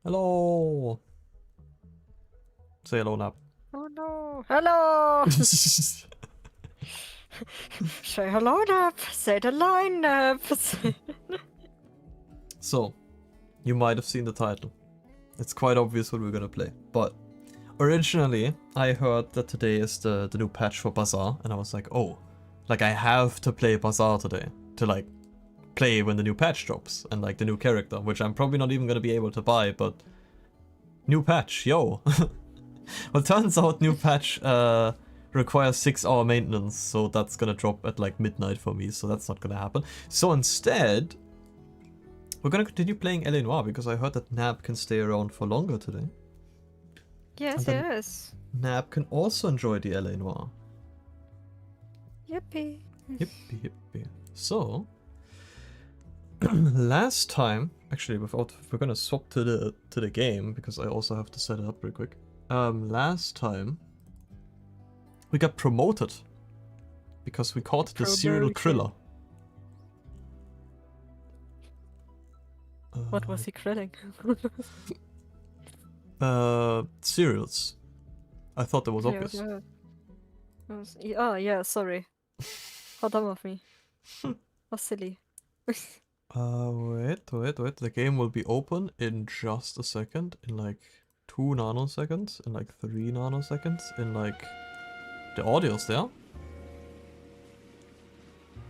Hello. Say hello, Nap. Oh no. Hello! Say hello, Nap. Say the line, Nap. So, you might have seen the title. It's quite obvious what we're gonna play. But originally, I heard that today is the new patch for Bazaar, and I was like, oh, like I have to play Bazaar today to like play when the new patch drops and like the new character, which I'm probably not even gonna be able to buy, but new patch, yo. Well, turns out new patch requires 6-hour maintenance, so that's gonna drop at like midnight for me, so that's not gonna happen. So instead, we're gonna continue playing LA Noire because I heard that Nab can stay around for longer today. Yes, yes. Nab can also enjoy the LA Noire. Yippee. Yippee yippee. So, last time, actually, we're gonna swap to the game because I also have to set it up real quick. Last time we got promoted because we caught the serial killer. What was he critting? Cereals. I thought that was obvious. Yeah. Oh, yeah, sorry. How dumb of me. How silly. Wait. The game will be open in just a second, in like 2 nanoseconds, in like 3 nanoseconds, in like... The audio's there.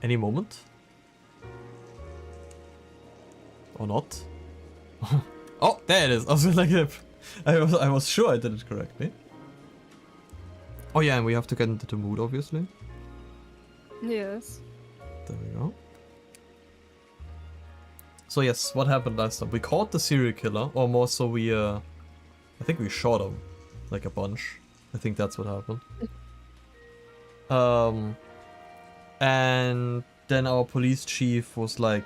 Any moment. Or not. Oh, there it is. I was like, I was sure I did it correctly. Oh yeah, and we have to get into the mood, obviously. Yes. There we go. So yes, what happened last time? We caught the serial killer, or more so we, I think we shot him. Like a bunch. I think that's what happened. And then our police chief was like,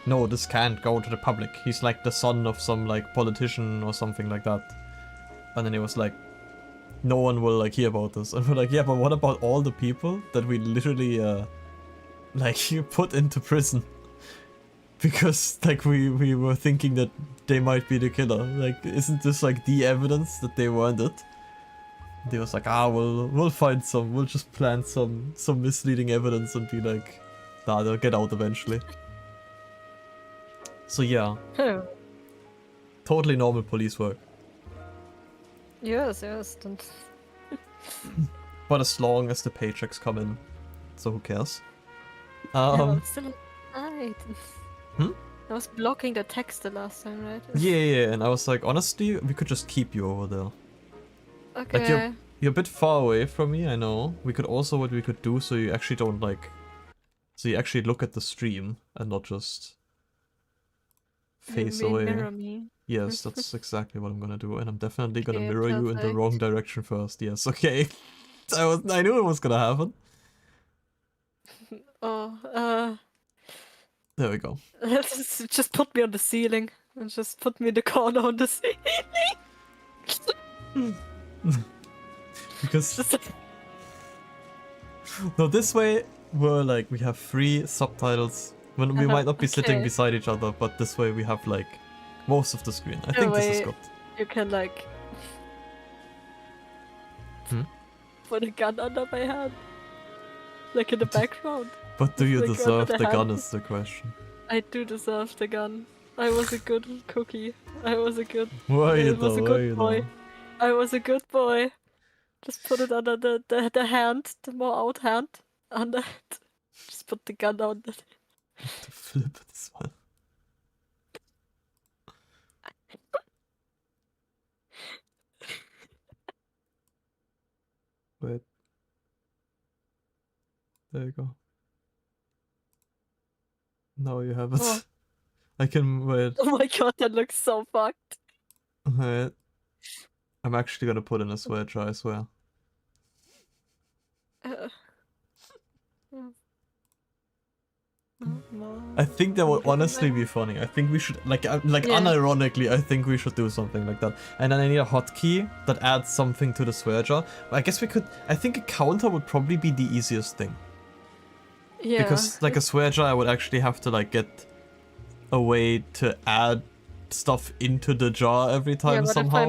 no, this can't go to the public. He's like the son of some like politician or something like that. And then he was like, no one will like hear about this. And we're like, yeah, but what about all the people that we literally like you put into prison? Because like we were thinking that they might be the killer. Like, isn't this like the evidence that they weren't it? They was like, we'll find some, we'll just plant some misleading evidence and be like, nah, they'll get out eventually. So yeah. Totally normal police work. Yes, yes. But as long as the paychecks come in, so who cares? Yeah, still alright. Hmm? I was blocking the text the last time, right? Yeah, and I was like, honestly, we could just keep you over there. Okay. Like, you're a bit far away from me, I know. We could also, what we could do, so you actually don't like... So you actually look at the stream, and not just... face away. Mirror me. Yes, that's exactly what I'm gonna do, and I'm definitely gonna mirror perfect. you in the wrong direction first. Yes, okay. I knew it was gonna happen. Oh, There we go. just put me on the ceiling. And just put me in the corner on the ceiling. Because... No, this way, we're like, we have 3 subtitles. When we might not be sitting beside each other, but this way we have like most of the screen. I think this is good. You can like put a gun under my hand, like in the background. But do you deserve the gun? Is the question. I do deserve the gun. I was a good cookie. I was a good. Were you I was a good boy. I was a good boy. Just put it under the hand, the more out hand, under it. Just put the gun under it. To flip this one. Wait. There you go. No, you have it. Oh. I can wait. Oh my god, that looks so fucked. Wait. I'm actually gonna put in a swear jar, I swear. I think that would honestly be funny. I think we should, like unironically, I think we should do something like that. And then I need a hotkey that adds something to the swear jar. I guess we could, I think a counter would probably be the easiest thing. Yeah. Because like a swear jar, I would actually have to like get a way to add stuff into the jar every time Yeah, what somehow? if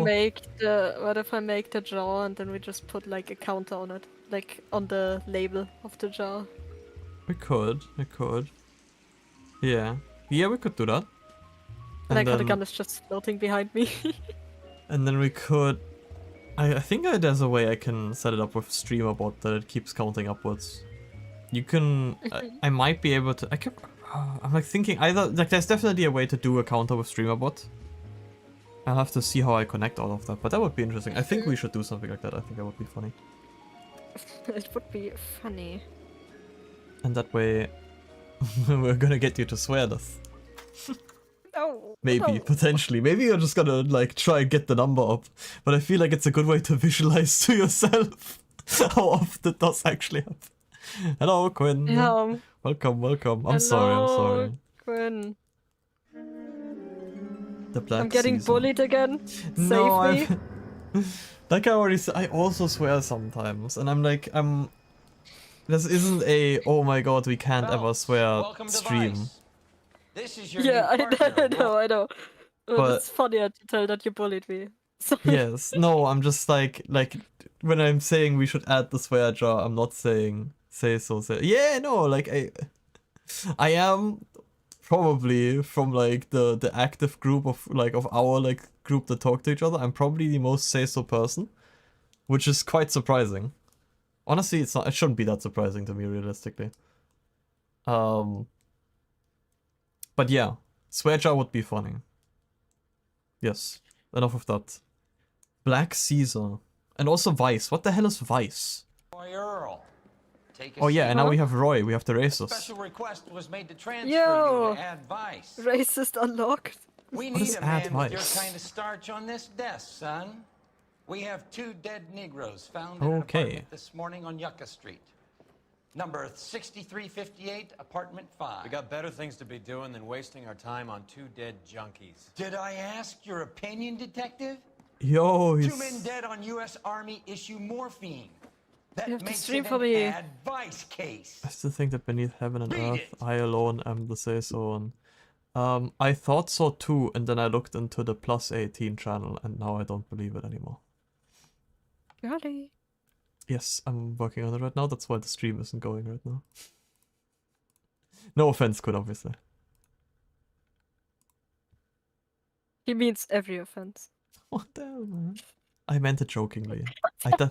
I make the jar and then we just put like a counter on it, like on the label of the jar? We could. Yeah. Yeah, we could do that. I like how the gun is just floating behind me. And then we could... I think there's a way I can set it up with streamer bot that it keeps counting upwards. You can... I might be able to... I'm like thinking either... Like there's definitely a way to do a counter with streamer bot. I'll have to see how I connect all of that, but that would be interesting. I think we should do something like that. I think that would be funny. It would be funny. And that way... we're gonna get you to swear this. Oh, Maybe, no. potentially. Maybe you're just gonna like try and get the number up. But I feel like it's a good way to visualize to yourself how often it does actually happen. Hello, Quinn. Yeah. Welcome. I'm sorry. Quinn. The black I'm getting season. bullied again. No, Save me. like I already said, I also swear sometimes, and I'm like, this isn't a oh my god we can't ever swear stream. This is your Yeah, I know. But it's funnier to tell that you bullied me. Sorry. yes, no, I'm just like when I'm saying we should add the swear jar, I'm not saying say. Yeah, no, like I am probably from like the active group of our like group that talk to each other. I'm probably the most say so person, which is quite surprising. Honestly, it's not. It shouldn't be that surprising to me, realistically. But yeah, swear jar would be funny. Yes, enough of that. Black Caesar. And also Vice. What the hell is Vice? Oh yeah, and now we have Roy. We have the racist. Special request was made to transfer Yo. you to add Vice. Racist unlocked. We What need is a man add with your Vice? kind of starch on this desk, son. We have 2 dead Negroes found in an Okay. apartment this morning on Yucca Street. Number 6358, apartment 5. We got better things to be doing than wasting our time on 2 dead junkies. Did I ask your opinion, detective? Yo, 2 he's... men dead on U.S. Army issue morphine. That You have to makes stream it for an me. advice case. I still think that beneath heaven and Beat earth, it. I alone am the say-so one. I thought so too, and then I looked into the plus 18 channel, and now I don't believe it anymore. Golly. Yes, I'm working on it right now, that's why the stream isn't going right now. No offense, Quinn, obviously. He means every offense. What the hell, man? I meant it jokingly. I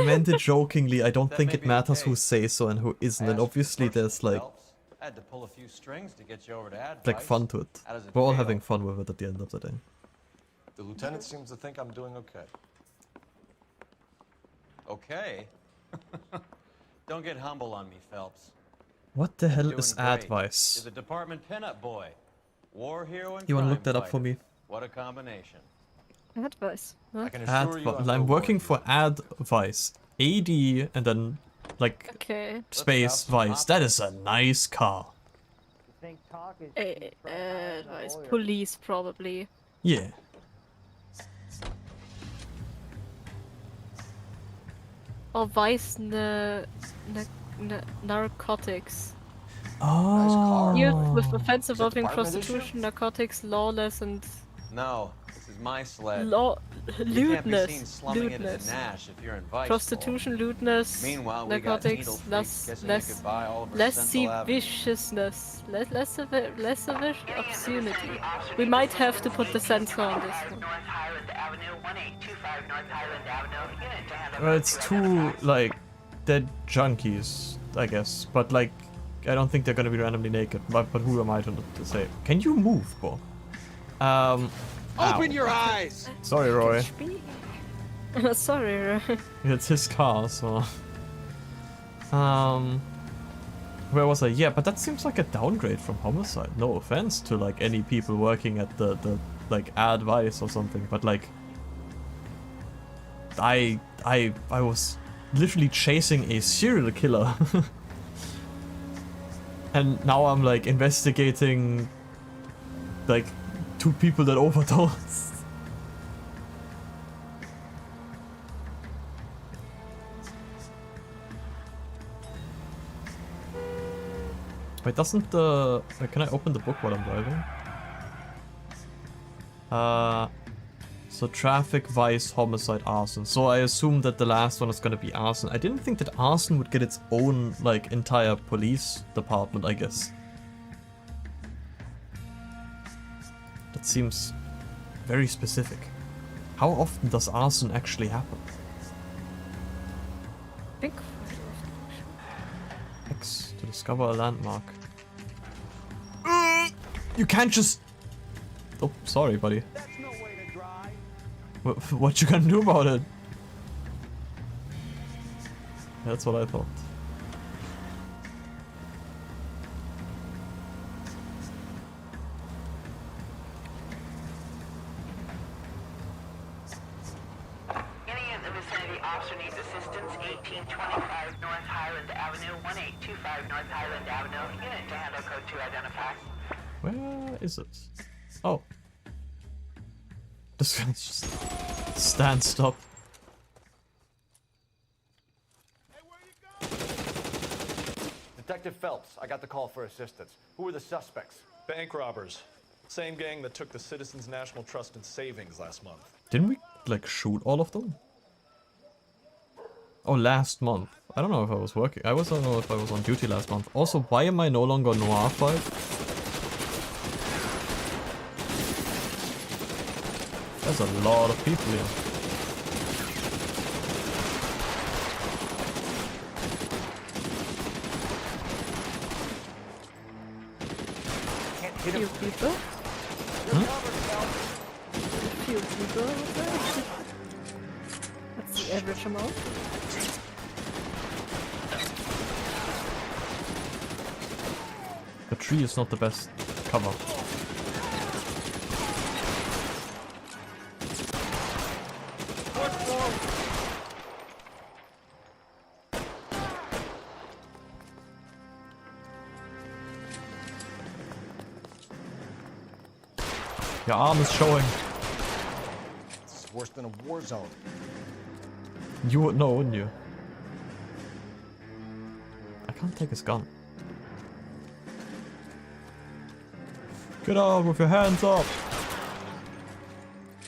meant it jokingly, I don't That think may it be matters the who case. says so and who isn't, and Asked obviously personal there's like helps. Had to pull a few strings to get you over to advice. like fun to it. How does it We're all feel? having fun with it at the end of the day. The lieutenant seems to think I'm doing okay. Okay. Don't get humble on me, Phelps. What the hell Doing is great. advice? You're the department pinup boy. War hero and You wanna crime look that up for fighter. me? What a combination. Advice. Huh? I can assure you I'm working for advice. AD and then like Okay. space vice. That is a nice car. Advice. Police, probably. Yeah. Or vice narcotics. Oh. Used with offense Is that involving department prostitution, narcotics, lawless, and No, this is my sled. You can't be seen lewdness. slumming it as a Nash if you're in Vice. Prostitution, lewdness, Meanwhile, we got needle narcotics, freaks guessing they could buy all over Central Avenue. lasciviousness, lascivious obscenity. We might have to put the sensor on this one. Well, it's two like dead junkies, I guess. But like, I don't think they're gonna be randomly naked. But who am I to say? Can you move, bro? Open ow. your eyes! Sorry, Roy. Sorry. It's his car, so. Where was I? Yeah, but that seems like a downgrade from homicide. No offense to like any people working at the like advice or something, but like I was literally chasing a serial killer. And now I'm like investigating like 2 people that overdosed. Wait, doesn't the... Can I open the book while I'm driving? So traffic, vice, homicide, arson. So I assume that the last one is gonna be arson. I didn't think that arson would get its own, like, entire police department, I guess. That seems very specific. How often does arson actually happen? I think X to discover a landmark. You can't just... Oh, sorry, buddy. What you gonna do about it? That's what I thought. Any in the vicinity officer needs assistance, 1825 North Highland Avenue, 1825 North Highland Avenue. Unit to handle code 2 identify. Where is it? Oh. This guy's just stand stop. Detective Phelps, I got the call for assistance. Who are the suspects? Bank robbers. Same gang that took the Citizens National Trust and Savings last month. Didn't we, like, shoot all of them? Oh, last month. I don't know if I was working. I don't know if I was on duty last month. Also, why am I no longer Noire 5? There's a lot of people here. few people. Few people out there. That's the average amount. The tree is not the best cover. Your arm is showing. This is worse than a war zone. You would know, wouldn't you? I can't take his gun. Get out with your hands up!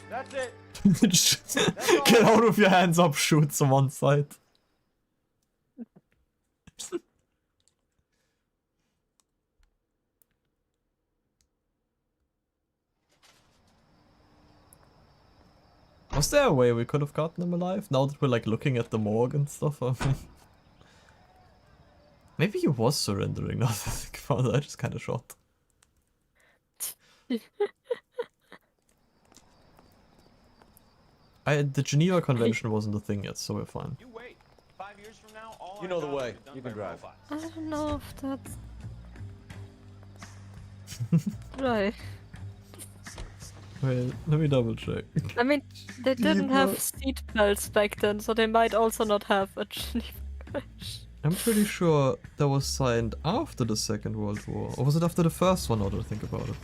That's it. Just get out with your hands up, shoots on one side. Was there a way we could have gotten him alive? Now that we're like looking at the morgue and stuff. Maybe he was surrendering now that I think about it. I just kind of shot. The Geneva Convention wasn't a thing yet, so we're fine. You wait. 5 years from now, all You know the way. You can drive. I don't know if that's right. Wait, let me double check. I mean, they didn't Geneva- have seat belts back then, so they might also not have a Geneva Convention. I'm pretty sure that was signed after the Second World War. Or was it after the first one, now that I think about it?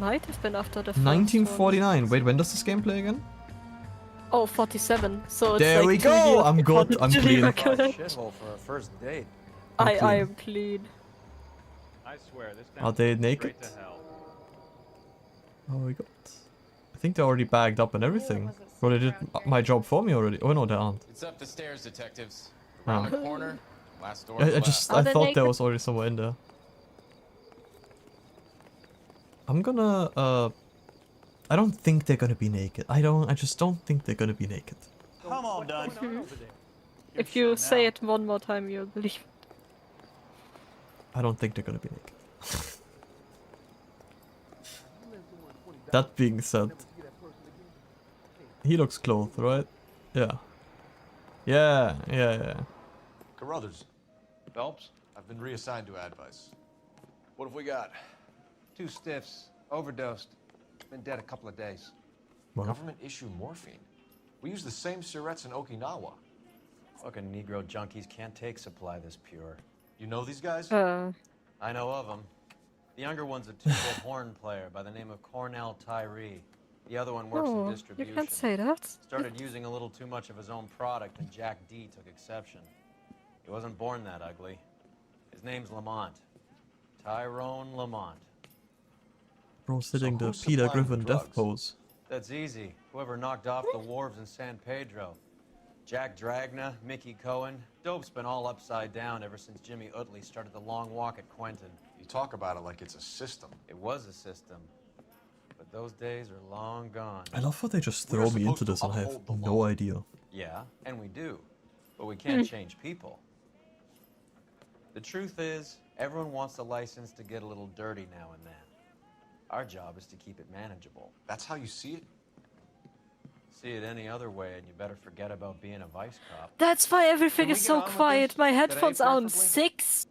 Might have been after the first 1949. Wait, when does this game play again? one. Oh, 47. So it's There like we 2 go! years I'm before good, the I'm Geneva clean. Convention. Shithole for a first date. I clean. am clean. I swear, this Are they naked? straight to hell. Oh my god. I think they're already bagged up and everything. Well, they did my job for me already. Oh no, they aren't. It's up the stairs, detectives. Oh. Around the corner. Last door. I left. just, Are I they thought there naked? was already somewhere in there. I'm gonna, I don't think they're gonna be naked. I just don't think they're gonna be naked. Come on, done. If you say it one more time, you'll believe. I don't think they're gonna be naked. That being said, he looks clothed, right? Yeah. Yeah. Carruthers, Phelps? I've been reassigned to advice. What have we got? 2 stiffs. Overdosed. Been dead a couple of days. Well, Government issue morphine. We use the same syrettes in Okinawa. Fucking Negro junkies can't take supply this pure. You know these guys? I know of them. The younger one's a typical horn player by the name of Cornell Tyree. The other one works in Oh, you distribution. can't say that. Started using a little too much of his own product, and Jack D took exception. He wasn't born that ugly. His name's Lamont. Tyrone Lamont. Bro's hitting the who's Peter supplying the Griffin death drugs? pose. That's easy. Whoever knocked off the wharves in San Pedro. Jack Dragna, Mickey Cohen. Dope's been all upside down ever since Jimmy Utley started the long walk at Quentin. You talk about it like it's a system. It was a system. But those days are long gone. I love how they just We're throw me supposed into to this and I have uphold the no law. idea. Yeah, and we do. But we can't change people. The truth is, everyone wants a license to get a little dirty now and then. Our job is to keep it manageable. That's how you see it? See it any other way and you better forget about being a vice cop. That's why everything Can we is get so on with quiet. this My today, headphones are on preferably? 6.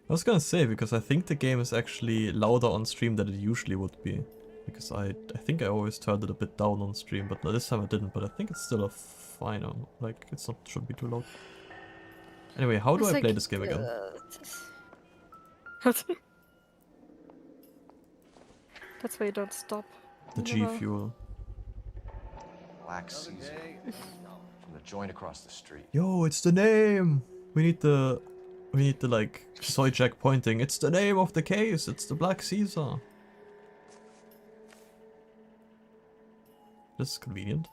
I was gonna say, because I think the game is actually louder on stream than it usually would be. Because I think I always turned it a bit down on stream, but this time I didn't, but I think it's still a fine, like, it's not, shouldn't be too loud. Anyway, how do It's I play like, this game again? That's why you don't stop. The G fuel. Black Caesar. From the joint across the street. Yo, it's the name! We need the like, soy jack pointing. It's the name of the case, it's the Black Caesar. This is convenient.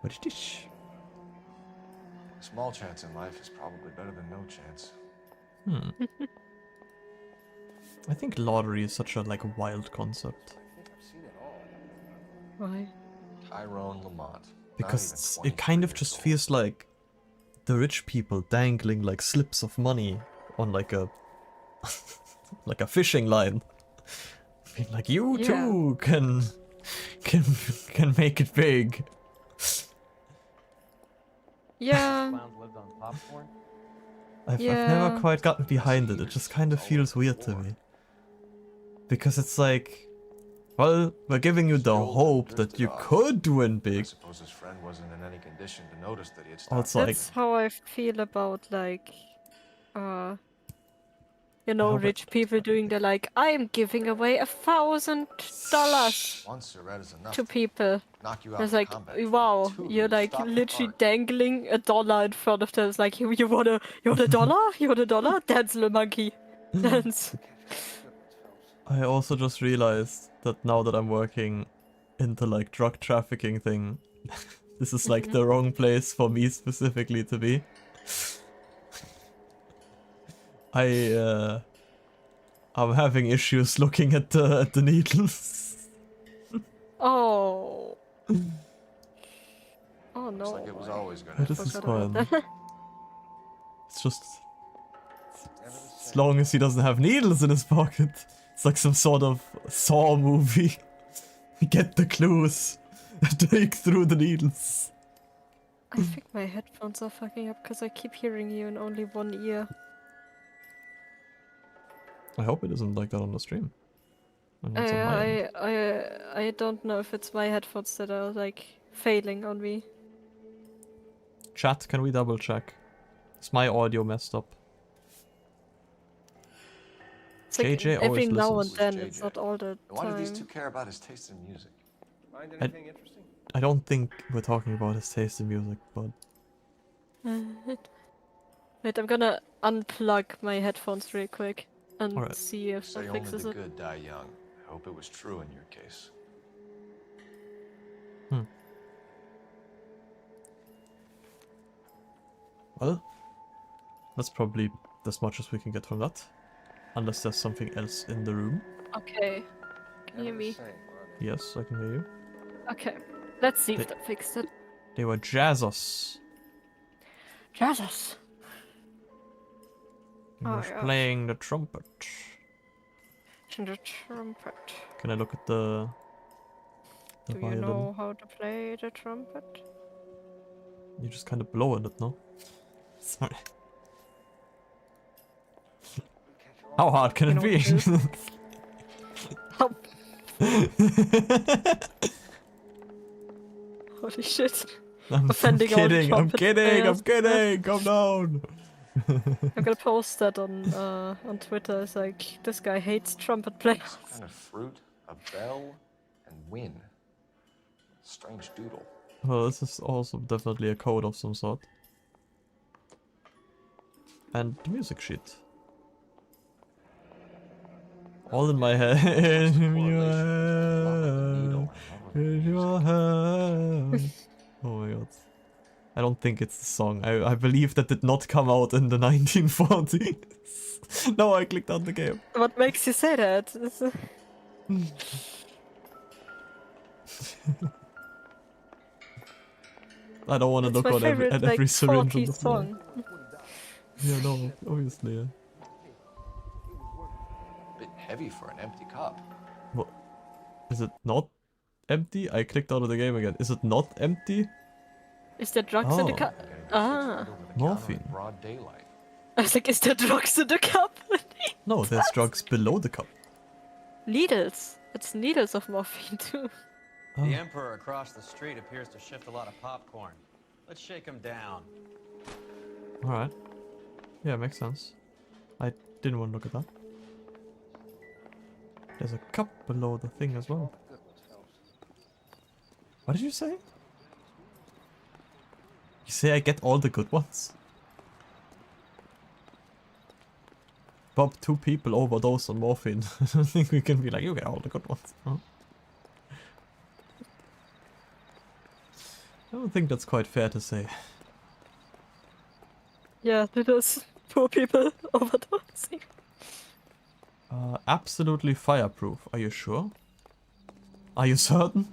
What is this? Small chance in life is probably better than no chance. I think lottery is such a like wild concept. I think I've seen it all. Why? Tyrone Lamont. Because it kind of just feels like the rich people dangling like slips of money on like a like a fishing line. Being like, you too can make it big. Yeah. Clowns lived on popcorn? I've never quite gotten behind it. It just kind of feels weird to me. Because it's like, well, we're giving you the hope that you could win I big. suppose his friend wasn't in any condition to notice that he had stopped. Also, like, That's how I feel about like, you know, How rich people doing the like, I'm giving away $1,000 Once or is enough to people. knock you out It's for like, combat. wow, Two, you're like stop the literally art. dangling $1 in front of them. It's like, you want a dollar? You want a dollar? Dance, little monkey. Dance. I also just realized that now that I'm working into like drug trafficking thing, this is like the wrong place for me specifically to be. I'm having issues looking at the needles. Oh. Oh no. Looks like it was always gonna But this is Forgot about fine. that. It's just as long as he doesn't have needles in his pocket. It's like some sort of Saw movie. Get the clues. Dig through the needles. I think my headphones are fucking up because I keep hearing you in only one ear. I hope it isn't like that on the stream. I mean, it's on my end. I don't know if it's my headphones that are like failing on me. Chat, can we double check? Is my audio messed up? It's like JJ every always now and listens. then, JJ. it's not all the Why do these time. two care about his taste in music? Find anything interesting? I don't think we're talking about his taste in music, but Wait, I'm gonna unplug my headphones real quick and Alright. see if Say that only fixes the it. good die young. I hope it was true in your case. well, that's probably as much as we can get from that. Unless there's something else in the room. Okay. Can you hear me? Yes, I can hear you. Okay. Let's see They- if that fixed it. They were jazzers. Jesus. He Oh, was yeah. playing the trumpet. And the trumpet. Can I look at the Do you violin? know how to play the trumpet? You just kind of blow in it, no? Sorry. How hard can You it know be? Oh. Holy shit. I'm Offending all the kidding, I'm trumpet kidding, I'm players. kidding, calm down. I'm gonna post that on Twitter. It's like, this guy hates trumpet players. Some kind of fruit, a bell, and win. Strange doodle. Well, this is also definitely a code of some sort. And the music sheet. All in my head. In your head. Oh my god. I don't think it's the song. I believe that did not come out in the 1940s. No, I clicked on the game. What makes you say that? I don't want to It's look my on favorite, at every like, syringe on 40s the floor. song. Yeah, no, obviously. Yeah. Bit heavy for an empty cup. What? Is it not empty? I clicked out of the game again. Is it not empty? Is there drugs in the Oh. cup? Getting fixed Ah. right over the counter Morphine. in broad daylight. I was like, is there drugs in the cup? No, there's drugs below the cup. Needles. It's needles of morphine too. Oh. The Emperor across the street appears to shift a lot of popcorn. Let's shake him down. Alright. Yeah, makes sense. I didn't want to look at that. There's a cup below the thing as well. What did you say? You say I get all the good ones? Bob, 2 people overdose on morphine. I don't think we can be like, you get all the good ones. Huh? I don't think that's quite fair to say. Yeah, those poor people overdosing. Absolutely fireproof. Are you sure? Are you certain?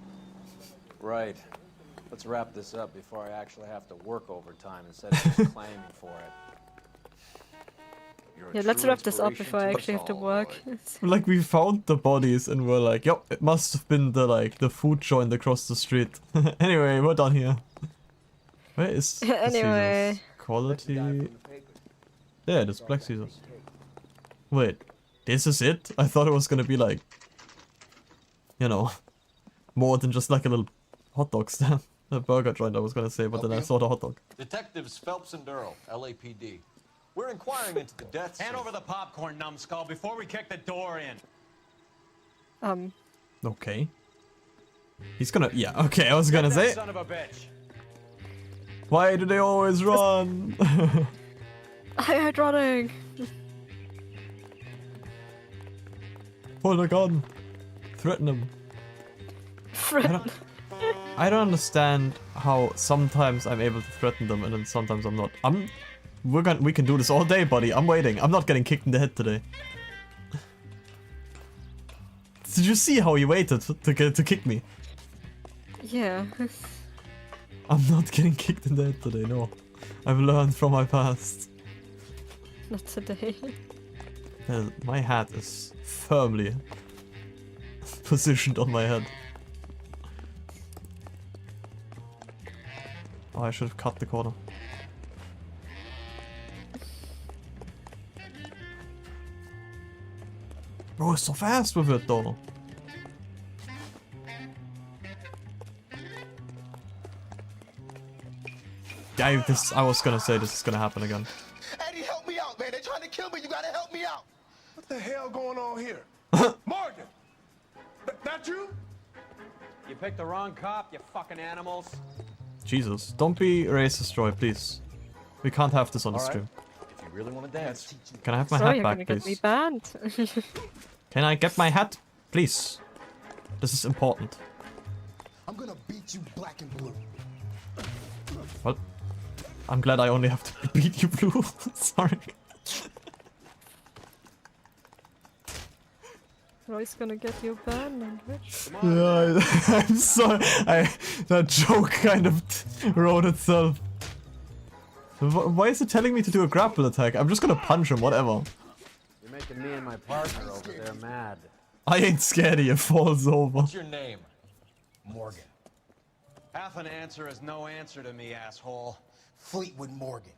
Right. Let's wrap this up before I actually have to work overtime instead of just claiming for it. You're a Yeah, let's true wrap this up inspiration before I to actually us have to all, work. Lloyd. Like we found the bodies and we're like, yep, it must have been the food joint across the street. Anyway, we're done here. Where is the Anyway. Caesars? Quality. Yeah, there's Black Caesars. Wait, this is it? I thought it was gonna be like, you know, more than just like a little hot dog stand. A burger joint I was gonna say, but then I saw the hot dog. Detectives Phelps and Derailed, LAPD. We're inquiring into the deaths. Hand over the popcorn, numbskull, before we kick the door in. Okay. He's gonna, yeah, okay, I was gonna That say, son of a bitch. why do they always run? I hate running. Pull the gun. Threaten him. I don't understand how sometimes I'm able to threaten them and then sometimes I'm not. We can do this all day, buddy. I'm waiting. I'm not getting kicked in the head today. Did you see how he waited to kick me? Yeah. I'm not getting kicked in the head today, no. I've learned from my past. Not today. My hat is firmly positioned on my head. Oh, I should have cut the corner. Bro, it's so fast with it though. I was gonna say this is gonna happen again. Eddie, help me out, man. They're trying to kill me. You gotta help me out. What the hell going on here? Morgan! That you? You picked the wrong cop, you fucking animals. Jesus, don't be racist, Roy, please. We can't have this on the All right. stream. If you really want to dance. Can I have my So hat you're back, gonna get me please? banned. Can I get my hat? Please. This is important. I'm gonna beat you black and blue. What? I'm glad I only have to beat you blue. Sorry. Roy's gonna get you banned on Twitch. Yeah, I'm sorry. That joke kind of wrote itself. Why is it telling me to do a grapple attack? I'm just gonna punch him, whatever. You're making me and my partner over there mad. I ain't scared he falls over. What's your name? Morgan. Half an answer is no answer to me, asshole. Fleetwood Morgan.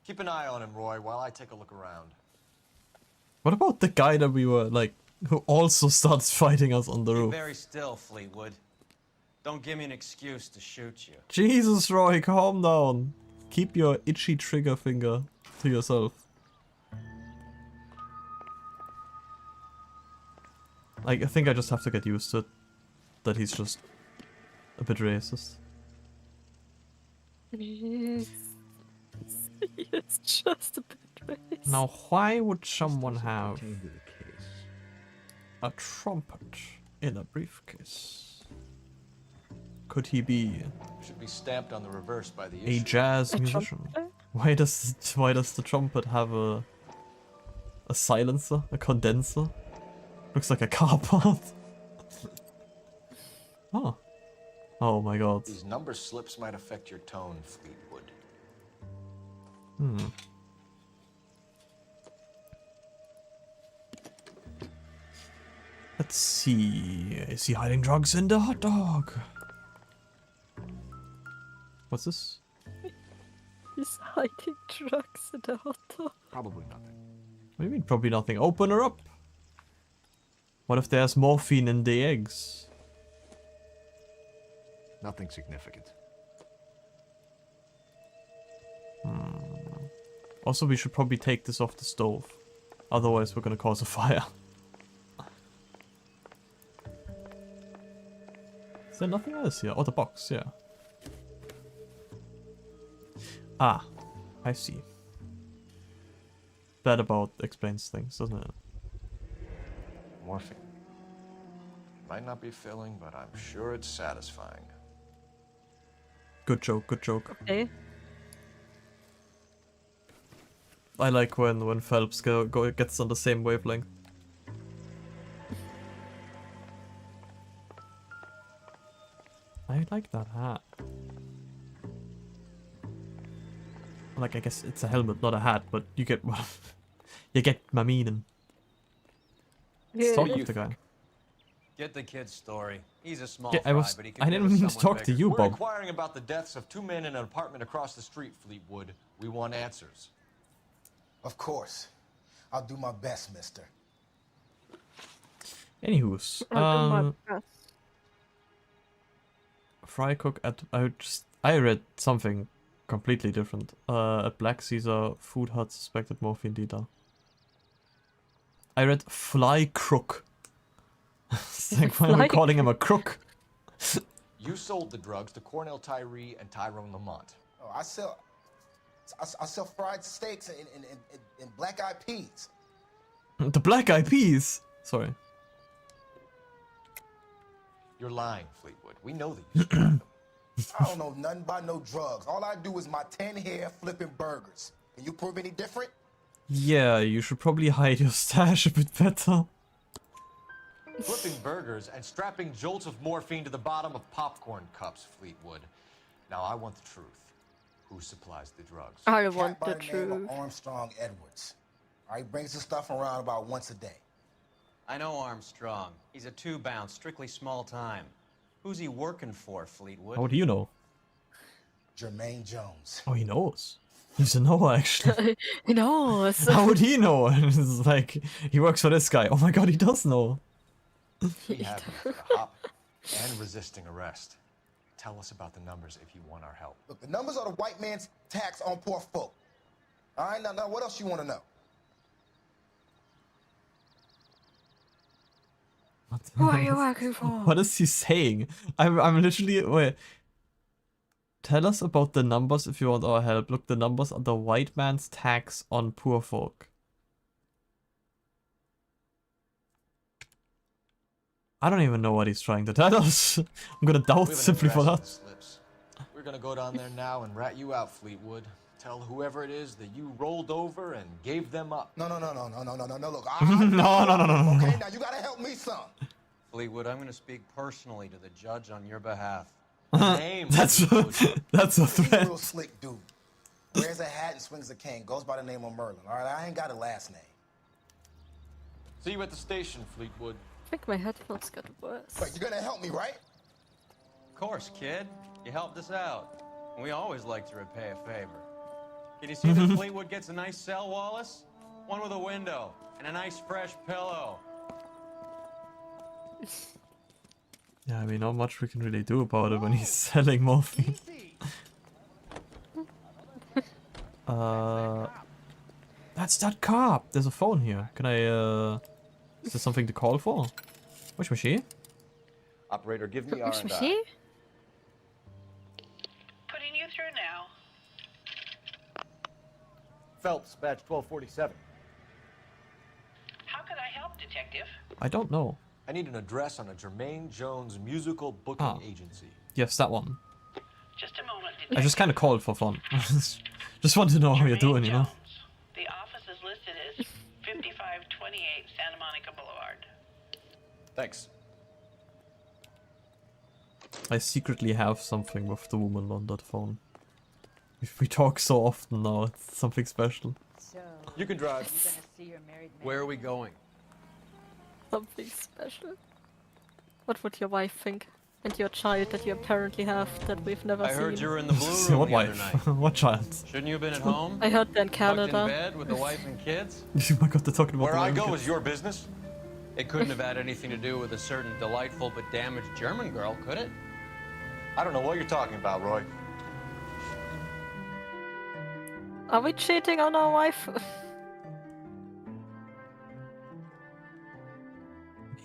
Keep an eye on him, Roy, while I take a look around. What about the guy that we were like, who also starts fighting us on the Be roof? very still, Fleetwood. Don't give me an excuse to shoot you. Jesus, Roy, calm down. Keep your itchy trigger finger to yourself. Like, I think I just have to get used to it. That he's just a bit racist. Yes. It's just a bit racist. Now, why would someone have A trumpet in a briefcase. Could he be Should be stamped on the reverse by the a issue. jazz A musician? trumpet? Why does the trumpet have a silencer, a condenser? Looks like a car part. Oh. Oh my god. These number slips might affect your tone, Fleetwood. Hmm. Let's see. Is he hiding drugs in the hot dog? What's this? He's hiding drugs in the hot dog. Probably nothing. What do you mean, probably nothing? Open her up! What if there's morphine in the eggs? Nothing significant. Also, we should probably take this off the stove. Otherwise, we're gonna cause a fire. Is there nothing else here? Oh, the box, yeah. Ah, I see. That about explains things, doesn't it? Morphine. Might not be filling, but I'm sure it's satisfying. Good joke, good joke. Okay. I like when Phelps gets on the same wavelength. I like that hat. Like, I guess it's a helmet, not a hat, but you get you get my meaning. Let's talk with the guy. Get the kid's story. He's a small Yeah, fry, but he could I give didn't us mean to someone talk to bigger. you, We're Bob. inquiring about the deaths of two men in an apartment across the street, Fleetwood. We want answers. Of course. I'll do my best, mister. Anywho's, I'll do my best. fry cook at I read something completely different. At Black Caesar food hut suspected morphine dealer. I read fly crook. It's like, why are we Fly calling him a crook? You sold the drugs to Cornell Tyree and Tyrone Lamont. Oh, I sell fried steaks and black-eyed peas. The black eyed peas. Sorry. You're lying, Fleetwood. We know that you supplied them. I don't know nothing about no drugs. All I do is my 10 hair flipping burgers. Can you prove any different? Yeah, you should probably hide your stash a bit better. Flipping burgers and strapping jolts of morphine to the bottom of popcorn cups, Fleetwood. Now I want the truth. Who supplies the drugs? I Cat want by the the name truth. of Armstrong Edwards. All right, brings the stuff around about once a day. I know Armstrong. He's a two-bound, strictly small time. Who's he working for, Fleetwood? How do you know? Jermaine Jones. Oh, he knows. He's a Noah, actually. He knows. How would he know? It's like, he works for this guy. Oh my god, he does know. We have you for the hop and resisting arrest. Tell us about the numbers if you want our help. Look, the numbers are the white man's tax on poor folk. All right, now what else you want to know? Who are you working for? What is he saying? I'm literally wait. Tell us about the numbers if you want our help. Look, the numbers are the white man's tax on poor folk. I don't even know what he's trying to tell us. I'm gonna doubt We have an simply for address that. on the slips. We're gonna go down there now and rat you out, Fleetwood. Tell whoever it is that you rolled over and gave them up. No, look. No. Okay, now you gotta help me some. Fleetwood, I'm going to speak personally to the judge on your behalf. Name That's Fleetwood. that's a He's a threat. real slick dude. Wears a hat and swings a cane. Goes by the name of Merlin. All right, I ain't got a last name. See you at the station, Fleetwood. I think my headphones got worse. But you're gonna help me, right? Of course, kid. You helped us out. And we always like to repay a favor. Can you see that Fleetwood gets a nice cell, Wallace? One with a window and a nice fresh pillow. Yeah, I mean, not much we can really do about it when he's selling morphine. That's that cop. There's a phone here. Can I, is there something to call for? Which machine? Operator, give me Which R&I. machine? Putting you through now. Phelps, badge 1247. How can I help, Detective? I don't know. I need an address on a Jermaine Jones musical booking agency. Yes, that one. Just a moment. I just kind of called for fun. Just want to know how you're doing, you know? The office is listed as 5528 Santa Monica Boulevard. Thanks. I secretly have something with the woman on that phone. If we talk so often now, it's something special. So, You can drive. you gonna see your married man? Where are we going? Something special. What would your wife think? And your child that you apparently have that we've never I seen. heard you were in the blue room What the other wife? night. What child? Shouldn't you have been at home? I heard they're in Tucked in Canada. bed with the wife and kids? Oh my god, they're talking about Where the I women go kids. is your business. It couldn't have had anything to do with a certain delightful but damaged German girl, could it? I don't know what you're talking about, Roy. Are we cheating on our wife?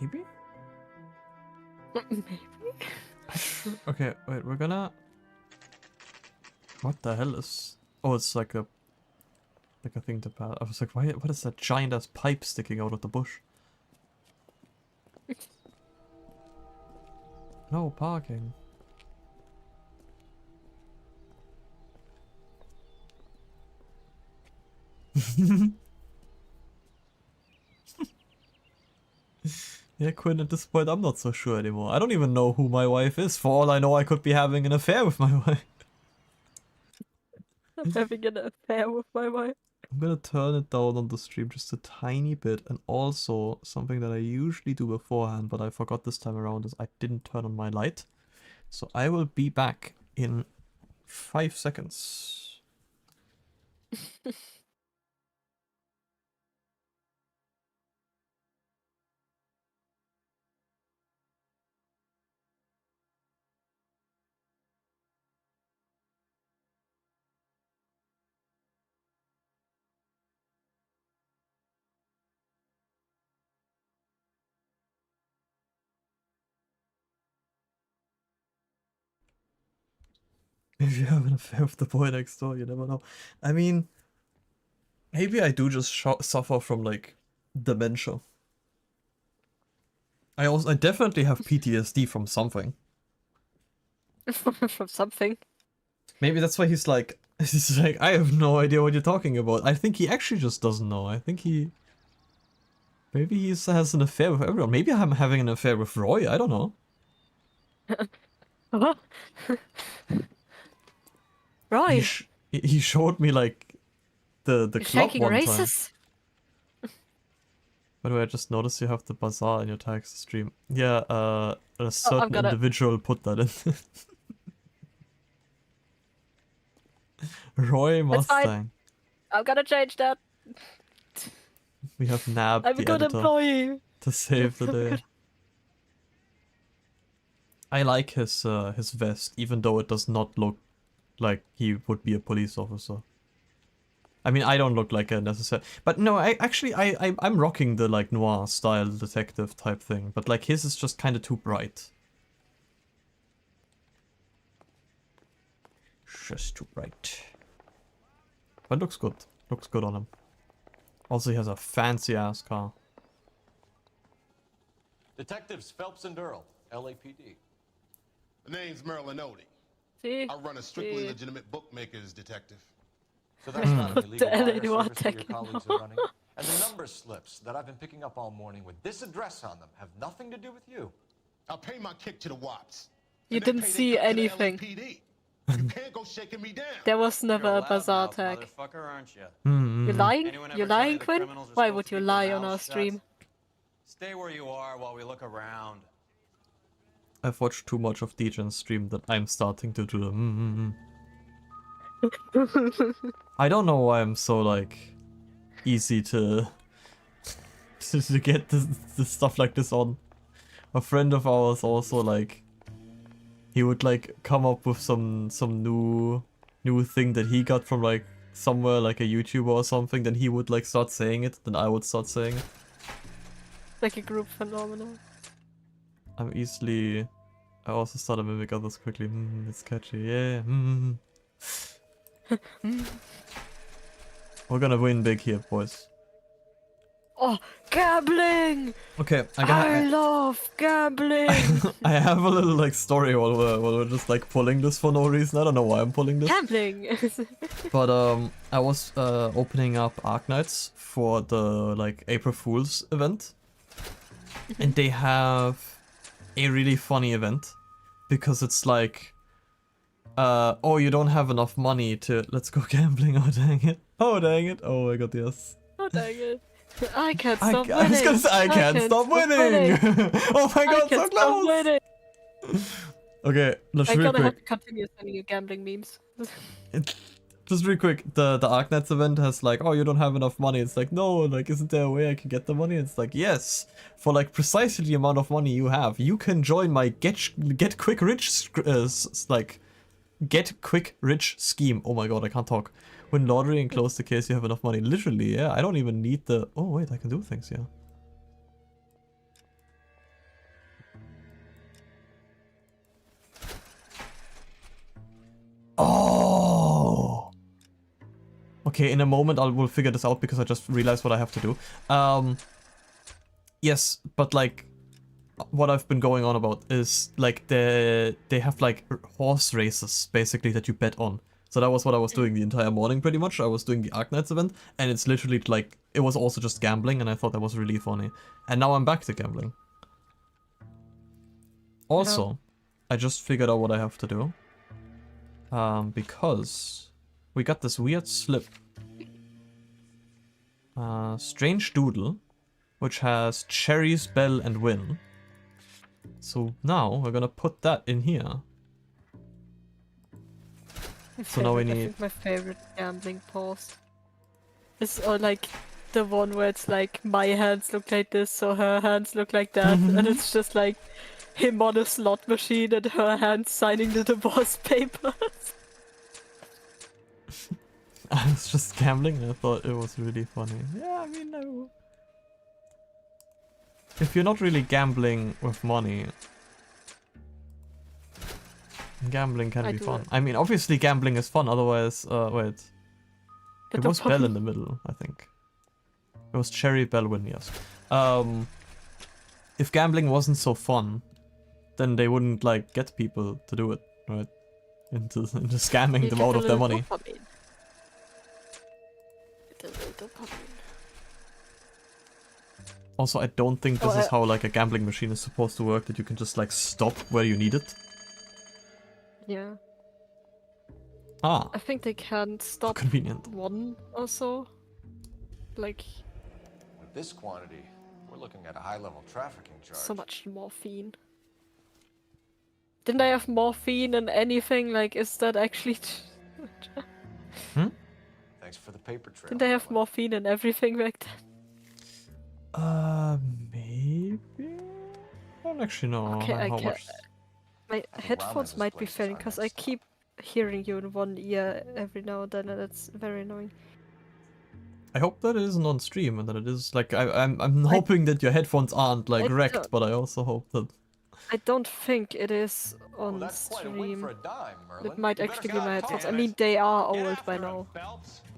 Maybe? Maybe. Okay, wait, we're gonna... What the hell is... Oh, it's like a thing to pass. I was like, why? What is that giant ass pipe sticking out of the bush? No parking. Yeah, Quinn, at this point I'm not so sure anymore. I don't even know who my wife is. For all I know, I could be having an affair with my wife. I'm having an affair with my wife. I'm gonna turn it down on the stream just a tiny bit, and also something that I usually do beforehand, but I forgot this time around, is I didn't turn on my light. So I will be back in 5 seconds. If you have an affair with the boy next door, you never know. I mean, maybe I do just suffer from, like, dementia. I definitely have PTSD from something. From something. Maybe that's why he's like, I have no idea what you're talking about. I think he actually just doesn't know. I think maybe he has an affair with everyone. Maybe I'm having an affair with Roy. I don't know. Roy, He showed me, like, the you're club shaking one time. races? By the way, I just noticed you have the Bazaar in your tags stream. Yeah, a certain gonna- individual put that in. Roy That's fine. Mustang. I'm gonna change that. We have nabbed I'm a the good editor employee. to save the I'm day. good. I like his vest, even though it does not look like he would be a police officer. I mean, I don't look like a necessary, but no, I'm rocking the, like, noir style detective type thing, but, like, his is just kind of too bright. Just too bright. But looks good. Looks good on him. Also, he has a fancy ass car. Detectives Phelps and Durrell, LAPD. The name's Merlin Odie. See? I run a strictly See? legitimate bookmakers detective. So that's not an illegal The hell wire you are service that your taking colleagues are running? And the number slips that I've been picking up all morning with this address on them have nothing to do with you. I'll pay my kick to the Wops. You And they didn't pay their see cut to the anything. LAPD. You can't go shaking me down. There was You're never a loudmouth Bazaar tag. motherfucker, aren't you? You're lying? Anyone You're ever tell you lying, the Quinn? criminals are Why supposed would to you keep lie their on our mouths shut? stream? Stay where you are while we look around. I've watched too much of DJ's stream that I'm starting to do the I don't know why I'm so, like, easy to get this stuff like this on. A friend of ours also, like, he would, like, come up with some new thing that he got from, like, somewhere, like a YouTuber or something, then he would, like, start saying it, then I would start saying it. Like a group phenomenon. I also start to mimic others quickly. It's catchy, yeah. We're gonna win big here, boys. Oh, gambling! Okay, I love gambling! I have a little like story while we're just like pulling this for no reason. I don't know why I'm pulling this. Gambling! But I was opening up Arknights for the like April Fool's event. And they have a really funny event because it's like oh, you don't have enough money to let's go gambling. Oh dang it. Oh dang it. Oh my god, yes. Oh dang it. I can't stop winning. I was gonna say I can't stop winning. Oh my god, so close. Winning. Okay, let's I real gotta have to quick. continue sending you gambling memes. Just real quick, the Arknights event has like, oh, you don't have enough money. It's like, no, like, isn't there a way I can get the money? It's like, yes, for like precisely the amount of money you have, you can join my get quick rich get quick rich scheme. Oh my god, I can't talk. Win lottery and close the case you have enough money. Literally, yeah. I don't even need the. Oh wait, I can do things, yeah. Oh. Okay, in a moment I will figure this out because I just realized what I have to do. Yes, but like what I've been going on about is like they have like horse races basically that you bet on. So that was what I was doing the entire morning pretty much. I was doing the Arknights event and it's literally like it was also just gambling and I thought that was really funny. And now I'm back to gambling. Also, I just figured out what I have to do. Because we got this weird slip. Strange Doodle, which has Cherries, Bell, and Win. So now we're gonna put that in here. So now we need. I think my favorite gambling post is like the one where it's like my hands look like this, so her hands look like that, and it's just like him on a slot machine and her hands signing the divorce papers. I was just gambling and I thought it was really funny. Yeah, I mean, no. If you're not really gambling with money, gambling can be fun. I mean, obviously gambling is fun, otherwise, wait. It was Bell in the middle, I think. It was Cherry, Bell, Win, yes. If gambling wasn't so fun, then they wouldn't, like, get people to do it, right? Into scamming them out of their money. Also, I don't think this is how, like, a gambling machine is supposed to work, that you can just, like, stop where you need it. Yeah. Ah. I think they can stop convenient. one or so. Like. With this quantity, we're looking at a high-level trafficking charge. So much morphine. Didn't I have morphine and anything? Like, is that actually? Thanks for the paper trail. Didn't I have morphine and everything back then? Maybe. I don't actually know. Okay, I how can't. much. My headphones might be failing because I keep hearing you in one ear every now and then, and it's very annoying. I hope that it isn't on stream and that it is like I'm hoping that your headphones aren't like wrecked, but I also hope that. I don't think it is on stream. It might actually be my headphones. I mean, they are old by now.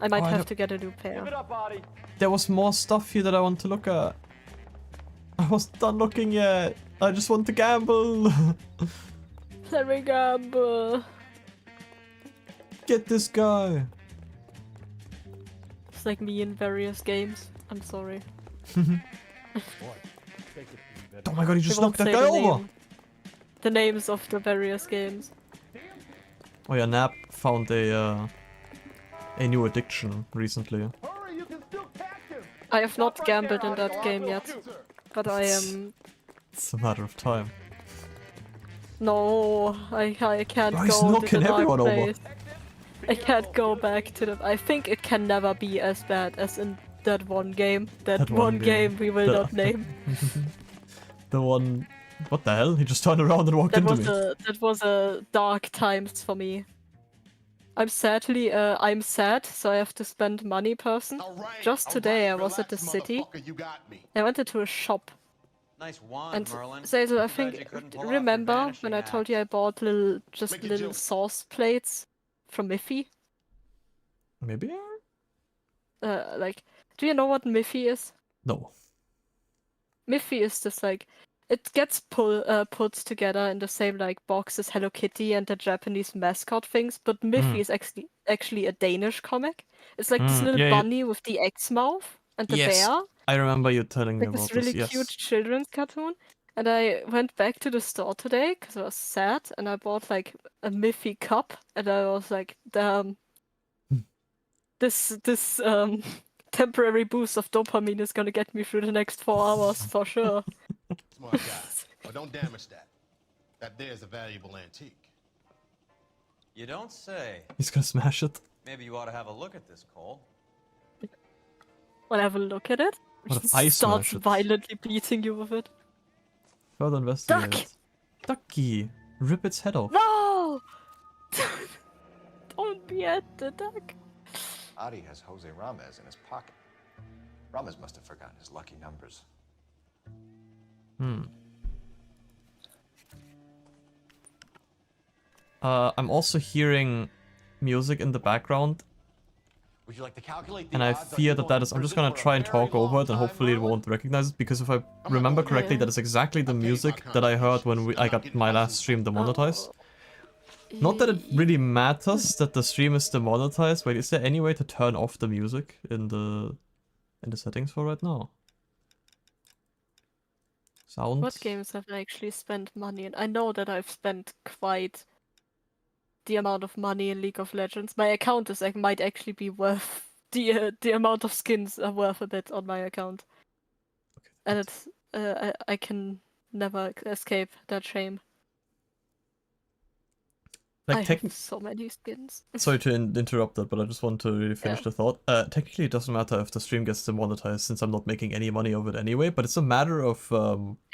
I might have to get a new pair. There was more stuff here that I want to look at. I wasn't done looking yet. I just want to gamble. Let me gamble. Get this guy. It's like me in various games. I'm sorry. Oh my god, he just knocked that guy over! The names of the various games. Oh yeah, Nap found a new addiction recently. I have not gambled in that game yet, but I am... It's a matter of time. No, I can't he's go knocking to the dark everyone over. place. I can't go back to the... I think it can never be as bad as in that one game. That one game we will not name. The one... What the hell? He just turned around and walked into me. That was a dark times for me. I'm sad, so I have to spend money person. Just today I was at the city. I went into a shop. Nice wand, And Merlin. Zazel, I think, remember when I told you I bought little sauce plates from Miffy? Maybe? Like, do you know what Miffy is? No. Miffy is just like it gets put together in the same like box as Hello Kitty and the Japanese mascot things, but Miffy is actually a Danish comic. It's like this little Yeah, bunny with the X mouth and the yes. bear, I remember you telling me like about this really this. cute Yes. children's cartoon. And I went back to the store today because I was sad, and I bought like a Miffy cup, and I was like, damn, this temporary boost of dopamine is gonna get me through the next 4 hours for sure. Smart guy. Oh, don't damage that. That there's a valuable antique. You don't say. He's gonna smash it. Maybe you ought to have a look at this, Cole. Wanna have a look at it? What if I Starts smash it? violently beating you with it. Further investigate. Duck! Ducky! Rip its head off. No! Don't be at the duck. Adi has Jose Ramez in his pocket. Ramez must have forgotten his lucky numbers. I'm also hearing music in the background, Would you like to calculate the and I odds on fear you that going that to is. I'm just prison gonna for a try and very talk over long it, and time, hopefully it Merlin? won't recognize it. Because if I remember correctly, that is exactly the music that I heard when I got my last stream demonetized. Not that it really matters that the stream is demonetized. Wait, is there any way to turn off the music in the settings for right now? Sounds. What games have I actually spent money in? I know that I've spent quite the amount of money in League of Legends. My account is like might actually be worth the amount of skins are worth a bit on my account, and it's I can never escape that shame. Like I have so many skins. Sorry to interrupt that, but I just want to really finish the thought. Technically, it doesn't matter if the stream gets demonetized since I'm not making any money of it anyway. But it's a matter of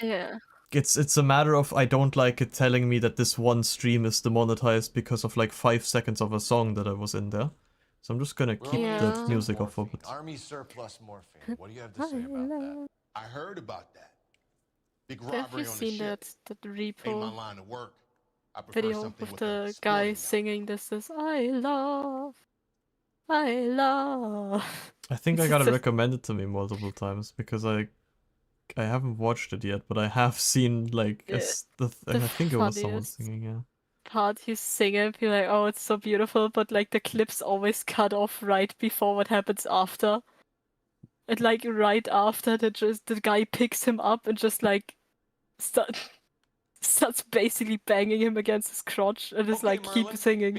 Yeah. It's a matter of I don't like it telling me that this one stream is demonetized because of like 5 seconds of a song that I was in there. So I'm just gonna keep the music off of it. Army surplus morphine. What do you have to say about that? I heard about that. Big Have robbery you on the seen ship. that Ain't my repo line of work. I prefer video something with with a the sporting guy note. singing this I love. I think I It's got it just- recommended to me multiple times because I haven't watched it yet, but I have seen like Yeah, I think it was someone funniest singing, yeah. part he's singing, be like, oh, it's so beautiful, but like the clips always cut off right before what happens after. And like right after the guy picks him up and just like starts basically banging him against his crotch and is like, keep singing,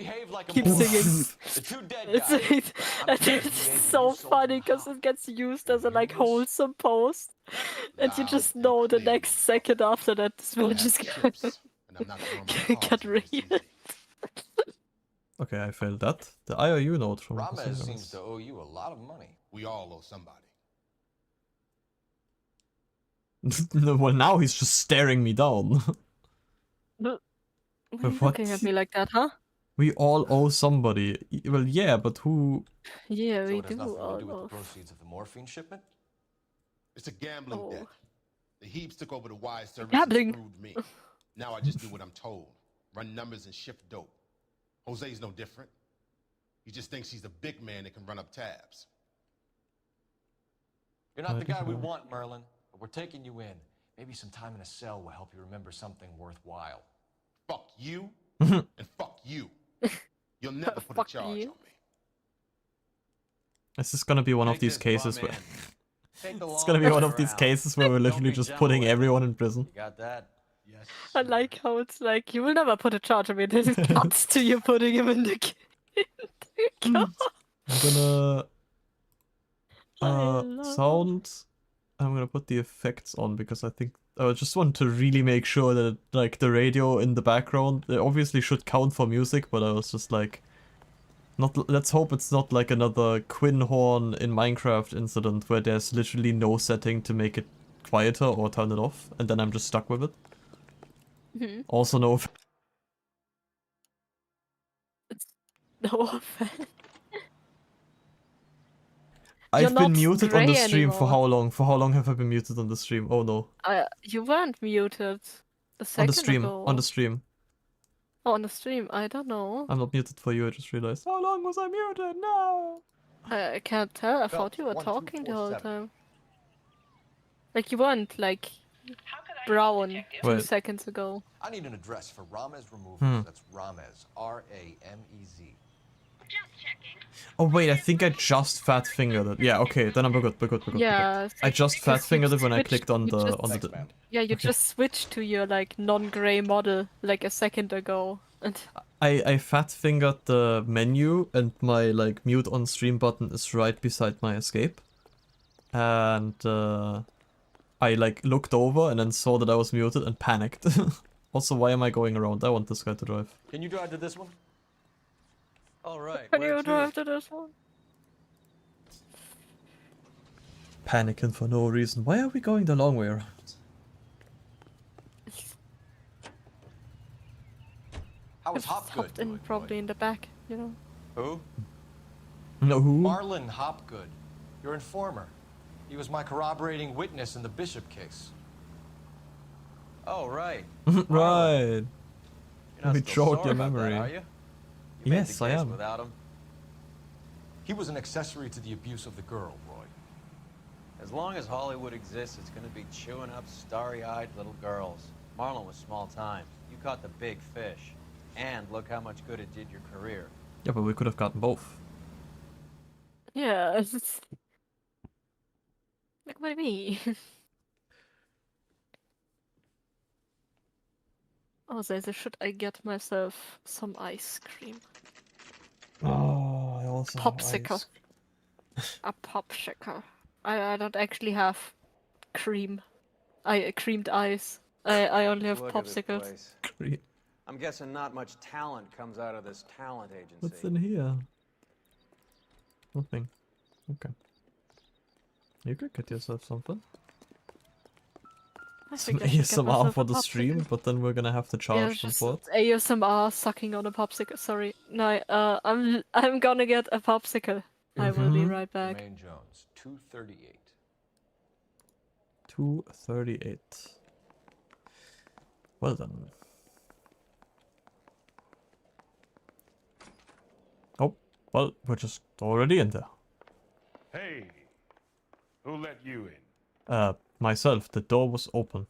keep singing. The two dead It's, guys. it's so funny because it gets used as a like wholesome post, and you just know the next second after that this will just get real. Okay, I failed that. The IOU note from Ramez seems to owe you a lot of money. We all owe somebody. Well, now he's just staring me down. Why are you What? looking at me like that, huh? We all owe somebody. Well, yeah, but who? Yeah, So we it has do nothing to all do with the of. proceeds of the morphine shipment? It's a gambling Oh. debt. The Heaps took over the wise service Gambling. and screwed me. Now I just do what I'm told. Run numbers and shift dope. Jose's no different. He just thinks he's a big man that can run up tabs. You're not the guy we want, Merlin, but we're taking you in. Maybe some time in a cell will help you remember something worthwhile. Fuck you and fuck you. You'll never put a Fuck charge you. on me. This is gonna be one of Take these this cases bum where in. Take the it's long gonna be way one of these around. cases where we're Don't literally be just gentle putting with it. everyone in prison. You got that? Yes. I like how it's like, you will never put a charge on me, then it cuts to you putting him in the car. I'm gonna I love- sound. I'm gonna put the effects on because I think I just want to really make sure that like the radio in the background, it obviously should count for music, but I was just like, not. Let's hope it's not like another Quinn horn in Minecraft incident where there's literally no setting to make it quieter or turn it off, and then I'm just stuck with it. Also, no. No offense. I've been not muted on the grey stream for anymore. how long? For how long have I been muted on the stream? Oh no. You weren't muted a second On the stream. ago. On the stream. Oh, on the stream, I don't know. I'm not muted for you, I just realized. How long was I muted? No! I can't tell, I thought you were Felt talking the whole 1247. time. Like you weren't like brown 2 Wait. seconds ago. I need an address for Ramez Removals. That's Ramez. R-A-M-E-Z. Oh wait, I think I just fat fingered it. Yeah, okay, then we're good. We're good. Yeah, it's I like, just fat because you fingered it when I switched- clicked on you the just- the. you just switched to your like non-gray model like a second ago, and I fat fingered the menu and my like mute on stream button is right beside my escape. And I like looked over and then saw that I was muted and panicked. Also, why am I going around? I want this guy to drive. Can you drive to this one? All right, can where you to? drive to this one? Panicking for no reason. Why are we going the long way around? How was Just Hopgood hopped in doing, probably boy? in the back, you know. Who? No, who? Marlon Hopgood, your informer. He was my corroborating witness in the Bishop case. Oh, right. Right. You're not We still jogged sore your about memory. That, are you? Yes, I am. Without him. He was an accessory to the abuse of the girl, Roy. As long as Hollywood exists, it's going to be chewing up starry-eyed little girls. Marlon was small time. You caught the big fish. And look how much good it did your career. Yeah, but we could have gotten both. Yeah, it's like what me. Also, should I get myself some ice cream? Oh, I also have Popsicle. ice. A popsicle. I don't actually have cream. Creamed ice. I only have Look at this popsicles. place. Great. I'm guessing not much talent comes out of this talent agency. What's in here? Nothing. Okay. You could get yourself something. I Some think I should get ASMR myself for a the stream, popsicle. but then we're gonna have to Yeah, charge them just for it. ASMR sucking on a popsicle. Sorry. No, I'm gonna get a popsicle. I will be right back. Jermaine Jones, 238. 238. Well done. Oh, well, we're just already in there. Hey, who let you in? Myself, the door was open.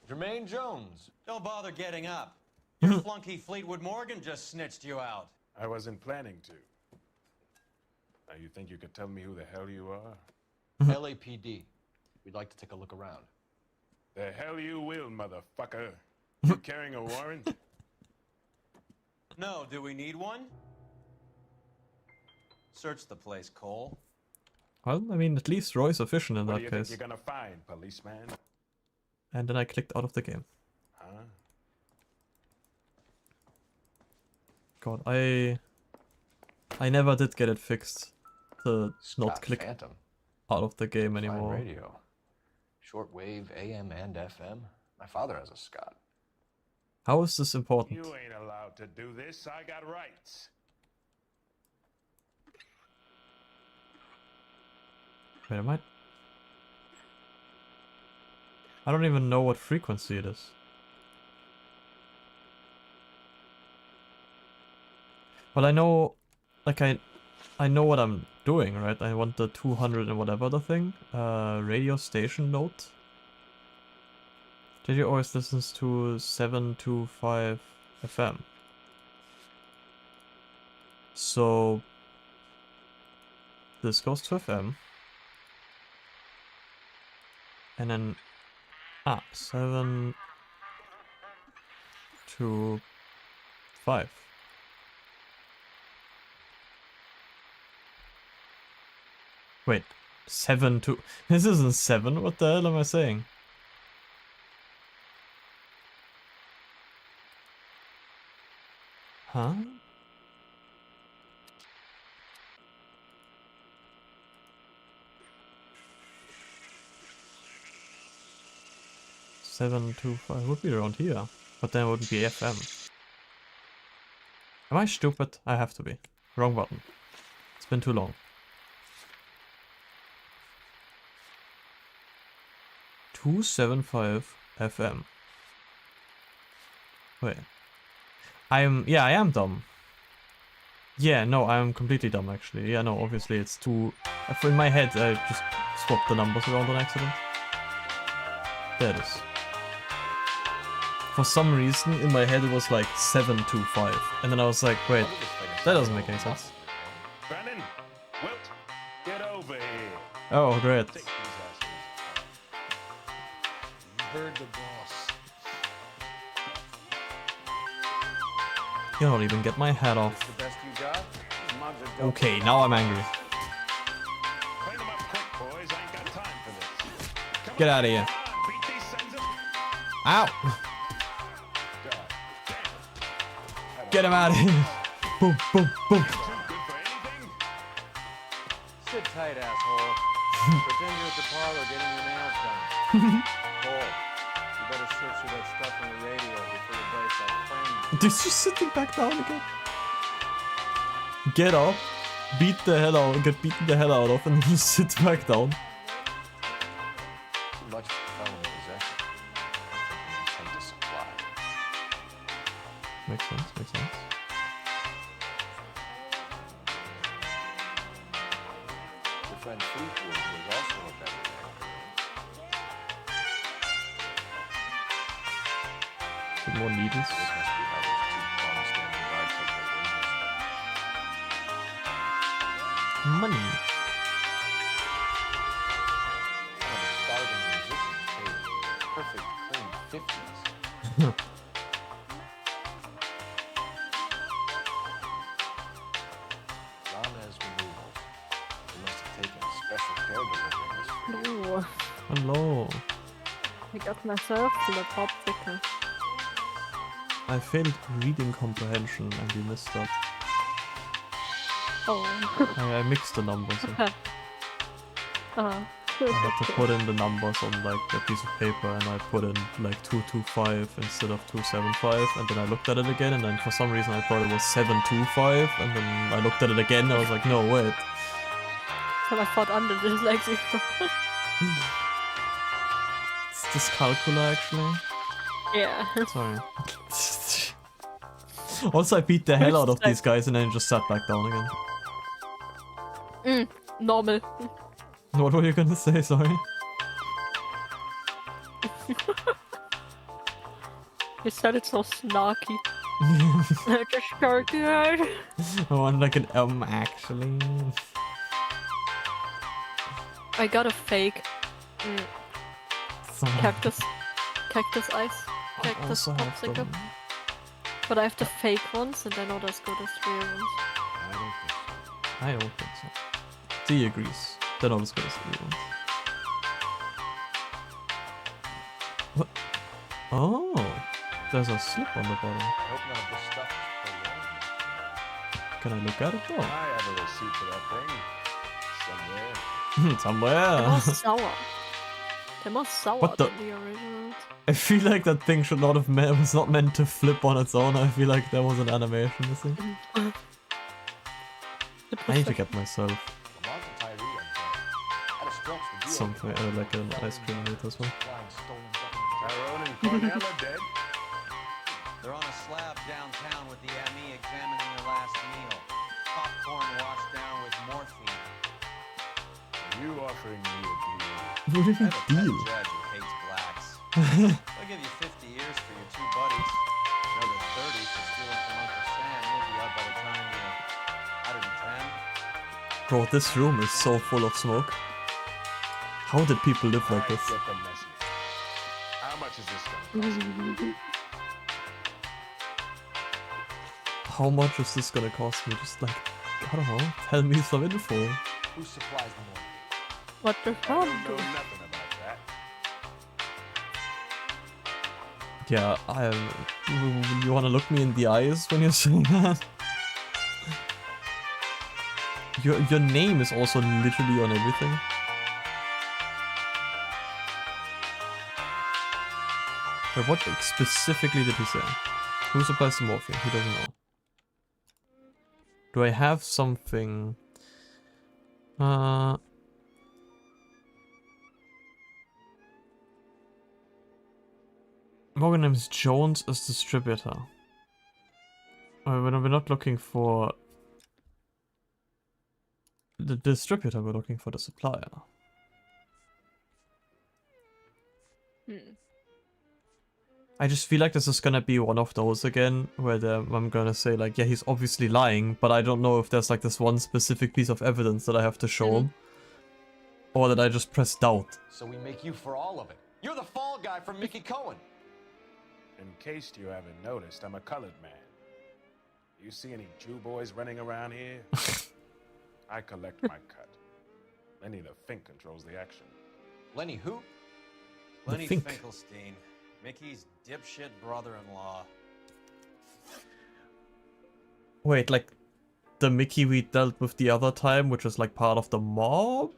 Jermaine Jones. Don't bother getting up. Your flunky Fleetwood Morgan just snitched you out. I wasn't planning to. Now you think you could tell me who the hell you are? LAPD. We'd like to take a look around. The hell you will, motherfucker. You carrying a warrant? No, do we need one? Search the place, Cole. Well, I mean, at least Roy's efficient in What do that you think case. you're gonna find, policeman? And then I clicked out of the game. Huh? God, I never did get it fixed to not Scott click Phantom. out of the game Fine anymore. radio. Shortwave, AM and FM. My father has a Scott. How is this important? You ain't allowed to do this. I got rights. Wait, am I don't even know what frequency it is. Well, I know, like I know what I'm doing, right? I want the 200 and whatever the thing. Radio station note. JJ always listens to 725 FM. So this goes to FM. And then 7 to 5. Wait, 7 to... This isn't 7, what the hell am I saying? Huh? Seven to 5 would be around here, but then it wouldn't be FM. Am I stupid? I have to be. Wrong button. It's been too long. 275 FM. Wait. I am dumb. Yeah, no, I'm completely dumb actually. Yeah, no, obviously it's too... In my head, I just swapped the numbers around on accident. There it is. For some reason, in my head it was like 725. And then I was like, wait, that doesn't make any sense. Brandon, Wilt, get over here. Oh, great. Take these assholes apart. You heard the boss. You don't even get my hat off. The best you got? These mugs are dope. Okay, now I'm angry. Clean them up quick, boys. I ain't got time for this. Come Get on, out of here. come on, beat these sons of... Ow! God damn. Get him out of here! Boom, boom, boom. Too good for anything? Sit tight, asshole. Pretend you're at the parlor getting your nails done. Cole, you better search through that stuff on the radio before you brace that friend. Dude, she's sitting back down again. Get up, beat the hell out, get beaten the hell out of, and then you sit back down. Too much for felon possession. Intent to supply. Makes sense, makes sense. Your friend Fleetwood was also a better Bit more needles. This must be how those two bums stand guard take their wages. Money. Some of the starving musicians too. Perfect, clean 50s. Rana's removal. You must have taken special care delivering this for you. Ooh, Hello. I got myself to the popsicle. I failed reading comprehension and you missed that. Oh. I mixed the numbers. I had to put in the numbers on like a piece of paper and I put in like 225 instead of 275 and then I looked at it again and then for some reason I thought it was 725 and then I looked at it again and I was like, no, wait. So I thought under dyslexia. It's dyscalculia actually. Yeah. Sorry. Also I beat the hell out of these guys and then just sat back down again. Normal. What were you gonna say, sorry? You said it so snarky. Like a snarky. I want like an actually. I got a fake Someone cactus ice. Cactus also have popsicle. them. But I have the fake ones and they're not as good as real ones. I don't think so. D agrees. They're not as good as the real ones. What? Oh, there's a slip on the bottom. I hope none of this stuff is prolonged. Can I look at it though? I have a receipt for that thing. Somewhere. Somewhere. They're more sour. They're more sour What the- than the originals. I feel like that thing should not have was not meant to flip on its own. I feel like there was an animation missing. I need to get myself Lamont and Tyree are dead. At a stretch, the duo something like an ice cream later as well. flying stolen government Tyrone and Cornell are dead. They're on a slab downtown with the ME examining their last meal. Popcorn washed down with morphine. You offering me a deal? What do you I have a pet deal? judge who hates blacks. I'll give you 50 years for your two buddies. Another 30 for stealing from Uncle Sam. You'll be out by the time you're 110. Bro, this room is so full of smoke. How did people live like I this? get the message. How much is this gonna cost? How much is this gonna cost me? Just like, I don't know, tell me some info. who supplies the morphine. What the I hell? don't know nothing about that. Yeah, you wanna look me in the eyes when you're saying that? Your name is also literally on everything. Wait, what specifically did he say? Who supplies the morphine? He doesn't know. Do I have something? Morgan names Jones as distributor. We're not looking for the distributor, we're looking for the supplier. I just feel like this is gonna be one of those again, where I'm gonna say like, yeah, he's obviously lying, but I don't know if there's like this one specific piece of evidence that I have to show him. Or that I just press doubt. So we make you for all of it. You're the fall guy from Mickey Cohen. In case you haven't noticed, I'm a colored man. You see any Jew boys running around here? I collect my cut. Lenny the Fink controls the action. Lenny who? Lenny Fink. Finkelstein, Mickey's dipshit brother-in-law. Wait, like the Mickey we dealt with the other time, which was like part of the mob?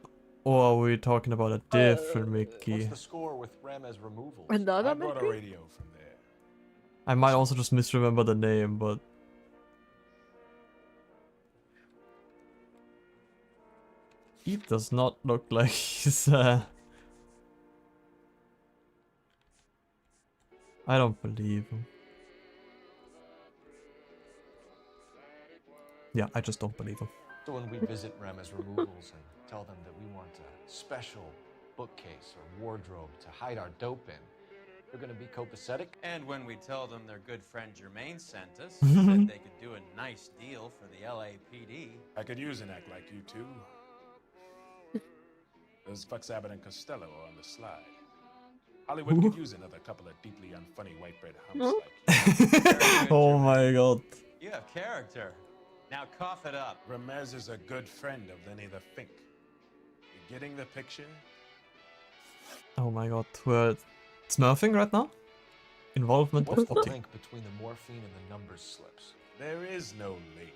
Or are we talking about a different Mickey? What's the score with Ramez removals? Another I brought a Mickey? radio from there. I might also just misremember the name, but... He does not look like he's, I don't believe him. Yeah, I just don't believe him. So when we visit Ramez removals and tell them that we want a special bookcase or wardrobe to hide our dope in, they're gonna be copacetic? And when we tell them their good friend Jermaine sent us, said they could do a nice deal for the LAPD. I could use an act like you two. Those fucks Abbott and Costello are on the slide. Hollywood could use another couple of deeply unfunny white bread humps like you. Oh my god. You have character. Now cough it up. Ramez is a good friend of Lenny the Fink. You getting the picture? Oh my god, we're smurfing right now? Involvement What's of the optic. link between the morphine and the numbers slips? There is no link.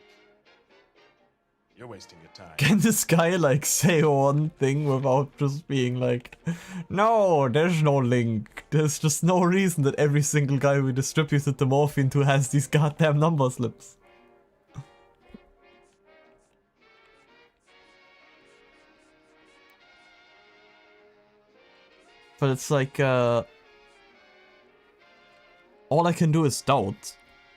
You're wasting your time. Can this guy like say one thing without just being like, no, there's no link. There's just no reason that every single guy we distributed the morphine to has these goddamn number slips. But it's like, all I can do is doubt.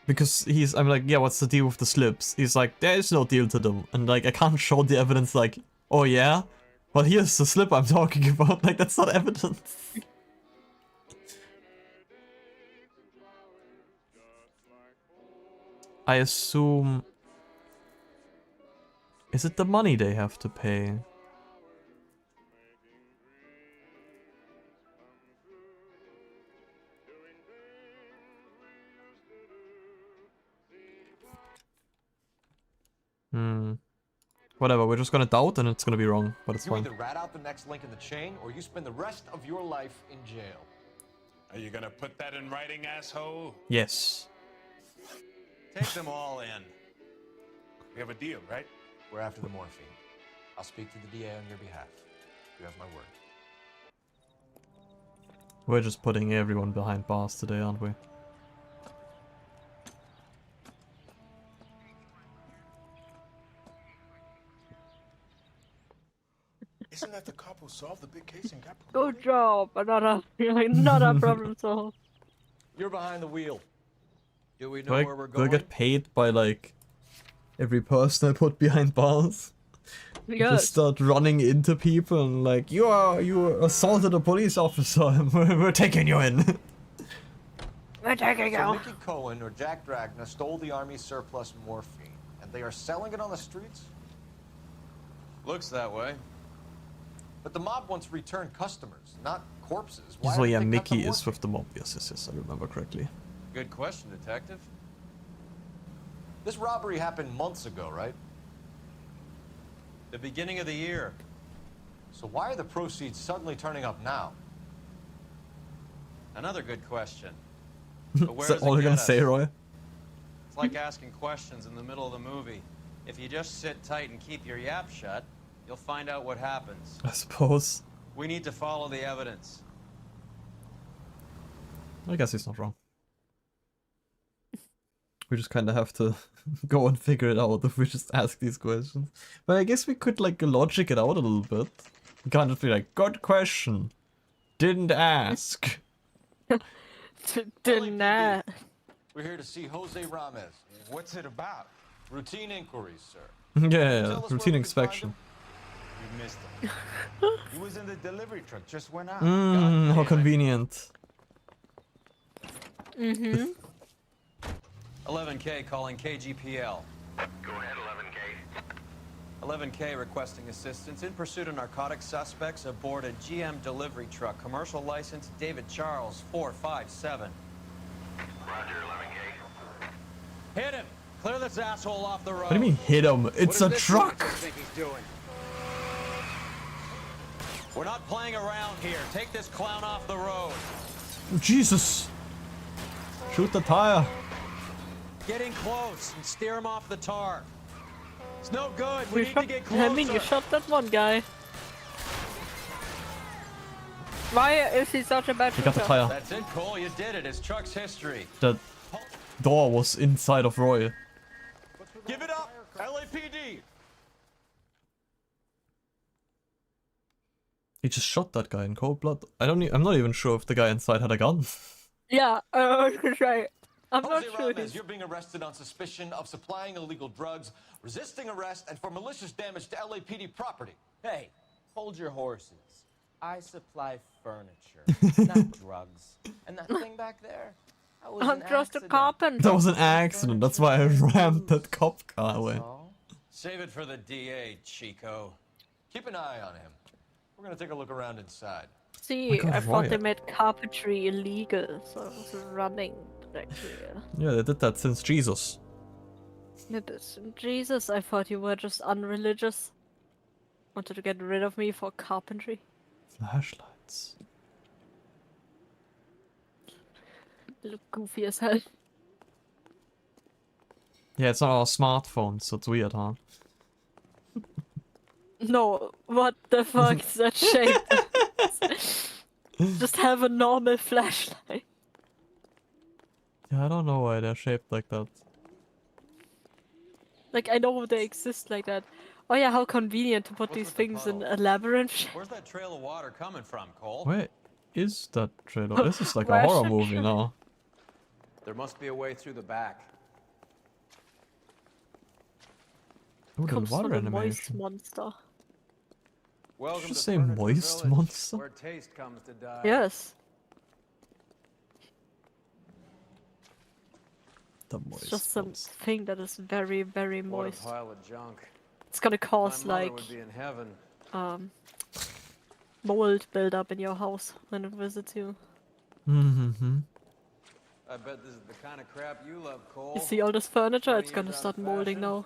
Because I'm like, yeah, what's the deal with the slips? He's like, there is no deal to them. And like, I can't show the evidence like, oh yeah? Well, here's the slip I'm talking about. Like, that's not evidence. I assume... Is it the money they have to pay? Whatever, we're just gonna doubt and it's gonna be wrong, but it's You fine. either rat out the next link in the chain, or you spend the rest of your life in jail. Are you gonna put that in writing, asshole? Yes. Take them all in. We have a deal, right? We're after the morphine. I'll speak to the DA on your behalf. You have my word. We're just putting everyone behind bars today, aren't we? Isn't that the cop who solved the big case and got Good job. Another problem solved. You're behind the wheel. Do we know Do I, where we're do I going? get paid by like every person I put behind bars? Just Yes. start running into people and like, you assaulted a police officer and we're taking you in. We're taking So you. Mickey Cohen or Jack Dragna stole the Army's surplus morphine, and they are selling it on the streets? Looks that way. But the mob wants return customers, not corpses. Why So haven't yeah, they cut the Mickey is morphine? with the mob. Yes, I remember correctly. Good question, Detective. This robbery happened months ago, right? The beginning of the year. So why are the proceeds suddenly turning up now? Another good question. But where Is that does all it you're gonna get say, us? Roy? It's like asking questions in the middle of the movie. If you just sit tight and keep your yap shut, you'll find out what happens. I suppose. We need to follow the evidence. I guess he's not wrong. We just kind of have to go and figure it out if we just ask these questions. But I guess we could like logic it out a little bit. We can't just be like, good question. Didn't ask. Didn't I? We're here to see Jose Ramez. What's it about? Routine inquiries, sir. Yeah, Tell us where routine we can find inspection. him? You missed him. He was in the delivery truck, just went out. How convenient. Mm-hmm. 11K calling KGPL. Go ahead, 11K. 11K requesting assistance in pursuit of narcotic suspects aboard a GM delivery truck. Commercial license David Charles 457. Roger, 11K. Hit him! Clear this asshole off the road. What do you mean hit him? It's a truck! We're not playing around here. Take this clown off the road. Jesus! Shoot the tire. Get in close and steer him off the tar. It's no good. We You need shot, to get I closer. mean, you shot that one guy. Why is he such a bad He got the shooter? tire. That's it, Cole. You did it. It's truck's history. The door was inside of Roy. Give it up, LAPD. He just shot that guy in cold blood. I'm not even sure if the guy inside had a gun. Yeah, right. I'm not Jose sure. Ramirez, you're being arrested on suspicion of supplying illegal drugs, resisting arrest, and for malicious damage to LAPD property. Hey, hold your horses. I supply furniture, not drugs. And that thing back there, that was I'm an just a accident. carpenter. That was an accident. That's why I rammed that cop car away. all. Save it for the DA, Chico. Keep an eye on him. We're gonna take a look around inside. See, God, I thought they Roy. made carpentry illegal, so I was running back here. Yeah, they did that since Jesus. Jesus, I thought you were just unreligious. Wanted to get rid of me for carpentry. Flashlights. You look goofy as hell. Yeah, it's not our smartphones, so it's weird, huh? No, what the fuck is that shape? Just have a normal flashlight. Yeah, I don't know why they're shaped like that. Like, I know they exist like that. Oh yeah, how convenient to put What's these with the things in puddle? a labyrinth shape. Where's that trail of water coming from, Cole? Where is that trailer? This is like a Where horror should movie you- now. There must be a way through the back. Ooh, the Comes from water the moist animation. monster. Welcome you to say Furniture moist Village, monster? where taste comes to die. Yes, The it's moist just some monster. thing that is very, very What a moist. pile of junk. It's gonna My cause mother like would be in heaven. mold build-up in your house when it visits you. Mm-hmm. I bet this is the kind of crap you love, Cole. You see all this furniture? 20 It's gonna years out start of molding fashion. now.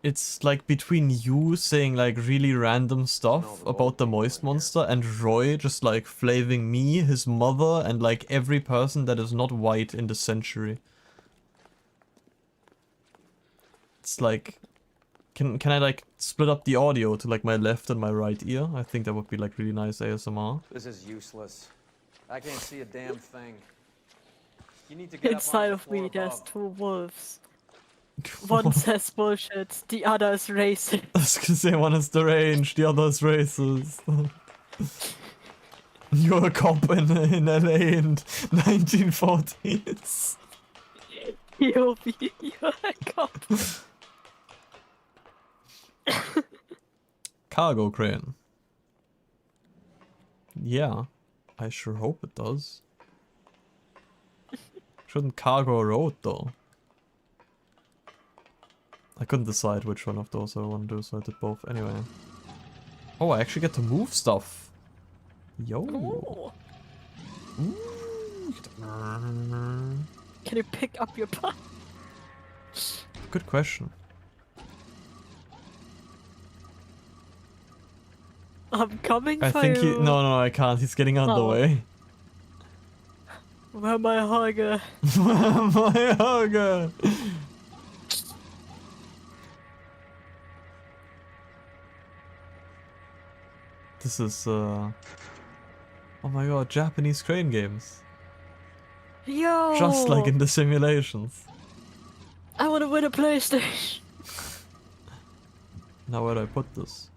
It's like between you saying like really random stuff Smell the about mold the people moist in here. monster and Roy just like flaving me, his mother, and like every person that is not white in the century. It's like, can I like split up the audio to like my left and my right ear? I think that would be like really nice ASMR. This is useless. I can't see a damn thing. You need to get Inside up of on the me, floor there's above. two wolves. One says bullshit, the other is racist. I was gonna say one is deranged, the other is racist. You're a cop in LA in 1940s. You're a cop. Cargo crane. Yeah, I sure hope it does. Shouldn't cargo a road though? I couldn't decide which one of those I want to do, so I did both anyway. Oh, I actually get to move stuff. Yo. Ooh. Ooh. Can you pick up your butt? Good question. I'm coming I for think you. no, I can't. He's getting on the Oh. way. Where my hugger? My hugger. This is oh my god, Japanese crane games. Yo! Just like in the simulations. I wanna win a PlayStation. Now where do I put this?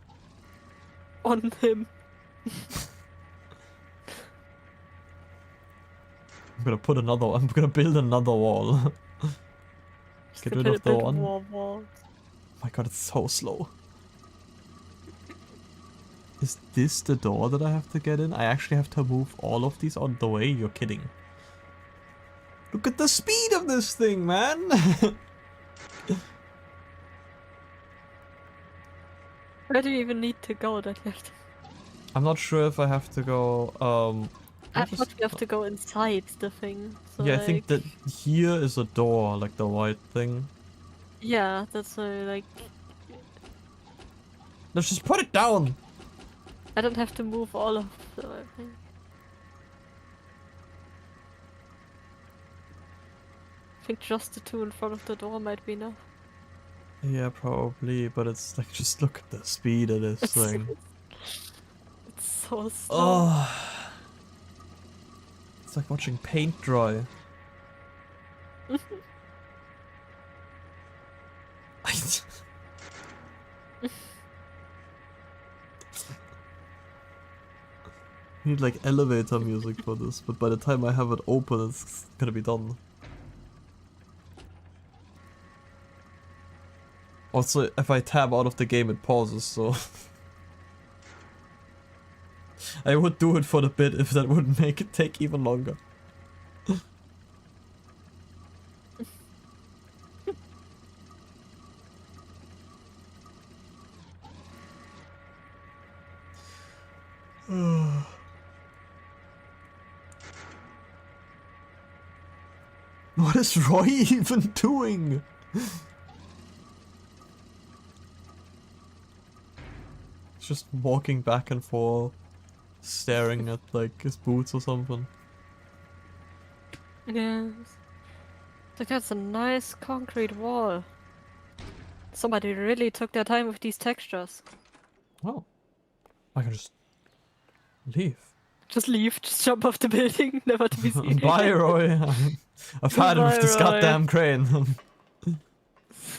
On him. I'm gonna build another wall. Get rid of the one. War. my god, it's so slow. Is this the door that I have to get in? I actually have to move all of these out of the way? You're kidding. Look at the speed of this thing, man! Where do you even need to go that left? I'm not sure if I have to go, I thought you have to go inside the thing. So yeah, I like, think that here is a door, like the white thing. yeah, that's like... Let's just put it down! I don't have to move all of the thing. I think just the two in front of the door might be enough. Yeah, probably, but it's like, just look at the speed of this thing. It's so slow. Oh, it's like watching paint dry. I need like elevator music for this, but by the time I have it open, it's gonna be done. Also, if I tab out of the game, it pauses, so... I would do it for the bit if that would make it take even longer. What is Roy even doing? Just walking back and forth, staring at like his boots or something. Yes. Look, that's a nice concrete wall. Somebody really took their time with these textures. Oh. I can just leave. Just leave, just jump off the building, never to be seen. Bye, Roy. I've had it with this goddamn crane.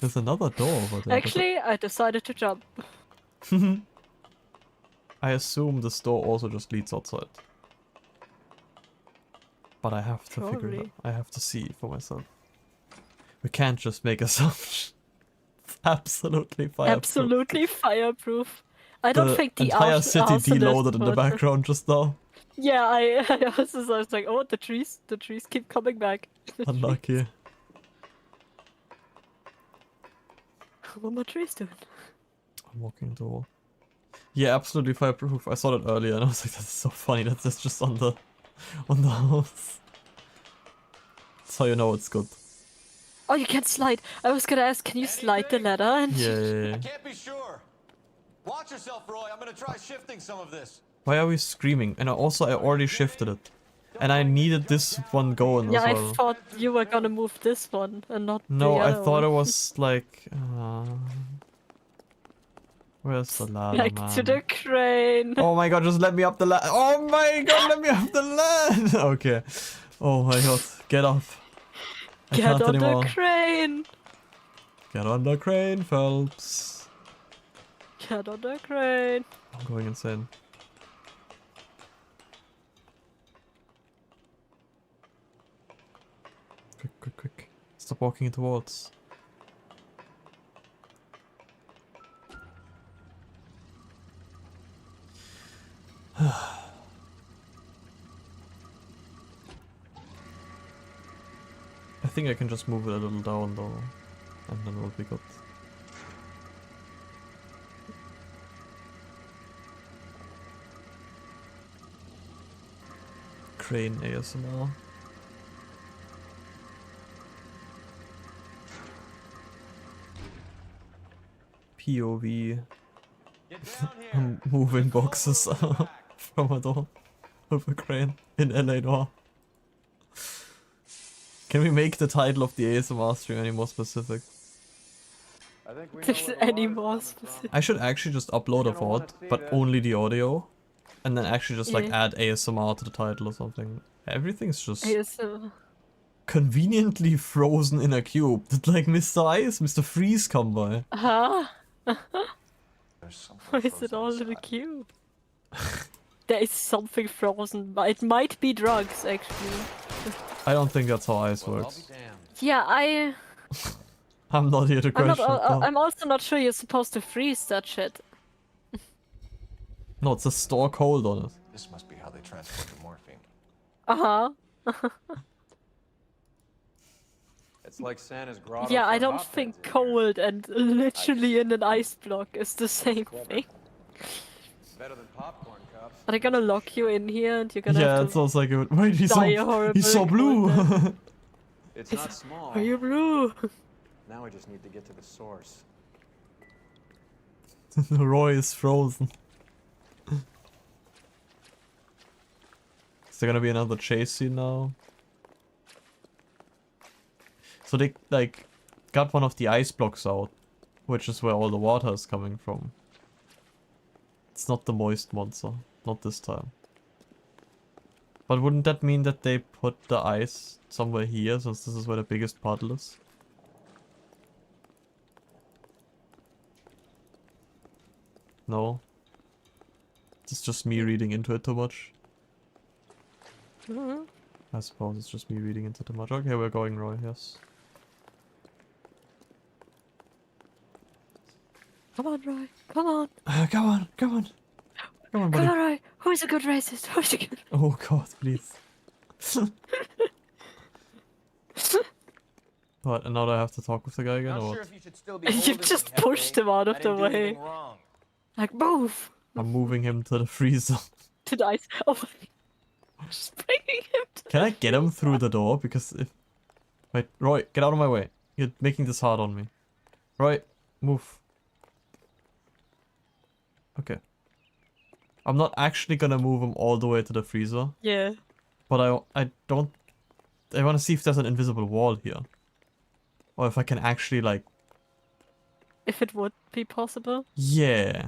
There's another door over there. Actually, I decided to jump. I assume this door also just leads outside. But I have to figure it out. I have to see for myself. We can't just make assumptions. It's absolutely fireproof. Absolutely fireproof. I don't think the entire city deloaded in the background just now. Yeah, I was like, oh, the trees keep coming back. Unlucky. What are my trees doing? I'm walking into a wall. Yeah, absolutely fireproof. I saw that earlier and I was like, that's so funny that that's just on the house. That's how you know it's good. Oh, you can't slide. I was gonna ask, can you slide the ladder? And Yeah. I can't be sure. Watch yourself, Roy. I'm gonna try shifting some of this. Why are we screaming? And also I already shifted it. And I needed this one going yeah, as well. I thought you were gonna move this one and not No, the I other thought one. it was like... where's the ladder, Back man? to the crane. Oh my god, just let me up the ladder. Oh my god, let me up the ladder. Okay. Oh my god, get up. I Get can't on anymore. the crane. Get on the crane, Phelps. Get on the crane. I'm going insane. Quick, quick, quick. Stop walking into walls. I think I can just move it a little down though, and then we'll be good. Crane ASMR. POV. I'm moving boxes from a door with a crane in LA Noire. Can we make the title of the ASMR stream any more specific? Any more specific? I should actually just upload a VOD, but only the audio. And then actually just like add ASMR to the title or something. Everything's just ASMR. conveniently frozen in a cube. Did like Mr. Ice, Mr. Freeze come by? Huh? Why is it all in a cube? There is something frozen, but it might be drugs actually. I don't think that's how ice works. Yeah, I'm not here to I'm not. question it, no. I'm also not sure you're supposed to freeze that shit. No, it's a store cold on it. This must be how they transport the morphine. It's like Santa's grotto Yeah, for I don't hot think pads in here. cold and literally in an ice block is the same thing. Better than popcorn cups. Are they gonna lock you in here and you're gonna Yeah, have it to sounds like it. Wait, he's die a so horrible blue. cold It's not small. Are you blue? Now we just need to get to the source. Roy is frozen. Is there gonna be another chase scene now? So they like got one of the ice blocks out, which is where all the water is coming from. It's not the moist monster, not this time. But wouldn't that mean that they put the ice somewhere here, since this is where the biggest puddle is? No? It's just me reading into it too much? I suppose it's just me reading into too much. Okay, we're going, Roy, yes. Come on, Roy. Come on. Come on, come on. Come on, buddy. Come on, Roy. Who's a good racist? Who's a good... Oh god, please. What, and now do I have to talk with the guy again, Not or sure what? if you should still be You holding just me, pushed Yapping. him out I of the didn't do way. anything wrong. Like, move. I'm moving him to the freezer. To the ice. Oh my... Just bringing him to Can I the get him freezer. through the door? Because if... Wait, Roy, get out of my way. You're making this hard on me. Roy, move. Okay. I'm not actually gonna move him all the way to the freezer. Yeah. But I don't... I wanna see if there's an invisible wall here. Or if I can actually, like... If it would be possible. Yeah.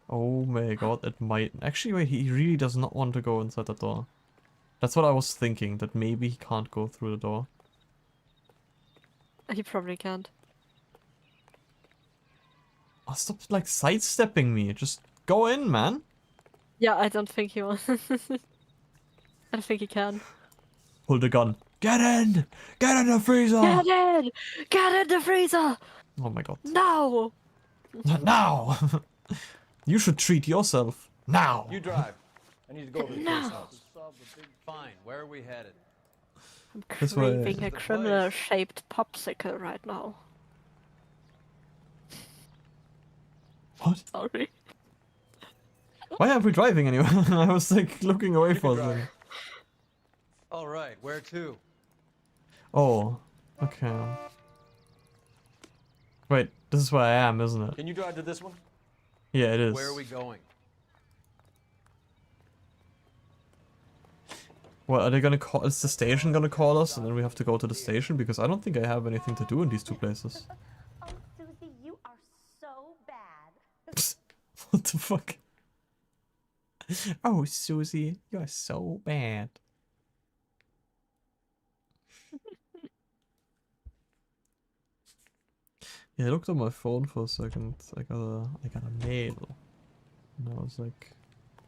Oh my god, it might... Actually, wait, he really does not want to go inside the door. That's what I was thinking, that maybe he can't go through the door. He probably can't. Oh, stop, like, sidestepping me. Just go in, man. Yeah, I don't think he wants. I don't think he can. Pull the gun. Get in! Get in the freezer! Get in! Get in the freezer! Oh my god. No! Now! You should treat yourself. Now! You drive. I need to go over to No. Chris' house. Fine, where are we headed? I'm This way. craving a This is the criminal-shaped popsicle right now. What? Sorry. Why aren't we driving anywhere? I was like looking away for a second. All right, where to? Oh, okay. Wait, this is where I am, isn't it? Can you drive to this one? Yeah, it is. Where are we going? What, are they gonna call? Is the station gonna call us and then we have to go to the station? Because I don't think I have anything to do in these two places. Oh, Susie, you are so bad. What the fuck? Oh, Susie, you're so bad. Yeah, I looked on my phone for a second. I got a mail. And I was like,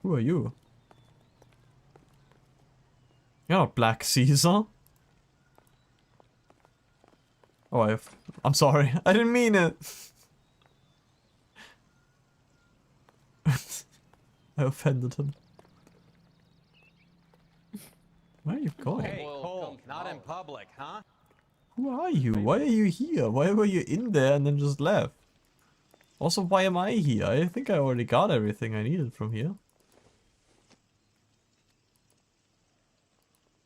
who are you? You're not Black Caesar. Oh, I'm sorry. I didn't mean it. I offended him. Where are you going? Hey, Cole, not in public, huh? Who are you? Why are you here? Why were you in there and then just left? Also, why am I here? I think I already got everything I needed from here.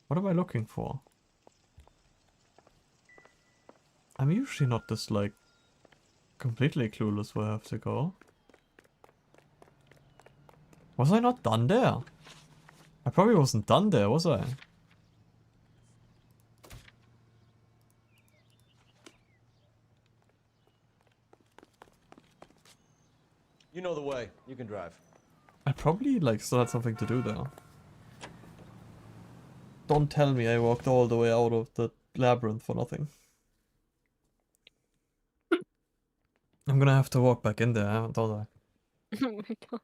What am I looking for? I'm usually not this, like, completely clueless where I have to go. Was I not done there? I probably wasn't done there, was I? You know the way. You can drive. I probably, like, still had something to do there. Don't tell me I walked all the way out of the labyrinth for nothing. I'm gonna have to walk back in there, don't I? Oh my god.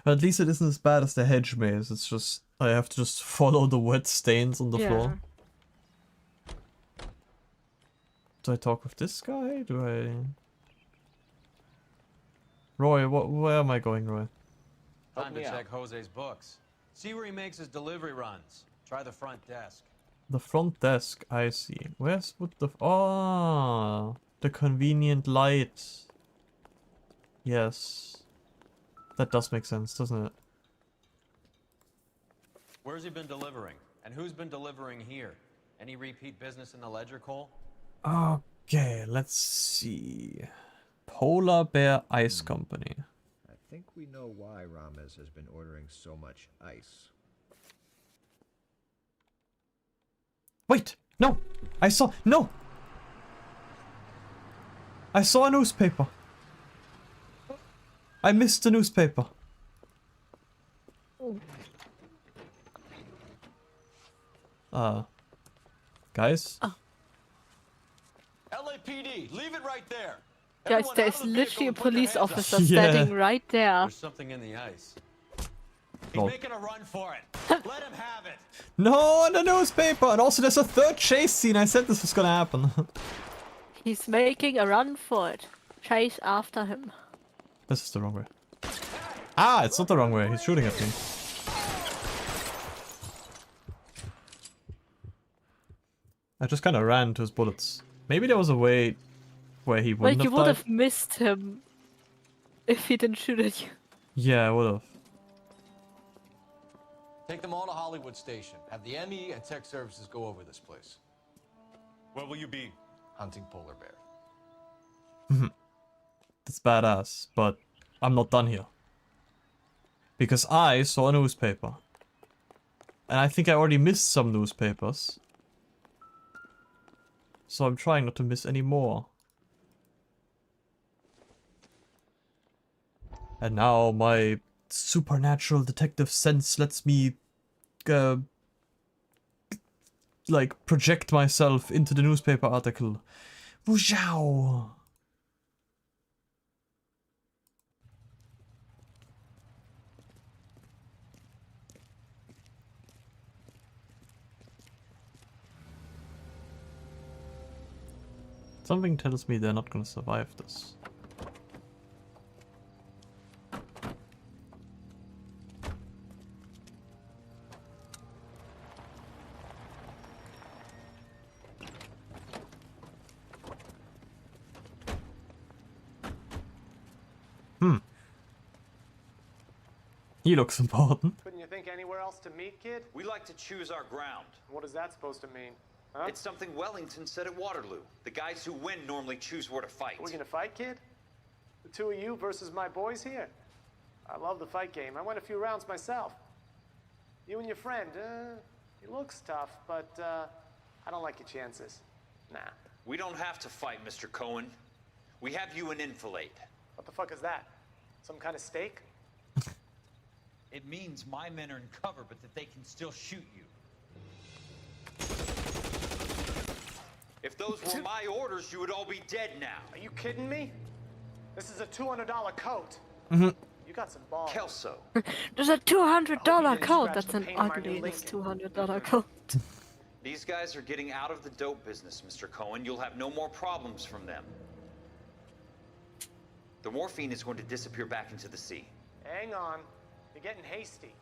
But at least it isn't as bad as the hedge maze. It's just, I have to just follow the wet stains on the floor. Do I talk with this guy? Do I... Roy, where am I going, Roy? Time to check Jose's books. See where he makes his delivery runs. Try the front desk. The front desk, I see. Where's what the... Oh, the convenient light. Yes. That does make sense, doesn't it? Where's he been delivering? And who's been delivering here? Any repeat business in the ledger, Cole? Okay, let's see. Polar Bear Ice Company. I think we know why Rames has been ordering so much ice. Wait! No! I saw... No! I saw a newspaper. I missed the newspaper. Guys? LAPD, leave it right there. Guys, Everyone there's out of the vehicle literally a and put their police hands up. officer Yeah. standing right there. There's something in the ice. He's Lol. making a run for it. Let him have it. No, the newspaper! And also there's a third chase scene. I said this was gonna happen. He's making a run for it. Chase after him. This is the wrong way. Ah, it's not the wrong way. He's shooting at me. I just kind of ran to his bullets. Maybe there was a way where he wouldn't Like, you have would died. have missed him if he didn't shoot at you. Yeah, I would have. Take them all to Hollywood Station. Have the ME and tech services go over this place. Where will you be? Hunting polar bear. That's badass, but I'm not done here. Because I saw a newspaper. And I think I already missed some newspapers. So I'm trying not to miss any more. And now my supernatural detective sense lets me like project myself into the newspaper article. Woozow! Something tells me they're not gonna survive this. He looks important. Couldn't you think anywhere else to meet, kid? We like to choose our ground. What is that supposed to mean? Huh? It's something Wellington said at Waterloo. The guys who win normally choose where to fight. We're gonna fight, kid? The two of you versus my boys here? I love the fight game. I went a few rounds myself. You and your friend, he looks tough, but I don't like your chances. Nah. We don't have to fight, Mr. Cohen. We have you an enfilade. What the fuck is that? Some kind of steak? It means my men are in cover, but that they can still shoot you. If those were my orders, you would all be dead now. Are you kidding me? This is a $200 coat. You got some balls. Kelso. There's a $200 coat. scratch That's the an paint on my ugly new $200 coat. These guys are getting out of the dope business, Mr. Cohen. You'll have no more problems from them. The morphine is going to disappear back into the sea. Hang on. You're getting hasty.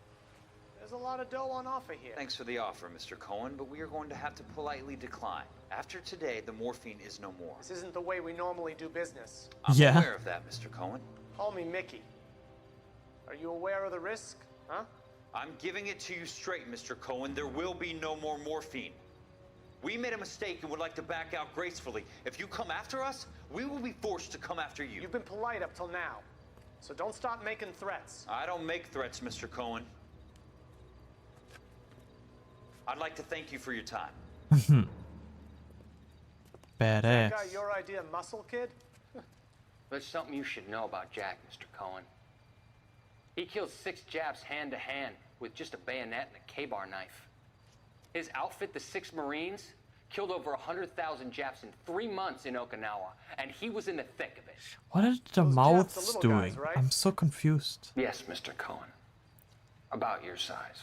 There's a lot of dough on offer here. Thanks for the offer, Mr. Cohen, but we are going to have to politely decline. After today, the morphine is no more. This isn't the way we normally do business. I'm Yeah. aware of that, Mr. Cohen. Call me Mickey. Are you aware of the risk, huh? I'm giving it to you straight, Mr. Cohen. There will be no more morphine. We made a mistake and would like to back out gracefully. If you come after us, we will be forced to come after you. You've been polite up till now, so don't stop making threats. I don't make threats, Mr. Cohen. I'd like to thank you for your time. Badass. Got your idea of muscle, kid? There's something you should know about Jack, Mr. Cohen. He killed 6 Japs hand to hand with just a bayonet and a K-bar knife. His outfit, the 6 Marines, killed over 100,000 Japs in 3 months in Okinawa, and he was in the thick of it. What are the mouths doing? I'm so confused. Yes, Mr. Cohen. About your size.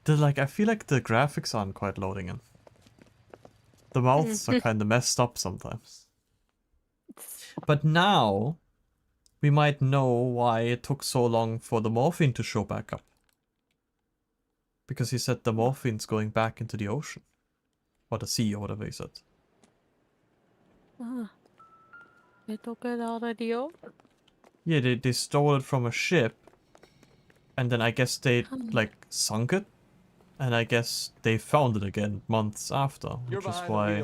I feel like the graphics aren't quite loading in. The mouths are kind of messed up sometimes. But now, we might know why it took so long for the morphine to show back up. Because he said the morphine's going back into the ocean. Or the sea, or whatever he said. Ah. They took it out of the ocean. Yeah, they stole it from a ship. And then I guess they, like, sunk it. And I guess they found it again months after. Which is why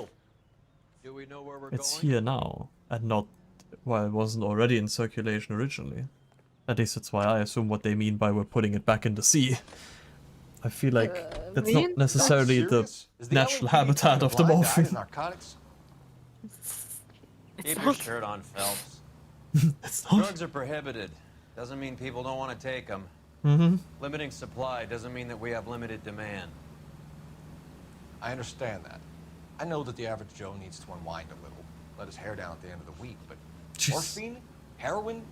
Do we know where we're it's going? here now. And not why it wasn't already in circulation originally. At least that's why I assume what they mean by we're putting it back in the sea. I feel like that's not necessarily the natural habitat of the morphine. Keep your shirt on, Phelps. It's not. Drugs are prohibited. Doesn't mean people don't want to take them. Limiting supply doesn't mean that we have limited demand. I understand that. I know that the average Joe needs to unwind a little, let his hair down at the end of the week, but morphine? Heroin?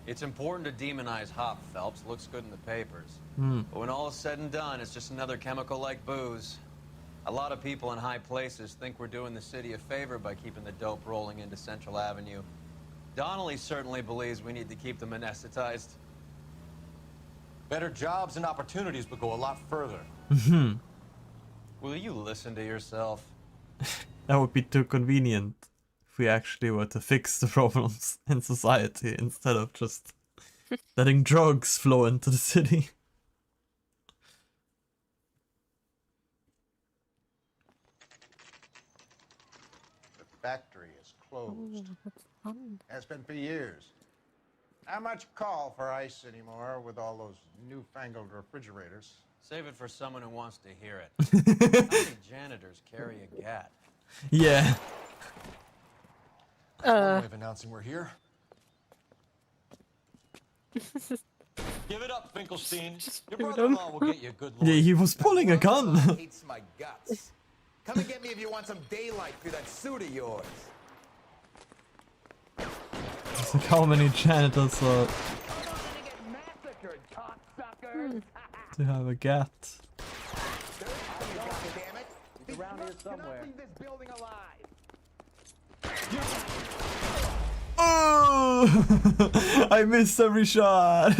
It's important to demonize hop, Phelps. Looks good in the papers. But when all is said and done, it's just another chemical like booze. A lot of people in high places think we're doing the city a favor by keeping the dope rolling into Central Avenue. Donnelly certainly believes we need to keep them anesthetized. Better jobs and opportunities would go a lot further. Will you listen to yourself? That would be too convenient if we actually were to fix the problems in society instead of just letting drugs flow into the city. The factory is closed. Has been for years. Not much call for ice anymore with all those newfangled refrigerators. Save it for someone who wants to hear it. How many janitors carry a gat? Yeah. That's one way of announcing we're here. Give it up, Finkelstein. Your brother-in-law will get you a good Yeah, he was pulling a gun. Hates my guts. Come and get me if you want some daylight through that suit of yours. It's like how many janitors are to have a gat. He's around here somewhere. Oh! I missed every shot.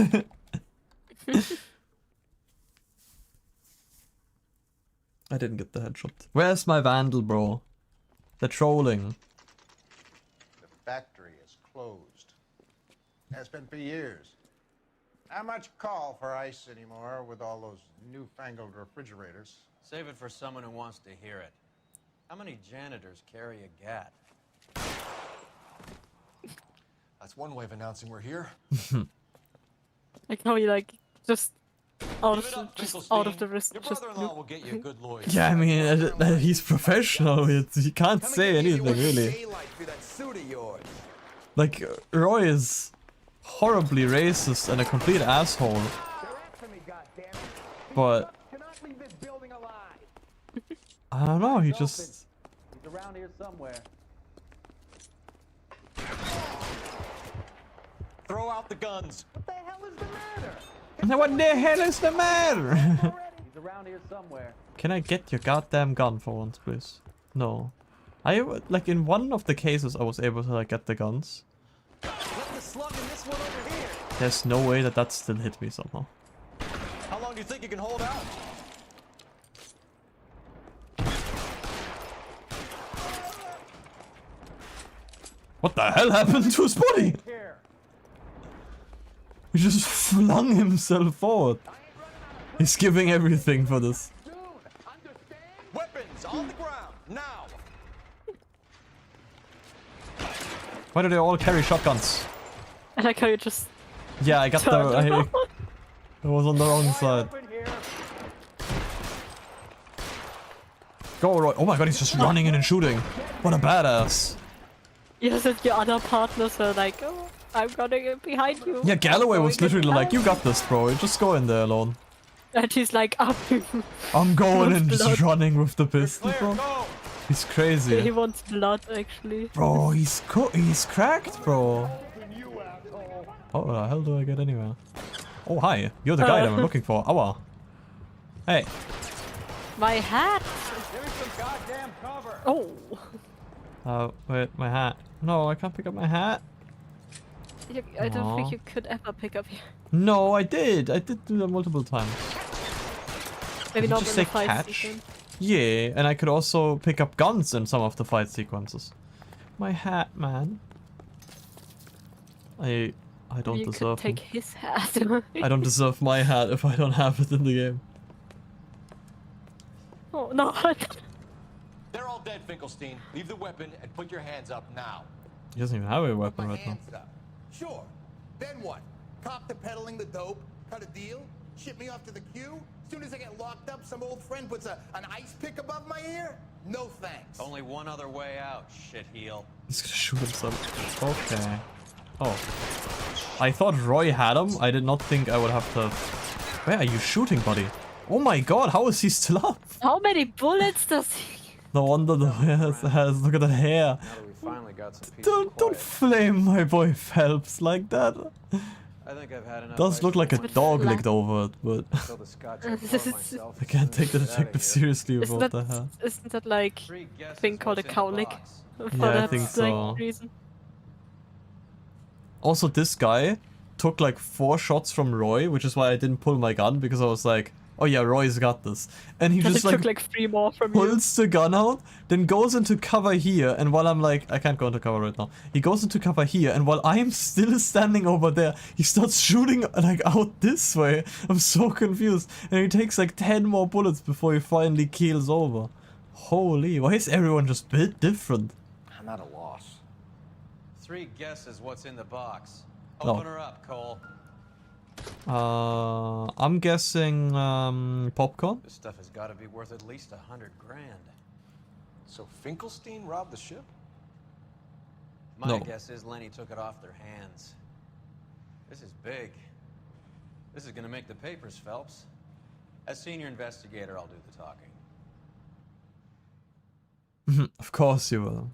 I didn't get the headshot. Where's my vandal, bro? They're trolling. The factory is closed. Has been for years. Not much call for ice anymore with all those newfangled refrigerators. Save it for someone who wants to hear it. How many janitors carry a gat? That's one way of announcing we're here. Like how you like just out of the wrist. Your brother-in-law will get you a good lawyer. Yeah, I mean, he's professional. He can't say anything, really. Like, Roy is horribly racist and a complete asshole. But I don't know, he just... He's around here somewhere. Throw out the guns. What the hell is the matter? What the hell is the matter? He's around here somewhere. Can I get your goddamn gun for once, please? No. Like, in one of the cases I was able to, like, get the guns. There's no way that still hit me somehow. How long do you think you can hold out? What the hell happened to his body? He just flung himself forward. He's giving everything for this. Weapons on the ground now. Why do they all carry shotguns? I like how you just... Yeah, I got the... I was on the wrong side. Go, Roy. Oh my god, he's just running in and shooting. What a badass. Yes, and your other partners are like, oh, I'm gonna get behind you. Yeah, Galloway was literally like, you got this, bro. Just go in there alone. And he's like, up. I'm going and just running with the pistol, bro. He's crazy. He wants blood, actually. Bro, he's cracked, bro. Oh, where the hell do I get anywhere? Oh, hi. You're the guy that I'm looking for. Awa. Hey. My hat! Give me some goddamn cover. Oh. Wait, my hat. No, I can't pick up my hat. I don't think Aw. you could ever pick up your... No, I did. I did do that multiple times. Maybe Did you not just in the say fight catch? sequence. Yeah, and I could also pick up guns in some of the fight sequences. My hat, man. I don't You deserve could take him. his hat. I don't deserve my hat if I don't have it in the game. Oh, no. They're all dead, Finkelstein. Leave the weapon and put your hands up now. He doesn't even have a weapon right now. Hands up. Sure. Then what? Cop to peddling the dope? Cut a deal? Ship me off to the queue? Soon as I get locked up, some old friend puts an ice pick above my ear? No thanks. Only one other way out, shitheel. He's gonna shoot himself. Okay. Oh. I thought Roy had him. I did not think I would have to... Where are you shooting, buddy? Oh my god, how is he still up? How many bullets does he... No wonder the hair has... Look at that hair. Don't flame my boy Phelps like that. I think I've had enough. Does look like a dog licked over it, but... I can't take the detective seriously about the hair. Isn't that like a thing called a cowlick? For Yeah, I that, think like, so. reason? Also, this guy took like 4 shots from Roy, which is why I didn't pull my gun, because I was like, oh yeah, Roy's got this. And he just took like 3 more from you. pulls the gun out, then goes into cover here, and while I'm like, I can't go into cover right now. He goes into cover here, and while I'm still standing over there, he starts shooting like out this way. I'm so confused. And he takes like 10 more bullets before he finally keels over. Holy, why is everyone just built different? I'm at a loss. 3 guesses what's in the box. No. Open her up, Cole. I'm guessing popcorn. This stuff has got to be worth at least 100 grand. So Finkelstein robbed the ship? My No. guess is Lenny took it off their hands. This is big. This is gonna make the papers, Phelps. As senior investigator, I'll do the talking. Of course you will.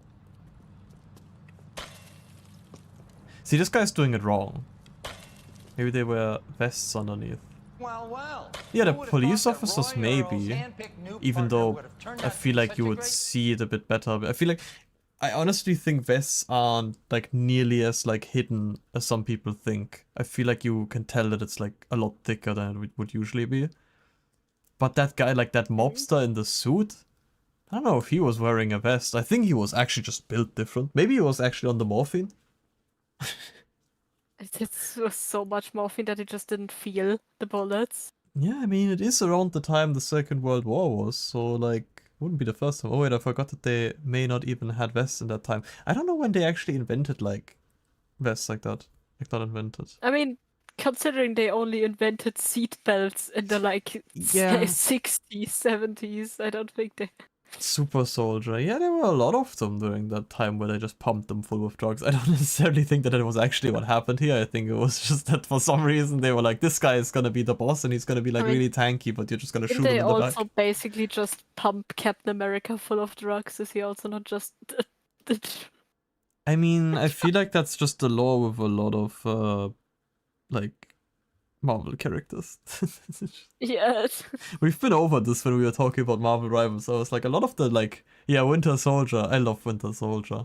See, this guy's doing it wrong. Maybe they wear vests underneath. Well. Yeah, the Who would've police thought that officers Roy Earl's maybe. handpicked new Even partner though would've turned I out to feel be like such you a would great- see it a bit better. But I feel like I honestly think vests aren't like nearly as like hidden as some people think. I feel like you can tell that it's like a lot thicker than it would usually be. But that guy, like that mobster in the suit, I don't know if he was wearing a vest. I think he was actually just built different. Maybe he was actually on the morphine. It was so much morphine that he just didn't feel the bullets. Yeah, I mean, it is around the time the Second World War was, so like, wouldn't be the first time. Oh wait, I forgot that they may not even had vests in that time. I don't know when they actually invented like vests like that. Like not invented. I mean, considering they only invented seat belts in the like Yeah. 60s, 70s, I don't think they... Super Soldier. Yeah, there were a lot of them during that time where they just pumped them full of drugs. I don't necessarily think that it was actually what happened here. I think it was just that for some reason they were like, this guy is gonna be the boss and he's gonna be like I mean, really tanky, but you're just gonna shoot Didn't him they in the also back. basically just pump Captain America full of drugs? Is he also not just... I mean, I feel like that's just the law with a lot of like Marvel characters. Yes. We've been over this when we were talking about Marvel Rivals. I was like, a lot of the like, yeah, Winter Soldier. I love Winter Soldier.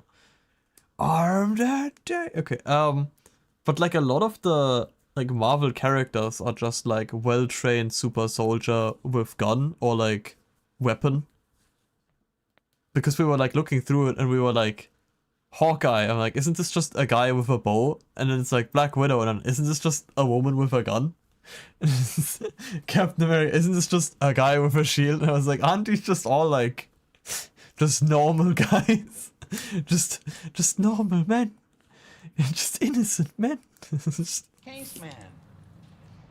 Armed that day. Okay. But like a lot of the like Marvel characters are just like well-trained super soldier with gun or like weapon. Because we were like looking through it and we were like, Hawkeye. I'm like, isn't this just a guy with a bow? And then it's like Black Widow, and then isn't this just a woman with a gun? Captain America, isn't this just a guy with a shield? And I was like, aren't these just all like just normal guys? just normal men. Just innocent men. Case man.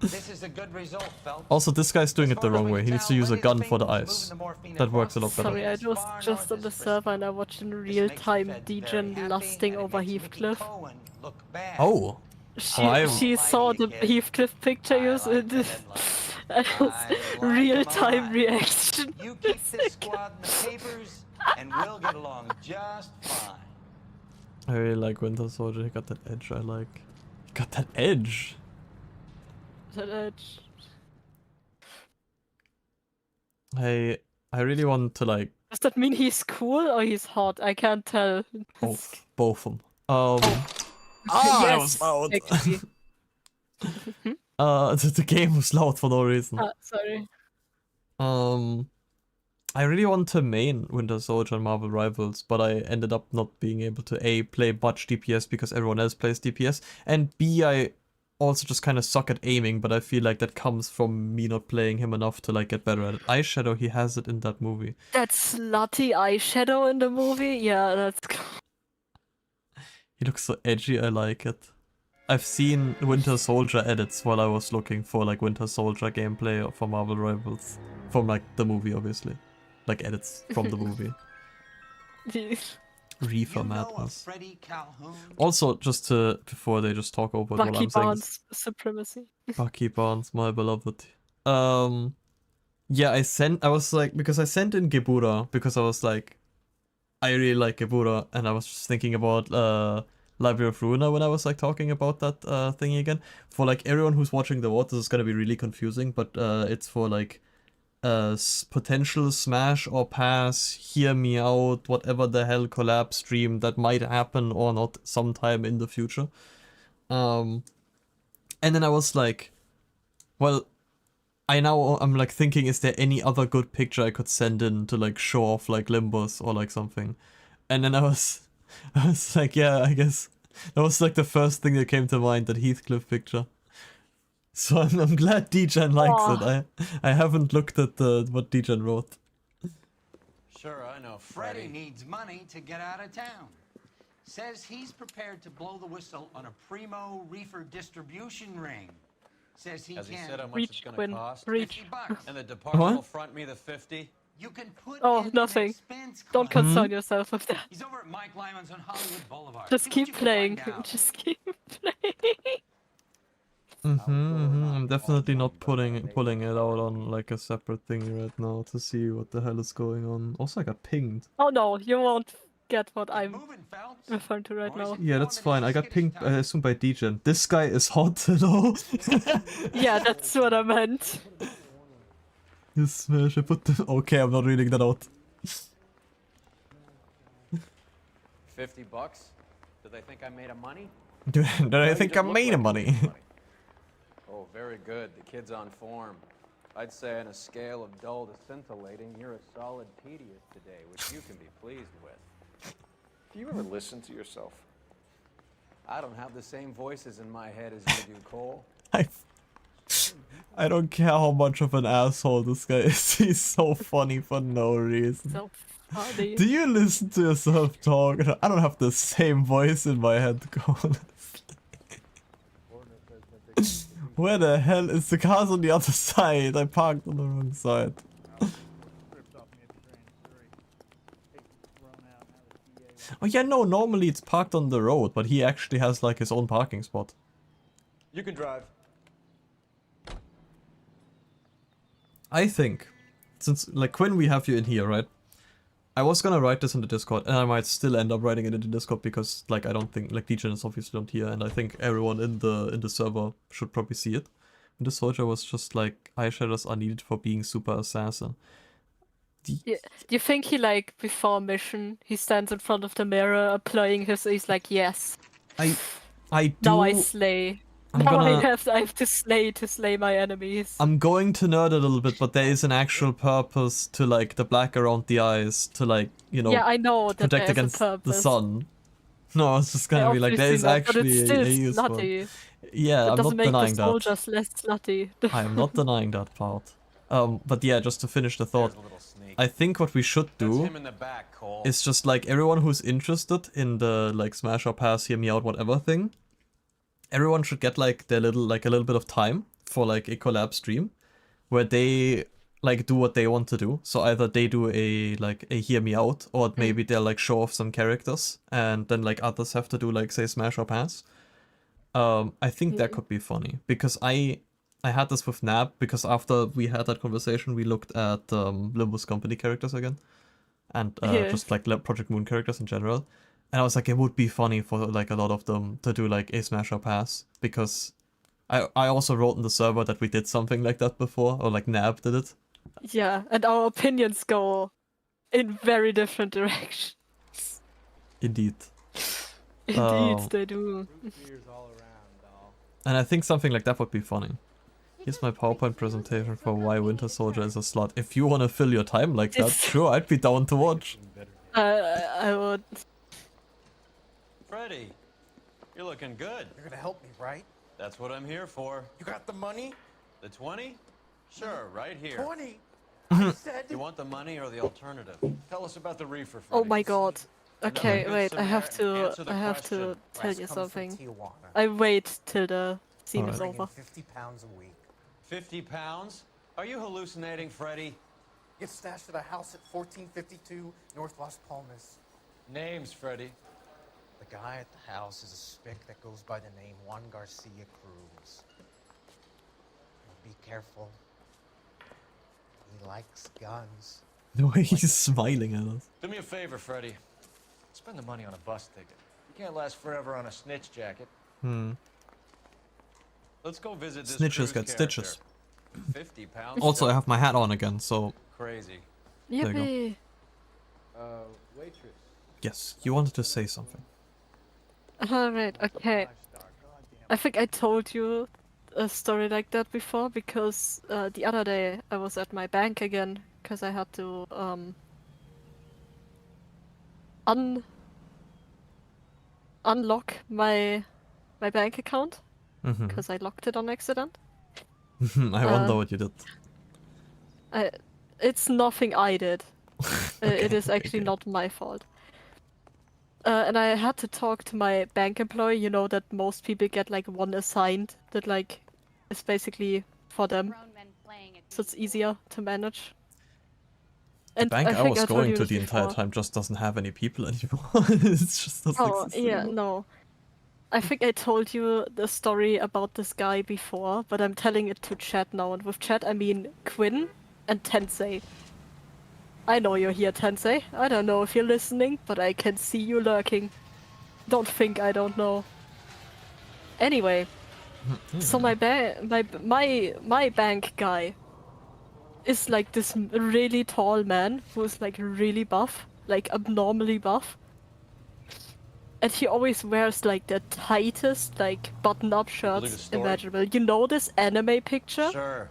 This is a good result, Phelps. Also, this guy's doing it the wrong way. He needs to use a gun for the eyes. That works a lot better. Sorry, I was just on the server and I watched in real time Degen lusting over Heathcliff. Oh. She saw the Heathcliff picture you and it was real time reaction. You keep this squad in the papers, and we'll get along just fine. I really like Winter Soldier. He got that edge I like. He got that edge. That edge. I really want to like Does that mean he's cool or he's hot? I can't tell. both of them. Yes, that was loud. actually. The game was loud for no reason. Sorry. I really want to main Winter Soldier and Marvel Rivals, but I ended up not being able to A, play much DPS because everyone else plays DPS, and B, I also just kind of suck at aiming, but I feel like that comes from me not playing him enough to like get better at it. Eyeshadow, he has it in that movie. That slutty eyeshadow in the movie? Yeah, that's cool. He looks so edgy, I like it. I've seen Winter Soldier edits while I was looking for like Winter Soldier gameplay for Marvel Rivals. From like the movie, obviously. Like edits from the movie. Reefer Madness. Also, just to, before they just talk over what Bucky I'm saying. Barnes supremacy. Bucky Barnes, my beloved. Yeah, I was like, because I sent in Gebura, because I was like, I really like Gebura, and I was just thinking about Library of Ruina when I was like talking about that thingy again. For like everyone who's watching the VOD, this is gonna be really confusing, but it's for like potential smash or pass, hear me out, whatever the hell collab stream that might happen or not sometime in the future. And then I was like, well, I'm like thinking, is there any other good picture I could send in to like show off like Limbus or like something? And then I was like, yeah, I guess that was like the first thing that came to mind, that Heathcliff picture. So I'm glad DGen likes it. I haven't looked at what DGen wrote. Sure, I know. Freddy needs money to get out of town. Says he's prepared to blow the whistle on a primo reefer distribution ring. Says he Has he can said how much it's gonna cost? Reach. And the department What? will front me the 50? You can put Oh, nothing. Don't concern yourself with that. He's over at Mike Lyman's on Hollywood Boulevard. Just keep playing. Just keep playing. I'm definitely not pulling it out on like a separate thing right now to see what the hell is going on. Also, I got pinged. Oh no, you won't get what I'm referring to right now. Yeah, that's fine. I got pinged, I assume, by DGen. This guy is hot, though. Yeah, that's what I meant. You smash, I put the... Okay, I'm not reading that out. $50? Do they think I made a money? Do I think I made a money? Oh, very good. The kid's on form. I'd say on a scale of dull to scintillating, you're a solid tedious today, which you can be pleased with. Do you ever listen to yourself? I don't have the same voices in my head as you do, Cole. I don't care how much of an asshole this guy is. He's so funny for no reason. So funny. Do you listen to yourself talk? I don't have the same voice in my head, Cole. Where the hell is the car's on the other side? I parked on the wrong side. Oh yeah, no, normally it's parked on the road, but he actually has like his own parking spot. You can drive. I think, since like Quinn, we have you in here, right? I was gonna write this in the Discord, and I might still end up writing it in the Discord because, like, I don't think, like, DGen is obviously not here, and I think everyone in the server should probably see it. And the soldier was just like, eyeshadows are needed for being super assassin. Do you think he, like, before mission, he stands in front of the mirror applying he's like, yes. I do. Now I slay. I have to slay my enemies. I'm going to nerd a little bit, but there is an actual purpose to like the black around the eyes to like, you know, yeah, I know that protect against the sun. No, I was just gonna be like, there is actually a use for it. Yeah, I'm not denying that. Soldiers less slutty. I'm not denying that part. But yeah, just to finish the thought, I think what we should do is just like everyone who's interested in the like smash or pass, hear me out, whatever thing. Everyone should get like their a little bit of time for like a collab stream where they like do what they want to do. So either they do a hear me out, or maybe they'll like show off some characters, and then like others have to do like say smash or pass. I think that could be funny because I had this with Nab, because after we had that conversation we looked at Limbus company characters again, and just like Project Moon characters in general. And I was like, it would be funny for like a lot of them to do like a smash or pass, because I also wrote in the server that we did something like that before, or like Nab did it, Yeah, and our opinions go in very different directions. Indeed. Indeed, Oh. they do. And I think something like that would be funny. Here's my PowerPoint presentation for why Winter Soldier is a slut. If you want to fill your time like that, sure, I'd be down to watch. I would. Freddy, you're looking good. You're gonna help me, right? That's what I'm here for. You got the money? The 20? Sure, right here. 20? I said. You want the money or the alternative? Tell us about the reefer, Oh Freddy. my god. Okay, good wait, I have Samaritan. to Answer the I have to question. tell Rice you comes from something. Tijuana. I wait till the scene Alright. is Bring in over. 50 pounds a week. 50 pounds? Are you hallucinating, Freddy? Get stashed at a house at 1452 North Las Palmas. Names, Freddy. The guy at the house is a spick that goes by the name Juan Garcia Cruz. Be careful. He likes guns. The way he's smiling at us. Do me a favor, Freddy. Spend the money on a bus ticket. You can't last forever on a snitch jacket. Let's go visit this Snitches Cruz get character. stitches. 50 pounds. Also, I still have my hat on again, so crazy. you go. Yippee! Waitress. yes, you wanted to say something. Alright, okay. I think I told you a story like that before because the other day I was at my bank again because I had to unlock my bank account because I locked it on accident. I wonder what you did. It's nothing I did. It is actually not my fault. And I had to talk to my bank employee, you know that most people get like one assigned that like is basically for them. So it's easier to manage. The And bank I think was told going you to this the entire before. time just doesn't have any people anymore. It just doesn't Oh, exist yeah, anymore. no. I think I told you the story about this guy before, but I'm telling it to chat now. And with chat, I mean Quinn and Tensei. I know you're here, Tensei. I don't know if you're listening, but I can see you lurking. Don't think I don't know. Anyway, so my bank guy is like this really tall man who is like really buff, like abnormally buff. And he always wears like the tightest like button-up shirts imaginable. You know this anime picture? Sure.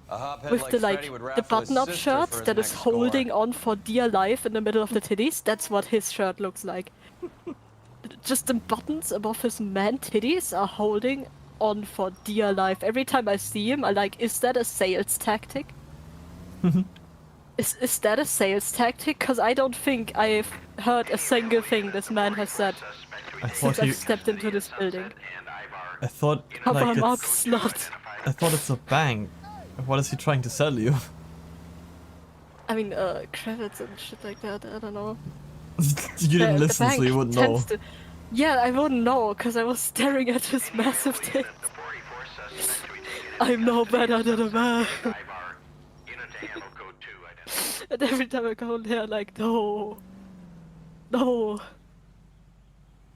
A hophead With like the Freddy would the raffle his button-up sister shirt for his that is next holding score. on for dear life in the middle of the titties. That's what his shirt looks like. Just the buttons above his man titties are holding on for dear life. Every time I see him, I'm like, is that a sales tactic? Is that a sales tactic? Because I don't think I've heard a single thing this man has said I thought since he. I've stepped into this building. I thought Cover like him up, it's. slut. I thought it's a bank. What is he trying to sell you? I mean, credits and shit like that. I don't know. You didn't The listen, so bank you wouldn't know. tends to- Yeah, I wouldn't know because I was staring at his massive tits. I'm no better than a man. And every time I go there, like, no, no,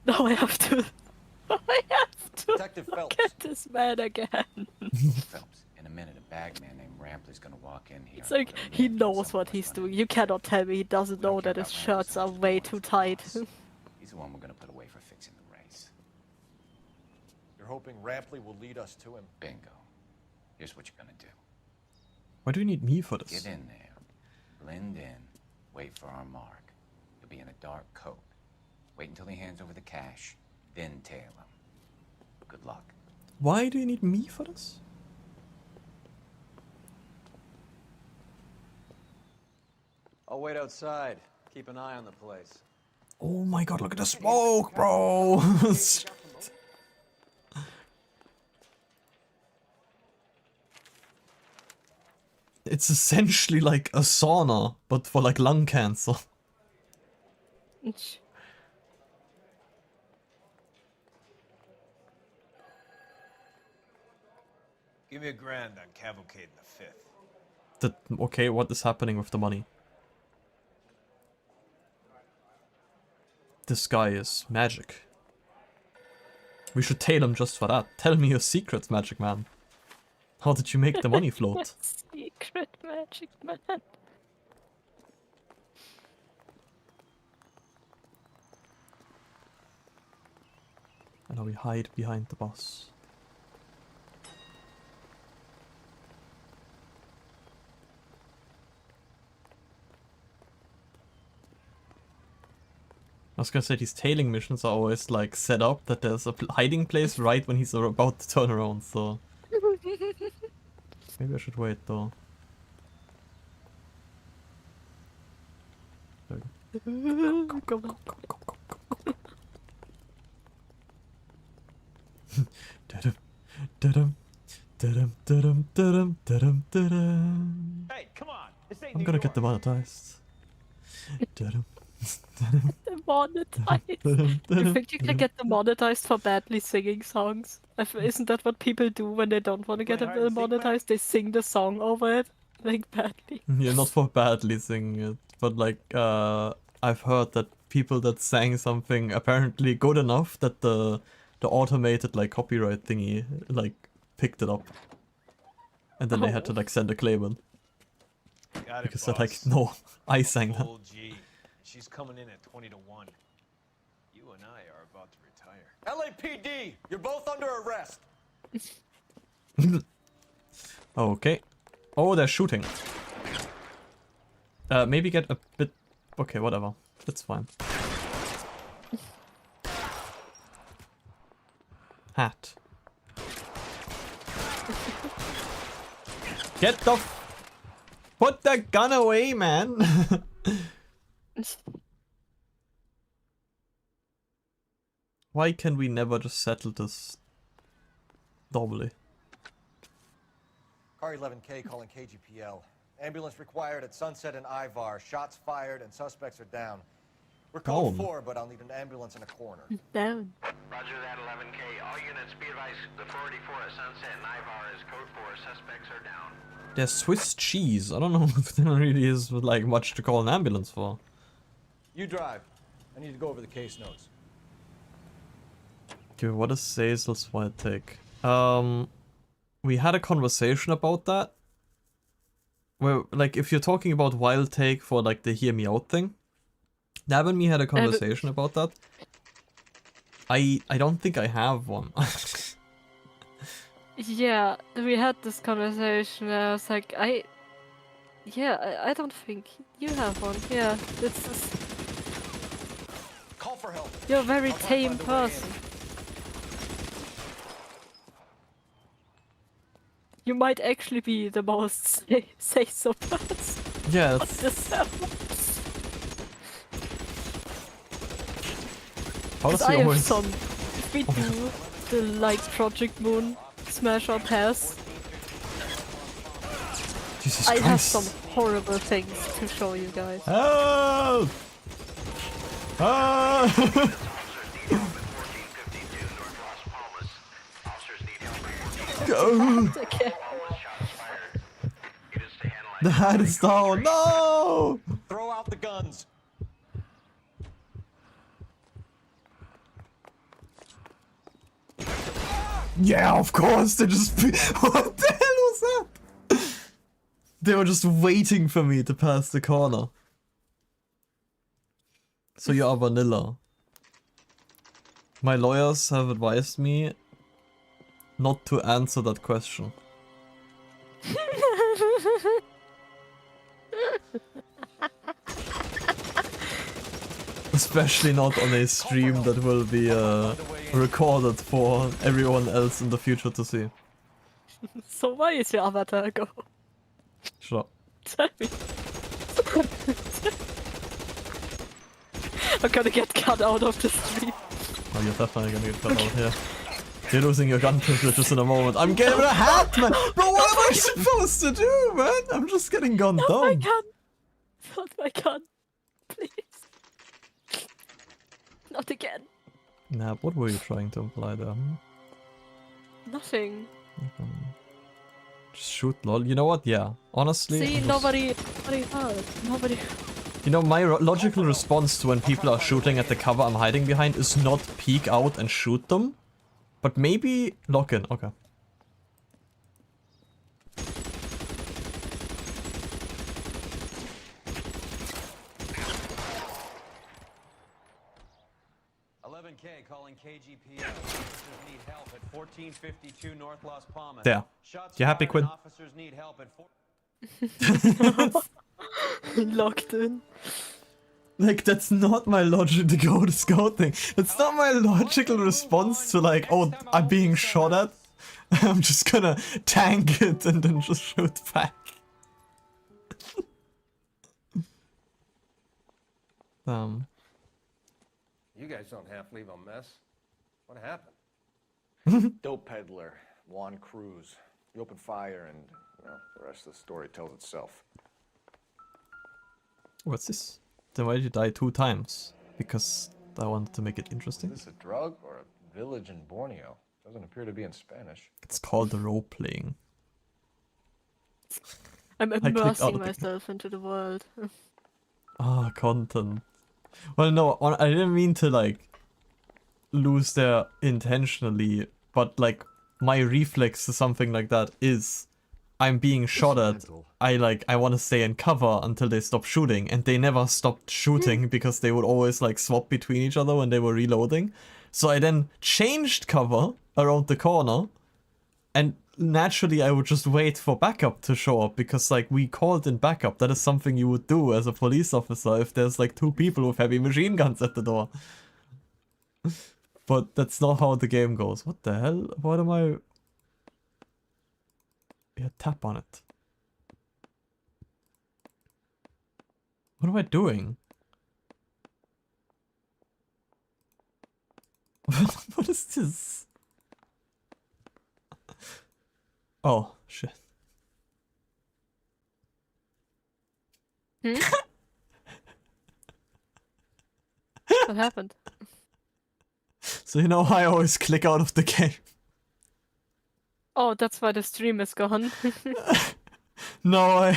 I have to, I have to Detective Phelps. get this man again. Phelps, in a minute, a bagman named Rampley's gonna walk in here. It's like he knows what he's doing. You cannot tell me he doesn't know that his shirts are way too tight. He's the one we're gonna put away for fixing the race. You're hoping Rampley will lead us to him. Bingo. Here's what you're gonna do. Why do you need me for this? Get in there, blend in, wait for our mark. You'll be in a dark coat. Wait until he hands over the cash, then tail him. Good luck. Why do you need me for this? I'll wait outside. Keep an eye on the place. Oh my god, look at the smoke, bro! It's essentially like a sauna, but for like lung cancer. Give me $1,000 on Cavalcade in the 5th. Okay, what is happening with the money? This guy is magic. We should tail him just for that. Tell me your secrets, Magic Man. How did you make the money float? Secret magic man. And now we hide behind the boss. I was gonna say these tailing missions are always like set up that there's a hiding place right when he's about to turn around, so maybe I should wait though. There we go. Come on. Da-dum, da-dum, da-dum, da-dum, da-dum, da-dum, da-dum. Hey, come on. This ain't I'm New gonna York. get demonetized. Da-dum. Demonetized. You think you can get demonetized for badly singing songs? Isn't that what people do when they don't want to get demonetized? They sing the song over it, like badly. Yeah, not for badly singing it, but like, I've heard that people that sang something apparently good enough that the automated like copyright thingy like picked it up, and then they had to like send a claimant Got it, because they're like, boss. no, I sang that. Full G. She's coming in at 20 to 1. You and I are about to retire. LAPD, you're both under arrest. Okay. Oh, they're shooting. Maybe get a bit. Okay, whatever. That's fine. Hat. Get the. Put the gun away, man. Why can we never just settle this normally? Car 11K calling KGPL. Ambulance required at Sunset and Ivar. Shots fired and suspects are down. We're code 4, but I'll need an ambulance in a corner. Down. Roger that, 11K. All units be advised, the 484 at Sunset and Ivar is code 4. Suspects are down. There's Swiss cheese. I don't know if there really is like much to call an ambulance for. You drive. I need to go over the case notes. Okay, what is Zazel's wild take? We had a conversation about that. Where, like, if you're talking about wild take for like the hear me out thing, Nab and me had a conversation about that. I don't think I have one. Yeah, we had this conversation where I was like, I don't think you have one. Yeah, it's just... Call for help. You're a very tame person. You might actually be the most say so person. Yeah, on this server. How does I he have always... some. If we do the like Project Moon smash or pass, Jesus I Christ. have some horrible things to show you guys. Help! Ah! Go! Okay. The hat is down. No! Throw out the guns. Yeah, of course. They just. What the hell was that? They were just waiting for me to pass the corner. So you are vanilla. My lawyers have advised me not to answer that question. Especially not on a stream that will be recorded for everyone else in the future to see. So why is your avatar go? Shut up. Tell me. I'm gonna get cut out of the stream. Oh, you're definitely gonna get cut out here. You're losing your gun privileges in a moment. I'm getting a hat, man! Bro, what am I supposed to do, man? I'm just getting gunned Not down. my gun! Not my gun. Please. Not again. Nah, what were you trying to imply there? Nothing. Just shoot, lol. You know what? Yeah. Honestly. See, I'm just- nobody heard. Nobody. You know, my logical response to when people are shooting at the cover I'm hiding behind is not peek out and shoot them, but maybe lock in. Okay. 11K calling KGPL. Officers need help at 1452 North Las Palmas. There. Shots You happy, fired Quinn? and officers need help at Locked in. Like, that's not my logic to go to scouting. That's not my logical response to like, oh, I'm being shot at. I'm just gonna tank it and then just shoot back. You guys don't half leave a mess. What happened? Dope peddler, Juan Cruz. You opened fire and, well, the rest of the story tells itself. What's this? Then why did you die 2 times? Because I wanted to make it interesting. Is this a drug or a village in Borneo? Doesn't appear to be in Spanish. It's called the role playing. I'm clicked out immersing of the- myself into the world. Ah, content. Well, no, I didn't mean to like lose there intentionally, but like my reflex to something like that is I'm being shot at. I want to stay in cover until they stop shooting, and they never stopped shooting because they would always like swap between each other when they were reloading. So I then changed cover around the corner, and naturally I would just wait for backup to show up because like we called in backup. That is something you would do as a police officer if there's like 2 people with heavy machine guns at the door. But that's not how the game goes. What the hell? What am I? Yeah, tap on it. What am I doing? What is this? Oh, shit. Hmm? What happened? So you know I always click out of the game. Oh, that's why the stream is gone. No,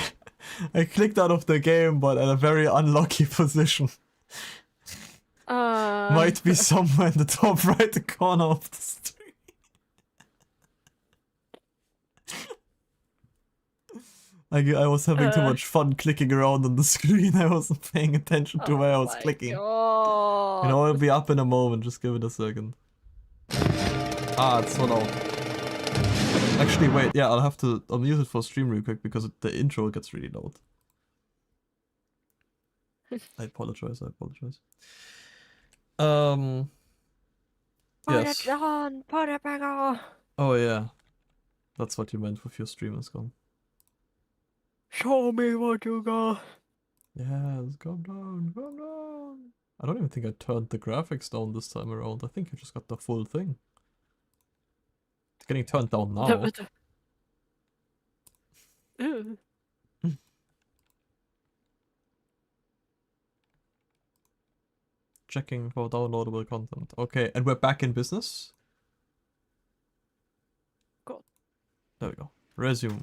I clicked out of the game, but at a very unlucky position. Might be somewhere in the top right corner of the stream. I was having too much fun clicking around on the screen. I wasn't paying attention to where I was clicking. God. You know, it'll be up in a moment. Just give it a second. Ah, it's not out. Actually, wait. Yeah, I'll have to unmute it for stream real quick because the intro gets really loud. I apologize. Yes. Put it back on. Oh yeah, that's what you meant with your stream is gone. Show me what you got. Yes, calm down. I don't even think I turned the graphics down this time around. I think you just got the full thing. It's getting turned down now. Ew. Checking for downloadable content. Okay, and we're back in business. Cool. There we go. Resume.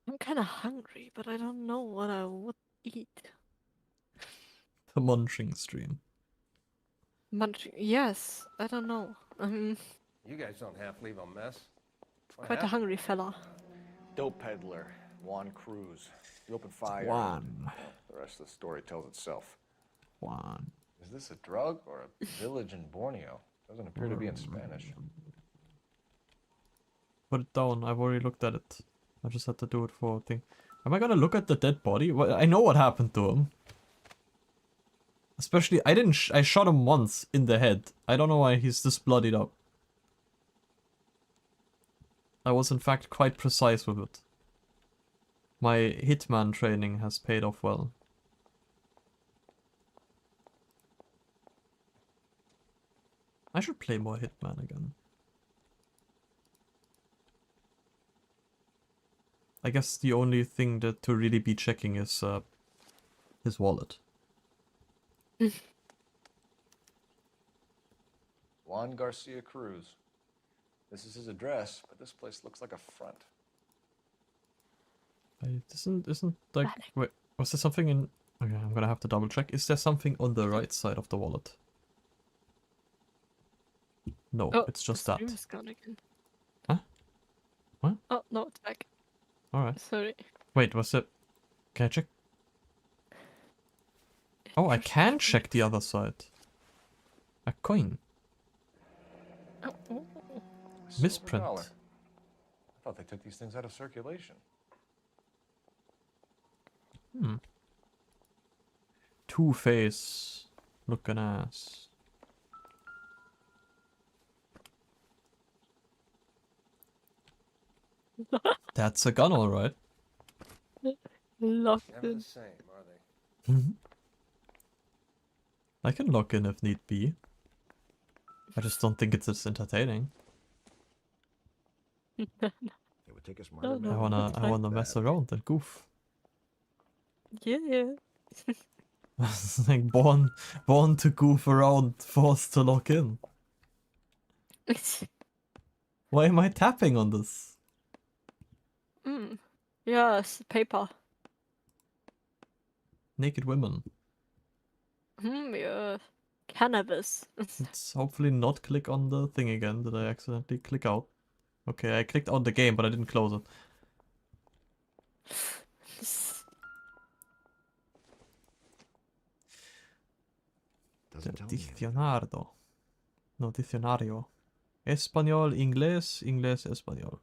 I'm kind of hungry, but I don't know what I would eat. The munching stream. Munching? Yes, I don't know. You guys don't half leave a mess. What Quite a happened? hungry fella. Dope peddler, Juan Cruz. You opened fire. Juan. Well, the rest of the story tells itself. Juan. Is this a drug or a village in Borneo? Doesn't appear to be in Spanish. Put it down. I've already looked at it. I just had to do it for a thing. Am I gonna look at the dead body? Well, I know what happened to him. Especially, I shot him once in the head. I don't know why he's this bloodied up. I was in fact quite precise with it. My hitman training has paid off well. I should play more hitman again. I guess the only thing that to really be checking is his wallet. Juan Garcia Cruz. This is his address, but this place looks like a front. Isn't like wait, was there something in? Okay, I'm gonna have to double check. Is there something on the right side of the wallet? No, Oh, it's just the that. stream is gone again. Huh? What? Oh no, it's back. All right. Sorry. Wait, was it? Can I check? Oh, I can check the other side. A coin. Misprint. $1. I thought they took these things out of circulation. Hmm. Two-Face. Looking ass. That's a gun, alright. Locked Never in. the same, are they? I can lock in if need be. I just don't think it's as entertaining. It would take us more No, than no, that's I fine. wanna mess around and goof. Yeah. Like born to goof around, forced to lock in. Why am I tapping on this? Yes, paper. Naked women. Yeah. Cannabis. Let's hopefully not click on the thing again. Did I accidentally click out? Okay, I clicked on the game, but I didn't close it. Diccionario. No, diccionario. Español, inglés, inglés, español.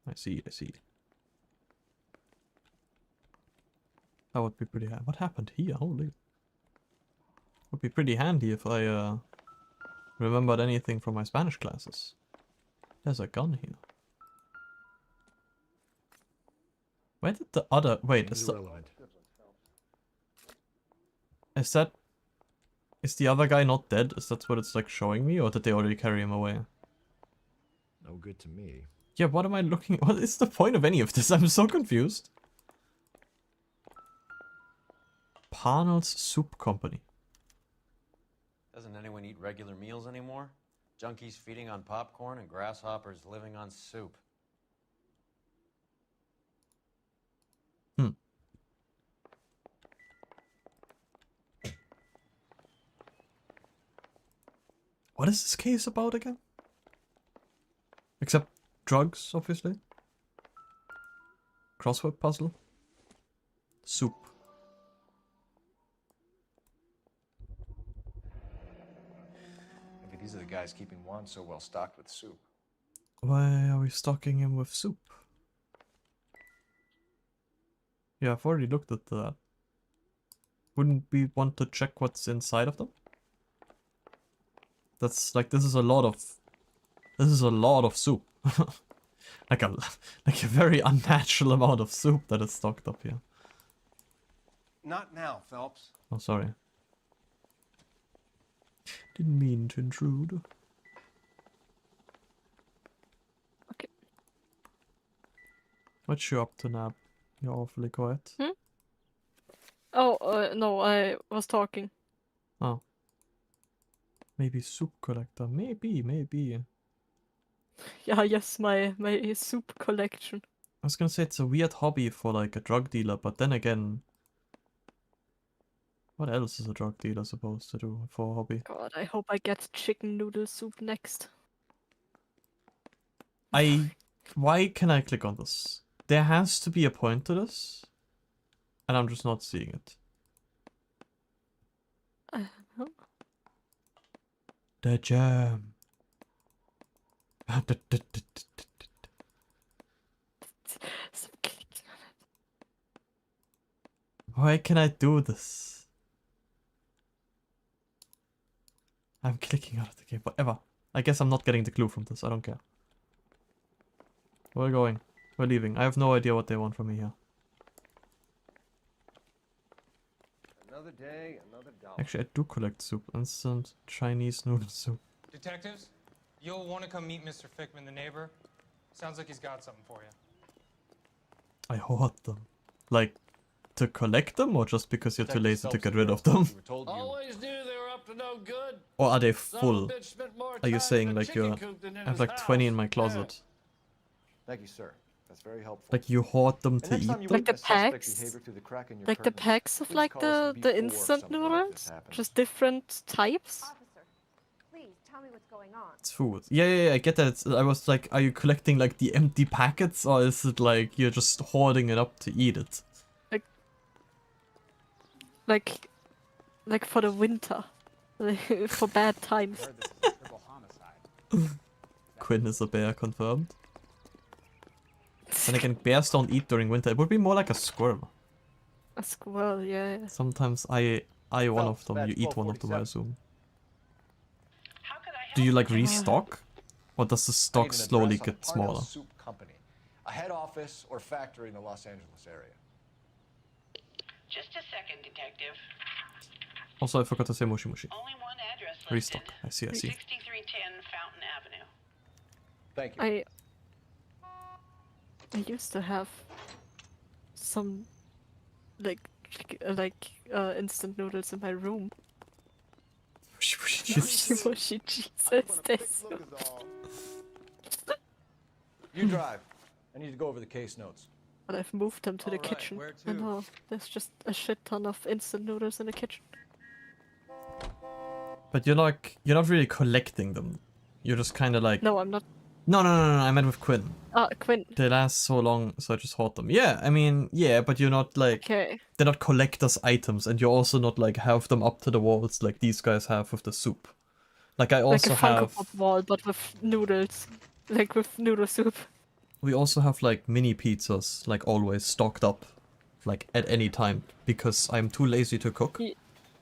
I see, I see. That would be pretty handy. What happened here? Holy. Would be pretty handy if I remembered anything from my Spanish classes. There's a gun here. Where did the other... Wait, is that... Is the other guy not dead? Is that what it's like showing me? Or did they already carry him away? No good to me. Yeah, what am I looking... What is the point of any of this? I'm so confused. Parnell's Soup Company. Doesn't anyone eat regular meals anymore? Junkies feeding on popcorn and grasshoppers living on soup. What is this case about again? Except drugs, obviously. Crossword puzzle. Soup. Maybe these are the guys keeping Juan so well stocked with soup. Why are we stocking him with soup? Yeah, I've already looked at that. Wouldn't we want to check what's inside of them? That's like, this is a lot of soup. like a very unnatural amount of soup that is stocked up here. Not now, Phelps. Oh, sorry. Didn't mean to intrude. Okay. What you up to, Nab? You're awfully quiet. Oh, no, I was talking. Oh. Maybe soup collector. Maybe. Yeah, yes, my soup collection. I was gonna say it's a weird hobby for like a drug dealer, but then again... What else is a drug dealer supposed to do for a hobby? God, I hope I get chicken noodle soup next. Why can I click on this? There has to be a point to this. And I'm just not seeing it. The jam. Why can I do this? I'm clicking out of the game. Whatever. I guess I'm not getting the clue from this. I don't care. We're going. We're leaving. I have no idea what they want from me here. Another day, another dollar. Actually, I do collect soup. Instant Chinese noodle soup. Detectives, you'll want to come meet Mr. Fickman, the neighbor. Sounds like he's got something for you. I hoard them. Like, to collect them, or just because you're too lazy to get rid of them? Always knew they were up to no good. Or are they Son of a full? bitch spent more Are you time saying in a like chicken you're... coop than in I have his like 20 in house. my closet. Thank you, sir. That's very helpful. Like you hoard them to next eat time you them? Like the witness suspect packs? behavior through the crack in your Like the curtains, packs of please like call us the before instant something like noodles? this happens. Just different types? Officer, please tell me what's going on. It's food. Yeah, I get that. I was like, are you collecting like the empty packets, or is it like you're just hoarding it up to eat it? Like like for the winter, like, for bad times. Quinn is a bear, confirmed. Then again, bears don't eat during winter. It would be more like a squirrel. A squirrel, yeah. Sometimes I one of them, you eat one of them, I assume. Do you like restock? Or does the stock slowly get smaller? Soup company, a head office or factory in the Los Angeles area. Just a second, Detective. Also, I forgot to say Mushi Mushi. Only one address Restock. I see. 6310 Fountain Avenue. Thank you. I used to have some instant noodles in my room. Jesus. You drive. I need to go over the case notes. But I've moved them to the kitchen, and now there's just a shit ton of instant noodles in the kitchen. But you're not really collecting them. You're just kind of like. No, I'm not. No, I meant with Quinn. Quinn. They last so long, so I just hoard them. Yeah, I mean, yeah, but you're not like. Okay. They're not collector's items, and you're also not like have them up to the walls like these guys have with the soup. Like I also like a have. Funko Pop wall, but with noodles, like with noodle soup. We also have like mini pizzas, like always stocked up, like at any time, because I'm too lazy to cook.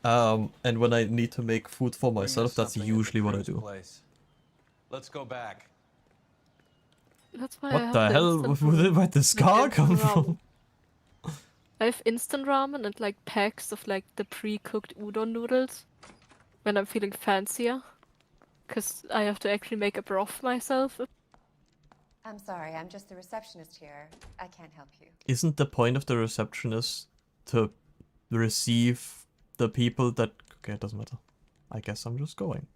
And when I need to make food for myself, that's usually what I do. Let's go back. That's why What the hell? Where'd this car come from? I have instant ramen and like packs of like the pre-cooked udon noodles when I'm feeling fancier, because I have to actually make a broth myself. I'm sorry, I'm just the receptionist here. I can't help you. Isn't the point of the receptionist to receive the people that... Okay, it doesn't matter. I guess I'm just going.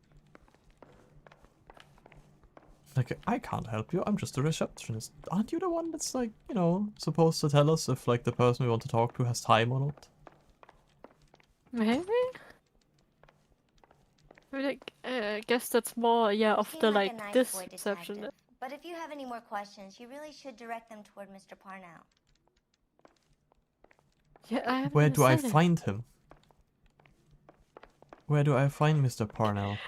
Like, I can't help you, I'm just a receptionist. Aren't you the one that's like, you know, supposed to tell us if like the person we want to talk to has time or not? Maybe? Like, I guess that's more, yeah, of the like, nice this boy, reception. detective. But if you have any more questions, you really should direct them toward Mr. Parnell. Yeah, Where do I find him? Where do I find Mr. Parnell?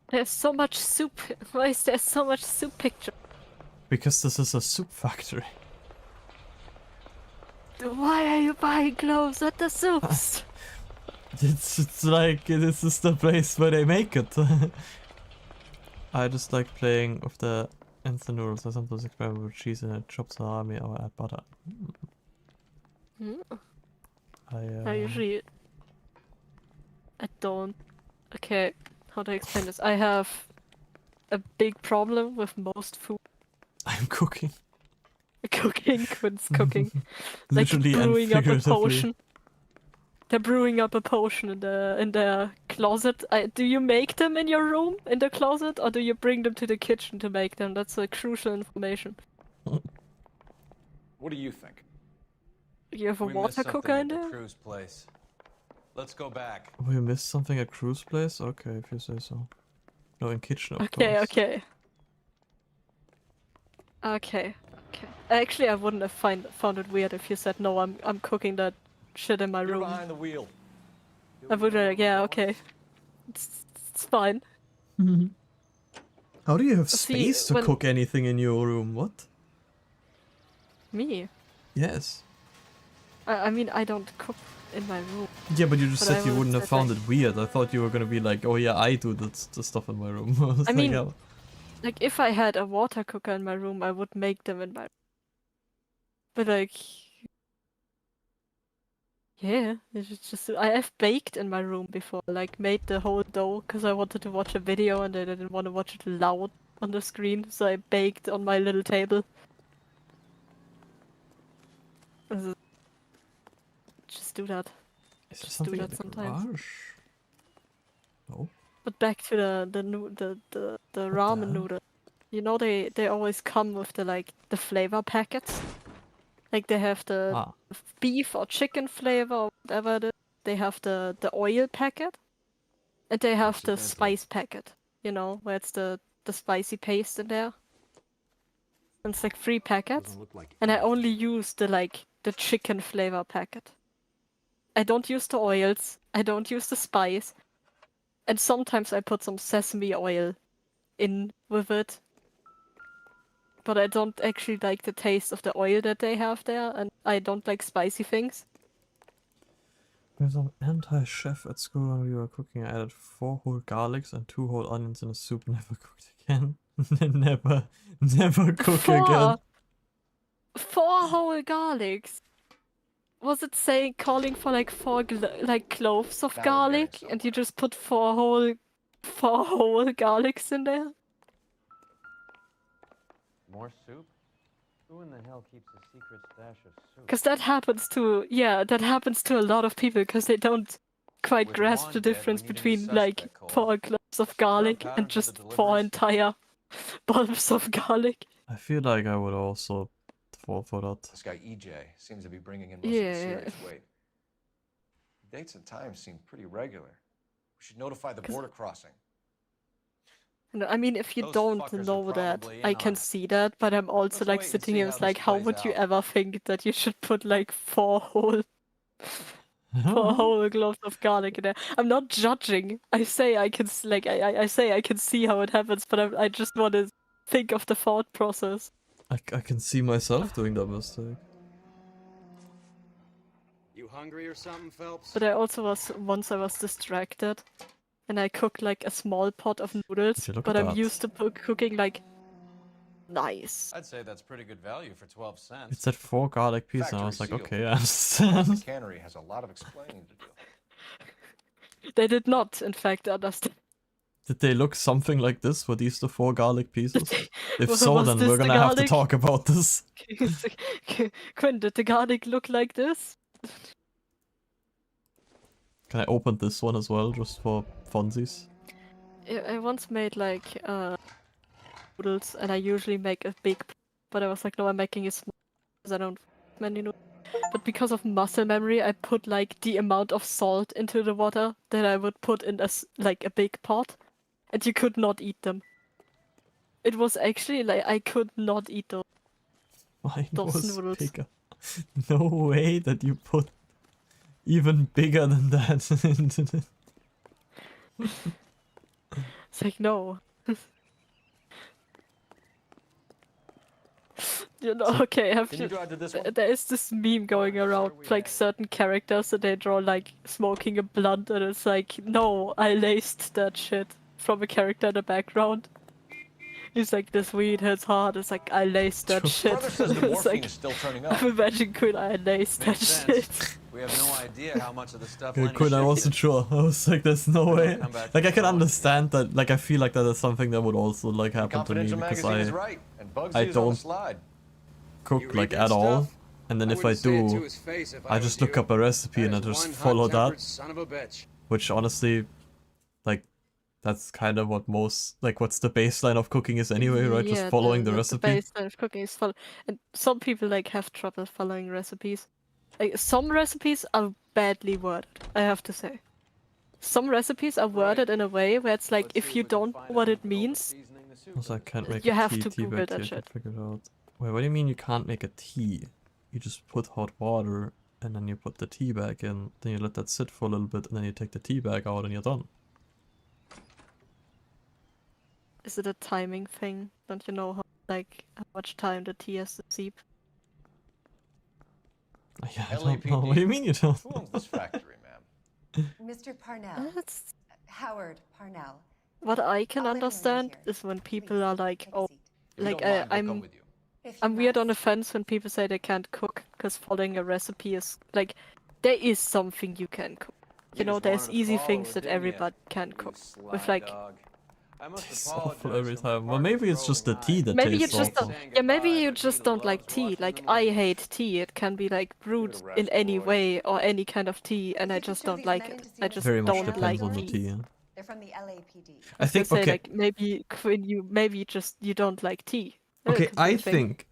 There's so much soup. Why is there so much soup picture? Because this is a soup factory. Why are you buying clothes at the soups? It's like, this is the place where they make it. I just like playing with the instant noodles. I sometimes experiment with cheese and it chops salami or add butter. I usually... I don't... Okay, how do I explain this? I have a big problem with most food. I'm cooking. Quinn's cooking. Literally like brewing and up a figuratively. potion. They're brewing up a potion in their closet. Do you make them in your room, in the closet, or do you bring them to the kitchen to make them? That's a crucial information. What do you think? You have a We water missed cooker something in at the there? cruise place. Let's go back. We missed something at Cruise Place? Okay, if you say so. No, in kitchen, of Okay, course. okay. Actually, I wouldn't have found it weird if you said no. I'm cooking that shit in my You're room. behind the wheel. I would like, yeah, okay. It's fine. How do you have See, space to cook anything in your room? What? Me? Yes. I mean, I don't cook in my room. Yeah, but you just said you wouldn't have said, found like, it weird. I thought you were gonna be like, oh yeah, I do the stuff in my room. I was I like, mean, oh. like if I had a water cooker in my room, I would make them in my room. But like, yeah, it's just I have baked in my room before. Like made the whole dough because I wanted to watch a video and I didn't want to watch it loud on the screen, so I baked on my little table. Just do that. Is there Just do something in that the sometimes. garage? No. But back to the ramen noodle. You know they always come with the flavor packets. Like they have the beef or chicken flavor or whatever it is. They have the oil packet. And they have the spice packet. You know, where it's the spicy paste in there. And it's like 3 packets. And I only use the chicken flavor packet. I don't use the oils, I don't use the spice, and sometimes I put some sesame oil in with it. But I don't actually like the taste of the oil that they have there, and I don't like spicy things. There's an anti-chef at school when we were cooking. I added 4 whole garlics and 2 whole onions in a soup. Never cooked again. never cook again. 4 whole garlics. Was it saying calling for like 4 cloves of garlic, and you just put 4 whole garlics in there? More soup? Who in the hell keeps a secret stash of soup? Because that happens to a lot of people because they don't quite grasp the difference between like 4 cloves of garlic and just 4 entire bulbs of garlic. I feel like I would also fall for that. This guy EJ seems to be bringing in most of the serious weight. Dates and times seem pretty regular. We should notify the border crossing. No, I mean, if you don't know that, I can see that, but I'm also like sitting here, it's like, how would you ever think that you should put like 4 whole cloves of garlic in there? I'm not judging. I say I can I say I can see how it happens, but I just want to think of the thought process. I can see myself doing that mistake. You hungry or something, Phelps? But I also once I was distracted. And I cooked like a small pot of noodles, but I'm used to cooking like nice. I'd say that's pretty good value for 12 cents. It said 4 garlic pieces, and I was like, okay, I understand. The cannery has a lot of explaining to do. They did not, in fact, understand. Did they look something like this? Were these the 4 garlic pieces? If so, then we're gonna have to talk about this. Quinn, did the garlic look like this? Can I open this one as well, just for funsies? I once made like noodles, and I usually make a big, but I was like, no, I'm making a small because I don't many noodles. But because of muscle memory, I put like the amount of salt into the water that I would put in a big pot, and you could not eat them. It was actually like I could not eat those. Mine those was noodles. bigger. No way that you put even bigger than that into the... It's like, no. You know, okay, there is this meme going around, like certain characters that they draw like smoking a blunt, and it's like, no, I laced that shit from a character in the background. He's like, this weed hits hard. It's like, I laced that shit. Brother says the morphine like, is still turning up. I'm imagining Quinn, I laced that shit. We have no idea how much of the stuff. Yeah, Quinn, I wasn't sure. I was like, there's no way. Like, I can understand that. Like, I feel like that is something that would also like happen to me because I don't cook like at all. And then if I do, I just look up a recipe and I just follow that. Which honestly, like, that's kind of what most, like, what's the baseline of cooking is anyway, right? Yeah, just following the recipe. The baseline of cooking is follow. And some people like have trouble following recipes. Like, some recipes are badly worded, I have to say. Some recipes are worded in a way where it's like, if you don't know what it means, also, I can't make you a have tea to Google bag that here, I shit. figured out. Wait, what do you mean you can't make a tea? You just put hot water and then you put the tea bag in, then you let that sit for a little bit and then you take the tea bag out and you're done. Is it a timing thing? Don't you know how much time the tea has to seep? Yeah, I don't know. What do you mean you don't? Who owns this factory, ma'am? Mr. Parnell. Howard Parnell. What I can understand is when people are like, oh, like I'm weird on the fence when people say they can't cook because following a recipe is like, there is something you can cook. You know, there's easy things that everybody can cook with like. Tastes awful every time. Well, maybe it's just the tea that Maybe you tastes just awful. don't, yeah, maybe you just don't like tea. Like, I hate tea. It can be like brewed in any way or any kind of tea, and I just don't like it. I just Very much don't depends like on the tea. tea. Yeah. They're from the LAPD. I think say, okay. like, maybe when you don't like tea. Okay, I think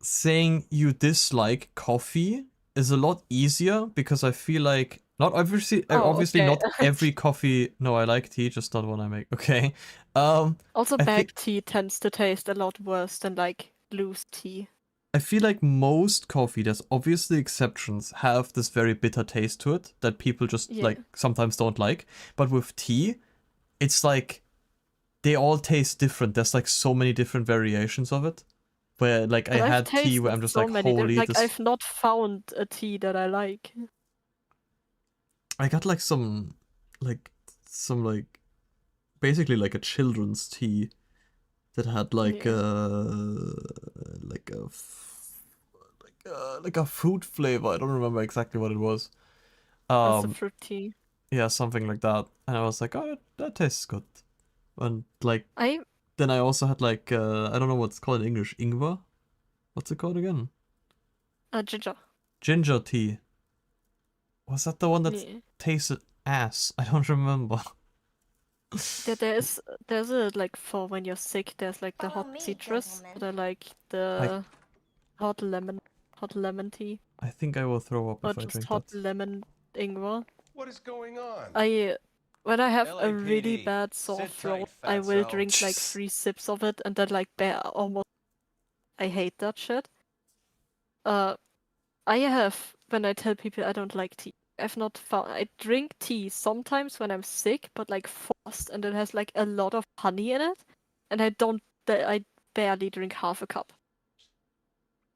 saying you dislike coffee is a lot easier because I feel like obviously okay. not every coffee. No, I like tea, just not one I make. Okay. Also, bagged tea tends to taste a lot worse than like loose tea. I feel like most coffee, there's obviously exceptions, have this very bitter taste to it that people just Yeah. like sometimes don't like. But with tea, it's like they all taste different. There's like so many different variations of it. Where like But I I've had tea where tasted I'm just so like, many. holy, Like this. I've not found a tea that I like. I got like some basically like a children's tea that had like Yeah. like a like a fruit flavor. I don't remember exactly what it was. That's a fruit tea. Yeah, something like that. And I was like, oh, that tastes good. And like I then I also had like I don't know what's called in English, ingwer. What's it called again? Ginger. Ginger tea. Was that the one that Yeah. tasted ass? I don't remember. There's a like for when you're sick. There's like the hot citrus, but I like the hot lemon tea. I think I will throw up Or if I just drink hot that. lemon ingwer. What is going on? When I have a really LAPD, bad sore sit throat, tight, I will fatso. drink like 3 sips of it and then like almost. I hate that shit. I have when I tell people I don't like tea. I've not found. I drink tea sometimes when I'm sick, but like forced, and it has like a lot of honey in it, and I don't. I barely drink half a cup.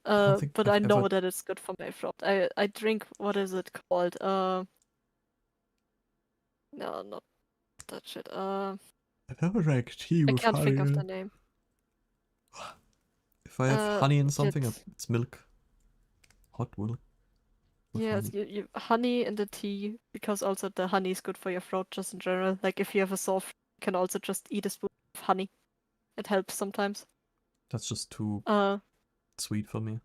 don't think But I've I know ever- that it's good for my throat. I drink, what is it called? No, not that shit. I never drank tea I with can't honey think of in the it. name. If I have honey in something, It's it's milk. Hot milk. with yeah, honey. it's you honey in the tea, because also the honey is good for your throat just in general. Like if you have a sore throat, you can also just eat a spoon of honey. It helps sometimes. That's just too Uh, sweet for me.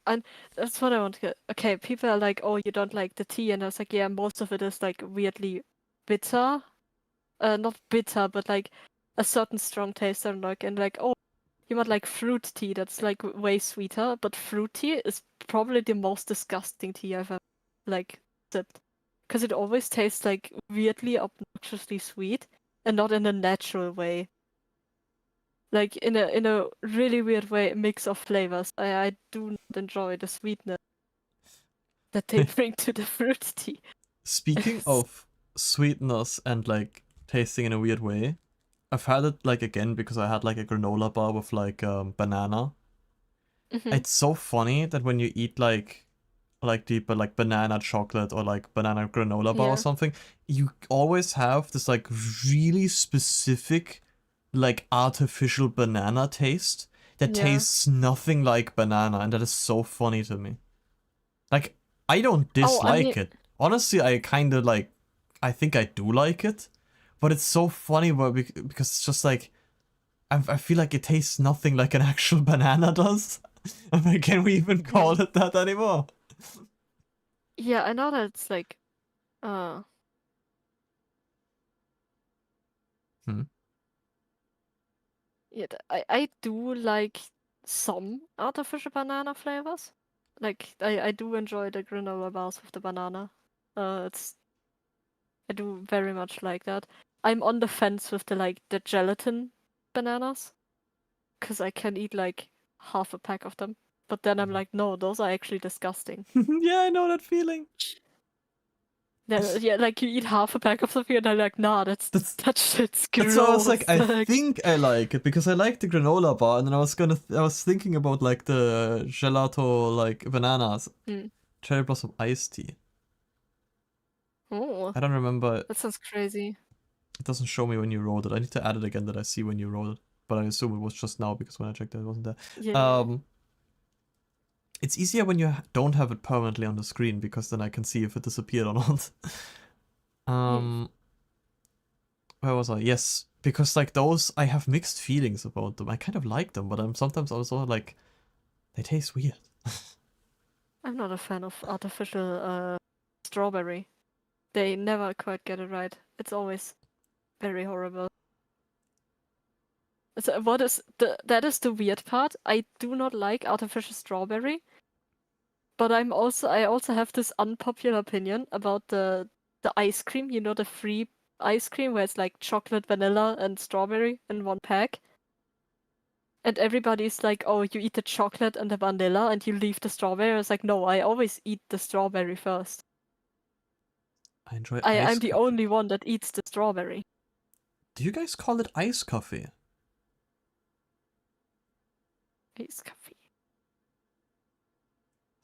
and that's what I want to get. Okay, people are like, oh, you don't like the tea, and I was like, yeah, most of it is like weirdly bitter. Not bitter, but like a certain strong taste I don't like, and like, oh, you might like fruit tea, that's like way sweeter, but fruit tea is probably the most disgusting tea I've ever like sipped. Because it always tastes like weirdly obnoxiously sweet and not in a natural way. Like in a really weird way, a mix of flavors. I do not enjoy the sweetness that they bring to the fruit tea. Speaking of sweetness and like tasting in a weird way, I've had it like again because I had like a granola bar with like banana. Mhm. It's so funny that when you eat like deeper like banana chocolate or like banana granola bar Yeah. or something, you always have this like really specific like artificial banana taste that Yeah. tastes nothing like banana, and that is so funny to me. Like I don't Oh, I dislike mean, it. Honestly, I kind of like I think I do like it, but it's so funny because it's just like I feel like it tastes nothing like an actual banana does. I'm like, can we even call it that anymore? yeah, I know that it's like, uh, Hmm. yeah, I do like some artificial banana flavors. Like I do enjoy the granola bars with the banana. I do very much like that. I'm on the fence with the gelatin bananas, because I can eat like half a pack of them. But then I'm like, no, those are actually disgusting. Yeah, I know that feeling. Yeah, like you eat half a pack of something and I'm like, nah, that shit's gross. That's why I was like, I think I like it because I like the granola bar, and then I was thinking about like the gelato like bananas, Mm. cherry blossom iced tea. Oh, I don't remember. that sounds crazy. It doesn't show me when you wrote it. I need to add it again that I see when you wrote it, but I assume it was just now because when I checked it wasn't there. Yeah. It's easier when you don't have it permanently on the screen because then I can see if it disappeared or not. Where was I? Yes, because like those, I have mixed feelings about them. I kind of like them, but I'm sometimes also like, they taste weird. I'm not a fan of artificial strawberry. They never quite get it right. It's always very horrible. So that is the weird part. I do not like artificial strawberry, but I also have this unpopular opinion about the ice cream. You know, the free ice cream where it's like chocolate, vanilla, and strawberry in one pack. And everybody's like, oh, you eat the chocolate and the vanilla and you leave the strawberry. I was like, no, I always eat the strawberry first. I enjoy I'm iced the coffee. only one that eats the strawberry. Do you guys call it iced coffee? Iced coffee.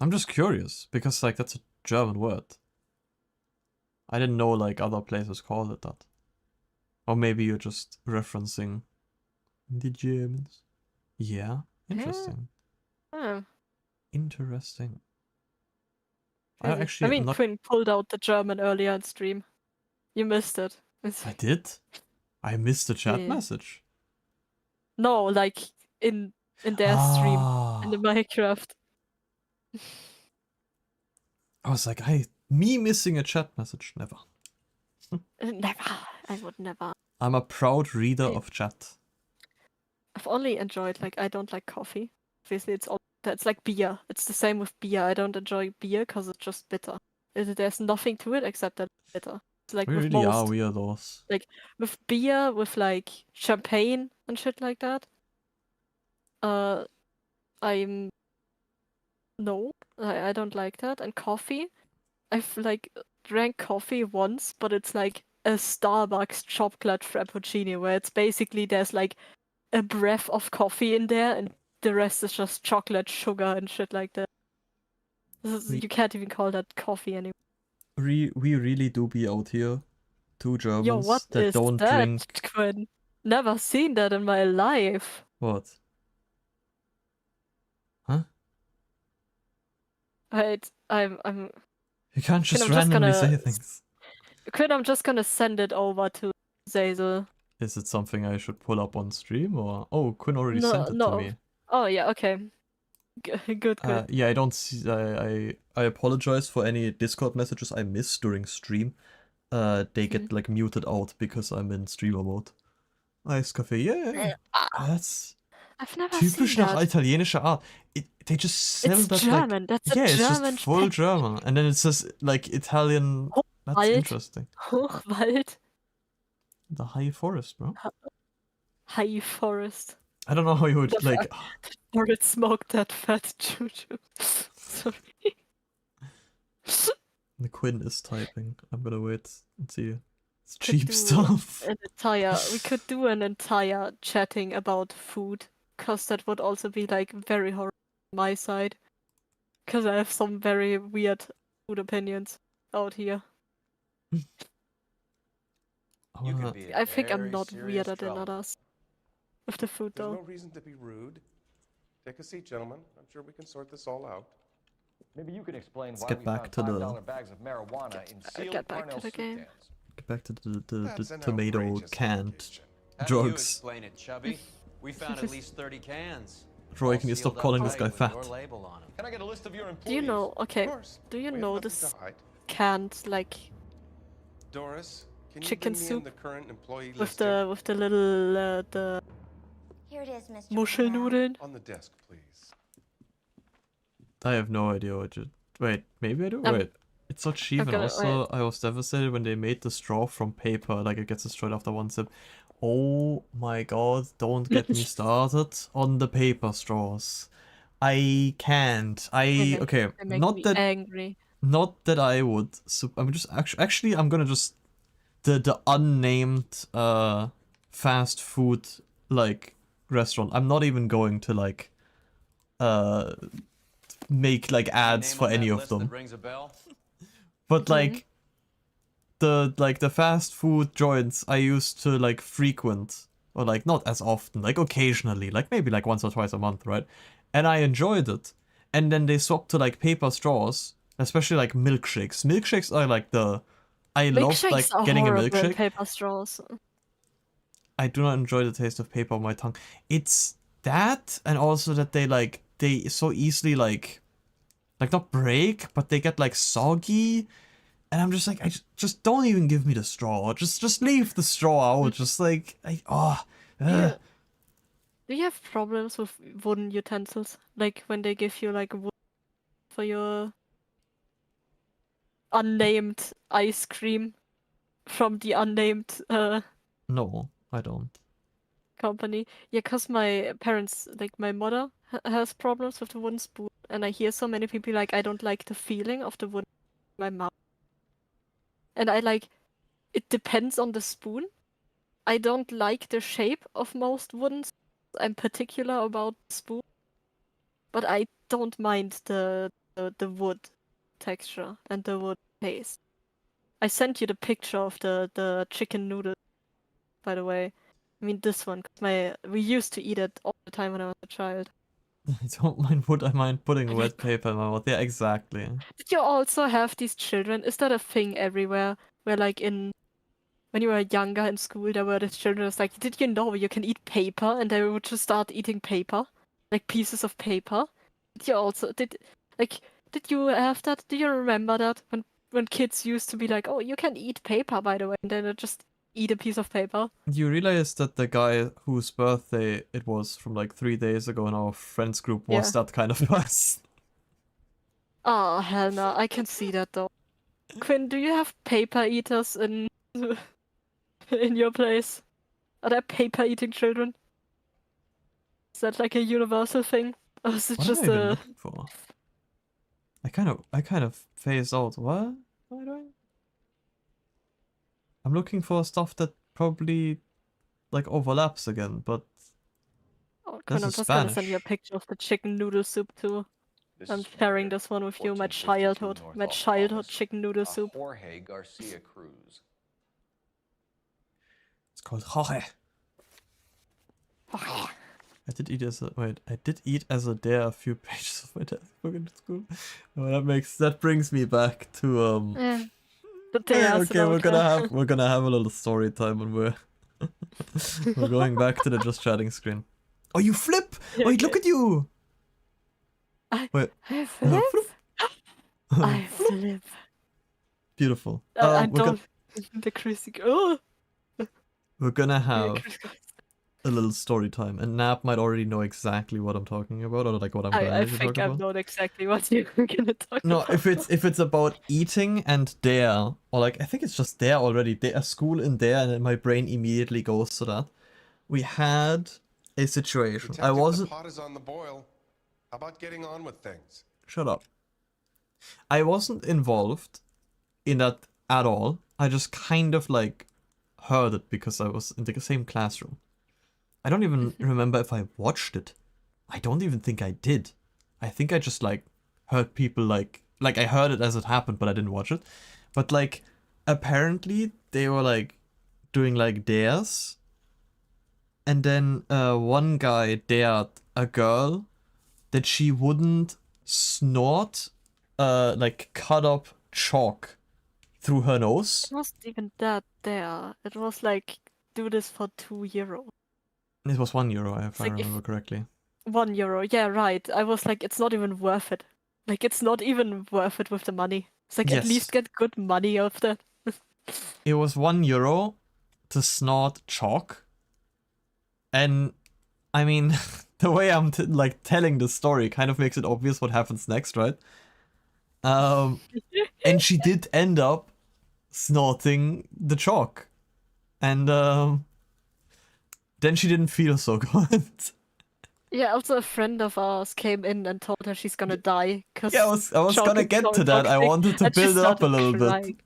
I'm just curious, because like that's a German word. I didn't know like other places called it that. Or maybe you're just referencing the Germans. Yeah, interesting. Oh. Interesting. I Crazy. actually I mean, not. Quinn pulled out the German earlier in stream. You missed it. I did. I missed the chat Yeah. message. No, like in their stream in the Minecraft. I was like, me missing a chat message, never. Never. I would never. I'm a proud reader of chat. I've only enjoyed like I don't like coffee. Obviously, it's like beer. It's the same with beer. I don't enjoy beer because it's just bitter. There's nothing to it except that it's bitter. It's like We with really are most, weirdos. like with beer, with like champagne and shit like that. I'm no, I don't like that. And coffee, I've like drank coffee once, but it's like a Starbucks chocolate frappuccino where it's basically there's like a breath of coffee in there and the rest is just chocolate, sugar, and shit like that. You can't even call that coffee anymore. We really do be out here. Two Yo, what Germans that is don't that, drink. Quinn? Never seen that in my life. What? Huh? Wait, I'm. You can't Quinn, just I'm randomly just gonna, say things. Quinn, I'm just gonna send it over to Zazel. Is it something I should pull up on stream or? Oh, Quinn already No, sent it to no. me. Oh yeah, okay. Good, Quinn. Yeah, I don't see. I apologize for any Discord messages I miss during stream. They get like muted out because I'm in streamer mode. Ice Cafe, yeah. That's I've never typisch seen nach that. italienischer Art. They just sell It's that German. like That's a yeah, it's just German full spec. German, and then it says like Italian. That's Hochwald. interesting. Hochwald. The high forest, bro. High forest. I don't know how you would like. Or it smoked that fat juju. Sorry. The Quinn is typing. I'm gonna wait and see. It's Could cheap do stuff. we could do an entire chatting about food, cause that would also be like very horrible on my side. Cause I have some very weird food opinions out here. I think I'm not weirder than others. With the food There's though. no reason to be rude. Take a seat, gentlemen. I'm sure we can sort this all out. Maybe you can explain Let's why get we back found to the- $5 bags of marijuana in sealed Get back to Parnell the soup game. cans. Get back to the That's an tomato outrageous canned How do you drugs. explain it, Chubby? We found at least 30 cans. Roy, can you stop calling this guy fat? Can I get a list of your employees? Do you know? Okay. Of course. Do you We have know nothing this to hide. canned like Doris, can you chicken bring me in soup the current employee with listing? the little the Here it is, Mr. Muschelnudeln? On the desk, please. I have no idea what you. Wait, maybe I do. Wait, it's so cheap, and gonna- also I was devastated when they made the straw from paper. Like it gets destroyed after one sip. Oh my god! Don't get me started on the paper straws. I can't. Okay. They make Not me that. angry. Not that I would. So I'm just actually I'm gonna just the unnamed fast food like restaurant. I'm not even going to like make like ads for any of them. But like the fast food joints I used to like frequent, or like not as often, like occasionally, like maybe like once or twice a month, right? And I enjoyed it. And then they swapped to like paper straws, especially like milkshakes. Milkshakes are like I love like Milkshakes are getting a horrible in milkshake. paper straws. I do not enjoy the taste of paper on my tongue. It's that, and also that they so easily like not break, but they get like soggy, and I'm just like, just don't even give me the straw. Just leave the straw out. Just like Do you have problems with wooden utensils? Like when they give you like wood for your unnamed ice cream from the unnamed No, I don't. company. Yeah, cause my parents, like my mother, has problems with the wooden spoon, and I hear so many people like I don't like the feeling of the wooden in my mouth, and I like it depends on the spoon. I don't like the shape of most wooden spoons. I'm particular about the spoon, but I don't mind the wood texture and the wood taste. I sent you the picture of the chicken noodle, by the way. I mean this one, 'cause we used to eat it all the time when I was a child. I don't mind wood, I mind putting wet paper in my mouth. Yeah, exactly. Did you also have these children? Is that a thing everywhere? Where like when you were younger in school, there were these children that's like, did you know you can eat paper? And they would just start eating paper, like pieces of paper. Did you also did you have that? Do you remember that when kids used to be like, oh, you can eat paper, by the way, and then they just eat a piece of paper? You realize that the guy whose birthday it was from like 3 days ago in our friends group was Yeah. that kind of person. Oh hell no, I can see that though. Quinn, do you have paper eaters in in your place? Are there paper eating children? Is that like a universal thing? Or is it What just am I even a looking for? I kind of phased out. What? What am I doing? I'm looking for stuff that probably like overlaps again, but Oh, this Quinn, I'm is just gonna send you a Spanish. picture of the chicken noodle soup too. This I'm is sharing Noire, this one with you, my 1452 childhood. North My Los childhood Palmas. chicken noodle A soup. Jorge Garcia cruise. It's called Jorge. I did eat as a dare a few pages of my textbook in school. Oh, that brings me back to Yeah. The Hey, dares okay, we're out there. gonna have a little story time when we're going back to the just chatting screen. Oh, you flip! Yeah, Wait, okay. look at you! Wait. I flip. I flip. Beautiful. I We're gonna don't. The crazy. Oh. we're gonna Yeah, have a little story time, and Nap might already know exactly what I'm talking about, or like what I'm I planning to think talk I about. know exactly what you're gonna talk No, about. if it's about eating and dare, or like I think it's just dare already. A school in dare, and then my brain immediately goes to that. We had a situation. I Detective, wasn't. the pot is on the boil. How about getting on with things? Shut up. I wasn't involved in that at all. I just kind of like heard it because I was in the same classroom. I don't even remember if I watched it. I don't even think I did. I think I just like heard people like I heard it as it happened, but I didn't watch it. But like apparently they were like doing like dares, and then one guy dared a girl that she wouldn't snort like cut up chalk through her nose. It wasn't even that there. It was like, do this for €2. It was €1, if It's I like remember correctly. €1. Yeah, right. I was like, it's not even worth it. Like, it's not even worth it with the money. It's like, at Yes. least get good money off that. It was €1 to snort chalk. And I mean, the way I'm like telling the story kind of makes it obvious what happens next, right? And she did end up snorting the chalk. And then she didn't feel so good. Yeah, also a friend of ours came in and told her she's gonna die because Yeah, I was gonna get to that. I wanted to build it up a little bit.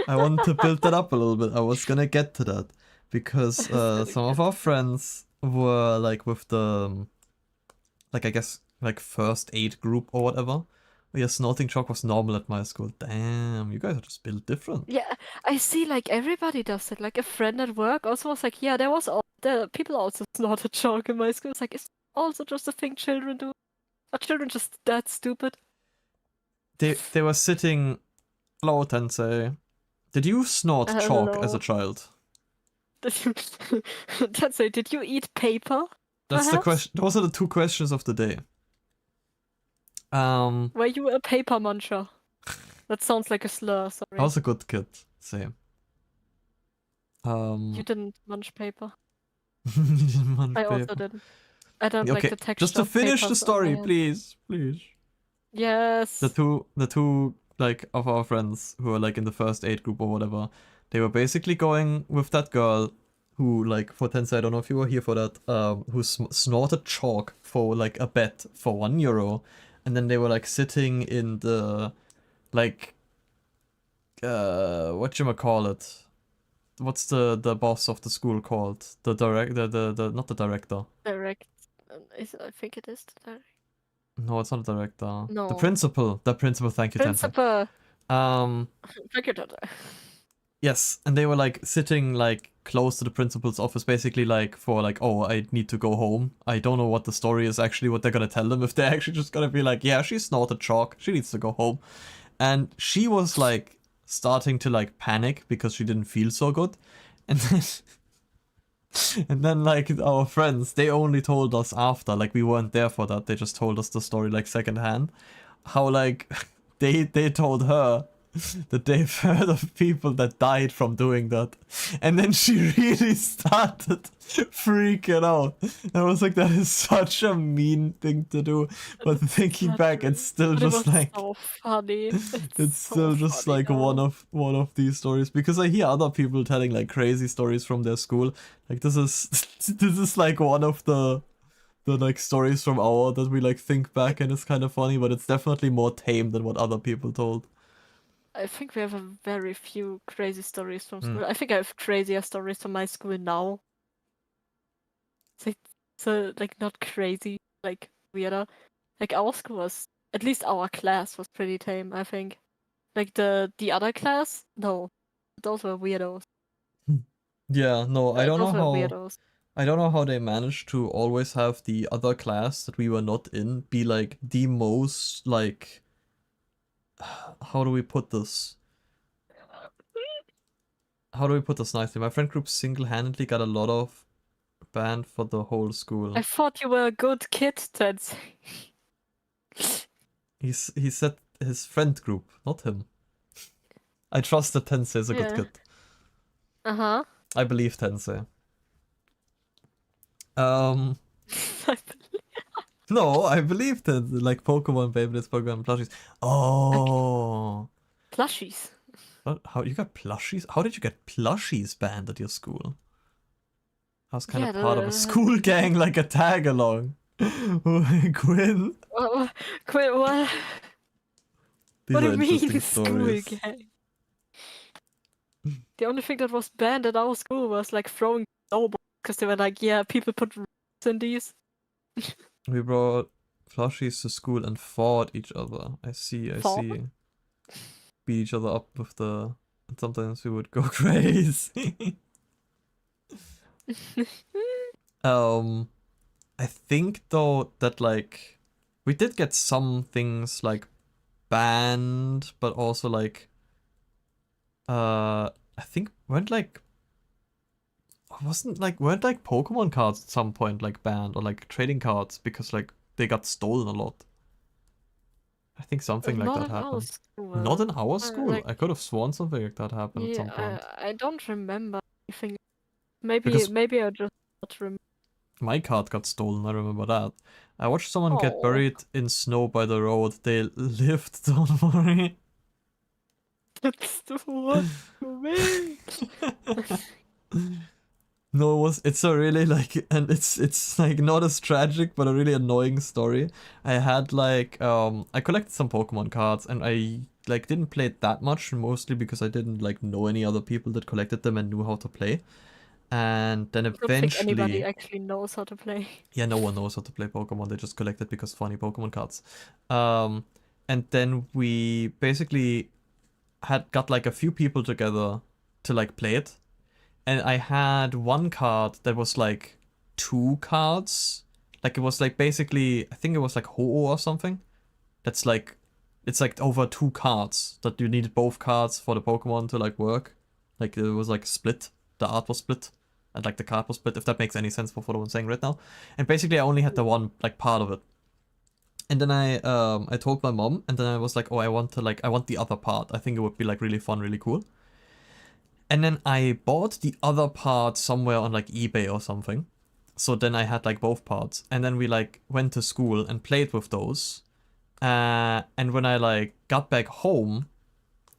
I wanted to build that up a little bit. I was gonna get to that because some of our friends were like with the like I guess like first aid group or whatever. Yeah, snorting chalk was normal at my school. Damn, you guys are just built different. Yeah, I see like everybody does it. Like a friend at work also was like, yeah, there people also snorted chalk in my school. It's like, it's also just a thing children do. Are children just that stupid? They were sitting. Hello, Tensei. Did you snort chalk as a Hello. child? Tensei, did you eat paper? That's the Perhaps? question. Those are the two questions of the day. Were you a paper muncher? That sounds like a slur, sorry. I was a good kid. Same. You didn't munch paper. Munch I also paper. didn't. I don't like Okay, the texture just to of finish the papers on my story, hand. please. Yes. The two like of our friends who are like in the first aid group or whatever, they were basically going with that girl who, like, for Tensei, I don't know if you were here for that, who snorted chalk for, like, a bet for €1. And then they were, like, sitting in the, like, whatchamacallit? What's the boss of the school called? The not the director. Direct. I think it is the direct. No, it's not the director. No. The principal. Thank you, Tensei. Principal. Um, Thank you, Tensei. yes, and they were like sitting like close to the principal's office, basically like for like, oh, I need to go home. I don't know what the story is actually, what they're gonna tell them, if they're actually just gonna be like, yeah, she snorted chalk, she needs to go home. And she was like starting to like panic because she didn't feel so good. And then and then like our friends, they only told us after, like we weren't there for that, they just told us the story like secondhand, how like they told her that they've heard of people that died from doing that. And then she really started freaking out. I was like, that is such a mean thing to do. But thinking back, it's still just like so funny. it's still just like one of these stories, because I hear other people telling like crazy stories from their school. Like this is like one of the like stories from our that we like think back and it's kind of funny, but it's definitely more tame than what other people told. I think we have a very few crazy stories from school. I think I have crazier stories from my school now. It's like, so like not crazy, like weirder. Like our school was, at least our class was pretty tame, I think. Like the other class, no, those were weirdos. Yeah, no, I don't know Those were how. weirdos. I don't know how they managed to always have the other class that we were not in be like the most like. How do we put this? How do we put this nicely? My friend group single-handedly got a lot of banned for the whole school. I thought you were a good kid, Tensei. He said his friend group, not him. I trust that Tensei is a good kid. Uh-huh. I believe Tensei. No, I believe that, like Pokemon, Beyblades, Pokemon, plushies. Oh. Plushies? What? How you got plushies? How did you get plushies banned at your school? I was kind of part of a school gang, like a tag along. Quinn. Quinn, what? These What do are you mean, interesting school stories. gang? The only thing that was banned at our school was like throwing snowballs, because they were like, yeah, people put rocks in these. We brought plushies to school and fought each other. I see. Beat each other up with the... And sometimes we would go crazy. I think though that like... We did get some things like banned, but also like... I think weren't like Pokemon cards at some point like banned, or like trading cards because like they got stolen a lot. I think something like that happened. Not in our school. Like, I could have sworn something like that happened at some point. I don't remember anything. Maybe I just not remember. My card got stolen, I remember that. I watched someone get buried in snow by the road. They lived, don't worry. That's the one for me. No, it's a really like, and it's like not as tragic, but a really annoying story. I had like, I collected some Pokemon cards, and I like didn't play it that much, mostly because I didn't like know any other people that collected them and knew how to play. And then eventually, I don't think anybody actually knows how to play. Yeah, no one knows how to play Pokemon. They just collect it because funny Pokemon cards. And then we basically got like a few people together to like play it. And I had one card that was like 2 cards. Like it was like basically, I think it was like Ho-Oh or something. That's like, it's like over 2 cards that you needed both cards for the Pokemon to like work. Like it was like split. The art was split. And like the card was split, if that makes any sense for what I'm saying right now. And basically I only had the one like part of it. And then I told my mom, and then I was like, oh, I want the other part. I think it would be like really fun, really cool. And then I bought the other part somewhere on like eBay or something. So then I had like both parts. And then we like went to school and played with those. And when I like got back home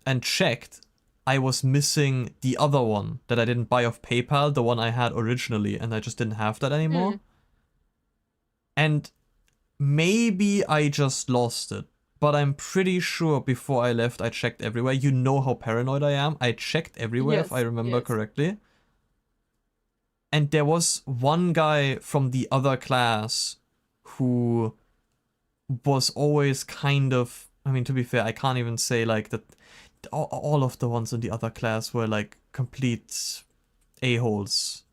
and checked, I was missing the other one that I didn't buy off PayPal, the one I had originally, and I just didn't have that anymore. And maybe I just lost it, but I'm pretty sure before I left I checked everywhere. You know how paranoid I am. I checked everywhere, if I remember correctly. And there was one guy from the other class who was always kind of, I mean, to be fair, I can't even say like that all of the ones in the other class were like complete a-holes.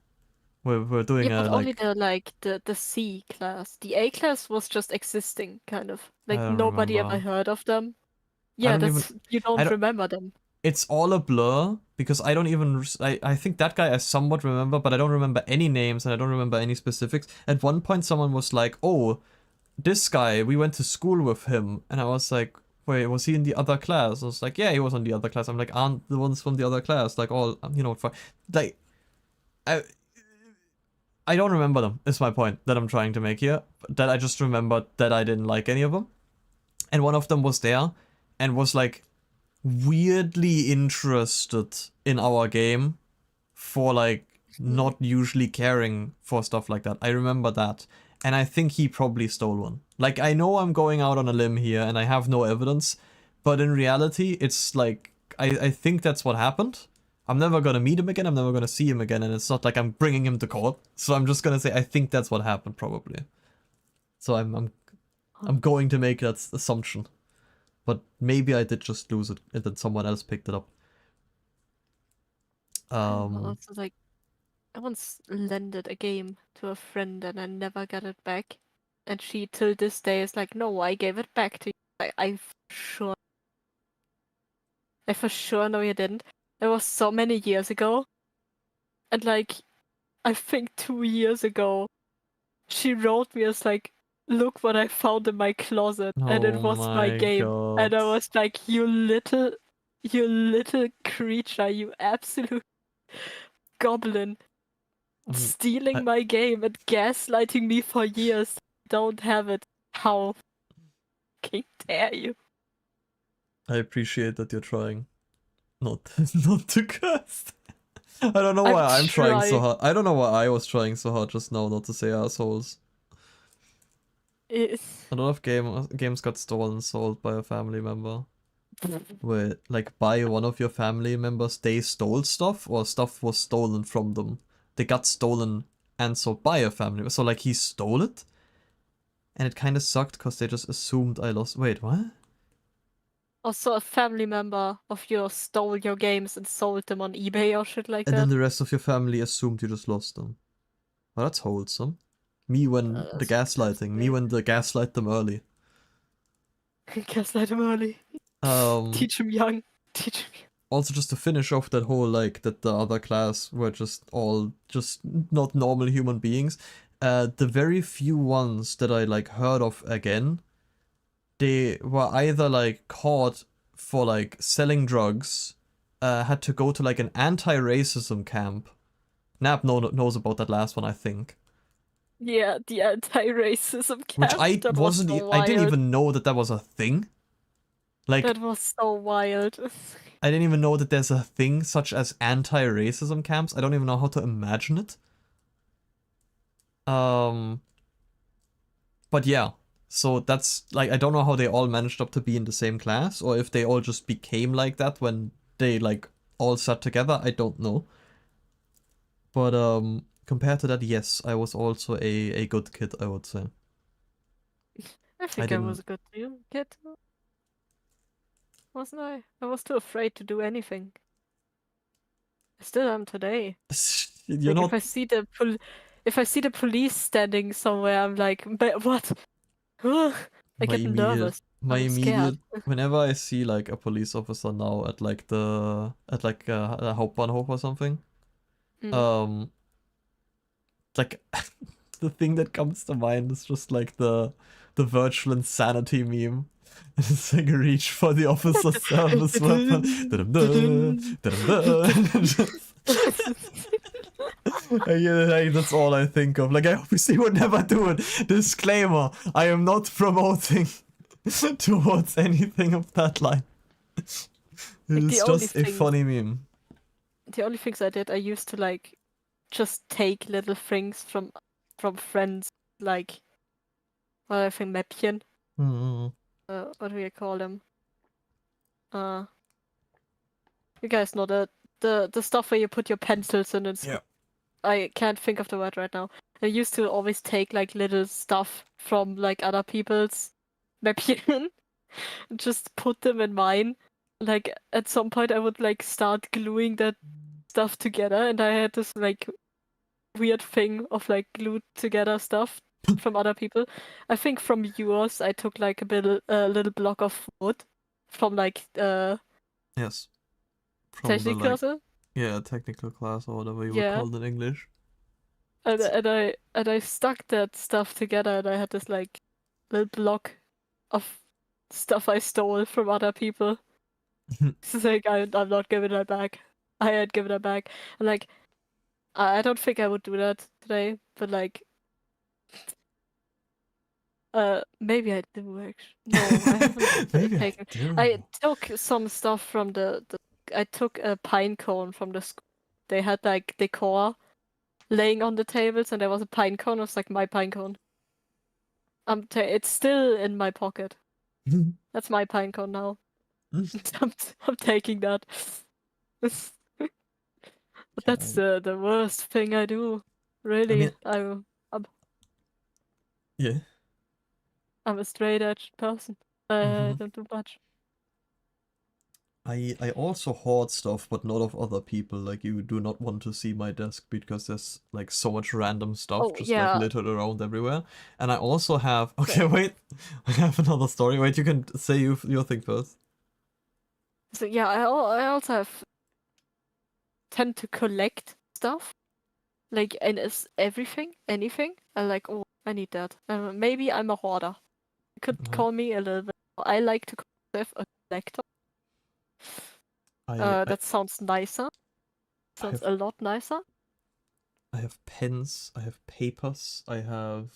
We're doing yeah, but a only like the C class. The A class was just existing, kind of. Like I don't nobody ever remember. heard of them. I Yeah, don't even you I don't remember them. It's all a blur because I don't even I think that guy I somewhat remember, but I don't remember any names and I don't remember any specifics. At one point someone was like, "Oh, this guy, we went to school with him." And I was like, "Wait, was he in the other class?" I was like, "Yeah, he was on the other class." I'm like, "Aren't the ones from the other class like all, you know, like I don't remember them, is my point that I'm trying to make here. That I just remembered that I didn't like any of them. And one of them was there and was like weirdly interested in our game for like not usually caring for stuff like that. I remember that. And I think he probably stole one. Like, I know I'm going out on a limb here and I have no evidence, but in reality, it's like, I think that's what happened. I'm never gonna meet him again, I'm never gonna see him again, and it's not like I'm bringing him to court. So I'm just gonna say I think that's what happened, probably. So I'm going to make that assumption. But maybe I did just lose it, and then someone else picked it up. Also, like, I once lended a game to a friend and I never got it back. And she, till this day, is like, "No, I gave it back to you." I for sure know you didn't. It was so many years ago. And like, I think 2 years ago, she wrote me as like, "Look what I found in my closet." And it was my game. And I was like, you little creature, you absolute goblin. Stealing my game and gaslighting me for years. Don't have it. How fucking dare you? I appreciate that you're trying not to curse. I don't know why I'm trying so hard. I don't know why I was trying so hard just now not to say assholes. A lot of games got stolen and sold by a family member. Wait, like by one of your family members, they stole stuff, or stuff was stolen from them? They got stolen and sold by a family member. So like he stole it? And it kind of sucked because they just assumed I lost. Wait, what? Also, a family member of yours stole your games and sold them on eBay or shit like that. And then the rest of your family assumed you just lost them. Well, that's wholesome. Me when the gaslighting. Me when the gaslight them early. Gaslight them early. Teach them young. Teach them young. Also, just to finish off that whole, like, that the other class were just all just not normal human beings. The very few ones that I, like, heard of again, they were either, like, caught for, like, selling drugs, had to go to, like, an anti-racism camp. Nab knows about that last one, I think. Yeah, the anti-racism camp. Which I didn't even know that was a thing. Like, that was so wild. I didn't even know that there's a thing such as anti-racism camps. I don't even know how to imagine it. But yeah. So that's, like, I don't know how they all managed up to be in the same class, or if they all just became like that when they, like, all sat together. I don't know. But, compared to that, yes, I was also a good kid, I would say. I think I was a good kid. Wasn't I? I was too afraid to do anything. I still am today. You're like, not... if I see the police standing somewhere, I'm like, but what? I get nervous. I'm scared. Whenever I see like a police officer now at like a Hauptbahnhof or something, like the thing that comes to mind is just like the virtual insanity meme. It's like a reach for the officer service weapon. That's all I think of. Like, I obviously would never do it. Disclaimer, I am not promoting towards anything of that line. Like, It's just a funny meme. The only things I did, I used to like just take little things from friends, like, well, I think Mäppchen. Mm. What do you call them? You guys know the stuff where you put your pencils in and stuff. Yeah. I can't think of the word right now. I used to always take like little stuff from like other people's Mäppchen and just put them in mine. Like at some point I would like start gluing that stuff together, and I had this like weird thing of like glued together stuff from other people. I think from yours I took like a little block of wood from like Yes. From the, technical. yeah, technical class or whatever you would Yeah. call it in English. And I stuck that stuff together, and I had this like little block of stuff I stole from other people. It's like I'm not giving that back. I had given it back. And like I don't think I would do that today, but like maybe I do actually. No, I haven't Maybe taken. I do. I took some stuff from I took a pine cone from the school. They had like decor laying on the tables, and there was a pine cone. It was like my pine cone. It's still in my pocket. That's my pine cone now. I'm taking that. But that's the worst thing I do. Really, I'm Yeah. a straight edge person. I don't do much. I also hoard stuff, but not of other people. Like, you do not want to see my desk because there's like so much random stuff Oh, just yeah. like littered around everywhere. And I also have okay, wait, I have another story. Wait, you can say your thing first. So yeah, I also tend to collect stuff, like, and it's anything. I like, oh, I need that. Maybe I'm a hoarder. You could call me a little bit. I like to call myself a collector. That sounds nicer. Sounds a lot nicer. I have pens, I have papers, I have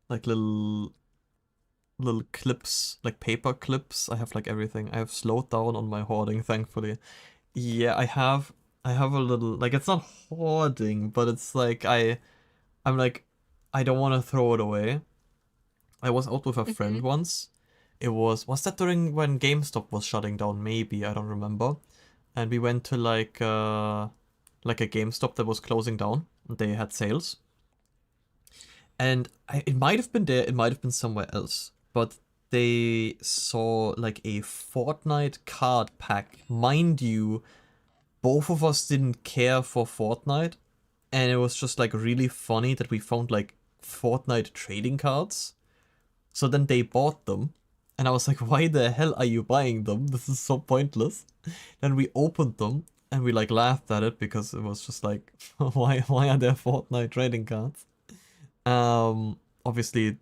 like little clips, like paper clips. I have like everything. I have slowed down on my hoarding, thankfully. Yeah, I have a little, like, it's not hoarding, but it's like I'm like, I don't want to throw it away. I was out with a friend once. It was that during when GameStop was shutting down? Maybe, I don't remember. And we went to like a GameStop that was closing down. They had sales. And it might have been there, it might have been somewhere else. But they saw like a Fortnite card pack. Mind you, both of us didn't care for Fortnite. And it was just like really funny that we found like Fortnite trading cards. So then they bought them. And I was like, why the hell are you buying them? This is so pointless. Then we opened them and we like laughed at it because it was just like, why are there Fortnite trading cards? Obviously,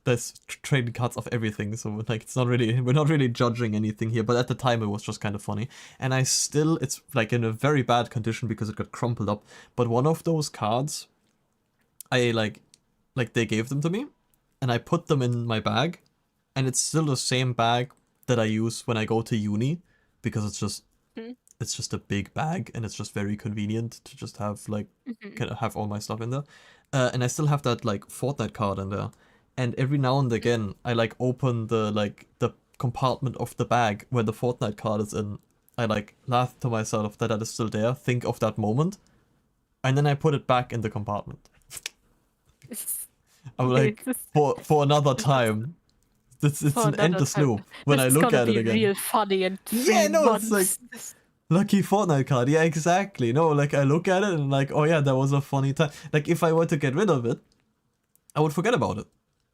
there's trading cards of everything, so like we're not really judging anything here. But at the time, it was just kind of funny, and it's like in a very bad condition because it got crumpled up. But one of those cards, I like they gave them to me, and I put them in my bag, and it's still the same bag that I use when I go to uni, because it's just a big bag, and it's just very convenient to just have like kind of have all my stuff in there. And I still have that like Fortnite card in there. And every now and again, I like open the compartment of the bag where the Fortnite card is in. I like laugh to myself that is still there, think of that moment, and then I put it back in the compartment. I'm like, for another time. It's an endless loop when I look at it again. Real funny and it's like lucky Fortnite card. Yeah, exactly. No, like I look at it and like, oh yeah, that was a funny time. Like if I were to get rid of it, I would forget about it.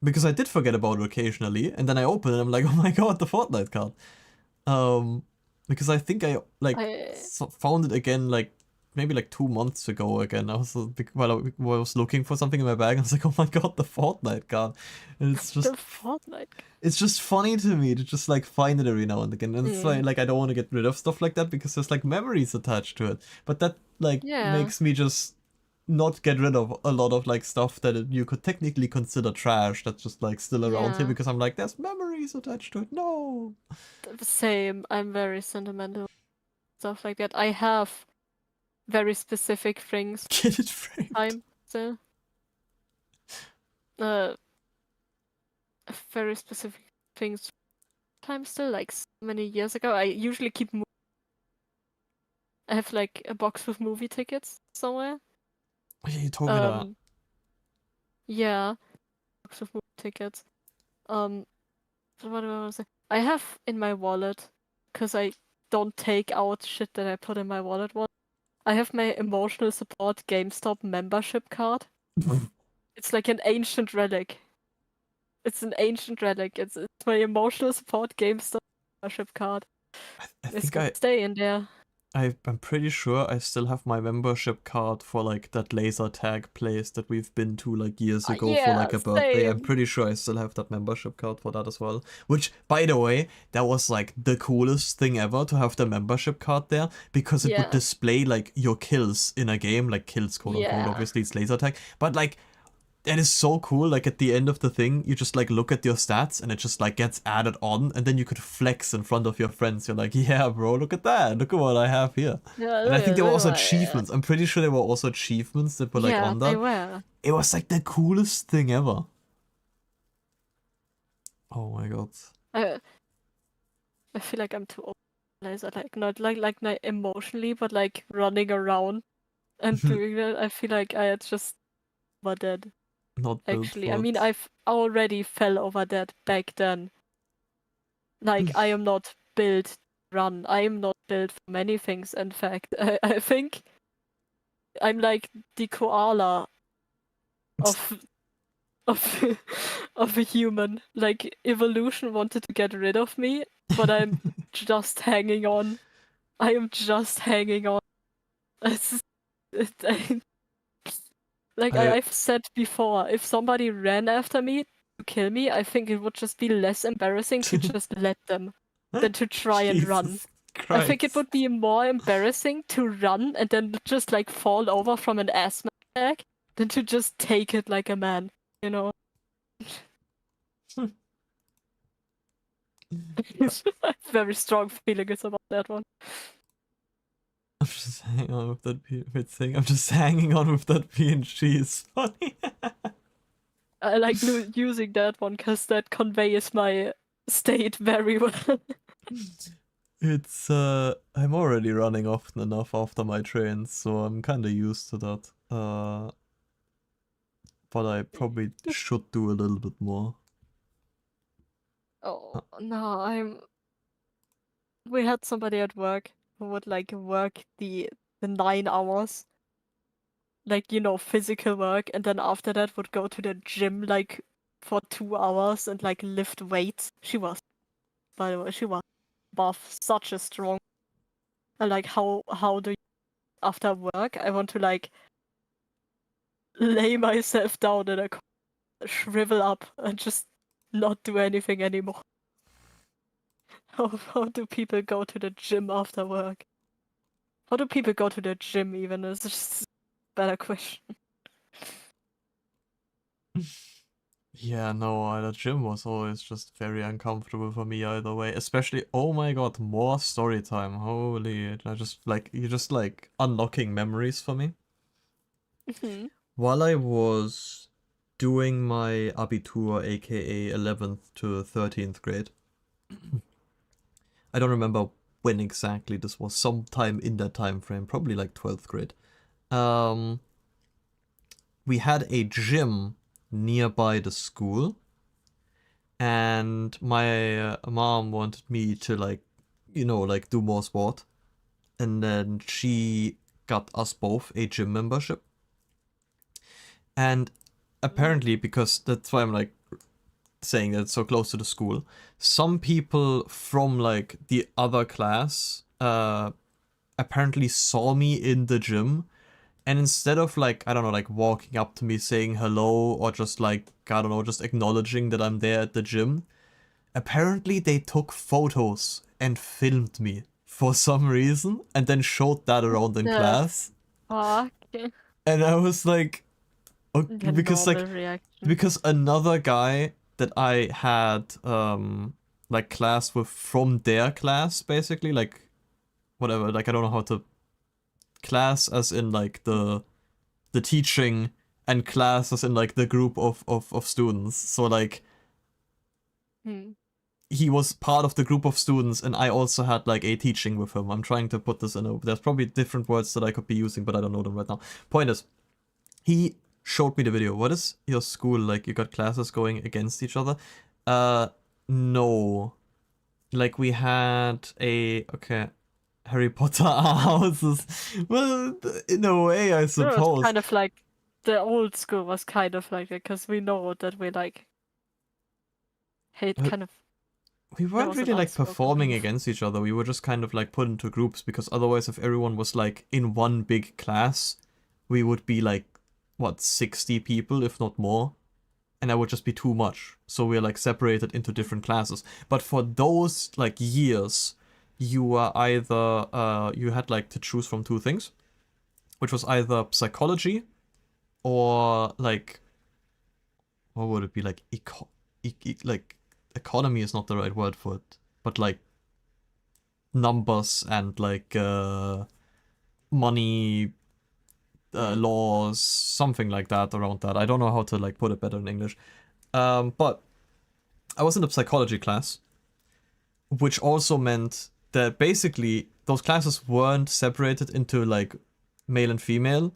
Because I did forget about it occasionally, and then I open it and I'm like, oh my god, the Fortnite card. Because I think I found it again like maybe like 2 months ago again. I was while I was looking for something in my bag, I was like, oh my god, the Fortnite card. And it's just the Fortnite. It's just funny to me to just like find it every now and again. And it's like I don't want to get rid of stuff like that because there's like memories attached to it. But that like makes me just not get rid of a lot of like stuff that you could technically consider trash that's just like still around here Yeah. because I'm like, there's memories attached to it. No. Same. I'm very sentimental. Stuff like that. I have very specific things. Get it framed. I'm still. Very specific things. Time still, like so many years ago. I usually keep. I have like a box with movie tickets somewhere. Oh, yeah, you told me that. Yeah, box with movie tickets. So what do I want to say? I have in my wallet, because I don't take out shit that I put in my wallet. I have my emotional support GameStop membership card. It's like an ancient relic. It's an ancient relic. It's my emotional support GameStop membership card. It's gonna stay in there. I'm pretty sure I still have my membership card for like that laser tag place that we've been to like years ago for like a birthday. I'm pretty sure I still have that membership card for that as well. Which, by the way, that was like the coolest thing ever to have the membership card there because it would display like your kills in a game, like kills quote unquote. Obviously, it's laser tag, but like. That is so cool, like at the end of the thing, you just like look at your stats and it just like gets added on and then you could flex in front of your friends. You're like, yeah bro, look at that, look at what I have here. Yeah, and I think there were also achievements. I'm pretty sure there were also achievements that were like on that. They were. It was like the coolest thing ever. Oh my god. I feel like I'm too old. Like not emotionally, but like running around and doing that. I feel like I had just over dead. Not actually. I mean, I've already fell over dead back then. Like I am not built to run. I am not built for many things. In fact, I think I'm like the koala of of a human. Like evolution wanted to get rid of me, but I'm just hanging on. I am just hanging on. I've said before, if somebody ran after me to kill me, I think it would just be less embarrassing to just let them than to try and run. I think it would be more embarrassing to run and then just like fall over from an asthma attack than to just take it like a man, you know? Very strong feelings about that one. I'm just hanging on with that thing. I'm just hanging on with that PNG. It's funny. I like using that one because that conveys my state very well. It's I'm already running often enough after my trains, so I'm kinda used to that. But I probably should do a little bit more. Oh no, we had somebody at work who would like work the 9 hours. Like, you know, physical work, and then after that would go to the gym like for 2 hours and like lift weights. By the way, she was buff, such a strong. And like how do you after work I want to like lay myself down and shrivel up and just not do anything anymore. How do people go to the gym after work? How do people go to the gym even? It's just a better question. Yeah, no, the gym was always just very uncomfortable for me either way. Especially, oh my god, more story time. Holy, you're just like unlocking memories for me. While I was doing my Abitur, aka 11th to 13th grade, I don't remember when exactly this was, sometime in that time frame, probably like 12th grade. We had a gym nearby the school, and my mom wanted me to like, you know, like do more sport, and then she got us both a gym membership. And apparently, because that's why I'm like saying that it's so close to the school, some people from like the other class apparently saw me in the gym, and instead of like, I don't know, like walking up to me saying hello or just like, I don't know, just acknowledging that I'm there at the gym, apparently they took photos and filmed me for some reason and then showed that around in class. Fuck. And I was like, okay, The because like normal reaction. because another guy that I had like class with from their class, basically, like whatever, like I don't know how to class as in like the teaching, and class as in like the group of students. So like he was part of the group of students, and I also had like a teaching with him. I'm trying to put this in a, there's probably different words that I could be using, but I don't know them right now. Point is, he showed me the video. What is your school like? You got classes going against each other? No. Like we had okay, Harry Potter houses. Well, in a way, I It was suppose. kind of like the old school was kind of like it, because we know that we like hate kind of. We there weren't was an really like unspoken performing beef. against each other. We were just kind of like put into groups, because otherwise, if everyone was like in one big class, we would be like, what, 60 people, if not more? And that would just be too much. So we're like separated into different classes. But for those like years, you were either, you had like to choose from two things, which was either psychology or like, what would it be, like like economy is not the right word for it, but like numbers and like money, laws, something like that around that. I don't know how to like put it better in English. But I was in a psychology class, which also meant that basically those classes weren't separated into like male and female,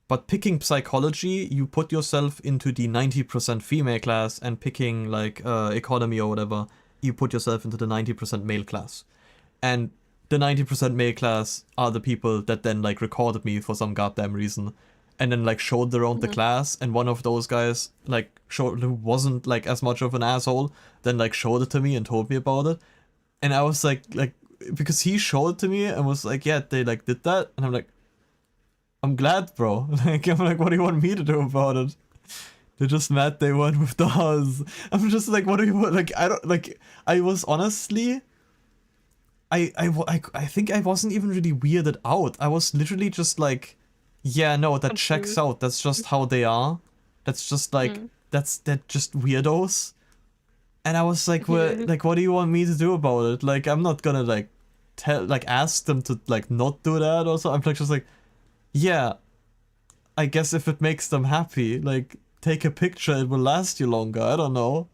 but picking psychology, you put yourself into the 90% female class, and picking like economy or whatever, you put yourself into the 90% male class. And the 90% male class are the people that then like recorded me for some goddamn reason, and then like showed around the class, and one of those guys like showed, who wasn't like as much of an asshole, then like showed it to me and told me about it. And I was like because he showed it to me and was like, yeah, they like did that, and I'm like, I'm glad, bro. Like, I'm like, what do you want me to do about it? They're just mad they weren't with the house. I'm just like, what do you want? Like, I don't, like, I was honestly, I think I wasn't even really weirded out. I was literally just like, yeah, no, that checks out. That's just how they are. That's just like, they're just weirdos. And I was like, well, like, what do you want me to do about it? Like, I'm not gonna like ask them to like not do that or so. I'm like, just like, yeah, I guess if it makes them happy, like, take a picture, it will last you longer. I don't know.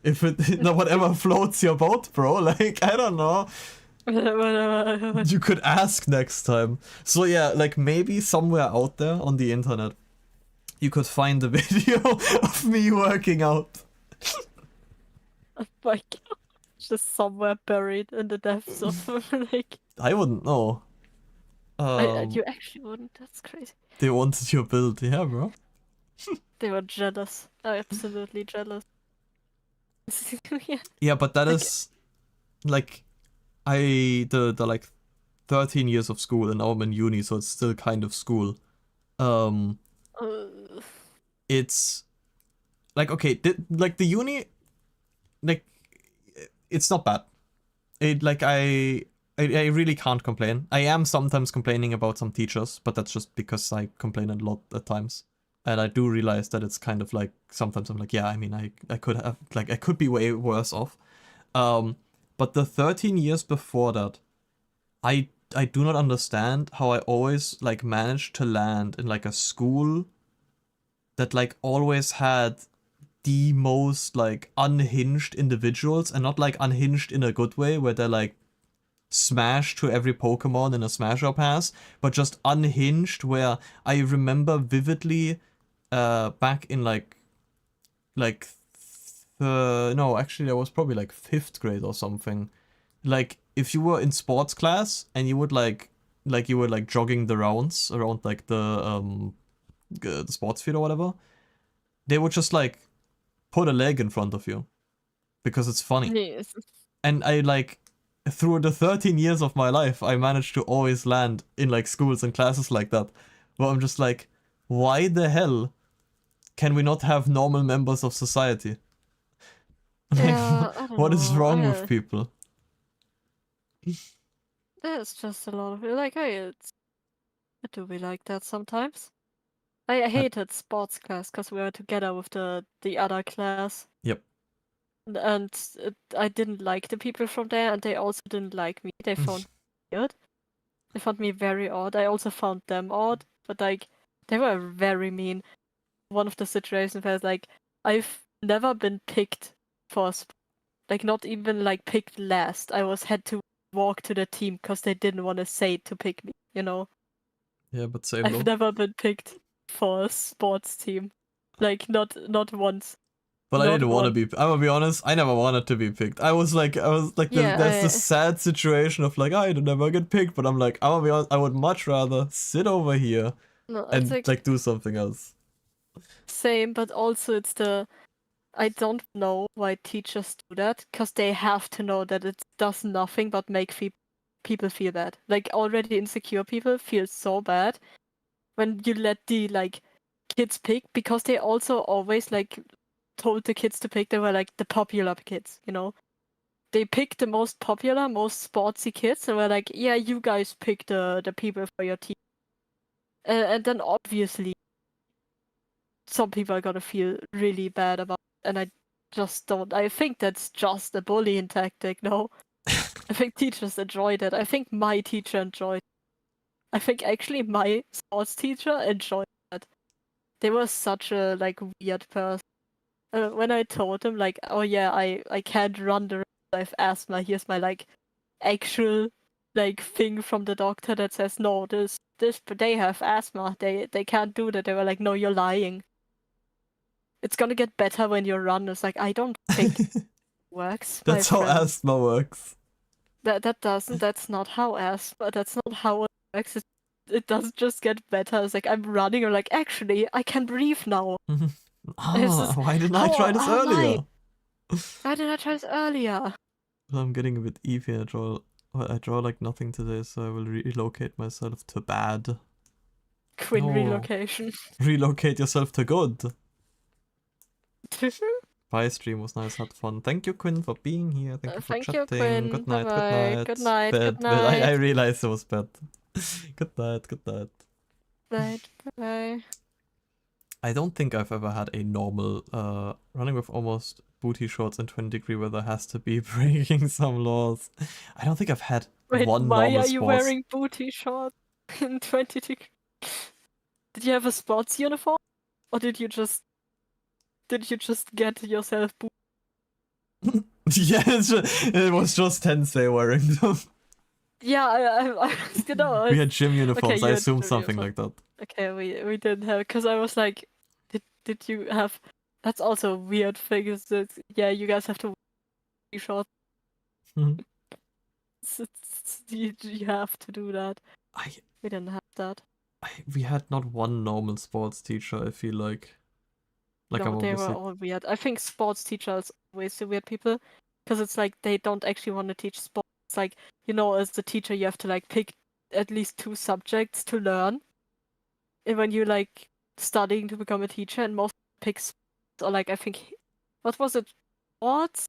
If it, no, whatever floats your boat, bro. Like, I don't know. You could ask next time. So yeah, like maybe somewhere out there on the internet, you could find the video of me working out. Oh my god. Just somewhere buried in the depths of like. I wouldn't know. You actually wouldn't. That's crazy. They wanted your build, yeah, bro. They were jealous. Absolutely jealous. Yeah, but that is like the like 13 years of school, and now I'm in uni, so it's still kind of school. It's like, okay, like the uni, like it's not bad. It like I really can't complain. I am sometimes complaining about some teachers, but that's just because I complain a lot at times. And I do realize that it's kind of like, sometimes I'm like, yeah, I mean, I could have, like, I could be way worse off. But the 13 years before that, I do not understand how I always, like, managed to land in, like, a school that, like, always had the most, like, unhinged individuals, and not, like, unhinged in a good way, where they're, like, smash to every Pokemon in a Smash Up has, but just unhinged, where I remember vividly back in no, actually that was probably like 5th grade or something. Like if you were in sports class and you would like you were like jogging the rounds around like the sports field or whatever, they would just like put a leg in front of you because it's funny. Yes. And I like, through the 13 years of my life, I managed to always land in like schools and classes like that, where I'm just like, why the hell can we not have normal members of society? Like, Yeah, what is wrong with people? There's just a lot of it. Like, hey, it do be like that sometimes. I hated sports class because we were together with the other class. Yep. And I didn't like the people from there, and they also didn't like me. They found me weird. They found me very odd. I also found them odd, but like they were very mean. One of the situations where like I've never been picked for like not even like picked last. I had to walk to the team because they didn't want to say to pick me, you know. Yeah, but same I've though. never been picked for a sports team. Like not once. But I Not didn't want to once. be. I'm gonna be honest. I never wanted to be picked. I was like, Yeah, there's this sad situation of like, I never get picked. But I'm like, I'm gonna be honest. I would much rather sit over here No, it's and like do something else. same, but also it's I don't know why teachers do that, because they have to know that it does nothing but make people feel bad. Like already insecure people feel so bad when you let the like kids pick, because they also always like told the kids to pick. They were like the popular kids, you know. They picked the most popular, most sportsy kids, and were like, yeah, you guys pick the people for your team. And then obviously some people are gonna feel really bad about it, and I just don't. I think that's just a bullying tactic, no? I think teachers enjoyed it. I think my teacher enjoyed it. I think actually my sports teacher enjoyed it. They were such a like weird person. When I told him like, oh yeah, I can't run the race, I have asthma. Here's my like actual like thing from the doctor that says no, they have asthma. They can't do that. They were like, no, you're lying. It's gonna get better when you run. It's like, I don't think it works, my That's how friend. asthma works. That doesn't. That's not how asthma. That's not how it works. It doesn't just get better. It's like I'm running. Or like, actually, I can breathe now. Why didn't I try this earlier? Why didn't I try this earlier? I'm getting a bit eevee. I draw like nothing today, so I will relocate myself to bad. Quinn No. relocation. Relocate yourself to good. Bye, stream was nice, had fun. Thank you, Quinn, for being here. Thank you for Thank chatting. you, Quinn. Good night, good Bye-bye. night. Good night, Bed, good bed. I night. realized it was bed. Good night, good night. Night, bye. I don't think I've ever had a normal running with almost booty shorts in 20-degree weather has to be breaking some laws. I don't think I've had Wait, one why normal are you sports. wearing booty shorts in 20 degrees? Did you have a sports uniform? Or did you just get yourself booty? Yeah, it was just Tensei wearing them. Yeah, I you know. We had gym uniforms. Okay, I you had assumed gym something uniform. like that. Okay, we didn't have, because I was like, did you have? That's also a weird thing. Is that yeah, you guys have to wear booty shorts. You have to do that. We didn't have that. We had not one normal sports teacher, I feel like. Like, No, I'm they were obviously... all weird. I think sports teachers always the weird people, because it's like they don't actually want to teach sports. It's like, you know, as the teacher, you have to like pick at least 2 subjects to learn. And when you like studying to become a teacher, and most pick sports, or like I think, what was it? Sports,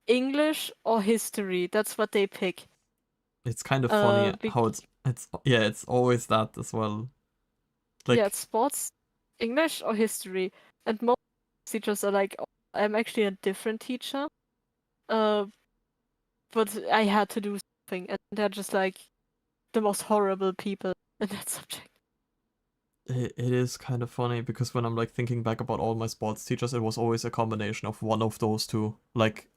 English, or history? That's what they pick. It's kind of funny how it's always that as well. Like, yeah, it's sports, English, or history. And most teachers are like, oh, I'm actually a different teacher. But I had to do something, and they're just like the most horrible people in that subject. it is kind of funny because when I'm like thinking back about all my sports teachers, it was always a combination of one of those two. Like,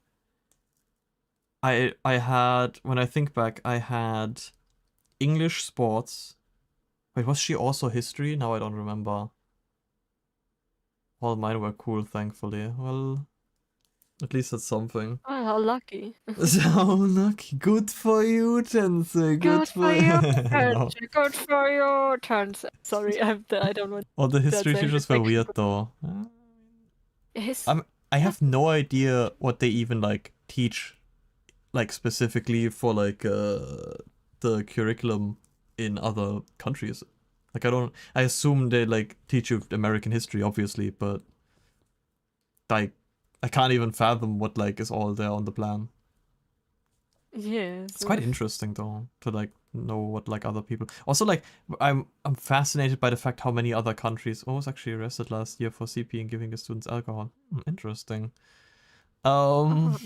I had, when I think back, I had English sports. Wait, was she also history? Now I don't remember. All mine were cool, thankfully. Well, at least that's something. Oh, how lucky. So lucky. Good for you, Tensei. Good for you, No. Good for you, Tensei. Sorry, I don't want. All the history teachers were weird though. I have no idea what they even like teach, like specifically for like the curriculum in other countries. Like I assume they like teach you American history, obviously, but like I can't even fathom what like is all there on the plan. Yes. It's quite interesting though to like know what like other people. Also, like I'm fascinated by the fact how many other countries. I was actually arrested last year for CP and giving the students alcohol. Interesting. Oh,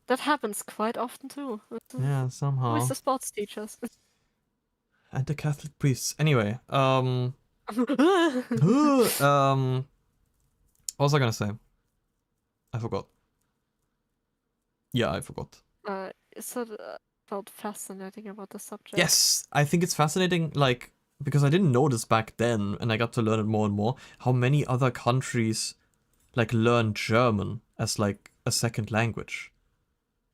that happens quite often too. Yeah, With somehow. the sports teachers. And the Catholic priests. Anyway, what was I gonna say? I forgot. Yeah, I forgot. So felt fascinating about the subject. Yes, I think it's fascinating, like, because I didn't know this back then, and I got to learn it more and more, how many other countries, like, learn German as, like, a second language.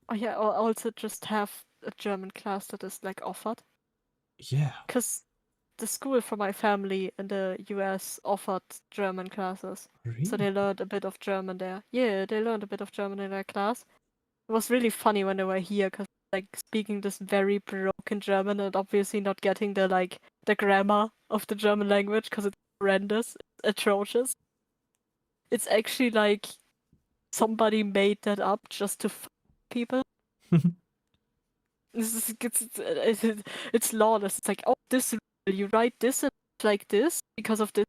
Oh yeah, or also just have a German class that is like offered. Yeah. Because the school for my family in the US offered German classes. Really? So they learned a bit of German there. Yeah, they learned a bit of German in their class. It was really funny when they were here because like speaking this very broken German and obviously not getting the like the grammar of the German language because it's horrendous, it's atrocious. It's actually like somebody made that up just to f people. It's lawless. It's like, oh, this you write this and like this because of this,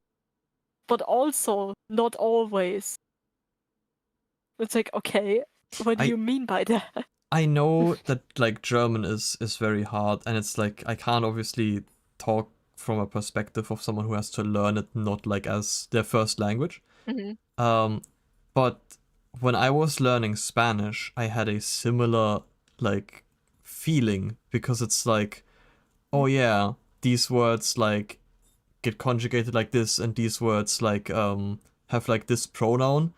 but also not always. It's like, okay, what do you mean by that? I know that like German is very hard, and it's like I can't obviously talk from a perspective of someone who has to learn it not like as their first language. But when I was learning Spanish, I had a similar like feeling because it's like, oh yeah, these words like get conjugated like this, and these words like have like this pronoun.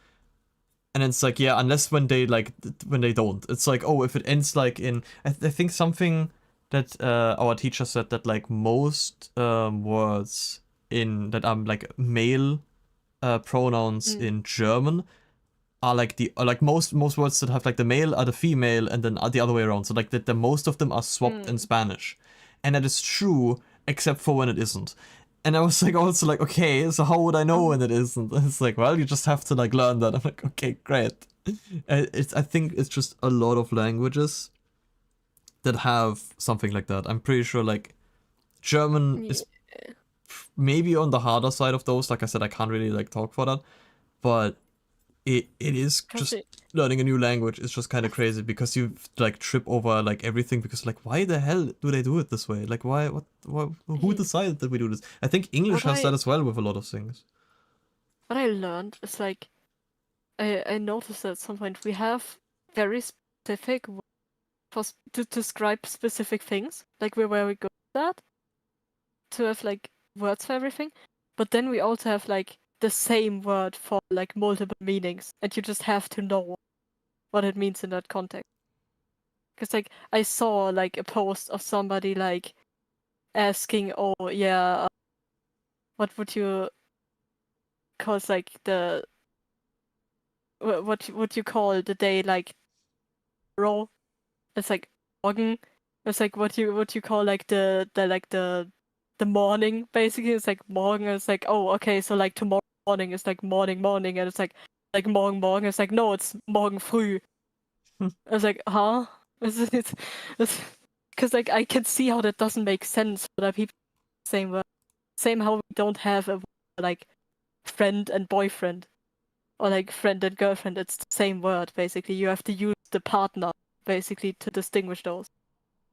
And it's like, yeah, unless when they don't. It's like, oh, if it ends like in, I think something that our teacher said that like most words in that are like male pronouns in German are like most words that have like the male are the female and then the other way around. So like the most of them are swapped in Spanish, and that is true except for when it isn't. And I was like also like, okay, so how would I know when it isn't? And it's like, well, you just have to like learn that. I'm like, okay, great. I think it's just a lot of languages that have something like that. I'm pretty sure like German is maybe on the harder side of those. Like I said, I can't really like talk for that, but it is just learning a new language is just kind of crazy because you like trip over like everything because like why the hell do they do it this way? Like why who decided that we do this? I think English has that as well with a lot of things. What I learned is like I noticed at some point we have very specific words to describe specific things, like we're very good at that, to have like words for everything, but then we also have like the same word for like multiple meanings, and you just have to know what it means in that context. Because like I saw like a post of somebody like asking, oh yeah, what would you call like the what would you call the day like roll? It's like morgen. It's like what you call like the morning basically. It's like morgen. It's like, oh okay, so like tomorrow morning is like morning, and it's like morgen. It's like, no, it's morgen früh. I was like, huh? It's because like I can see how that doesn't make sense for that people same word. Same how we don't have a like friend and boyfriend or like friend and girlfriend. It's the same word basically. You have to use the partner basically to distinguish those,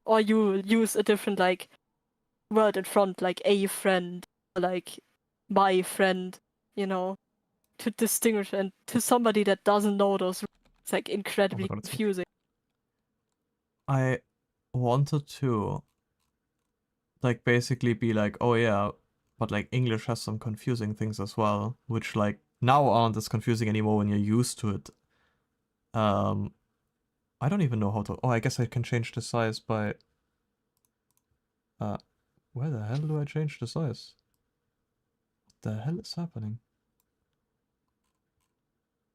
or you use a different like word in front, like a friend, or like my friend, you know, to distinguish. And to somebody that doesn't know those, it's like incredibly confusing. I wanted to like basically be like, oh yeah, but like English has some confusing things as well, which like now aren't as confusing anymore when you're used to it. I don't even know how to. Oh, I guess I can change the size by. Where the hell do I change the size? What the hell is happening?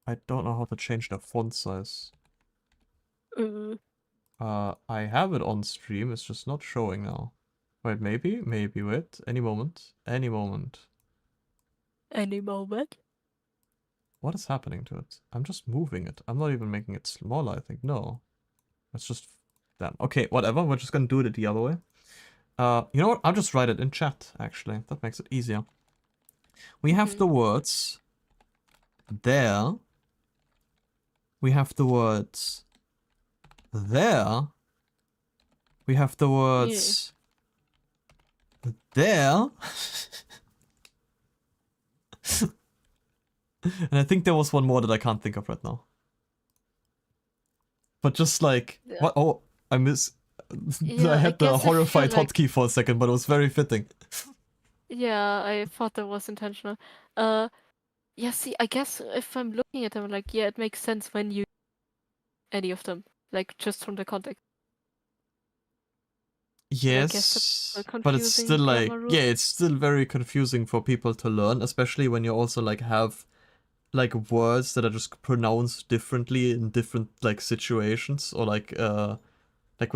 I don't know how to change the font size. I have it on stream, it's just not showing now. Wait, maybe, wait. Any moment. Any moment. What is happening to it? I'm just moving it. I'm not even making it smaller, I think. No. It's just... Damn. Okay, whatever. We're just gonna do it the other way. You know what? I'll just write it in chat, actually. That makes it easier. We have the words there. We have the words there. We have the words there. And I think there was one more that I can't think of right now. But just like, what? Oh, I miss. Yeah, I had the I feel horrified like- hotkey for a second, but it was very fitting. Yeah, I thought that was intentional. Yeah, see, I guess if I'm looking at them, like, yeah, it makes sense when you any of them, like, just from the context. But I guess that's Yes, a but it's confusing still like, grammar rule. yeah, it's still very confusing for people to learn, especially when you also like have like words that are just pronounced differently in different like situations, or like where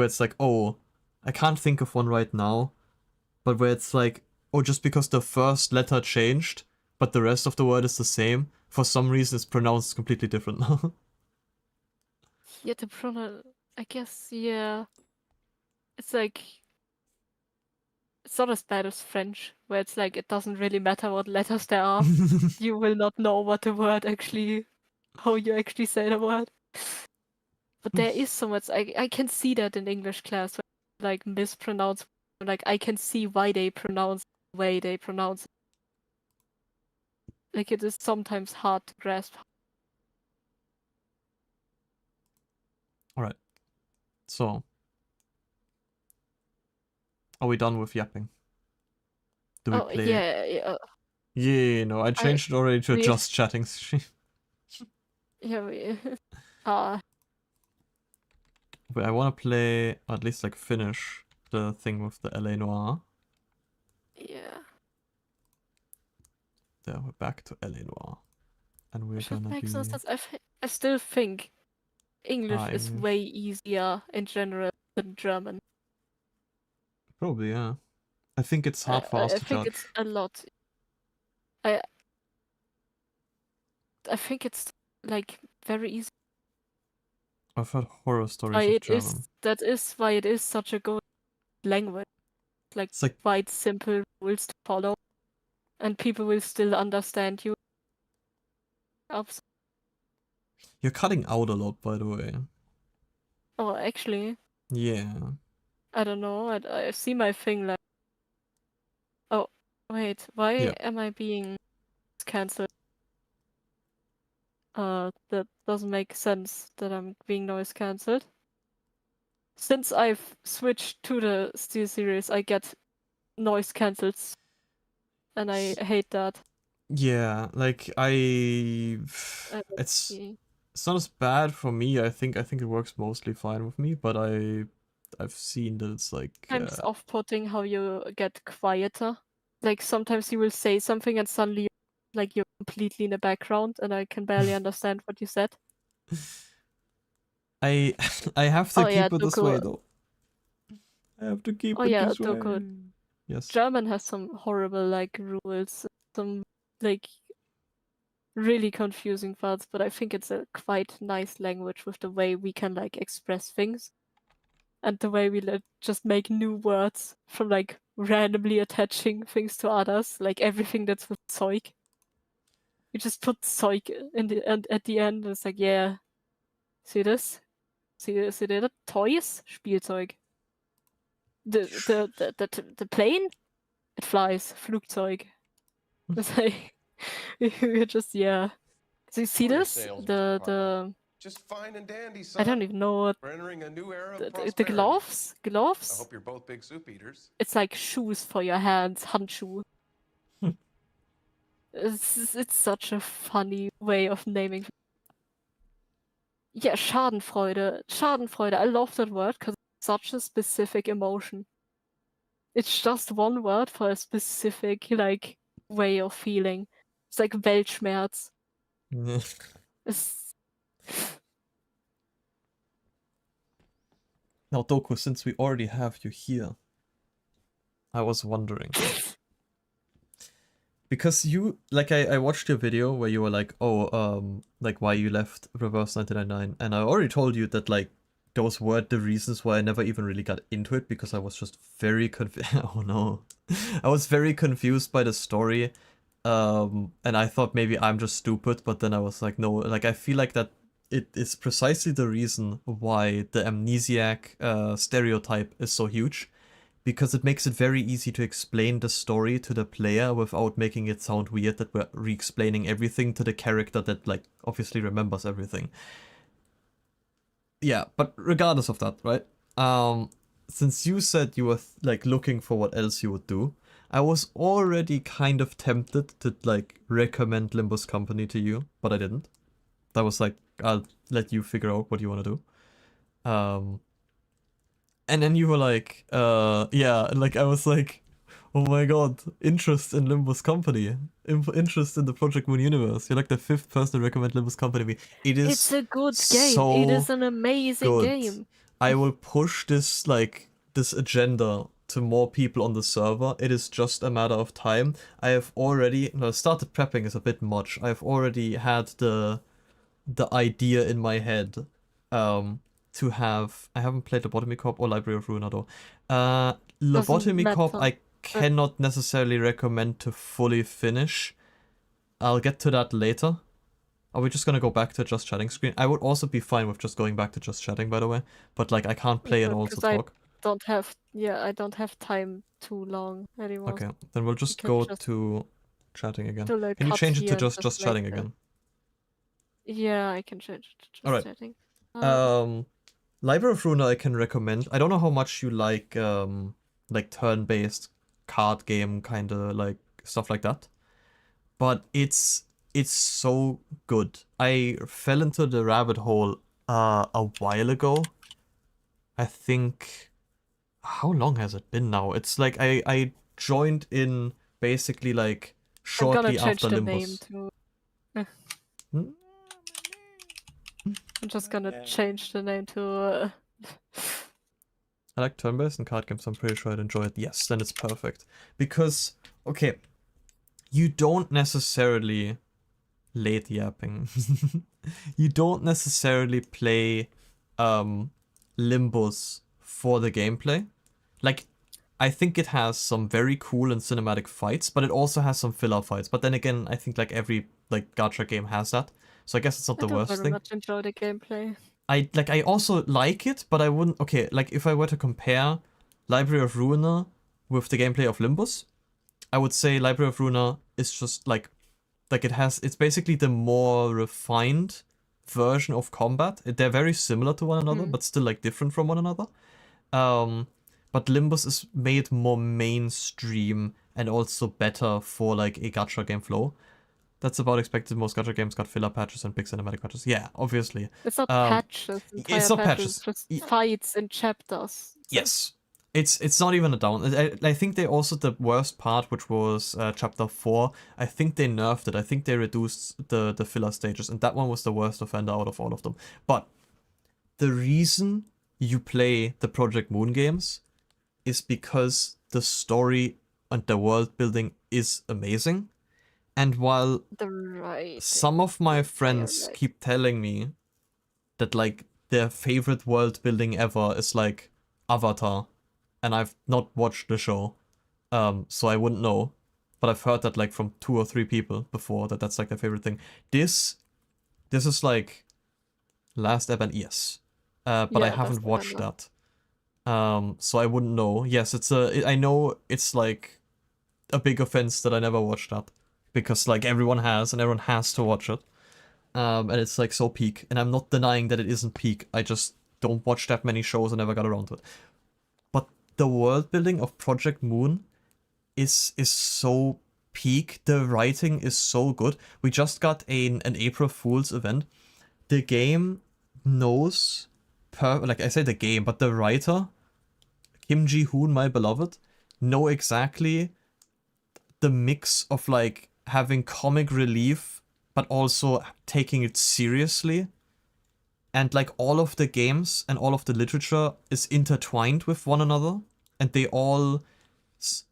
it's like, oh, I can't think of one right now, but where it's like, oh, just because the first letter changed, but the rest of the word is the same, for some reason it's pronounced completely different now. Yeah, the pronoun, I guess, yeah. It's like, it's not as bad as French, where it's like, it doesn't really matter what letters there are. You will not know what the word actually, how you actually say the word. But there is so much, I can see that in English class, where, like, mispronounce, like, I can see why they pronounce the way they pronounce it. Like, it is sometimes hard to grasp. Alright. So. Are we done with yapping? Do we Oh, play? yeah. Yeah, no, I changed it already to we- just chatting. Yeah, But I want to play, or at least like finish the thing with the LA Noire. Yeah. There, we're back to LA Noire. And we're Should gonna make be... some sense. I still think English is English. way easier in general than German. Probably, yeah. I think it's hard for us I to think judge. it's a lot. I think it's like very easy. I've heard horror stories Why of it is German. that is why it is such a good language. Like, It's like quite simple rules to follow, and people will still understand you. You're cutting out a lot, by the way. Oh, actually, Yeah. I don't know. I see my thing like. Oh, wait. Why Yeah. am I being cancelled? That doesn't make sense that I'm being noise cancelled. Since I've switched to the Steel series, I get noise cancelled, and I hate that. Yeah, like it's not as bad for me. I think it works mostly fine with me, but I've seen that it's like Sometimes off-putting how you get quieter. Like sometimes you will say something and suddenly like you're completely in the background and I can barely understand what you said. I have to Oh, yeah, keep it this way Doku. though. I have to keep Oh it yeah, this way. Doku. Yes. German has some horrible like rules, some like really confusing parts, but I think it's a quite nice language with the way we can like express things. And the way we just make new words from like randomly attaching things to others, like everything that's with Zeug. You just put Zeug in the and at the end. It's like, yeah, see this? See that? Toys, Spielzeug. The plane, it flies. Flugzeug. It's like we're just yeah. So you see this? The Just fine and dandy, son. I don't even know what We're entering a new era of the prosperity. gloves. I Gloves. hope you're both big soup eaters. It's like shoes for your hands, Handschuhe. It's such a funny way of naming. Yeah, Schadenfreude. Schadenfreude. I love that word because it's such a specific emotion. It's just one word for a specific like way of feeling. It's like Weltschmerz. It's... Now, Doku, since we already have you here, I was wondering. Because you, like, I watched your video where you were like, oh, like, why you left Reverse 1999, and I already told you that, like, those were the reasons why I never even really got into it, because I was just very oh no. I was very confused by the story. And I thought maybe I'm just stupid, but then I was like, no, like I feel like that it is precisely the reason why the amnesiac stereotype is so huge, because it makes it very easy to explain the story to the player without making it sound weird that we're re-explaining everything to the character that, like, obviously remembers everything. Yeah, but regardless of that, right? Since you said you were like looking for what else you would do, I was already kind of tempted to like recommend Limbus Company to you, but I didn't. That was like, I'll let you figure out what you want to do. And then you were like, yeah, like I was like, oh my god, interest in Limbus Company, interest in the Project Moon universe. You're like the 5th person to recommend Limbus Company. It is It's a good game. so It is an amazing good. game. I will push this this agenda to more people on the server. It is just a matter of time. I have already started prepping is a bit much. I've already had the idea in my head to have. I haven't played Lobotomy Corp or Library of Ruina though. Lobotomy Corp I cannot necessarily recommend to fully finish. I'll get to that later. Are we just gonna go back to just chatting screen? I would also be fine with just going back to just chatting, by the way. But like, I can't play and also talk. I don't have time too long anymore. Okay, then we'll just go to chatting again. like, Can you change it to cutscene just chatting again? Yeah, I can change it to just Alright. chatting. Library of Ruina I can recommend. I don't know how much you like turn-based card game kind of like stuff like that, but it's so good. I fell into the rabbit hole a while ago. I think, how long has it been now? It's like I joined in basically like shortly after Limbus. I'm just gonna change the name to I like turn-based and card games, so I'm pretty sure I'd enjoy it. Yes, then it's perfect. Because, okay, you don't necessarily late yapping. You don't necessarily play Limbus for the gameplay. Like, I think it has some very cool and cinematic fights, but it also has some filler fights. But then again, I think like every like gacha game has that. So I guess it's not the worst thing. I very much enjoy the gameplay. I also like it, but I wouldn't. Okay, like if I were to compare Library of Ruina with the gameplay of Limbus, I would say Library of Ruina is just like it's basically the more refined version of combat. They're very similar to one another, but still like different from one another. But Limbus is made more mainstream and also better for like a gacha game flow. That's about expected. Most gacha games got filler patches and big cinematic patches. Yeah, obviously. It's not patches. It's not patches. It's just fights in chapters. Yes. It's not even a down. I think they also, the worst part, which was chapter 4, I think they nerfed it. I think they reduced the filler stages, and that one was the worst offender out of all of them. But the reason you play the Project Moon games is because the story and the world building is amazing. And while some of my friends keep telling me that like their favorite world building ever is like Avatar, and I've not watched the show, so I wouldn't know, but I've heard that like from 2 or 3 people before that that's like their favorite thing. This is like Last Ebb and yes, but yeah, I haven't watched that, so I wouldn't know. Yes, I know it's like a big offense that I never watched that. Because like everyone has to watch it, and it's like so peak. And I'm not denying that it isn't peak. I just don't watch that many shows and never got around to it. But the world building of Project Moon is so peak. The writing is so good. We just got an April Fool's event. The game knows, like I say the game, but the writer, Kim Ji-hoon, my beloved, know exactly the mix of like having comic relief but also taking it seriously, and like all of the games and all of the literature is intertwined with one another, and they all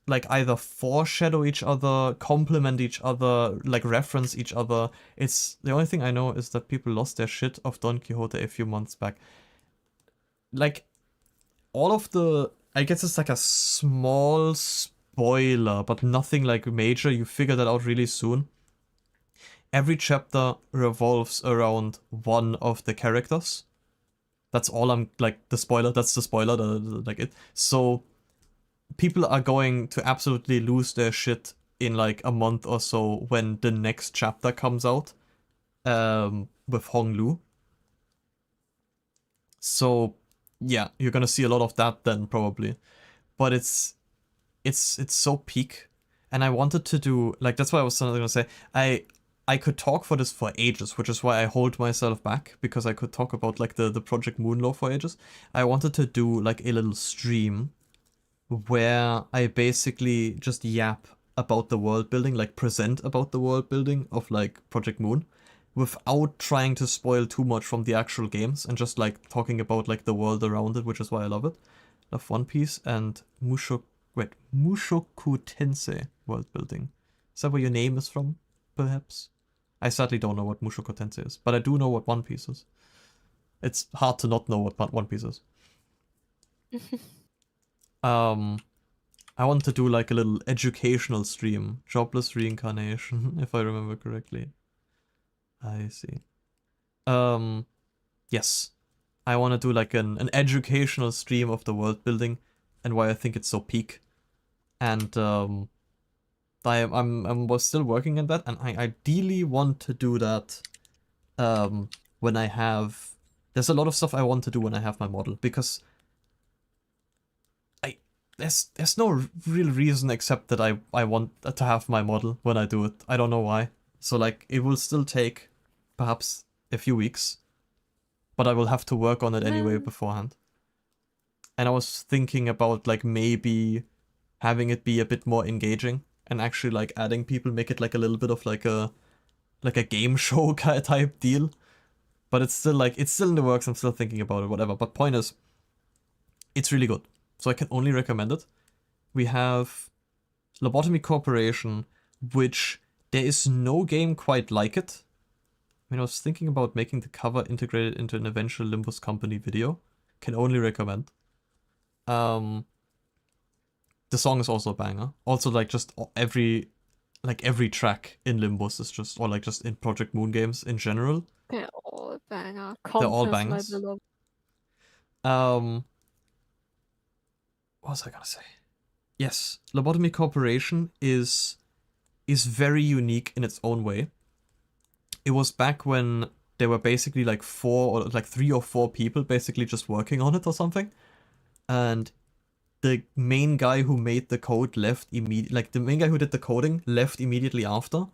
like either foreshadow each other, complement each other, like reference each other. It's the only thing I know is that people lost their shit of Don Quixote a few months back. like, all of the, I guess it's like a small spoiler, but nothing like major. You figure that out really soon. Every chapter revolves around one of the characters. That's all I'm, like, the spoiler, that's the spoiler, like it. So, people are going to absolutely lose their shit in like a month or so when the next chapter comes out, with Hong Lu. So, yeah, you're gonna see a lot of that then, probably. But it's so peak, and I wanted to do, like, that's why I was gonna say, I could talk for this for ages, which is why I hold myself back, because I could talk about, like, the Project Moon lore for ages. I wanted to do, like, a little stream where I basically just yap about the world building, like, present about the world building of, like, Project Moon, without trying to spoil too much from the actual games, and just, like, talking about, like, the world around it, which is why I love it. Love One Piece and Mushoku Tensei world building. Is that where your name is from, perhaps? I sadly don't know what Mushoku Tensei is, but I do know what One Piece is. It's hard to not know what One Piece is. I want to do like a little educational stream. Jobless reincarnation, if I remember correctly. I see. Yes. I want to do like an educational stream of the world building and why I think it's so peak. And I'm was still working on that, and I ideally want to do that when I have, there's a lot of stuff I want to do when I have my model, because there's no real reason except that I want to have my model when I do it. I don't know why. So like, it will still take perhaps a few weeks, but I will have to work on it anyway beforehand. And I was thinking about like maybe having it be a bit more engaging and actually like adding people, make it like a little bit of like a game show type deal. But it's still like, it's still in the works. I'm still thinking about it, whatever. But point is, it's really good. So I can only recommend it. We have Lobotomy Corporation, which there is no game quite like it. I mean, I was thinking about making the cover integrated into an eventual Limbus Company video. Can only recommend. The song is also a banger. Also, like, just every track in Limbus is just, or like just in Project Moon games in general. They're all banger. They're all Compass, my bangers. beloved. What was I gonna say? Yes, Lobotomy Corporation is very unique in its own way. It was back when there were basically like 3 or 4 people basically just working on it or something. And the main guy who made the code left immediately, like the main guy who did the coding left immediately after,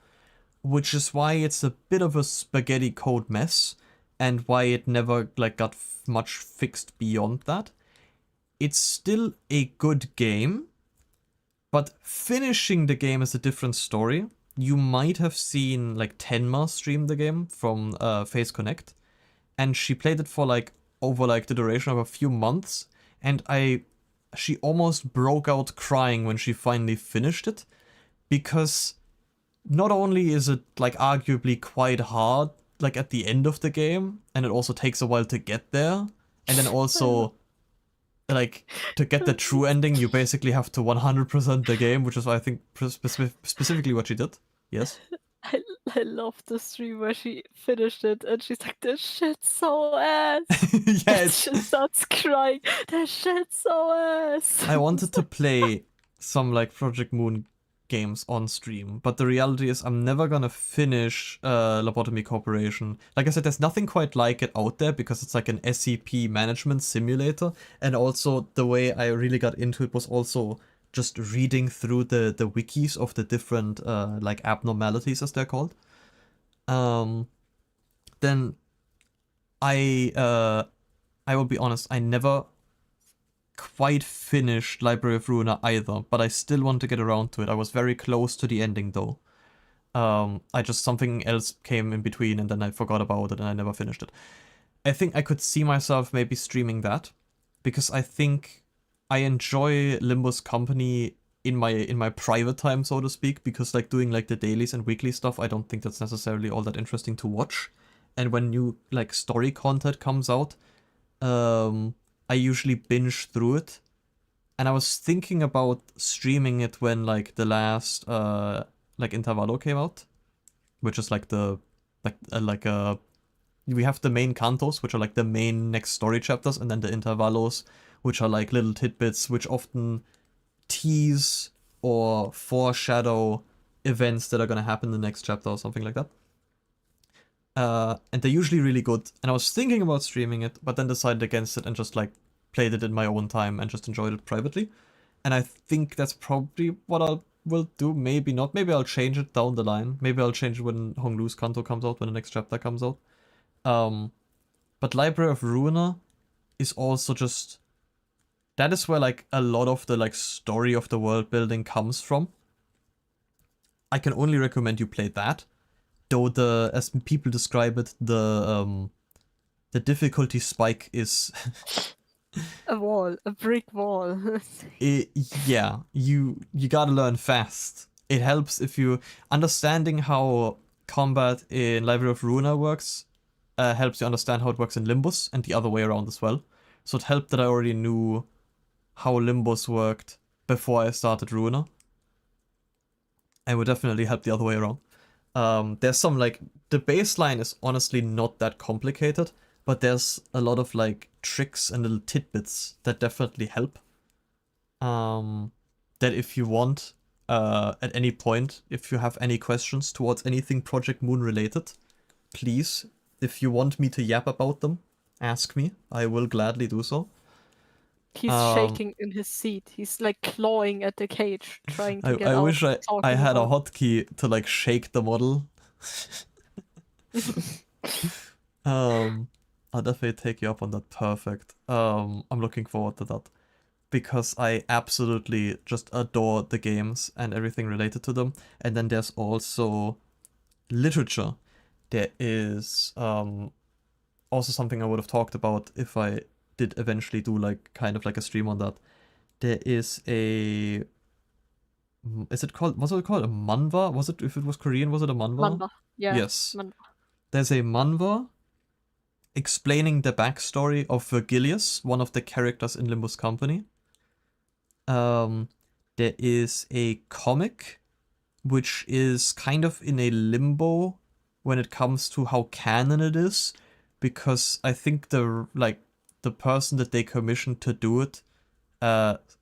which is why it's a bit of a spaghetti code mess and why it never like got much fixed beyond that. It's still a good game, but finishing the game is a different story. You might have seen like Tenma stream the game from Face Connect, and she played it for like over like the duration of a few months, and she almost broke out crying when she finally finished it, because not only is it like arguably quite hard like at the end of the game, and it also takes a while to get there, and then also like to get the true ending you basically have to 100% the game, which is why I think specifically what she did. Yes. I love the stream where she finished it and she's like, this shit's so ass. Yeah, she starts crying. This shit's so ass. I wanted to play some like Project Moon games on stream, but the reality is I'm never gonna finish Lobotomy Corporation. Like I said, there's nothing quite like it out there because it's like an SCP management simulator, and also the way I really got into it was also just reading through the wikis of the different like abnormalities, as they're called. Then I will be honest, I never quite finished Library of Ruina either, but I still want to get around to it. I was very close to the ending though. Something else came in between and then I forgot about it and I never finished it. I think I could see myself maybe streaming that, because I think I enjoy Limbus Company in my private time, so to speak, because like doing like the dailies and weekly stuff, I don't think that's necessarily all that interesting to watch. And when new like story content comes out, I usually binge through it. And I was thinking about streaming it when like the last like Intervallo came out, which is like the we have the main cantos, which are like the main next story chapters, and then the intervallos, which are like little tidbits which often tease or foreshadow events that are gonna happen in the next chapter or something like that. And they're usually really good. And I was thinking about streaming it, but then decided against it and just like played it in my own time and just enjoyed it privately. And I think that's probably what I will do. Maybe not. Maybe I'll change it down the line. Maybe I'll change it when Honglu's Kanto comes out, when the next chapter comes out. But Library of Ruina is also just... That is where like a lot of the like story of the world building comes from. I can only recommend you play that. Though the, as people describe it, the difficulty spike is... a wall, a brick wall. Yeah, you gotta learn fast. It helps if you... Understanding how combat in Library of Ruina works helps you understand how it works in Limbus, and the other way around as well. So it helped that I already knew how Limbus worked before I started Ruina. And would definitely help the other way around. There's some like... The baseline is honestly not that complicated, but there's a lot of like tricks and little tidbits that definitely help. That if you want, at any point, if you have any questions towards anything Project Moon related, please, if you want me to yap about them, ask me. I will gladly do so. He's shaking in his seat. He's like clawing at the cage, trying to get out. I wish I had a hotkey to like shake the model. I'll definitely take you up on that. Perfect. I'm looking forward to that. Because I absolutely just adore the games and everything related to them. And then there's also literature. There is also something I would have talked about if I did eventually do like kind of like a stream on that. There is a... was it called a manhwa? Was it, if it was Korean, was it a manhwa? Manhwa, yeah. Yes. Manhwa. There's a manhwa explaining the backstory of Vergilius, one of the characters in Limbus Company. There is a comic which is kind of in a limbo when it comes to how canon it is, because I think the person that they commissioned to do it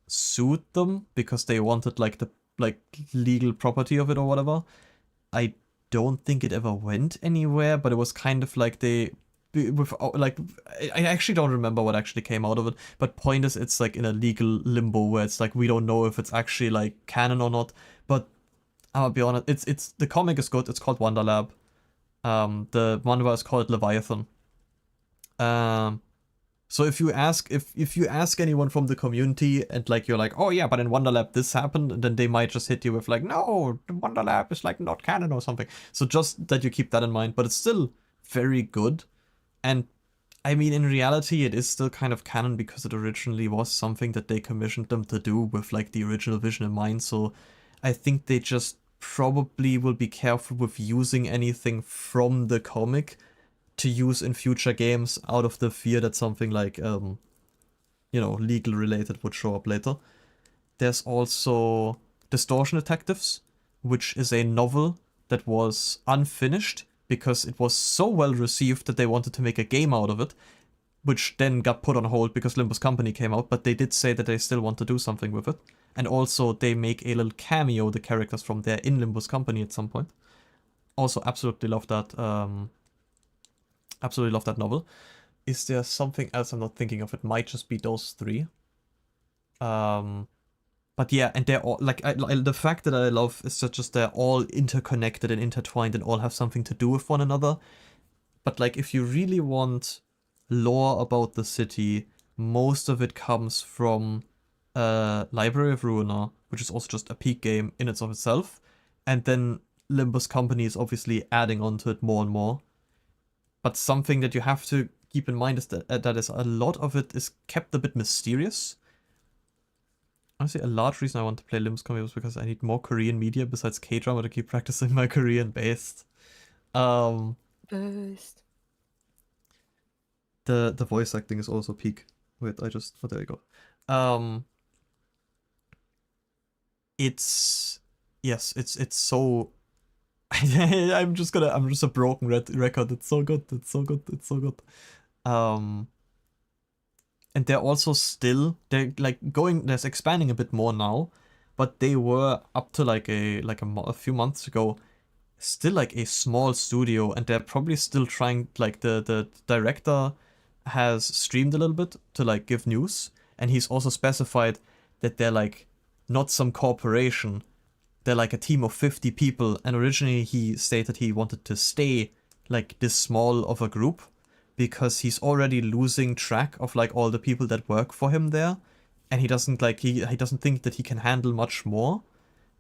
sued them because they wanted like the legal property of it or whatever. I don't think it ever went anywhere, but it was kind of like I actually don't remember what actually came out of it, but point is it's like in a legal limbo where it's like we don't know if it's actually like canon or not. But I'll be honest, it's the comic is good. It's called Wonderlab. The manhwa is called Leviathan. So if you ask anyone from the community and like you're like, oh yeah, but in Wonderlab this happened, and then they might just hit you with like, no, Wonderlab is like not canon or something. So just that you keep that in mind, but it's still very good. And I mean, in reality, it is still kind of canon because it originally was something that they commissioned them to do with like the original vision in mind. So I think they just probably will be careful with using anything from the comic to use in future games out of the fear that something like, legal related would show up later. There's also Distortion Detectives, which is a novel that was unfinished because it was so well received that they wanted to make a game out of it, which then got put on hold because Limbus Company came out, but they did say that they still want to do something with it. And also they make a little cameo, the characters from there, in Limbus Company at some point. Also absolutely love that. Absolutely love that novel. Is there something else I'm not thinking of? It might just be those three. But yeah, and they're all like the fact that I love is that just they're all interconnected and intertwined and all have something to do with one another. But like if you really want lore about the city, most of it comes from Library of Ruina, which is also just a peak game in and of itself, and then Limbus Company is obviously adding on to it more and more. But something that you have to keep in mind is that a lot of it is kept a bit mysterious. Honestly, a large reason I want to play Limbus Company was because I need more Korean media besides K-drama to keep practicing my Korean based. The voice acting is also peak. Wait, oh, there you go. It's so. I'm just a broken record. It's so good. It's so good. It's so good. And they're also still like there's expanding a bit more now, but they were up to like a few months ago still like a small studio, and they're probably still trying, like the director has streamed a little bit to like give news, and he's also specified that they're like not some corporation, they're like a team of 50 people, and originally he stated he wanted to stay like this small of a group because he's already losing track of like all the people that work for him there, and he doesn't think that he can handle much more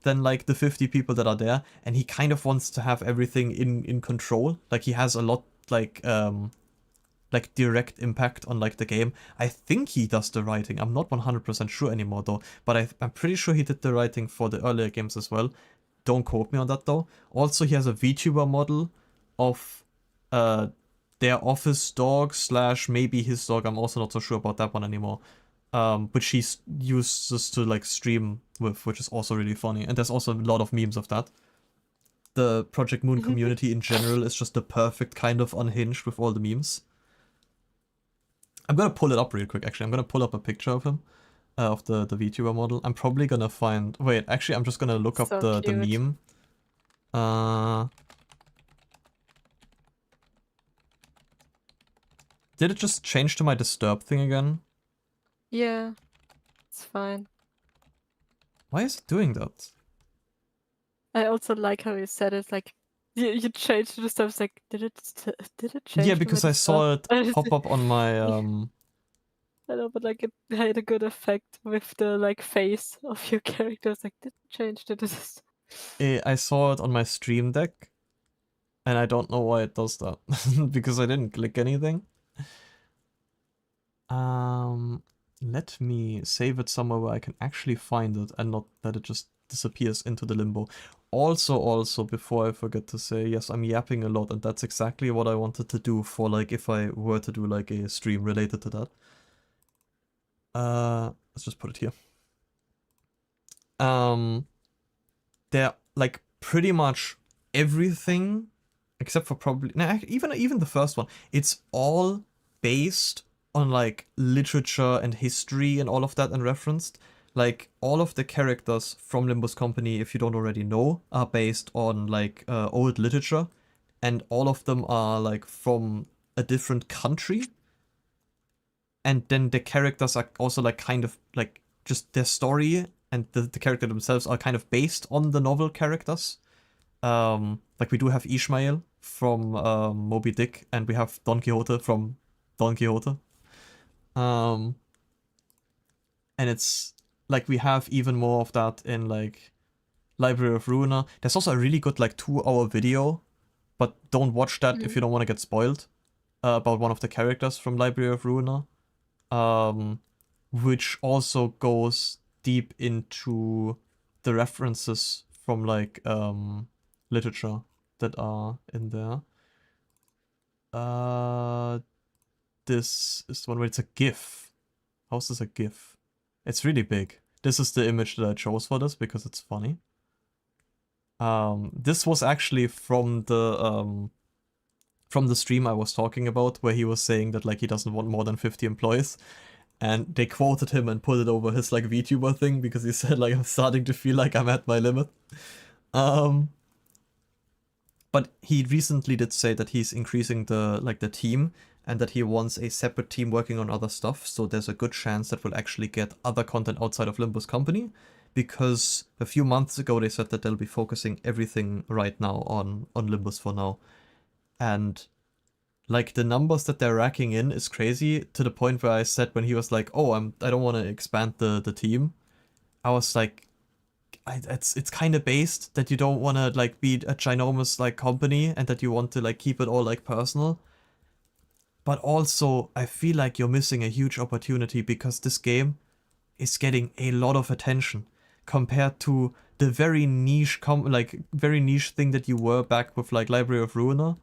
than like the 50 people that are there, and he kind of wants to have everything in control. Like he has a lot like direct impact on like the game. I think he does the writing. I'm not 100% sure anymore though, but I'm pretty sure he did the writing for the earlier games as well. Don't quote me on that though. Also, he has a VTuber model of their office dog / maybe his dog. I'm also not so sure about that one anymore. Which he uses to like stream with, which is also really funny. And there's also a lot of memes of that. The Project Moon community in general is just the perfect kind of unhinged with all the memes. I'm gonna pull it up real quick, actually. I'm gonna pull up a picture of him, of the VTuber model. I'm probably gonna find... Wait, actually, I'm just gonna look up the meme. Did it just change to my disturb thing again? Yeah, it's fine. Why is it doing that? I also like how you said it, like, you changed the stuff, like, did it change? Yeah, because I saw it pop up on my, I know, but like, it had a good effect with the, like, face of your characters, like, did it change? Did it... I saw it on my stream deck, and I don't know why it does that, because I didn't click anything. Let me save it somewhere where I can actually find it and not that it just disappears into the limbo. Also, before I forget to say, yes, I'm yapping a lot, and that's exactly what I wanted to do for, like, if I were to do, like, a stream related to that. Let's just put it here. They're, like, pretty much everything, except for probably... Nah, even the first one, it's all based on like literature and history and all of that, and referenced. Like all of the characters from Limbus Company, if you don't already know, are based on like old literature, and all of them are like from a different country. And then the characters are also like kind of like just their story and the character themselves are kind of based on the novel characters. Like we do have Ishmael from Moby Dick, and we have Don Quixote from Don Quixote. And it's like we have even more of that in like Library of Ruina. There's also a really good like 2-hour video, but don't watch that if you don't want to get spoiled, about one of the characters from Library of Ruina, which also goes deep into the references from like literature that are in there. This is the one where it's a GIF. How's this a GIF? It's really big. This is the image that I chose for this because it's funny. This was actually from the stream I was talking about, where he was saying that like he doesn't want more than 50 employees, and they quoted him and put it over his like VTuber thing because he said like I'm starting to feel like I'm at my limit. But he recently did say that he's increasing the team, and that he wants a separate team working on other stuff, so there's a good chance that we'll actually get other content outside of Limbus Company, because a few months ago they said that they'll be focusing everything right now on Limbus for now. And like the numbers that they're racking in is crazy, to the point where I said when he was like, oh, I don't want to expand the team, I was like, it's kind of based that you don't want to like be a ginormous like company, and that you want to like keep it all like personal. But also, I feel like you're missing a huge opportunity, because this game is getting a lot of attention compared to the very niche very niche thing that you were back with like Library of Ruina.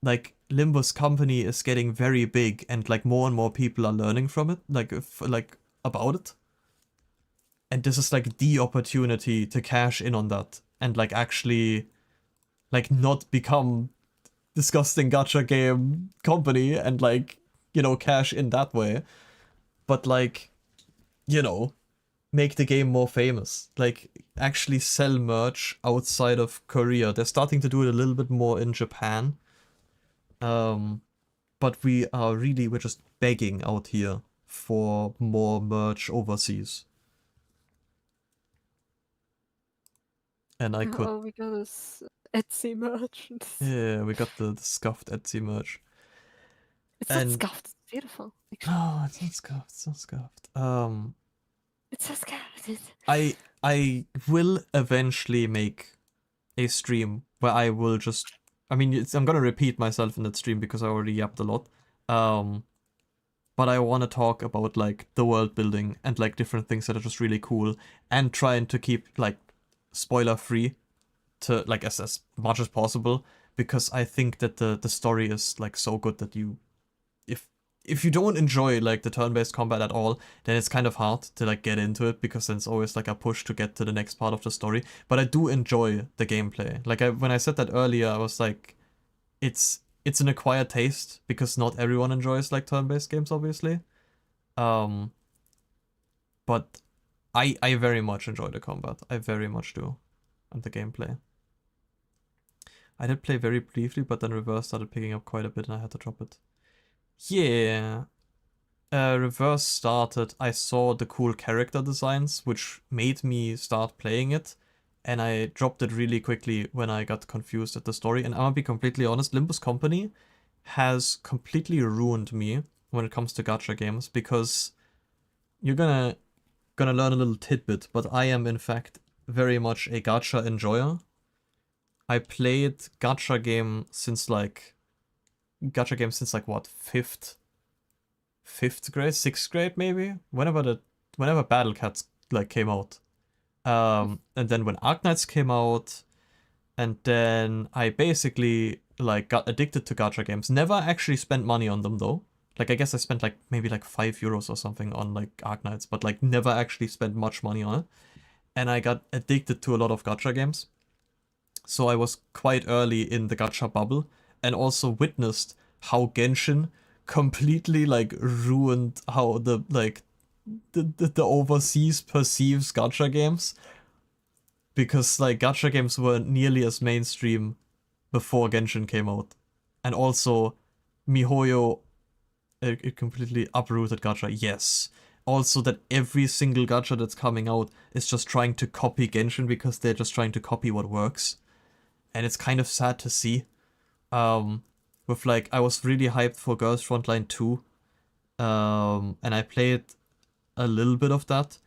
like Limbus company is getting very big, and like more and more people are learning from it, like about it. And this is like the opportunity to cash in on that and like actually like not become disgusting gacha game company and like, you know, cash in that way, but like, you know, make the game more famous, like actually sell merch outside of Korea. They're starting to do it a little bit more in Japan, but we're just begging out here for more merch overseas. And I could. Oh, we got this Etsy merch. Yeah, we got the scuffed Etsy merch. It's not scuffed, it's beautiful. Actually. No, it's not scuffed, it's not scuffed. It's so scuffed. I will eventually make a stream where I will just, I mean, I'm gonna repeat myself in that stream because I already yapped a lot. But I want to talk about like the world building and like different things that are just really cool, and trying to keep like spoiler free to like as much as possible, because I think that the story is like so good that you, if you don't enjoy like the turn-based combat at all, then it's kind of hard to like get into it, because then it's always like a push to get to the next part of the story. But I do enjoy the gameplay. Like when I said that earlier, I was like, it's an acquired taste, because not everyone enjoys like turn-based games, obviously. But I very much enjoy the combat. I very much do. And the gameplay. I did play very briefly, but then Reverse started picking up quite a bit and I had to drop it. Yeah. Reverse started, I saw the cool character designs, which made me start playing it. And I dropped it really quickly when I got confused at the story. And I'm gonna be completely honest, Limbus Company has completely ruined me when it comes to gacha games, because you're gonna learn a little tidbit, but I am in fact very much a gacha enjoyer. I played gacha games since like what, fifth grade, sixth grade maybe, whenever Battle Cats like came out, and then when Arknights came out, and then I basically like got addicted to gacha games. Never actually spent money on them though. Like I guess I spent like maybe like €5 or something on like Arknights, but like never actually spent much money on it. And I got addicted to a lot of gacha games. So I was quite early in the gacha bubble, and also witnessed how Genshin completely like ruined how the overseas perceives gacha games, because like gacha games weren't nearly as mainstream before Genshin came out, and also Mihoyo, it completely uprooted gacha. Yes, also that every single gacha that's coming out is just trying to copy Genshin, because they're just trying to copy what works, and it's kind of sad to see. With like, I was really hyped for Girls Frontline 2, and I played a little bit of that.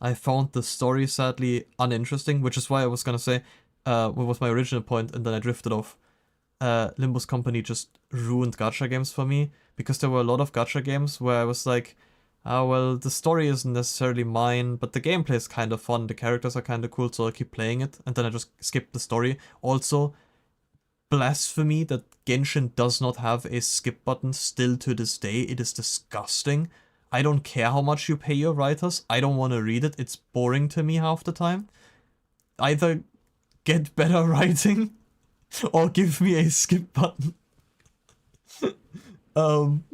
I found the story sadly uninteresting, which is why I was gonna say, what was my original point, and then I drifted off. Limbus Company just ruined gacha games for me, because there were a lot of gacha games where I was like, well, the story isn't necessarily mine, but the gameplay is kind of fun, the characters are kind of cool, so I'll keep playing it, and then I just skipped the story. Also, blasphemy that Genshin does not have a skip button still to this day. It is disgusting. I don't care how much you pay your writers, I don't want to read it, it's boring to me half the time. Either get better writing, or give me a skip button. I'm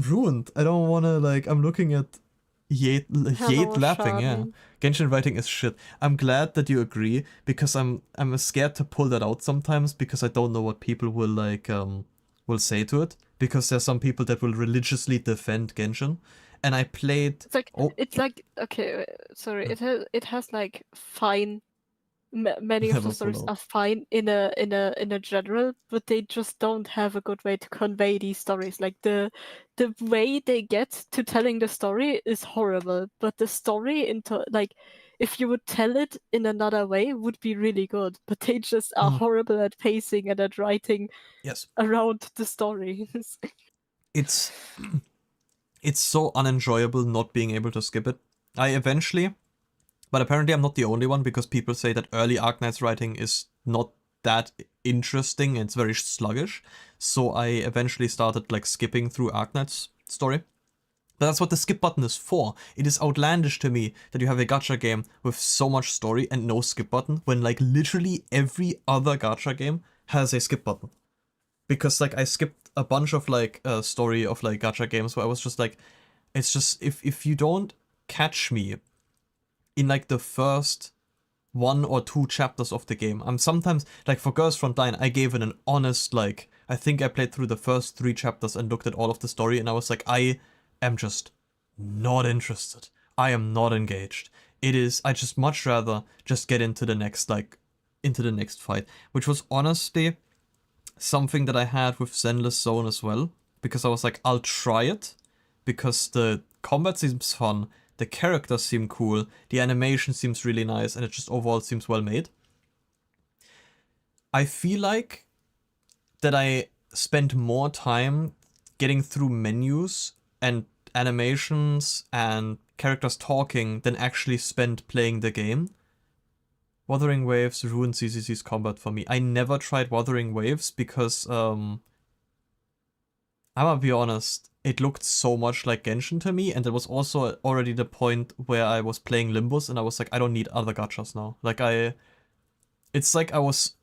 ruined. I don't wanna like, I'm looking at Yate lapping, yeah. Genshin writing is shit. I'm glad that you agree, because I'm scared to pull that out sometimes, because I don't know what people will like will say to it, because there's some people that will religiously defend Genshin. And I played, it's like okay, sorry, it has like fine. Many of the stories are fine in a general, but they just don't have a good way to convey these stories. Like the way they get to telling the story is horrible, but the story into like, if you would tell it in another way, would be really good. But they just are horrible at pacing and at writing around the stories. It's so unenjoyable not being able to skip it. But apparently I'm not the only one, because people say that early Arknights writing is not that interesting, and it's very sluggish. So I eventually started like skipping through Arknight's story. But that's what the skip button is for. It is outlandish to me that you have a gacha game with so much story and no skip button, when like literally every other gacha game has a skip button. Because like I skipped a bunch of like story of like gacha games where I was just like, it's just, if you don't catch me in like the first 1 or 2 chapters of the game, I'm sometimes like, for Girls Frontline, I gave it an honest, like, I think I played through the first 3 chapters and looked at all of the story, and I was like, I am just not interested. I am not engaged. I just much rather just get into the next, like, into the next fight, which was honestly something that I had with Zenless Zone as well, because I was like, I'll try it, because the combat seems fun, the characters seem cool, the animation seems really nice, and it just overall seems well made. I feel like that I spent more time getting through menus and animations and characters talking than actually spent playing the game. Wuthering Waves ruined CCC's combat for me. I never tried Wuthering Waves because, I'm gonna be honest, it looked so much like Genshin to me, and it was also already the point where I was playing Limbus, and I was like, I don't need other gachas now. Like, it's like I was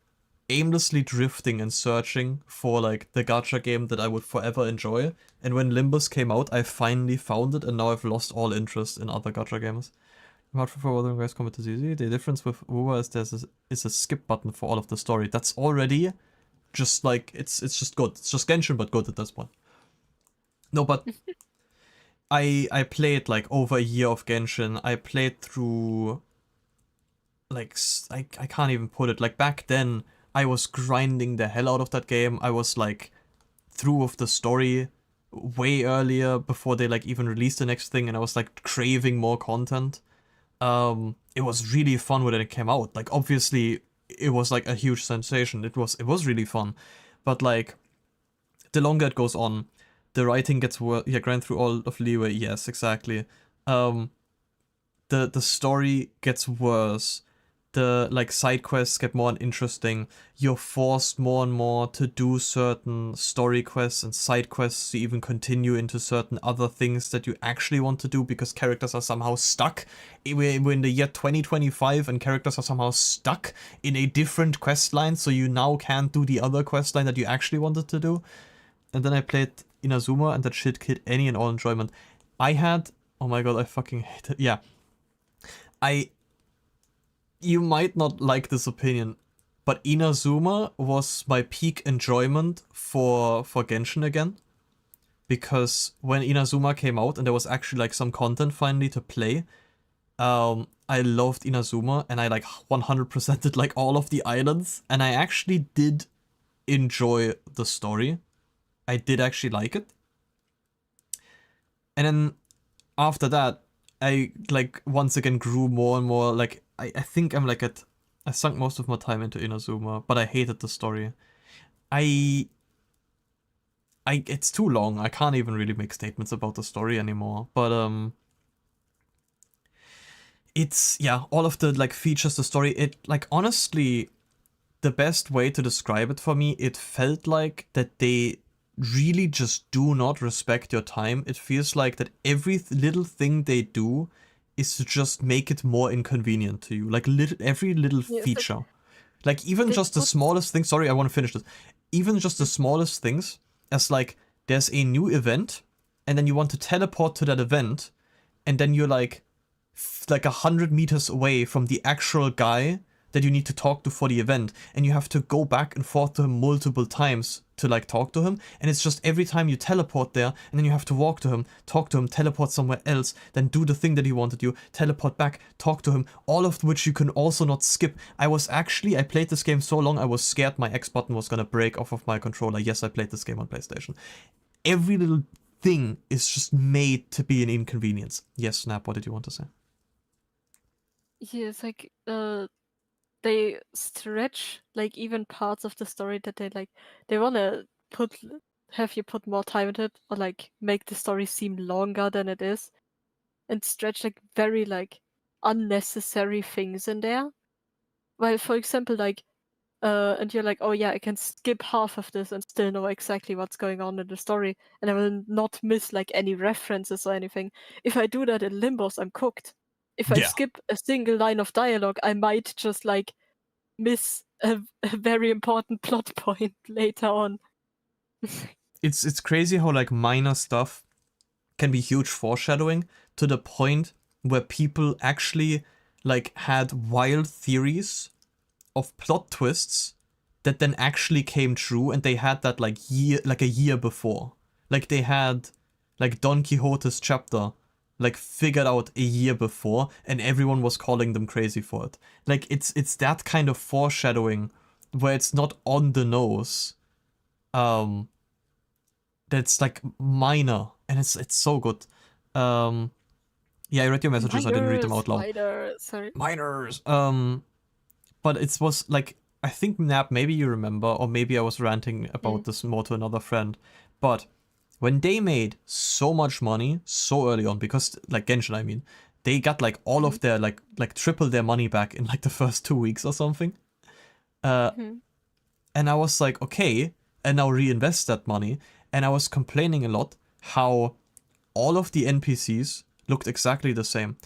aimlessly drifting and searching for, like, the gacha game that I would forever enjoy, and when Limbus came out, I finally found it, and now I've lost all interest in other gacha games. Apart from Wuthering Waves combat to easy, the difference with WoW is a skip button for all of the story. That's already just like, it's just good. It's just Genshin, but good at this point. No, but I played like over a year of Genshin. I played through, like, I can't even put it. Like, back then, I was grinding the hell out of that game. I was like through with the story way earlier, before they like even released the next thing, and I was like craving more content. It was really fun when it came out. Like, obviously, it was like a huge sensation. It was really fun, but like, the longer it goes on, the writing gets worse. Yeah, grind through all of Leeway. Yes, exactly. The story gets worse. The like side quests get more uninteresting. You're forced more and more to do certain story quests and side quests to even continue into certain other things that you actually want to do, because characters are somehow stuck. We're in the year 2025 and characters are somehow stuck in a different quest line, so you now can't do the other quest line that you actually wanted to do. And then I played Inazuma, and that shit killed any and all enjoyment. I had, oh my god, I fucking hate it. Yeah. You might not like this opinion, but Inazuma was my peak enjoyment for Genshin again. Because when Inazuma came out and there was actually like some content finally to play, I loved Inazuma, and I like 100%ed like all of the islands, and I actually did enjoy the story. I did actually like it. And then after that, I like once again grew more and more, like, I think I'm like I sunk most of my time into Inazuma, but I hated the story. It's too long. I can't even really make statements about the story anymore. But it's, yeah, all of the like features, the story, it like, honestly, the best way to describe it for me, it felt like that they really just do not respect your time. It feels like that every little thing they do is to just make it more inconvenient to you. Like every little feature. Like even just the smallest thing. Sorry, I want to finish this. Even just the smallest things, as like, there's a new event, and then you want to teleport to that event, and then you're like 100 meters away from the actual guy that you need to talk to for the event, and you have to go back and forth to him multiple times to like talk to him, and it's just every time you teleport there, and then you have to walk to him, talk to him, teleport somewhere else, then do the thing that he wanted you, teleport back, talk to him, all of which you can also not skip. I played this game so long, I was scared my X button was gonna break off of my controller. Yes, I played this game on PlayStation. Every little thing is just made to be an inconvenience. Yes, Snap, what did you want to say? Yeah, it's like, they stretch like even parts of the story that they want to have you put more time into it, or like make the story seem longer than it is, and stretch like very like unnecessary things in there. Well, for example, like and you're like, oh yeah, I can skip half of this and still know exactly what's going on in the story, and I will not miss like any references or anything. If I do that in Limbos, I'm cooked. If I Yeah. skip a single line of dialogue, I might just like miss a very important plot point later on. It's crazy how like minor stuff can be huge foreshadowing to the point where people actually like had wild theories of plot twists that then actually came true, and they had that like a year before. Like they had like Don Quixote's chapter like figured out a year before, and everyone was calling them crazy for it. Like it's that kind of foreshadowing where it's not on the nose. That's like minor, and it's so good. Yeah, I read your messages. I didn't read them out loud. Sorry. Minors. But it was like, I think, Nap, maybe you remember, or maybe I was ranting about this more to another friend. But when they made so much money so early on, because like Genshin, I mean, they got like all of their like triple their money back in like the first 2 weeks or something. And I was like, okay, and now reinvest that money. And I was complaining a lot how all of the NPCs looked exactly the same.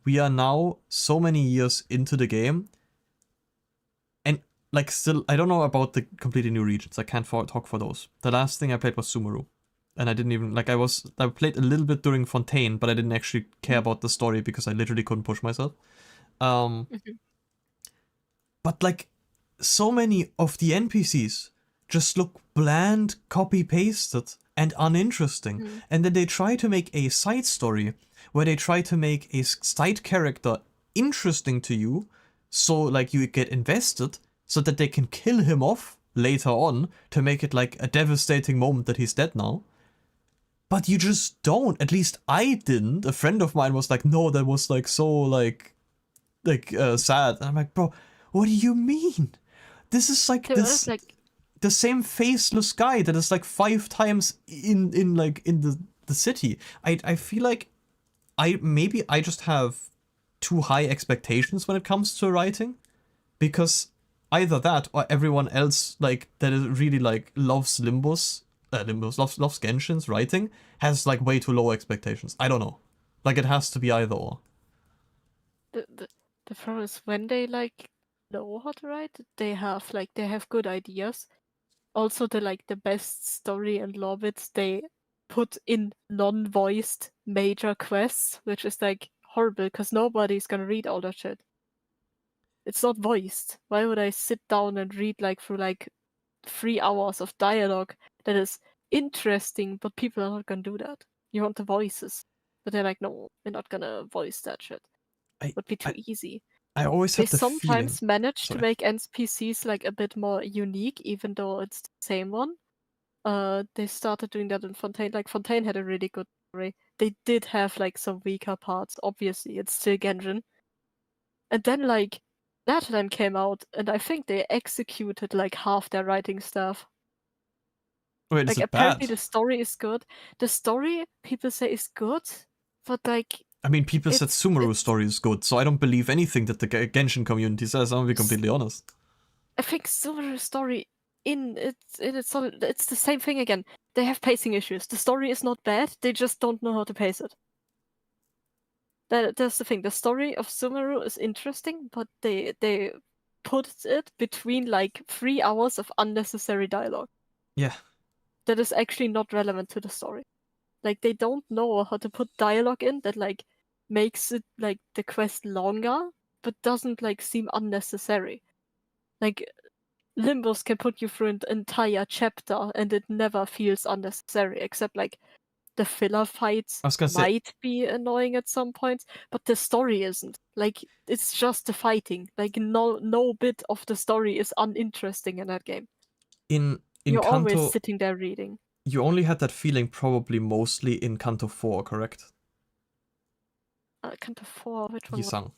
We are now so many years into the game, and like still, I don't know about the completely new regions. I can't talk for those. The last thing I played was Sumeru, and I didn't even like I played a little bit during Fontaine, but I didn't actually care about the story because I literally couldn't push myself. But like so many of the NPCs just look bland, copy pasted, and uninteresting. And then they try to make a side story where they try to make a side character interesting to you, so like you get invested, so that they can kill him off later on to make it like a devastating moment that he's dead now. But you just don't. At least I didn't. A friend of mine was like, no, that was like so like sad. And I'm like, bro, what do you mean? This is like this the same faceless guy that is like 5 times in the city. I feel like I just have too high expectations when it comes to writing, because either that or everyone else like that is really like loves loves Genshin's writing has like way too low expectations. I don't know. Like it has to be either or. The problem is when they like know how to write, they have good ideas. Also, the best story and lore bits they put in non-voiced major quests, which is like horrible because nobody's gonna read all that shit. It's not voiced. Why would I sit down and read like through like 3 hours of dialogue that is interesting, but people are not gonna do that. You want the voices. But they're like, no, we're not gonna voice that shit. It would be too easy. I always They have the sometimes feeling. manage to make NPCs like a bit more unique, even though it's the same one. They started doing that in Fontaine. Like Fontaine had a really good story. They did have like some weaker parts. Obviously, it's still Genshin. And then like Natlan came out, and I think they executed like half their writing stuff. Wait, like is it apparently bad? the story is good. The story people say is good, but like I mean, people said Sumeru's story is good, so I don't believe anything that the Genshin community says. I'm gonna be completely honest. I think Sumeru's story it's the same thing again. They have pacing issues. The story is not bad. They just don't know how to pace it. That's the thing. The story of Sumeru is interesting, but they put it between like 3 hours of unnecessary dialogue. Yeah. That is actually not relevant to the story. Like they don't know how to put dialogue in that like makes it like the quest longer, but doesn't like seem unnecessary. Like Limbos can put you through an entire chapter and it never feels unnecessary, except like the filler fights might be annoying at some points, but the story isn't. Like it's just the fighting. Like no bit of the story is uninteresting in that game. In You're Kanto, always sitting there reading. You only had that feeling probably mostly in Kanto 4, correct? Kanto 4, which one? Yisang.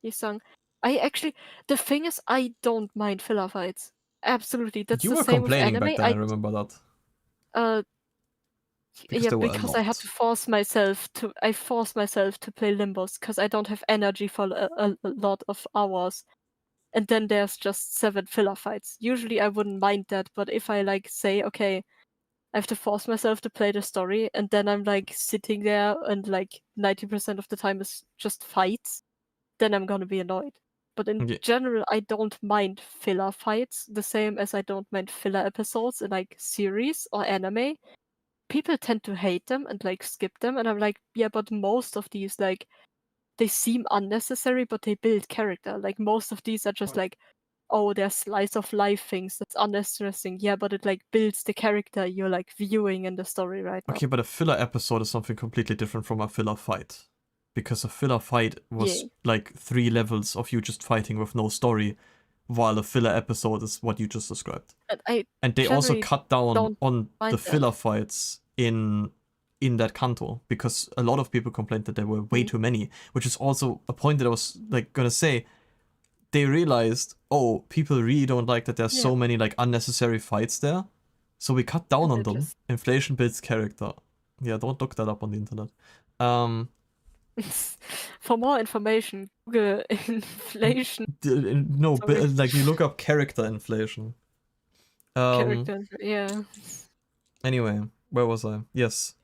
Yisang. The thing is, I don't mind filler fights. Absolutely, that's You the were same with complaining anime. back then, I remember that. Because I had to force myself to. I forced myself to play Limbos because I don't have energy for a lot of hours. and then there's just 7 filler fights. Usually I wouldn't mind that, but if I like say, okay, I have to force myself to play the story, and then I'm like sitting there and like 90% of the time is just fights, then I'm gonna be annoyed. But in Yeah. general, I don't mind filler fights, the same as I don't mind filler episodes in like series or anime. People tend to hate them and like skip them, and I'm like, yeah, but most of these like they seem unnecessary, but they build character. Like most of these are just like, oh, they're slice of life things. That's uninteresting. Yeah, but it like builds the character you're like viewing in the story right now. Okay, but a filler episode is something completely different from a filler fight. Because a filler fight was Yeah. like 3 levels of you just fighting with no story, while a filler episode is what you just described. And they also generally cut down don't on mind the that. filler fights in that Kanto, because a lot of people complained that there were way too many, which is also a point that I was like gonna say. They realized, oh, people really don't like that there's so many like unnecessary fights there, so we cut down on them. Inflation builds character. Yeah, don't look that up on the internet. For more information, Google inflation. No, Sorry. like you look up character inflation. Character, yeah. Anyway, where was I? Yes.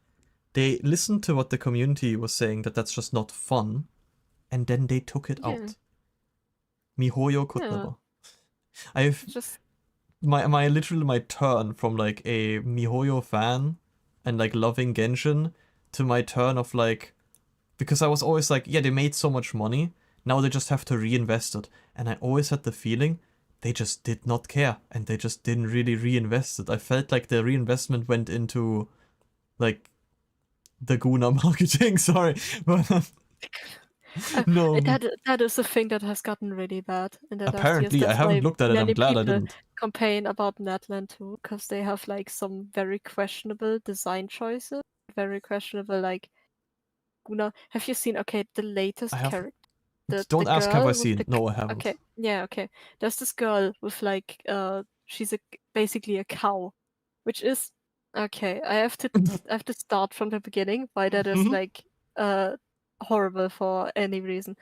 They listened to what the community was saying, that that's just not fun, and then they took it Yeah. out. Mihoyo could Yeah. never. I've just my turn from like a Mihoyo fan and like loving Genshin to my turn of like, because I was always like, yeah, they made so much money, now they just have to reinvest it. And I always had the feeling they just did not care, and they just didn't really reinvest it. I felt like the reinvestment went into like the Guna marketing, sorry. But no. That is a thing that has gotten really bad in the last years. Apparently, I That's haven't why looked at it, I'm many glad I people didn't. complain about Netland too, because they have like some very questionable design choices, very questionable like Guna. Have you seen the latest I have. character? Don't the ask have I girl with seen. the No, I haven't. Okay, yeah, okay. There's this girl with like she's basically a cow, which is okay. I have to start from the beginning why that is like horrible for any reason.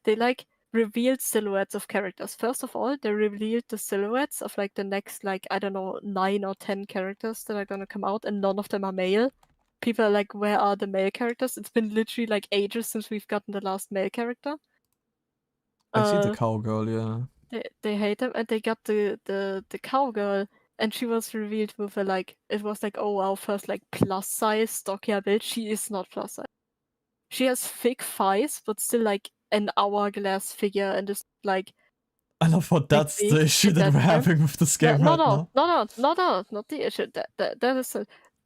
They like revealed silhouettes of characters. First of all, they revealed the silhouettes of like the next like I don't know 9 or 10 characters that are gonna come out, and none of them are male. People are like, where are the male characters? It's been literally like ages since we've gotten the last male character. I see the cowgirl, yeah. They hate them, and they got the cowgirl, and she was revealed with a like it was like, oh, our first like plus size stockier build. She is not plus size. She has thick thighs, but still like an hourglass figure, and is like. I love what that's the issue that we're having with this game right now. No, not the issue. That is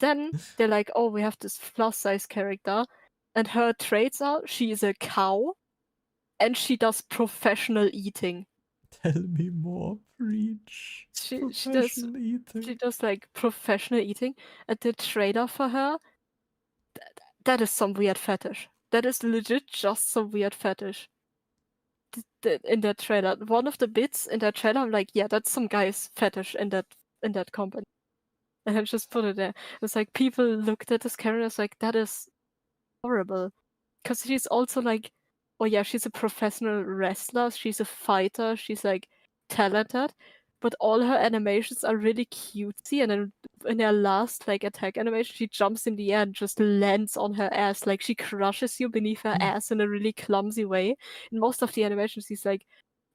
then they're like, oh, we have this plus size character, and her traits are she is a cow, and she does professional eating. Tell me more, preach. She does like professional eating, and the trailer for her, that is some weird fetish. That is legit just some weird fetish. In that trailer, one of the bits in that trailer, I'm like, yeah, that's some guy's fetish in that company, and I just put it there. It's like people looked at this character, it's like that is horrible, because she's also like, oh yeah, she's a professional wrestler, she's a fighter, she's like talented, but all her animations are really cutesy, and then in her last like attack animation, she jumps in the air and just lands on her ass, like she crushes you beneath her ass in a really clumsy way. In most of the animations, she's like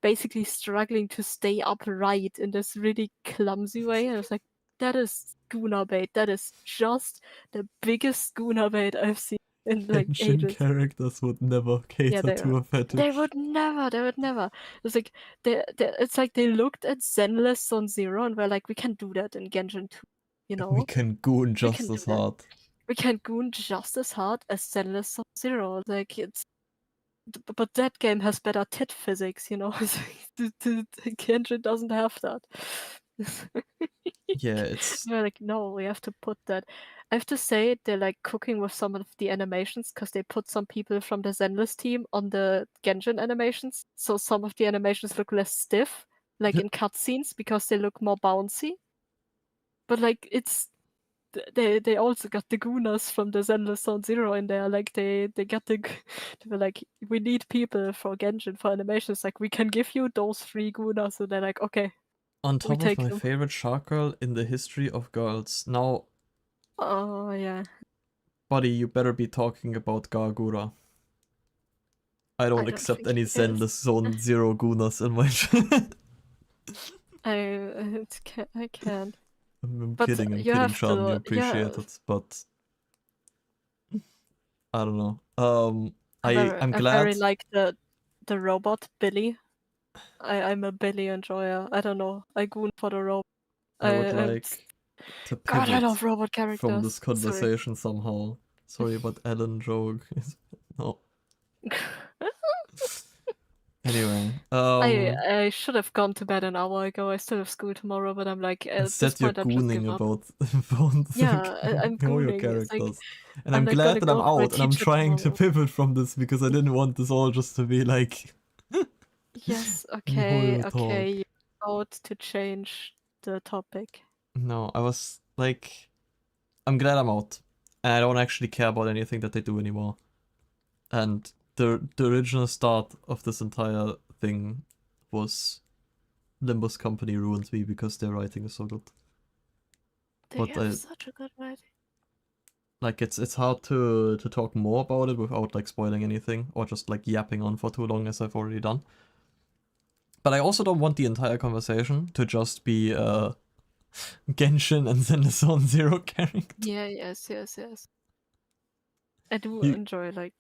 basically struggling to stay upright in this really clumsy way, and it's like, that is Guna bait. That is just the biggest Guna bait I've seen in like Genshin ages. characters would never cater to a fetish. They would never. It's like it's like they looked at Zenless Zone Zero and were like, we can do that in Genshin 2, you know? We can goon just as hard. We can goon just as hard as Zenless Zone Zero. Like but that game has better tit physics, you know? Genshin doesn't have that. Yeah, it's. They're like, no, we have to put that. I have to say, they're like cooking with some of the animations, because they put some people from the Zenless team on the Genshin animations. So some of the animations look less stiff, like in cutscenes, because they look more bouncy. But like, it's they also got the Gunas from the Zenless Zone Zero in there. Like they got they were like, we need people for Genshin for animations. Like we can give you those 3 Gunas. So they're like, okay. On We top of take my them. favorite shark girl in the history of girls. Now, Oh yeah. buddy, you better be talking about Gargura. I don't accept think any he is. Zenless Zone Zero Gunas in my I can't. I'm But kidding, you have Sean, you to, appreciate yeah. it, but I don't know. I'm I glad. very like the robot Billy. I'm a Billy enjoyer. I don't know. I goon for the robot. I would like to God, I pivot love robot from characters. this conversation somehow. Sorry about Ellen joke. No. Anyway, I should have gone to bed an hour ago. I still have school tomorrow, but I'm like, at this instead you're point, I'm just give gooning up. about Yeah, I'm Mihoyo gooning. It's like, characters. And I'm like glad gonna that I'm go for a out and I'm teacher trying to tomorrow. pivot from this because I didn't want this all just to be like Yes, Mihoyo okay, talk. you're about to change the topic. No, I was like, I'm glad I'm out. And I don't actually care about anything that they do anymore. And the original start of this entire thing was Limbus Company ruined me because their writing is so good. They have such a good writing. Like it's hard to talk more about it without like spoiling anything or just like yapping on for too long as I've already done. But I also don't want the entire conversation to just be Genshin and then the Zone Zero character. Yeah, yes. I do enjoy like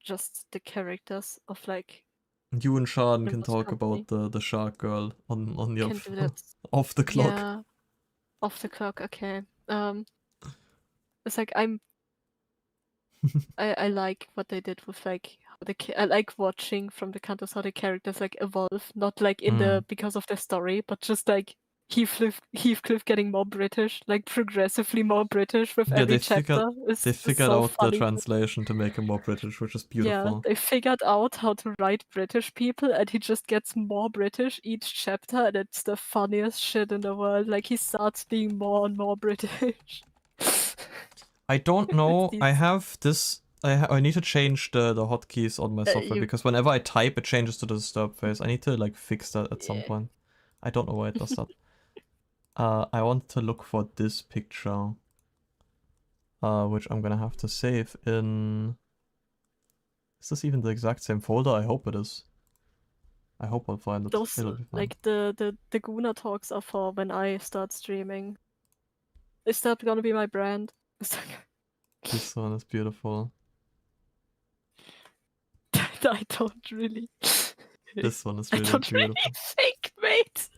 just the characters of like. You and Sean can Limbus talk Company. about the shark girl on your Can do that. off the clock. Yeah, off the clock. Okay. It's like I like what they did with like how I like watching from the counters how the characters like evolve, not like in the because of the story, but just like Heathcliff getting more British, like progressively more British with Yeah, every they chapter. figured so out funny. the translation to make him more British, which is Yeah, beautiful. they figured out how to write British people, and he just gets more British each chapter, and it's the funniest shit in the world. Like he starts being more and more British. I don't know. I these- have this. I need to change the hotkeys on my software because whenever I type, it changes to the disturb phase. I need to like fix that at some point. I don't know why it does that. I want to look for this picture, which I'm gonna have to save in. Is this even the exact same folder? I hope it is. I hope I'll find it. Those It'll be fine. like the Guna talks are for when I start streaming. Is that gonna be my brand? This one is beautiful. I don't really. This one is I really don't beautiful. really think, mate.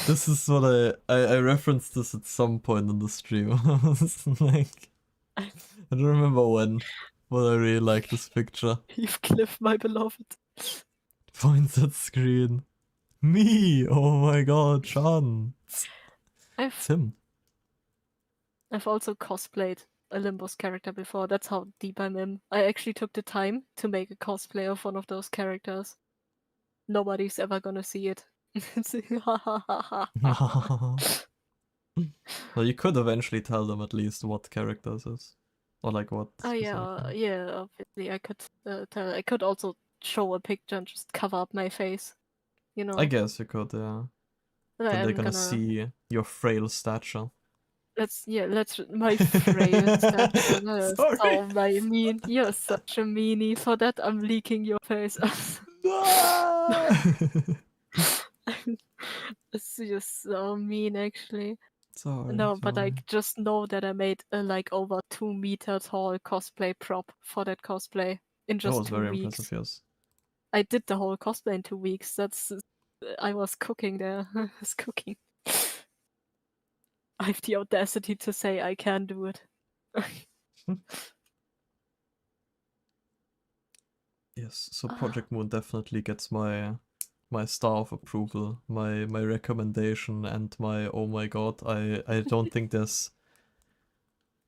This is what I referenced this at some point in the stream. I was like, I don't remember when, but I really like this picture. Heathcliff, my beloved. Points at screen. Me! Oh my god, Sean. It's him. I've also cosplayed a Limbus character before. That's how deep I'm in. I actually took the time to make a cosplay of one of those characters. Nobody's ever gonna see it. Well, you could eventually tell them at least what character this is. Or like what. Oh yeah, obviously I could tell. I could also show a picture and just cover up my face. You know. I guess you could, yeah. Then they're gonna see your frail stature. Let's my frail stature. Oh my mean, you're such a meanie. For that I'm leaking your face. It's just so mean actually. Sorry, No, but I just know that I made a like over 2 meter tall cosplay prop for that cosplay in just that was 2 very weeks. impressive, yes. I did the whole cosplay in 2 weeks. I was cooking there. I was cooking. I have the audacity to say I can do it. Yes, so Project Moon definitely gets my star of approval, my recommendation, and my oh my god. I don't think there's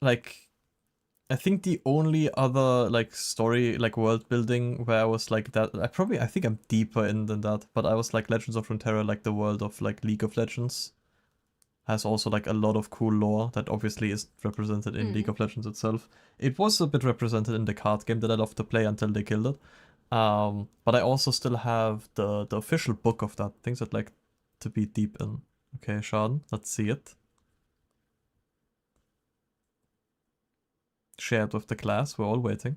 like, I think the only other like story, like world building where I was like that, I think I'm deeper in than that, but I was like Legends of Runeterra, like the world of like League of Legends. has also like a lot of cool lore that obviously is represented in League of Legends itself. It was a bit represented in the card game that I loved to play until they killed it. But I also still have the official book of that, things I'd like to be deep in. Okay, Schaden, let's see it. Share it with the class, we're all waiting.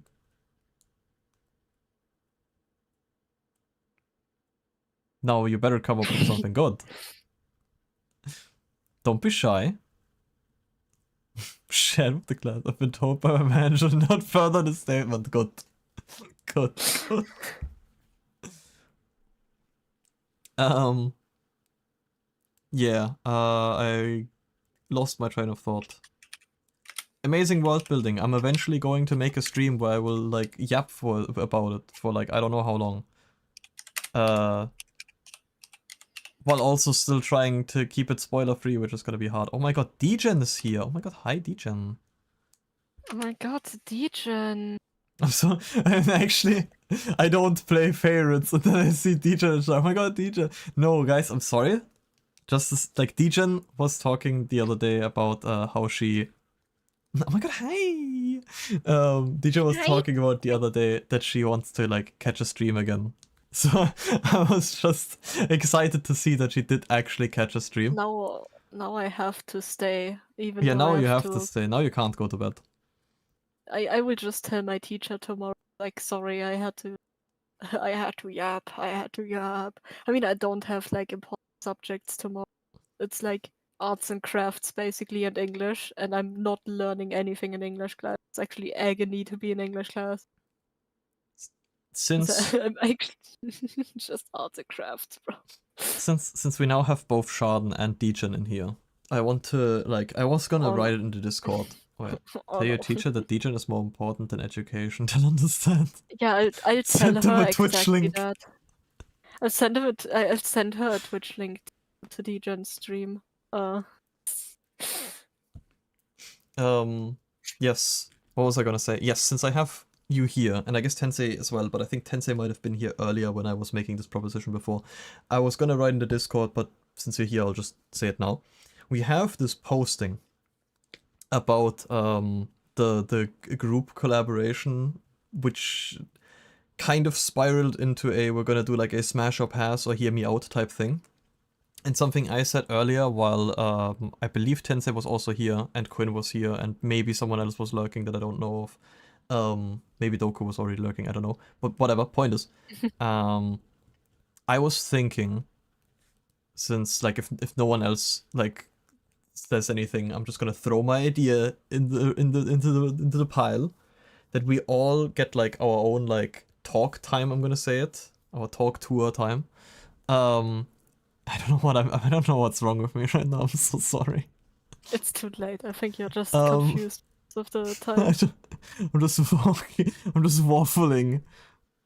Now you better come up with something good. Don't be shy. Share with the class. I've been told by my manager not further the statement. Good. Good. Good. Yeah, I lost my train of thought. Amazing world building. I'm eventually going to make a stream where I will like yap about it for like I don't know how long. While also still trying to keep it spoiler free, which is gonna be hard. Oh my god, Degen is here. Oh my god, hi Degen. Oh my god, Degen. I'm so I don't play favorites and then I see Degen and oh my god, Degen. No guys, I'm sorry. Just as, like Degen was talking the other day about how she oh my god, hi! DJ was talking about the other day that she wants to like catch a stream again. So I was just excited to see that she did actually catch a stream. Now I have to stay. Even Yeah, though now I you have to stay. Now you can't go to bed. I will just tell my teacher tomorrow, like, sorry, I had to yap. I mean, I don't have like important subjects tomorrow. It's like arts and crafts basically and English, and I'm not learning anything in English class. It's actually agony to be in English class. Since I'm actually just arts and crafts, bro. Since we now have both Schaden and Degen in here, I want to like I was gonna write it in the Discord. Wait, tell your teacher that Degen is more important than education. They'll understand. Yeah, I'll tell Send them her a Twitch exactly link. that. I'll send her a Twitch link to Degen's stream. Yes. What was I gonna say? Yes, since I have you here, and I guess Tensei as well, but I think Tensei might have been here earlier when I was making this proposition before. I was gonna write in the Discord, but since you're here, I'll just say it now. We have this posting about the group collaboration, which kind of spiraled into a we're gonna do like a smash or pass or hear me out type thing. And something I said earlier while I believe Tensei was also here and Quinn was here and maybe someone else was lurking that I don't know of. Maybe Doku was already lurking, I don't know. But whatever, point is. I was thinking, since like if no one else like says anything, I'm just gonna throw my idea into the pile, that we all get like our own like talk time, I'm gonna say it. Our talk tour time. I don't know what's wrong with me right now, I'm so sorry. It's too late. I think you're just confused of the time. I'm just waffling.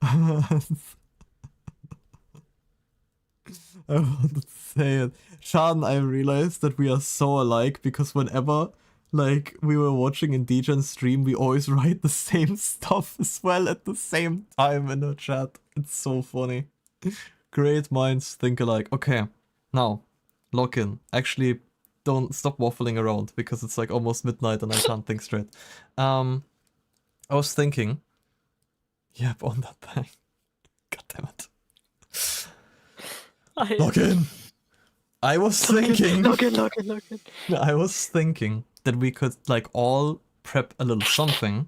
I want to say it. Schaden, I realized that we are so alike because whenever like we were watching in Degen's stream, we always write the same stuff as well at the same time in the chat. It's so funny. Great minds think alike. Okay, now, lock in. Actually, don't stop waffling around because it's like almost midnight and I can't think straight. I was thinking. Yep, on that thing. God damn it. Log in. I was thinking. Log in. I was thinking that we could like all prep a little something.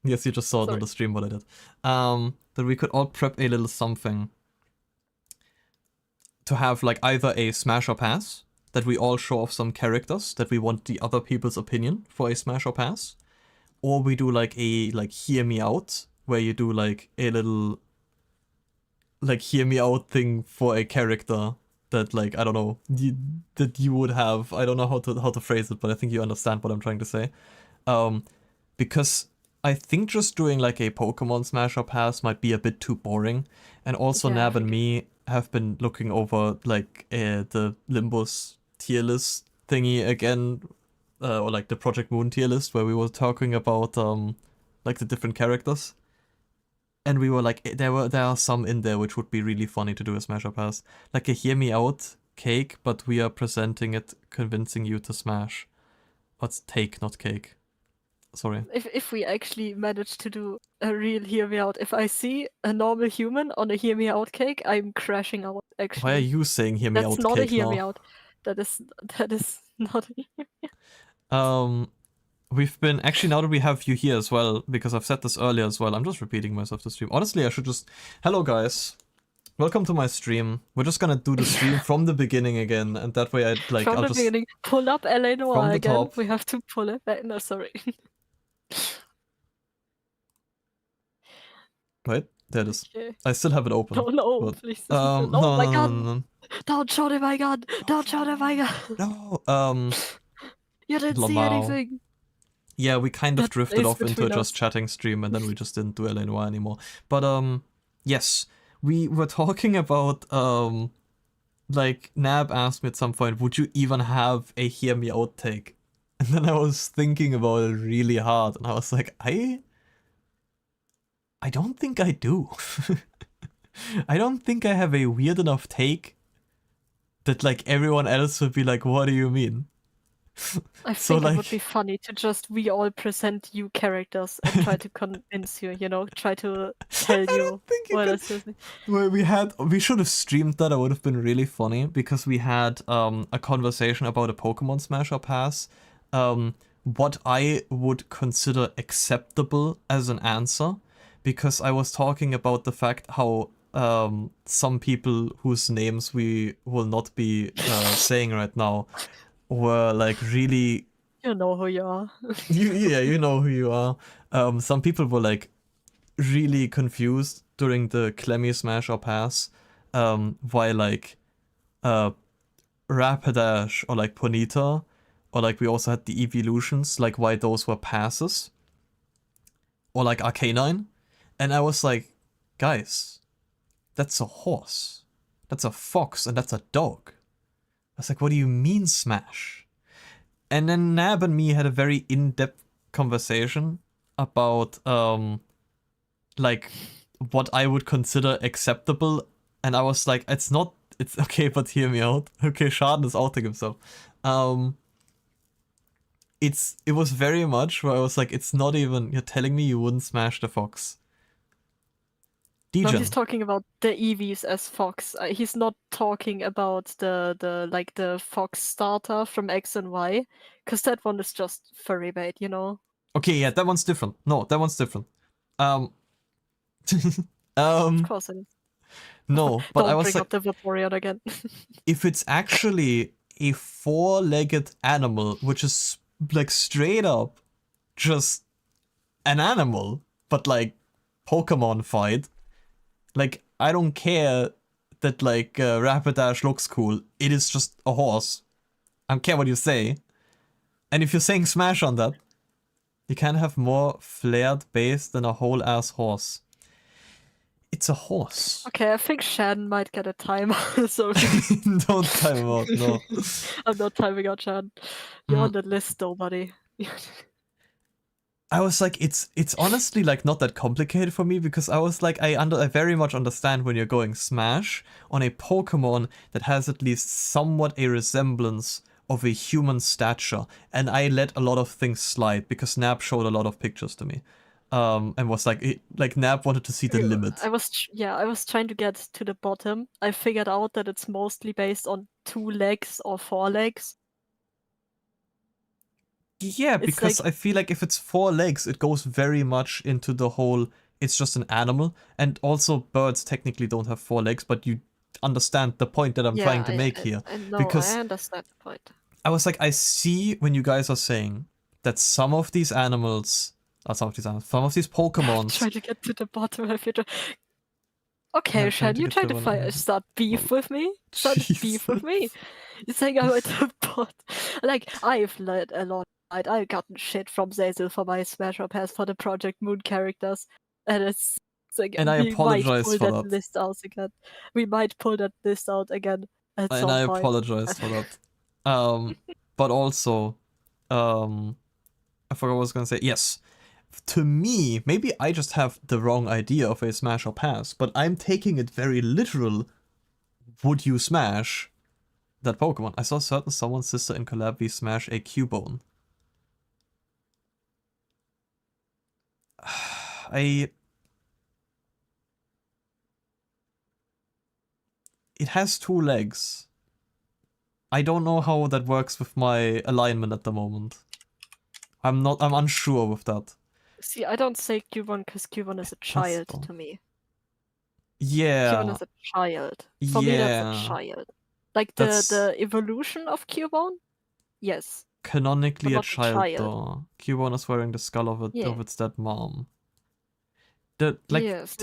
Yes, you just saw it on the stream what I did. That we could all prep a little something to have like either a smash or pass, that we all show off some characters that we want the other people's opinion for a smash or pass, or we do like a like hear me out where you do like a little like hear me out thing for a character that like I don't know that you would have. I don't know how to phrase it, but I think you understand what I'm trying to say. Because I think just doing like a Pokemon Smash or Pass might be a bit too boring, and also Nab and me have been looking over like the Limbus tier list thingy again, or like the Project Moon tier list where we were talking about like the different characters. And we were like, there are some in there which would be really funny to do a Smash or Pass. Like a Hear Me Out cake, but we are presenting it, convincing you to smash. What's take, not cake? Sorry. If we actually manage to do a real hear me out, if I see a normal human on a hear me out cake, I'm crashing out. Actually, Why are you saying hear me that's out not cake a hear now? me out. That is not. We've been actually, now that we have you here as well, because I've said this earlier as well, I'm just repeating myself to stream. Honestly, I should just hello guys. Welcome to my stream. We're just gonna do the stream from the beginning again, and that way From I'll the just beginning, pull up LA from Noire the again. top. We have to pull it back. No, sorry. Wait, there it is. Okay. I still have it open. No, but, please. no, Oh my no, god. no. Don't shout at my gun. Don't shout at my gun. No. You didn't see Lamau. anything. Yeah, we kind of That drifted plays off into a between just us. chatting stream, and then we just didn't do LA Noire anymore. But yes, we were talking about like Nab asked me at some point, would you even have a hear me out take? And then I was thinking about it really hard, and I was like, I don't think I do. I don't think I have a weird enough take that like everyone else would be like, what do you mean? I So, think it like- would be funny to just we all present you characters and try to convince you, try to tell you what is this. Well, we should have streamed that. It would have been really funny because we had a conversation about a Pokemon Smash or Pass. What I would consider acceptable as an answer, because I was talking about the fact how some people whose names we will not be saying right now were like really. You know who you are. You know who you are. Some people were like really confused during the Clemmy Smash or Pass, why like Rapidash or like Ponyta, or like we also had the evolutions, like why those were passes, or like Arcanine, and I was like, guys, that's a horse, that's a fox, and that's a dog. I was like, what do you mean Smash? And then Nab and me had a very in-depth conversation about like what I would consider acceptable, and I was like, it's okay, but hear me out. Okay, Schaden is outing himself. It was very much where I was like, it's not even, you're telling me you wouldn't smash the fox. No, Degen. he's talking about the Eevees as Fox. He's not talking about the Fox starter from X and Y, because that one is just furry bait, Okay, yeah, that one's different. No, that one's different. Of course it is. No, but Don't I was bring like, up the Vaporeon again. if it's actually a four-legged animal, which is like straight up just an animal, but like Pokemon fight, like I don't care that like Rapidash looks cool. It is just a horse. I don't care what you say. And if you're saying Smash on that, you can have more flared base than a whole ass horse. It's a horse. Okay, I think Shan might get a timeout. So Don't time him out, no. I'm not timing out Shan. You're on the list though, buddy. I was like, it's honestly like not that complicated for me, because I was like, I very much understand when you're going Smash on a Pokemon that has at least somewhat a resemblance of a human stature, and I let a lot of things slide because Nab showed a lot of pictures to me, and was like, Nab wanted to see the limit. I was trying to get to the bottom. I figured out that it's mostly based on 2 legs or 4 legs. Yeah, It's because like- I feel like if it's 4 legs, it goes very much into the whole, it's just an animal, and also birds technically don't have 4 legs, but you understand the point that I'm trying to make here. Because I understand the point. I was like, I see when you guys are saying that some of these animals, some of these Pokemons. Trying to get to the bottom of it. Okay, I'm trying Shan, to you get trying to to one. start beef with me? Start beef with me? You're saying I'm at the bot. Like, I've learned a lot. I've gotten shit from Zazel for my Smash or Pass for the Project Moon characters. And it's like, And I we apologize might for pull that that. list out again. We might pull that list out again at some And I point. apologize for that. But also, I forgot what I was gonna say. Yes, to me, maybe I just have the wrong idea of a Smash or Pass, but I'm taking it very literal. Would you smash? that Pokemon. I saw certain someone's sister in collab we smash a Cubone. It has 2 legs. I don't know how that works with my alignment at the moment. I'm unsure with that. See, I don't say Cubone because Cubone is a child to me. Yeah. Cubone is a child. For me, that's a child. Like the evolution of Cubone, yes. Canonically a not child, though. Cubone is wearing the skull of its dead mom. To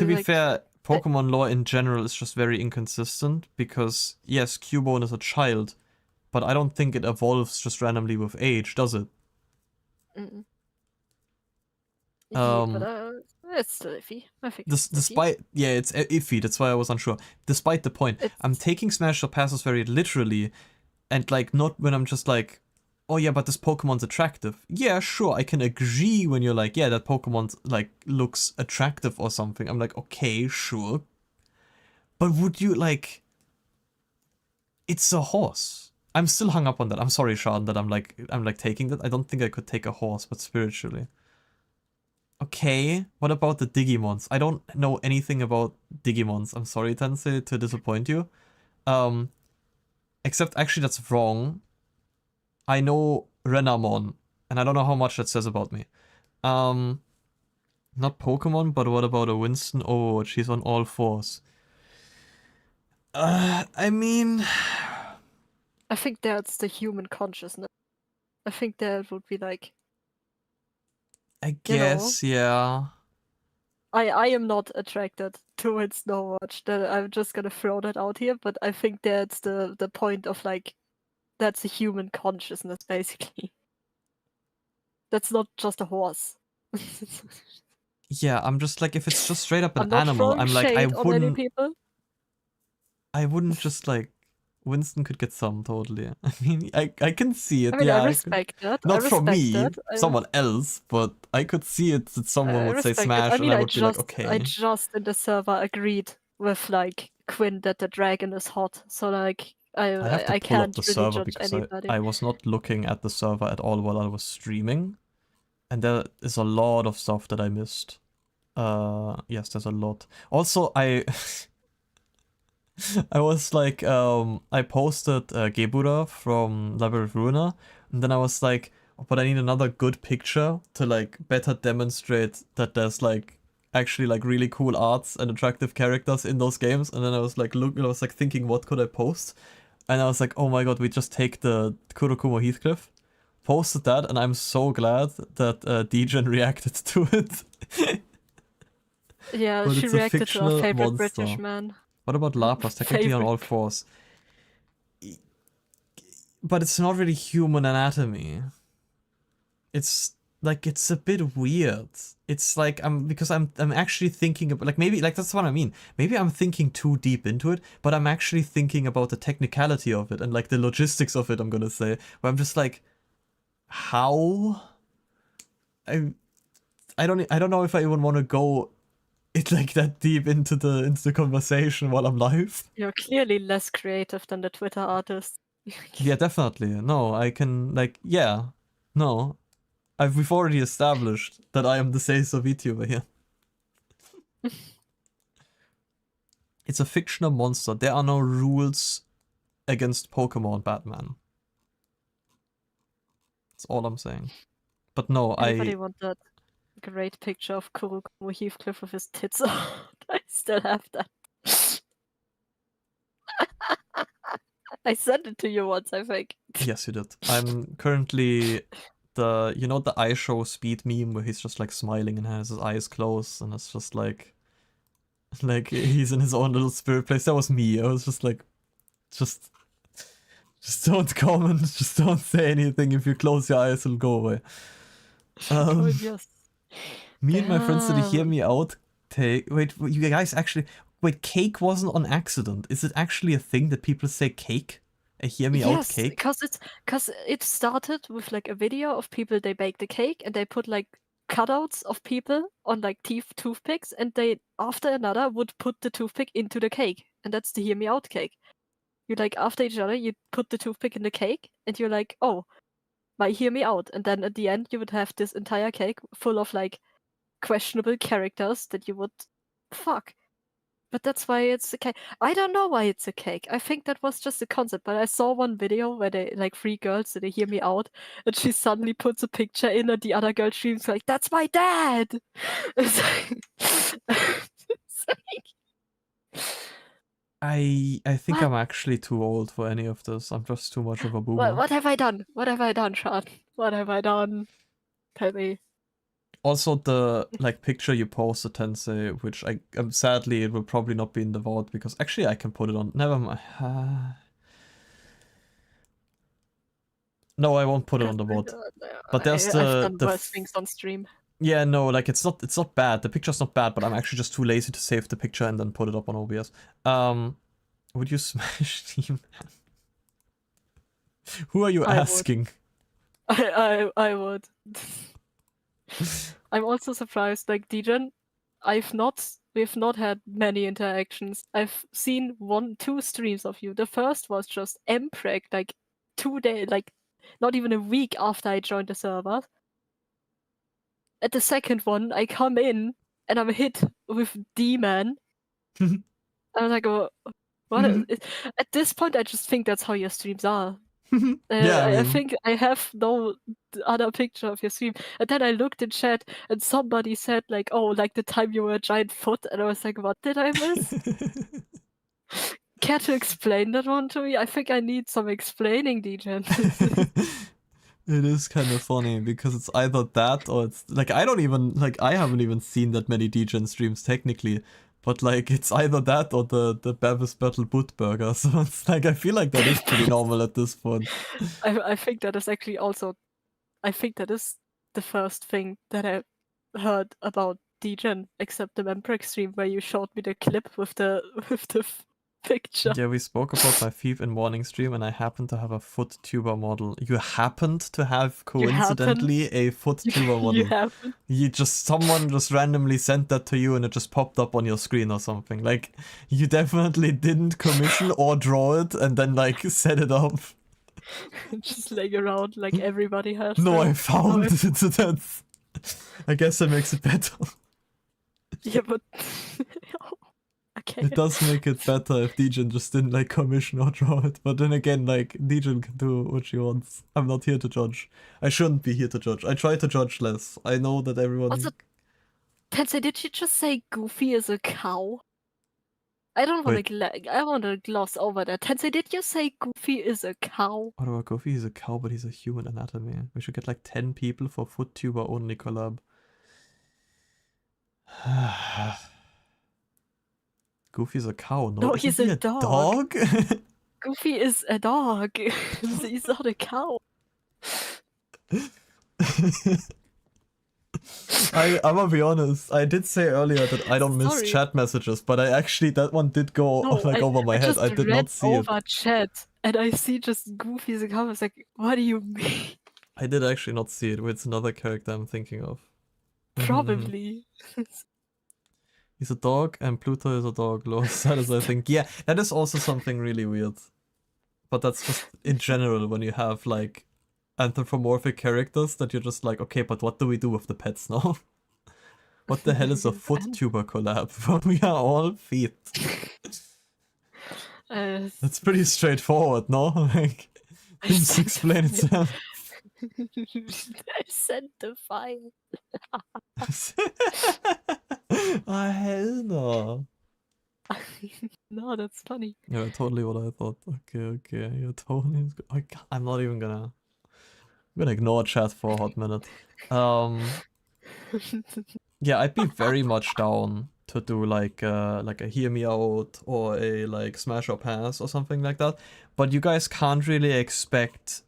be fair, Pokemon lore in general is just very inconsistent because yes, Cubone is a child, but I don't think it evolves just randomly with age, does it? Yeah, but it's still iffy. I think it's despite it's iffy. That's why I was unsure. Despite the point, I'm taking Smash or Passes very literally, and like not when I'm just like, oh yeah, but this Pokemon's attractive. Yeah, sure, I can agree when you're like, yeah, that Pokemon like looks attractive or something. I'm like, okay, sure. But would you like? It's a horse. I'm still hung up on that. I'm sorry, Sean, that I'm like taking that. I don't think I could take a horse, but spiritually. Okay, what about the Digimons? I don't know anything about Digimons. I'm sorry, Tensei, to disappoint you. Except actually that's wrong. I know Renamon, and I don't know how much that says about me. Not Pokemon, but what about a Winston Overwatch? She's on all 4s. I mean... I think that's the human consciousness. I think that would be like... I guess, yeah. I am not attracted to Winston Overwatch. I'm just gonna throw that out here, but I think that's the point of like... That's a human consciousness, basically. That's not just a horse. Yeah, I'm just like, if it's just straight up an animal, I'm like, I wouldn't just like, Winston could get some, totally. I mean, I can see it, I mean, yeah. I respect that. Not from me, someone else, but I could see it that someone would say Smash, and I would be like, okay. I just in the server agreed with like Quinn that the dragon is hot, so like I can't the really server judge because anybody. I was not looking at the server at all while I was streaming, and there is a lot of stuff that I missed. Yes, there's a lot. Also, I was like, I posted Gebura from Labyrinth Ruiner, and then I was like, oh, but I need another good picture to like better demonstrate that there's like actually like really cool arts and attractive characters in those games. And then I was like thinking, what could I post? And I was like, oh my god, we just take the Kurokumo Heathcliff, posted that, and I'm so glad that Degen reacted to it. Yeah, she reacted to our favorite British man. What about Lapras? Technically on all 4s. But it's not really human anatomy. It's like, it's a bit weird. It's like, I'm actually thinking about, like, maybe, like, that's what I mean. Maybe I'm thinking too deep into it, but I'm actually thinking about the technicality of it and like the logistics of it, I'm gonna say. Where I'm just like, how? I don't know if I even want to go like that deep into the conversation while I'm live. You're clearly less creative than the Twitter artist. Yeah, definitely. No, I can like, yeah, no, we've already established that I am the Seiso VTuber here. It's a fictional monster. There are no rules against Pokemon, Batman. That's all I'm saying. But no, Anybody want that great picture of Kurokumo Heathcliff with his tits out? I still have that. I sent it to you once, I think. Yes, you did. I'm currently the eye show speed meme where he's just like smiling and has his eyes closed and it's just like he's in his own little spirit place. That was me. I was just like, just don't comment, just don't say anything. If you close your eyes, it'll go away. Me and my friends did a hear me out take. Wait, you guys actually. Wait, cake wasn't on accident. Is it actually a thing that people say cake? A hear me out cake? Yes, because it started with like a video of people, they baked the cake and they put like cutouts of people on like toothpicks, and they after another would put the toothpick into the cake, and that's the hear me out cake. You like after each other, you put the toothpick in the cake, and you're like, oh, hear me out. And then at the end, you would have this entire cake full of like questionable characters that you would fuck. But that's why it's a cake. I don't know why it's a cake. I think that was just a concept. But I saw one video where they like 3 girls, so they hear me out, and she suddenly puts a picture in, and the other girl screams like, "That's my dad!" It's like, it's like... I think I'm actually too old for any of this. I'm just too much of a boomer. What have I done? What have I done, Sean? What have I done? Tell me. Also, the like picture you posted, Tensei, which sadly it will probably not be in the vault because actually I can put it on. Never mind. No, I won't put it on the vault. But there's I've done worse things on stream. Yeah, no, like it's not bad. The picture's not bad, but I'm actually just too lazy to save the picture and then put it up on OBS. Would you smash Team? Who are you asking? I would. I'm also surprised, like Degen, we've not had many interactions. I've seen 1-2 streams of you. The first was just mpreg, like 2 days, like not even a week after I joined the server. At the second one, I come in and I'm hit with D-Man. I was like, oh, what? At this point, I just think that's how your streams are. Yeah, I think I have no other picture of your stream. And then I looked in chat and somebody said like, oh, like the time you were a giant foot. And I was like, what did I miss? Care to explain that one to me? I think I need some explaining, Degen. It is kind of funny because it's either that or it's like I haven't even seen that many Degen streams technically. But like it's either that or the Bevis Battle Boot Burger. So it's like I feel like that is pretty normal at this point. I think that is actually also that is the first thing that I heard about Degen, except the Mempreg stream where you showed me the clip with the picture. Yeah, we spoke about my Thief in Morning stream and I happened to have a foot tuber model. You happened to have coincidentally a foot tuber model. Someone just randomly sent that to you and it just popped up on your screen or something. Like you definitely didn't commission or draw it and then like set it up. Just laying around like everybody has. No, I found it. So that's I guess that makes it better. Yeah, but okay. It does make it better if Degen just didn't like commission or draw it. But then again, like Degen can do what she wants. I'm not here to judge. I shouldn't be here to judge. I try to judge less. I know that everyone. Also, Tensei, did you just say Goofy is a cow? I don't want to. I want to gloss over that. Tensei, did you say Goofy is a cow? What about Goofy? He's a cow, but he's a human anatomy. We should get like 10 people for foot tuber only collab. Goofy's a cow. No, he's a dog. Goofy is a dog. He's not a cow. I'm gonna be honest. I did say earlier that I don't miss chat messages, but that one did go over my head. I did not see it. Over chat, and I see just Goofy's a cow. I was like, what do you mean? I did actually not see it. It's another character I'm thinking of. Probably. He's a dog and Pluto is a dog. Lowest status, I think. Yeah, that is also something really weird. But that's just in general when you have like anthropomorphic characters that you're just like, okay, but what do we do with the pets now? What the hell is a foot tuber collab? We are all feet. That's pretty straightforward, no? Like, things explain itself. I sent the file. Oh, hell no. No, that's funny. Yeah, totally what I thought. Okay. You're totally... I'm not even gonna... I'm gonna ignore chat for a hot minute. Yeah, I'd be very much down to do like a hear me out or a like smash or pass or something like that. But you guys can't really expect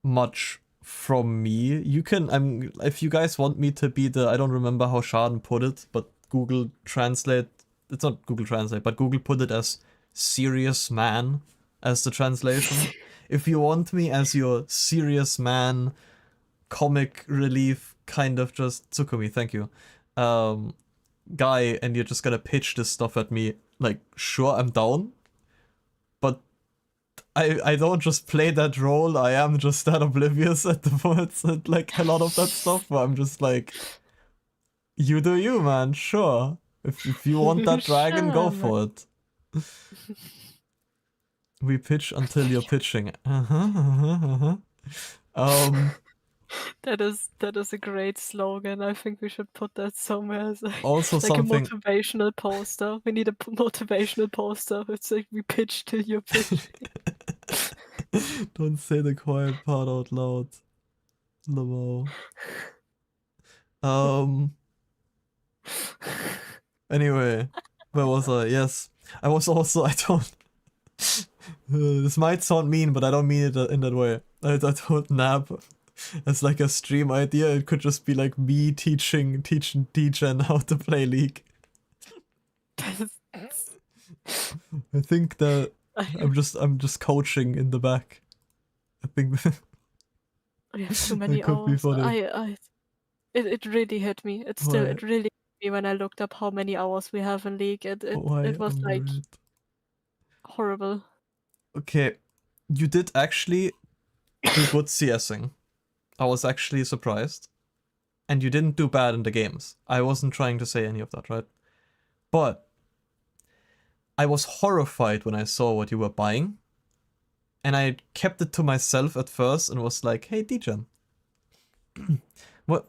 much from me. You can, if you guys want me to be the, I don't remember how Sharden put it, but Google Translate, it's not Google Translate, but Google put it as serious man as the translation. If you want me as your serious man, comic relief, kind of just, Tsukumi, thank you, guy, and you're just gonna pitch this stuff at me, like, sure, I'm down, but I don't just play that role, I am just that oblivious at the words and like a lot of that stuff, but I'm just like, you do you, man, sure. If you want that dragon, go for it. We pitch until you're pitching. That is a great slogan. I think we should put that somewhere as Also like something- a motivational poster. We need a motivational poster. It's like we pitch till you're pitching. Don't say the quiet part out loud. Lamo. Anyway, where was I? Yes. I was also, I don't... this might sound mean, but I don't mean it in that way. I told Nab as like a stream idea, it could just be like me teaching D-Gen how to play League. I think that I'm just coaching in the back. I think I have too many that could be hours. funny. It really hit me. It still Why? it really hit me when I looked up how many hours we have in League. It Why was like I'm weird. horrible. Okay, you did actually do good CSing. I was actually surprised. And you didn't do bad in the games. I wasn't trying to say any of that, right? But I was horrified when I saw what you were buying. And I kept it to myself at first and was like, hey, D-Gen. What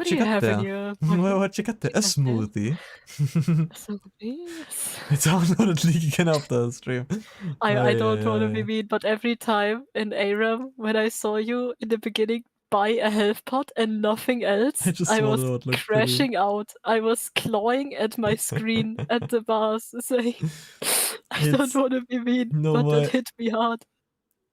do you you got have there? in your What you got there? A smoothie. Yes. I downloaded League again after the stream. I don't want to be mean, but every time in ARAM when I saw you in the beginning buy a health pot and nothing else, I just I was wanted what looked crashing out. I was clawing at my screen at the bars saying, I don't It's- want to be mean, no, but my- that hit me hard.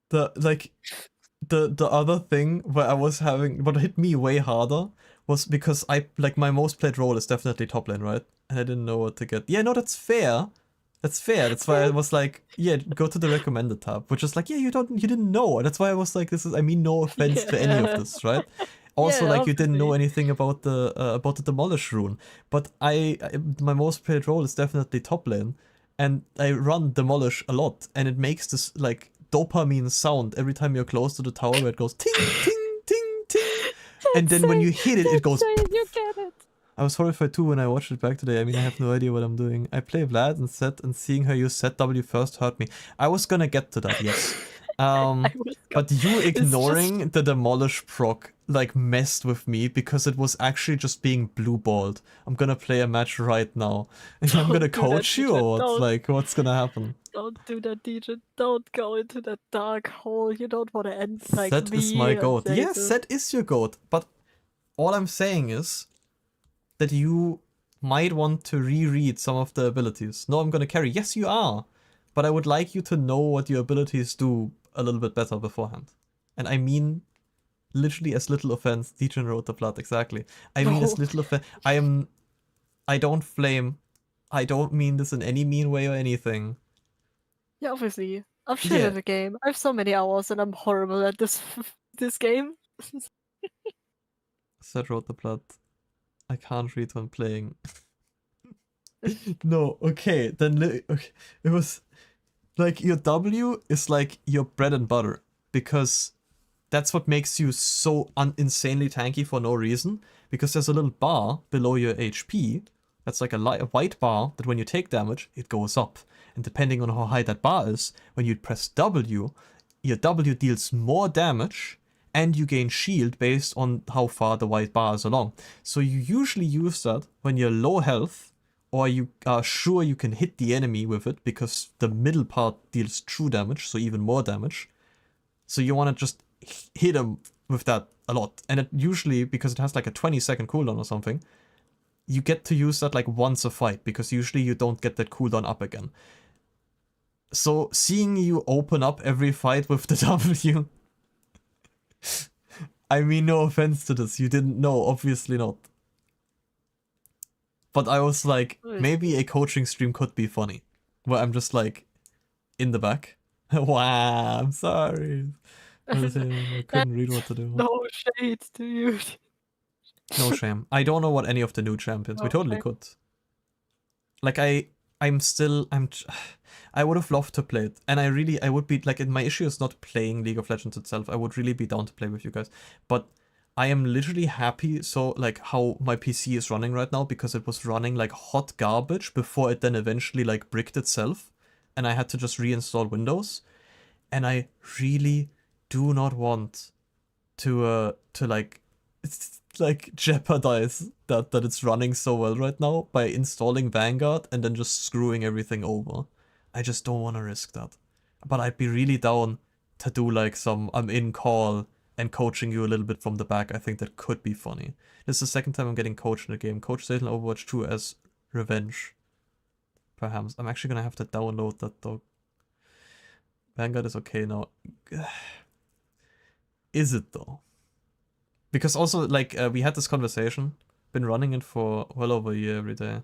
The other thing where I was having, what hit me way harder was because I, like, my most played role is definitely top lane, right? And I didn't know what to get. Yeah, no, that's fair. That's fair. That's why I was like, yeah, go to the recommended tab, which is like, yeah, you didn't know. That's why I was like, I mean no offense to any of this, right? Also, Yeah, like, you didn't know obviously. anything about the demolish rune, but my most played role is definitely top lane, and I run demolish a lot, and it makes this like dopamine sound every time you're close to the tower, where it goes ting ting ting ting, and then when you hit it, it goes. You get it. I was horrified too when I watched it back today. I mean, I have no idea what I'm doing. I play Vlad and Set, and seeing her use ZW first hurt me. I was gonna get to that, yes. But you ignoring the demolish proc like messed with me because it was actually just being blue balled. I'm gonna play a match right now. And I'm gonna Don't do that, coach you, or what? don't. Like, what's gonna happen? Don't do that, DJ. Don't go into that dark hole. You don't want to end like Set me. is my and goat. say Yeah, this. Set is your goat. But all I'm saying is that you might want to reread some of the abilities. No, I'm gonna carry. Yes, you are. But I would like you to know what your abilities do a little bit better beforehand. And I mean literally as little offense. DJ wrote the blood, exactly. I mean as No. little offense. I don't flame. I don't mean this in any mean way or anything. Yeah, obviously. I'm shit Yeah. at the game. I have so many hours and I'm horrible at this this game. Set wrote the blood. I can't read when playing. No, okay, then okay. It was like your W is like your bread and butter, because that's what makes you so insanely tanky for no reason, because there's a little bar below your HP that's like a white bar that when you take damage, it goes up. And depending on how high that bar is, when you press W, your W deals more damage and you gain shield based on how far the white bar is along. So you usually use that when you're low health, or you are sure you can hit the enemy with it, because the middle part deals true damage, so even more damage. So you want to just hit them with that a lot. And it usually, because it has like a 20-second cooldown or something, you get to use that like once a fight, because usually you don't get that cooldown up again. So seeing you open up every fight with the W, I mean no offense to this, you didn't know, obviously not. But I was like, maybe a coaching stream could be funny, where I'm just like, in the back. Wow, I'm sorry. I couldn't read what to do. No shade to you. No shame. I don't know what any of the new champions. We No totally shame. could. Like, I I would have loved to play it, and I would be like, my issue is not playing League of Legends itself. I would really be down to play with you guys, but I am literally happy so like how my PC is running right now, because it was running like hot garbage before it then eventually like bricked itself, and I had to just reinstall Windows, and I really do not want to like jeopardize that it's running so well right now by installing Vanguard and then just screwing everything over. I just don't want to risk that. But I'd be really down to do like some I'm in call and coaching you a little bit from the back. I think that could be funny. This is the second time I'm getting coached in a game. Coach stayed in Overwatch 2 as revenge. Perhaps. I'm actually gonna have to download that though. Vanguard is okay now. Is it though? Because also, like, we had this conversation, been running it for well over a year every day.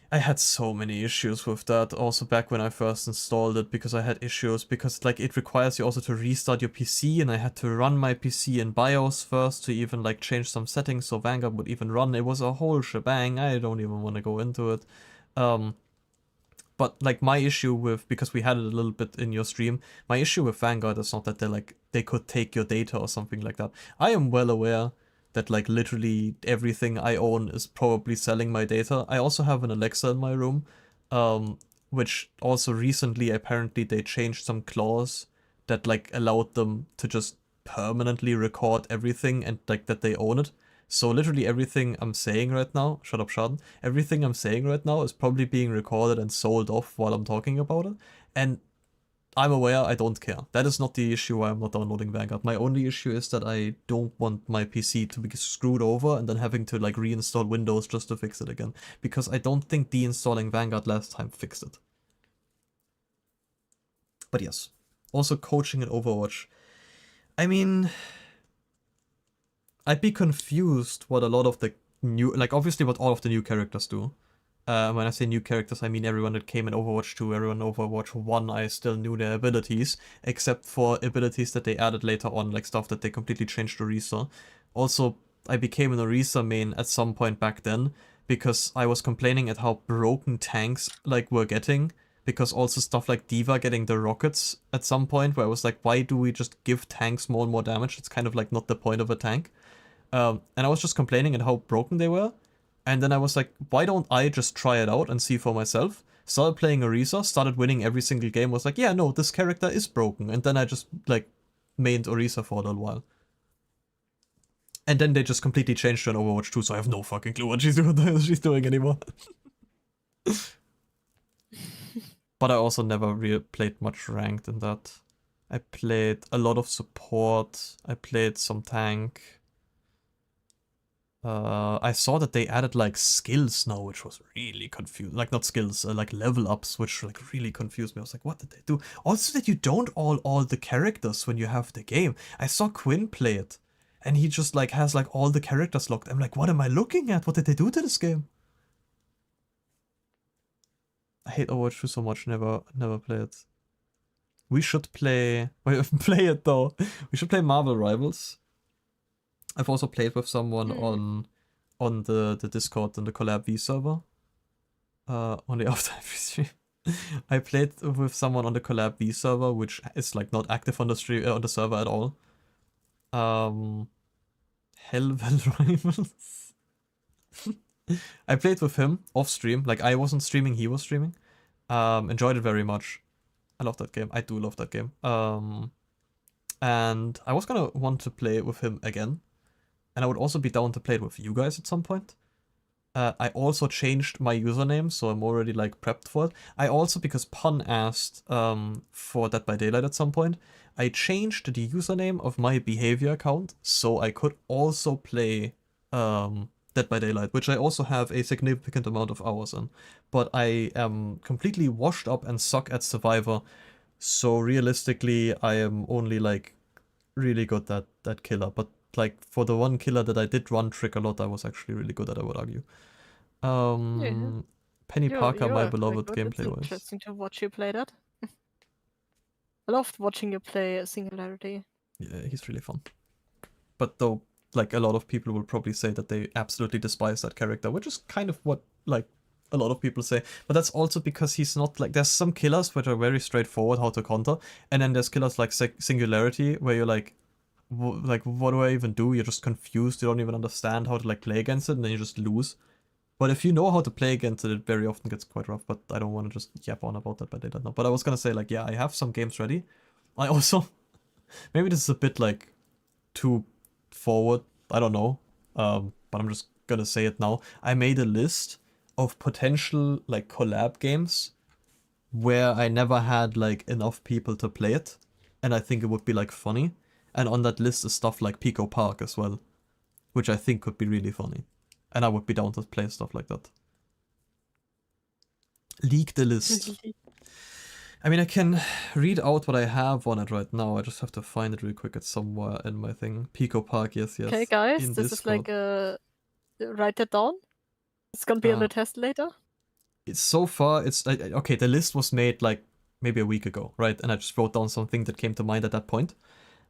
I had so many issues with that also back when I first installed it, because I had issues, because like it requires you also to restart your PC, and I had to run my PC in BIOS first to even like change some settings so Vanguard would even run. It was a whole shebang. I don't even want to go into it. But like my issue with, because we had it a little bit in your stream, my issue with Vanguard is not that they could take your data or something like that. I am well aware that like literally everything I own is probably selling my data. I also have an Alexa in my room, which also recently apparently they changed some clause that like allowed them to just permanently record everything and like that they own it. So literally everything I'm saying right now, shut up Schaden, everything I'm saying right now is probably being recorded and sold off while I'm talking about it. And I'm aware I don't care. That is not the issue why I'm not downloading Vanguard. My only issue is that I don't want my PC to be screwed over and then having to like reinstall Windows just to fix it again. Because I don't think deinstalling Vanguard last time fixed it. But yes. Also coaching in Overwatch. I mean, I'd be confused what a lot of the new, like obviously what all of the new characters do. When I say new characters, I mean everyone that came in Overwatch 2, everyone in Overwatch 1, I still knew their abilities, except for abilities that they added later on, like stuff that they completely changed to Orisa. Also, I became an Orisa main at some point back then, because I was complaining at how broken tanks like were getting, because also stuff like D.Va getting the rockets at some point, where I was like, why do we just give tanks more and more damage? It's kind of like not the point of a tank. And I was just complaining at how broken they were. And then I was like, why don't I just try it out and see for myself? Started playing Orisa, started winning every single game, was like, yeah, no, this character is broken. And then I just, like, mained Orisa for a little while. And then they just completely changed her in Overwatch 2, so I have no fucking clue what she's doing anymore. But I also never really played much ranked in that. I played a lot of support, I played some tank. I saw that they added like skills now, which was really confused. Like not skills, like level ups, which like really confused me. I was like, what did they do? Also that you don't all the characters when you have the game. I saw Quinn play it, and he just like has like all the characters locked. I'm like, what am I looking at? What did they do to this game? I hate Overwatch 2 so much. Never play it. We should play. Play it though. We should play Marvel Rivals. I've also played with someone on the Discord and the Collab V server. Only after every stream. I played with someone on the Collab V server, which is like not active on the stream on the server at all. Hellvel Rivals. I played with him off stream. Like I wasn't streaming, he was streaming. Enjoyed it very much. I love that game. I do love that game. And I was gonna want to play with him again. And I would also be down to play it with you guys at some point. I also changed my username, so I'm already like prepped for it. I also, because Pun asked for Dead by Daylight at some point, I changed the username of my behavior account so I could also play Dead by Daylight, which I also have a significant amount of hours in. But I am completely washed up and suck at Survivor, so realistically I am only like really good at that killer. But like for the one killer that I did run trick a lot, I was actually really good at, I would argue. Penny Parker, my beloved gameplay wise. It's interesting to watch you play that. I loved watching you play Singularity. Yeah, he's really fun. But though, like a lot of people will probably say that they absolutely despise that character, which is kind of what like a lot of people say. But that's also because he's not like, there's some killers which are very straightforward how to counter, and then there's killers like Singularity where you're like, what do I even do? You're just confused, you don't even understand how to like play against it, and then you just lose. But if you know how to play against it, it very often gets quite rough, but I don't want to just yap on about that, but I don't know. But I was gonna say, like, yeah, I have some games ready. I also, maybe this is a bit like too forward, I don't know, but I'm just gonna say it now. I made a list of potential like collab games where I never had like enough people to play it, and I think it would be like funny. And on that list is stuff like Pico Park as well, which I think could be really funny, and I would be down to play stuff like that. Leak the list. I mean, I can read out what I have on it right now. I just have to find it real quick. It's somewhere in my thing. Pico Park, yes. Okay, guys, in this is Discord. like a write it down. It's gonna be on the test later. It's so far, it's okay. The list was made like maybe a week ago, right? And I just wrote down something that came to mind at that point.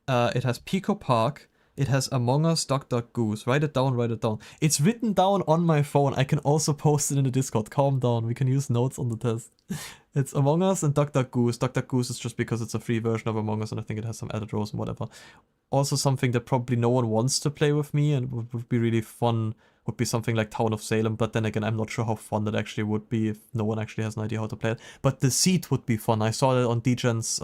It has Pico Park. It has Among Us, Duck Duck Goose. Write it down, write it down. It's written down on my phone. I can also post it in the Discord. Calm down. We can use notes on the test. It's Among Us and Duck Duck Goose. Duck Duck Goose is just because it's a free version of Among Us, and I think it has some added rows and whatever. Also something that probably no one wants to play with me and would be really fun would be something like Town of Salem, but then again, I'm not sure how fun that actually would be if no one actually has an idea how to play it. But the Seed would be fun. I saw it on DGen's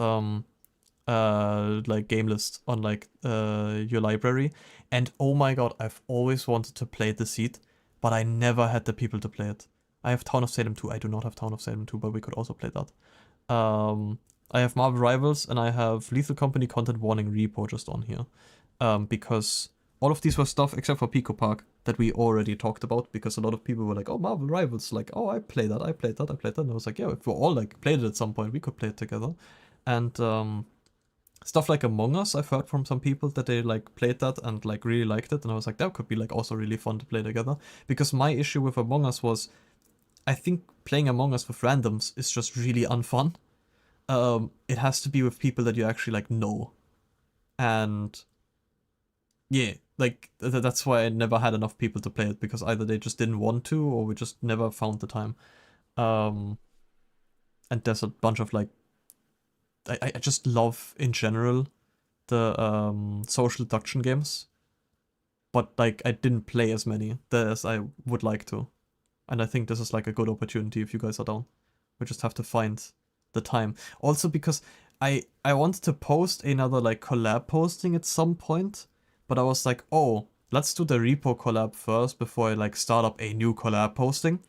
like game list on like your library, and oh my god, I've always wanted to play the Seed, but I never had the people to play it. I have Town of Salem 2. I do not have Town of Salem 2, but we could also play that. I have Marvel Rivals, and I have Lethal Company Content Warning Repo just on here, because all of these were stuff except for Pico Park that we already talked about, because a lot of people were like, oh, Marvel Rivals, like, oh, I played that, and I was like, yeah, if we all like played it at some point, we could play it together. And stuff like Among Us, I've heard from some people that they like played that and like really liked it, and I was like, that could be like also really fun to play together. Because my issue with Among Us was, I think playing Among Us with randoms is just really unfun. It has to be with people that you actually like know, and yeah, like that's why I never had enough people to play it, because either they just didn't want to or we just never found the time. And there's a bunch of like, I just love in general the social deduction games, but like I didn't play as many as I would like to, and I think this is like a good opportunity if you guys are down. We just have to find the time. Also because I wanted to post another like collab posting at some point, but I was like, oh, let's do the repo collab first before I like start up a new collab posting.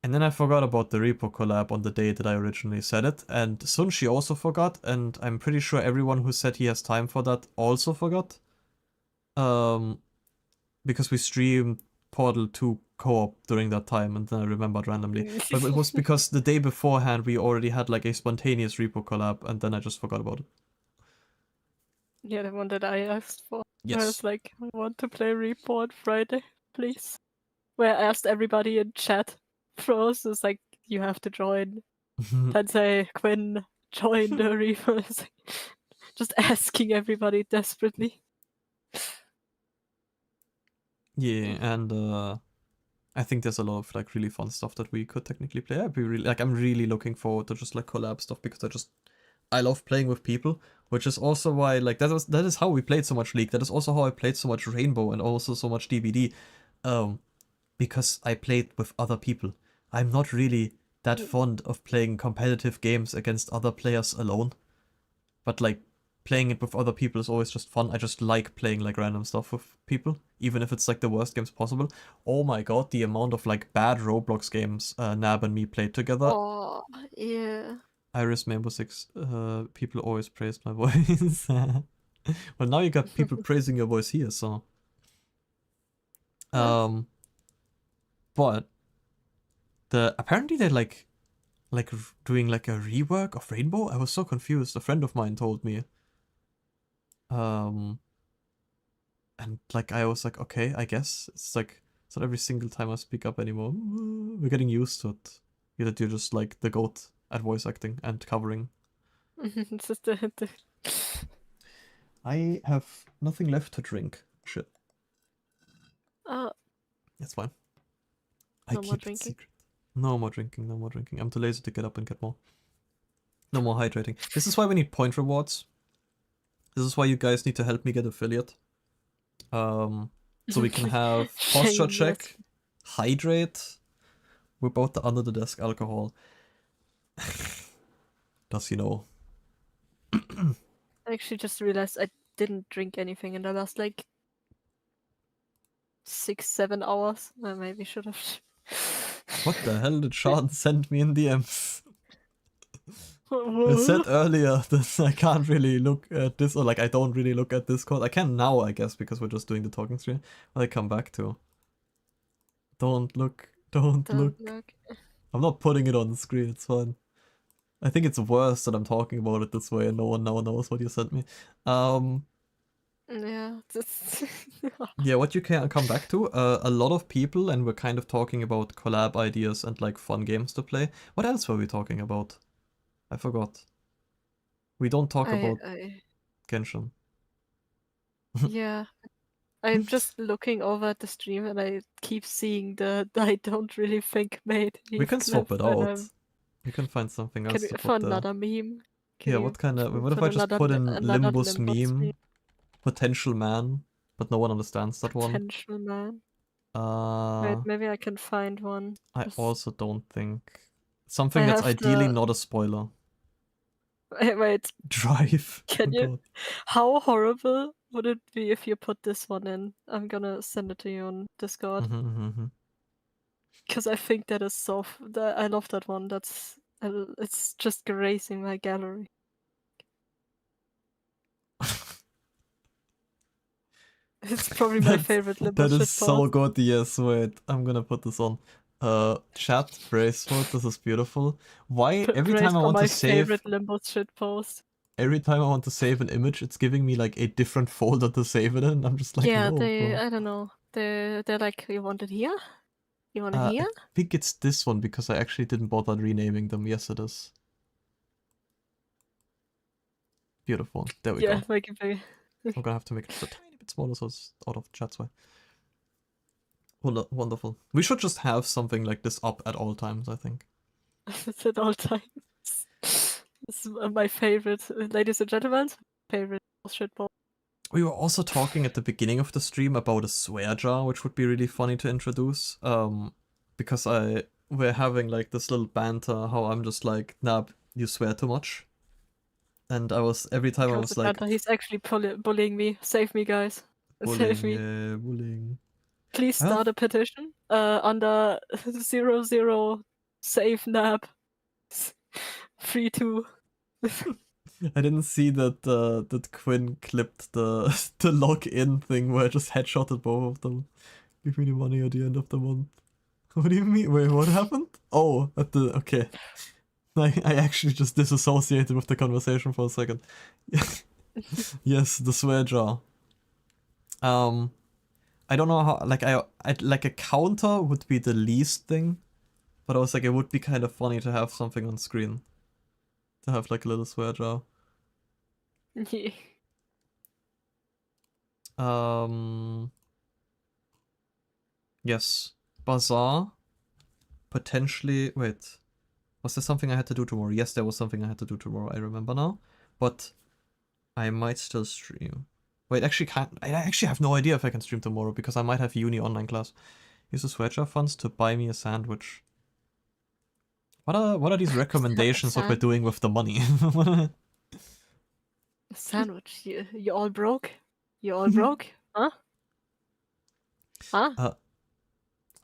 And then I forgot about the repo collab on the day that I originally said it, and Sunshi also forgot, and I'm pretty sure everyone who said he has time for that also forgot. Because we streamed Portal 2 co-op during that time, and then I remembered randomly. But it was because the day beforehand we already had like a spontaneous repo collab, and then I just forgot about it. Yeah, the one that I asked for. Yes. I was like, I want to play Repo on Friday, please. Where I asked everybody in chat. Froze was like, you have to join. Tensei, Quinn, join the Repo. Just asking everybody desperately. Yeah, and I think there's a lot of like really fun stuff that we could technically play. I'd be really like, I'm really looking forward to just like collab stuff, because I love playing with people, which is also why like that is how we played so much League. That is also how I played so much Rainbow and also so much DBD, because I played with other people. I'm not really that fond of playing competitive games against other players alone, but like playing it with other people is always just fun. I just like playing like random stuff with people, even if it's like the worst games possible. Oh my god, the amount of like bad Roblox games Nab and me played together. Oh, yeah. Iris Rainbow Six, people always praised my voice. Well, now you got people praising your voice here, so. But apparently they're like doing like a rework of Rainbow. I was so confused. A friend of mine told me. And like I was like, okay, I guess it's like it's not every single time I speak up anymore. We're getting used to it. You're just like the GOAT at voice acting and covering. It's just I have nothing left to drink. Shit. Oh. That's fine. No more keep it drinking. secret. No more drinking, no more drinking. I'm too lazy to get up and get more. No more hydrating. This is why we need point rewards. This is why you guys need to help me get affiliate. So we can have posture check, hydrate, whip out the under the desk alcohol. Does he know? I actually just realized I didn't drink anything in the last like 6-7 hours. I maybe should have. What the hell did Sean send me in DMs? I said earlier that I can't really look at this, or like I don't really look at Discord. I can now, I guess, because we're just doing the talking stream. But I come back to. Don't look. Don't look. I'm not putting it on the screen, it's fine. I think it's worse that I'm talking about it this way and no one now knows what you sent me. Yeah, that's... Yeah, what you can come back to, a lot of people, and we're kind of talking about collab ideas and like fun games to play. What else were we talking about? I forgot. We don't talk about Genshin. Yeah. I'm just looking over at the stream and I keep seeing the I don't really think made. We can swap it out. We can find something else to put there. Another meme? Yeah, what kind of... What if I just put in Limbus meme? Potential man, but no one understands that one. Potential man. Wait, maybe I can find one. I also don't think... Something that's ideally not a spoiler. Wait. Drive. Can you... God. How horrible would it be if you put this one in? I'm gonna send it to you on Discord. Because I think that is so... I love that one. That's... It's just gracing my gallery. It's probably my favorite Limbus That is shitpost. so good, yes, wait. I'm gonna put this on. Chat, Bracefoot, this is beautiful. Why every time I want to save... favorite Limbus shitpost. Every time I want to save an image, it's giving me like a different folder to save it in. I'm just like, yeah, no, bro. I don't know. They're like, you want it here? You want it here? I think it's this one because I actually didn't bother renaming them. Yes, it is. Beautiful. There we go. Yeah, make it big. I'm gonna have to make it a tiny bit smaller so it's out of chat's way. Wonderful. We should just have something like this up at all times, I think. It's at all times. It's my favorite, ladies and gentlemen, favorite shitpost. We were also talking at the beginning of the stream about a swear jar, which would be really funny to introduce. Because we're having like this little banter how I'm just like, nah, you swear too much. And I was, every time I was like... He's actually bullying me. Save me, guys. Bullying, Save me. yeah, bullying. Please start a petition under 00 save nap 32. I didn't see that that Quinn clipped the the login thing where I just headshotted both of them. Give me the money at the end of the month. What do you mean? Wait, what happened? Oh, at the... Okay. I actually just disassociated with the conversation for a second. Yes, the swear jar. I don't know how... Like, like a counter would be the least thing. But I was like, it would be kind of funny to have something on screen. To have like a little swear jar. Yeah. Yes. Bazaar. Potentially... Wait. Was there something I had to do tomorrow? Yes, there was something I had to do tomorrow, I remember now. But I might still stream. Wait, actually I actually have no idea if I can stream tomorrow, because I might have uni online class. Use the swear jar funds to buy me a sandwich. What are these recommendations what we're doing with the money? Sandwich, you all broke? You all broke? Huh? Huh?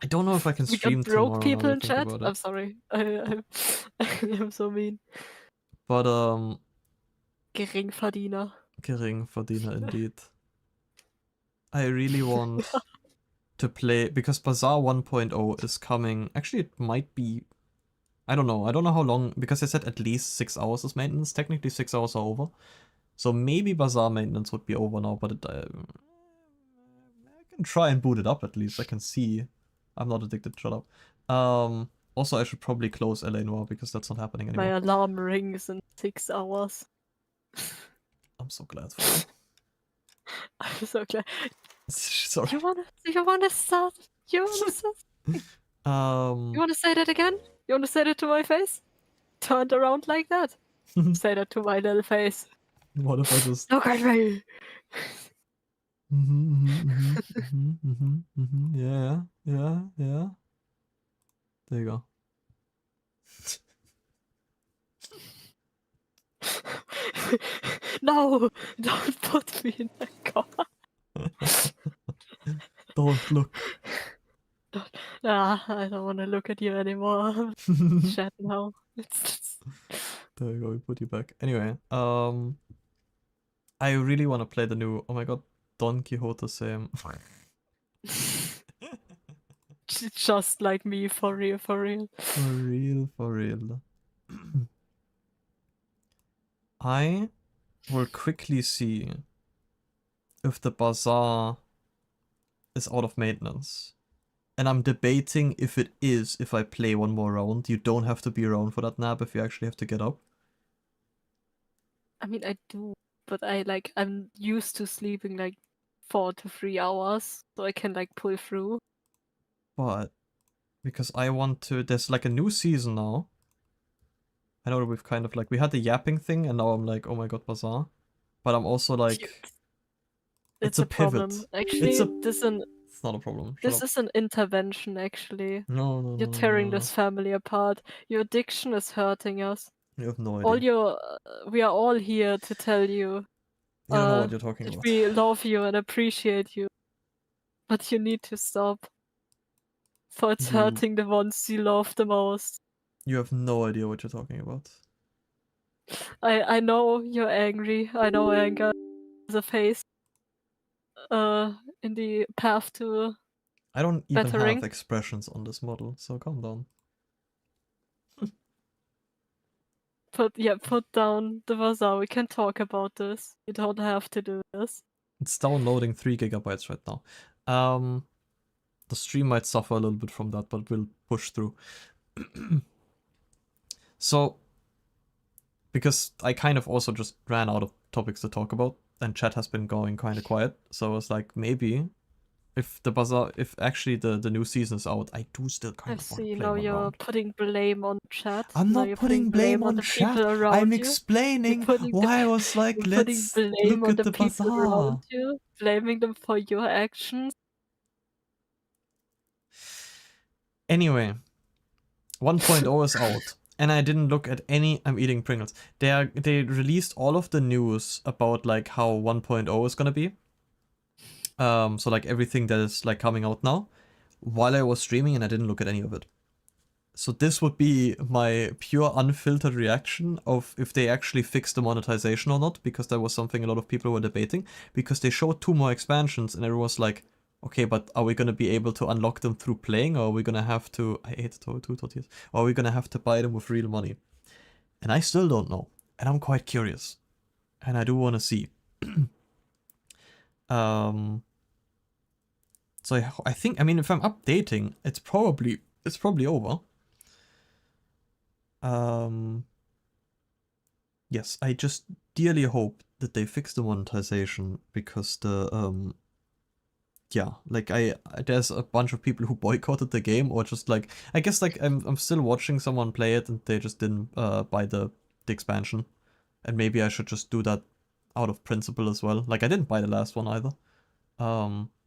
I don't know if I can stream tomorrow. Broke people in chat? I'm I'm sorry. I'm so mean. But Geringverdiener. Geringverdiener indeed. I really want to play, because Bazaar 1.0 is coming. Actually, it might be... I don't know. I don't know how long, because I said at least 6 hours is maintenance. Technically 6 hours are over. So maybe Bazaar maintenance would be over now, but I can try and boot it up at least. I can see. I'm not addicted, shut up. Also, I should probably close LA Noire because that's not happening anymore. My alarm rings in 6 hours. I'm so glad for you. I'm so glad. Sorry. You wanna start? You wanna start? You want to say that again? You want to say that to my face? Turned around like that? Say that to my little face. What if I just... Look at me! Yeah, yeah, yeah. There you go. No! Don't put me in the car! Don't look. I don't want to look at you anymore. Shut now. There you go, we put you back. Anyway, I really want to play the new, oh my god, Don Quixote same. Just like me, for real, for real. For real, for real. I will quickly see if the Bazaar is out of maintenance. And I'm debating if it is if I play one more round. You don't have to be around for that nap if you actually have to get up. I mean, I do, but I'm used to sleeping like 4 to 3 hours, so I can like pull through. But because I want to, there's like a new season now. I know that we've kind of like, we had the yapping thing and now I'm like, oh my god, Bazaar. But I'm also like, it's a pivot. Problem. Actually, it's not a problem. This is an intervention, actually. No. You're tearing this family apart. Your addiction is hurting us. You have no idea. We are all here to tell you. You don't know what you're talking that about. We love you and appreciate you. But you need to stop. For it's hurting the ones you love the most. You have no idea what you're talking about. I know you're angry. I know anger is a face. In the path to I don't even bettering. have expressions on this model, so calm down. Put down the Bazaar. We can talk about this. You don't have to do this. It's downloading 3 gigabytes right now. The stream might suffer a little bit from that, but we'll push through. So, because I kind of also just ran out of topics to talk about, and chat has been going kind of quiet, so I was like, maybe if the Bazaar, if actually the new season is out, I do still kind of want to play now one you're round. putting blame on chat. I'm Now not you're putting blame on the chat. people around I'm you. explaining why I was like, You're putting let's blame look on at the people Bazaar. around you, blaming them for your actions. Anyway, 1.0 is out, and I didn't look at any. I'm eating Pringles. They released all of the news about like how 1.0 is gonna be. So like everything that is like coming out now, while I was streaming, and I didn't look at any of it. So this would be my pure unfiltered reaction of if they actually fixed the monetization or not, because that was something a lot of people were debating, because they showed 2 more expansions and everyone was like, okay, but are we going to be able to unlock them through playing, or are we going to have to, I hate two tortillas, or are we going to have to buy them with real money? And I still don't know, and I'm quite curious, and I do want to see. So I think, I mean, if I'm updating, it's probably over. Yes, I just dearly hope that they fix the monetization, because the yeah, like there's a bunch of people who boycotted the game, or just like, I guess like I'm still watching someone play it and they just didn't buy the expansion, and maybe I should just do that out of principle as well. Like I didn't buy the last one either,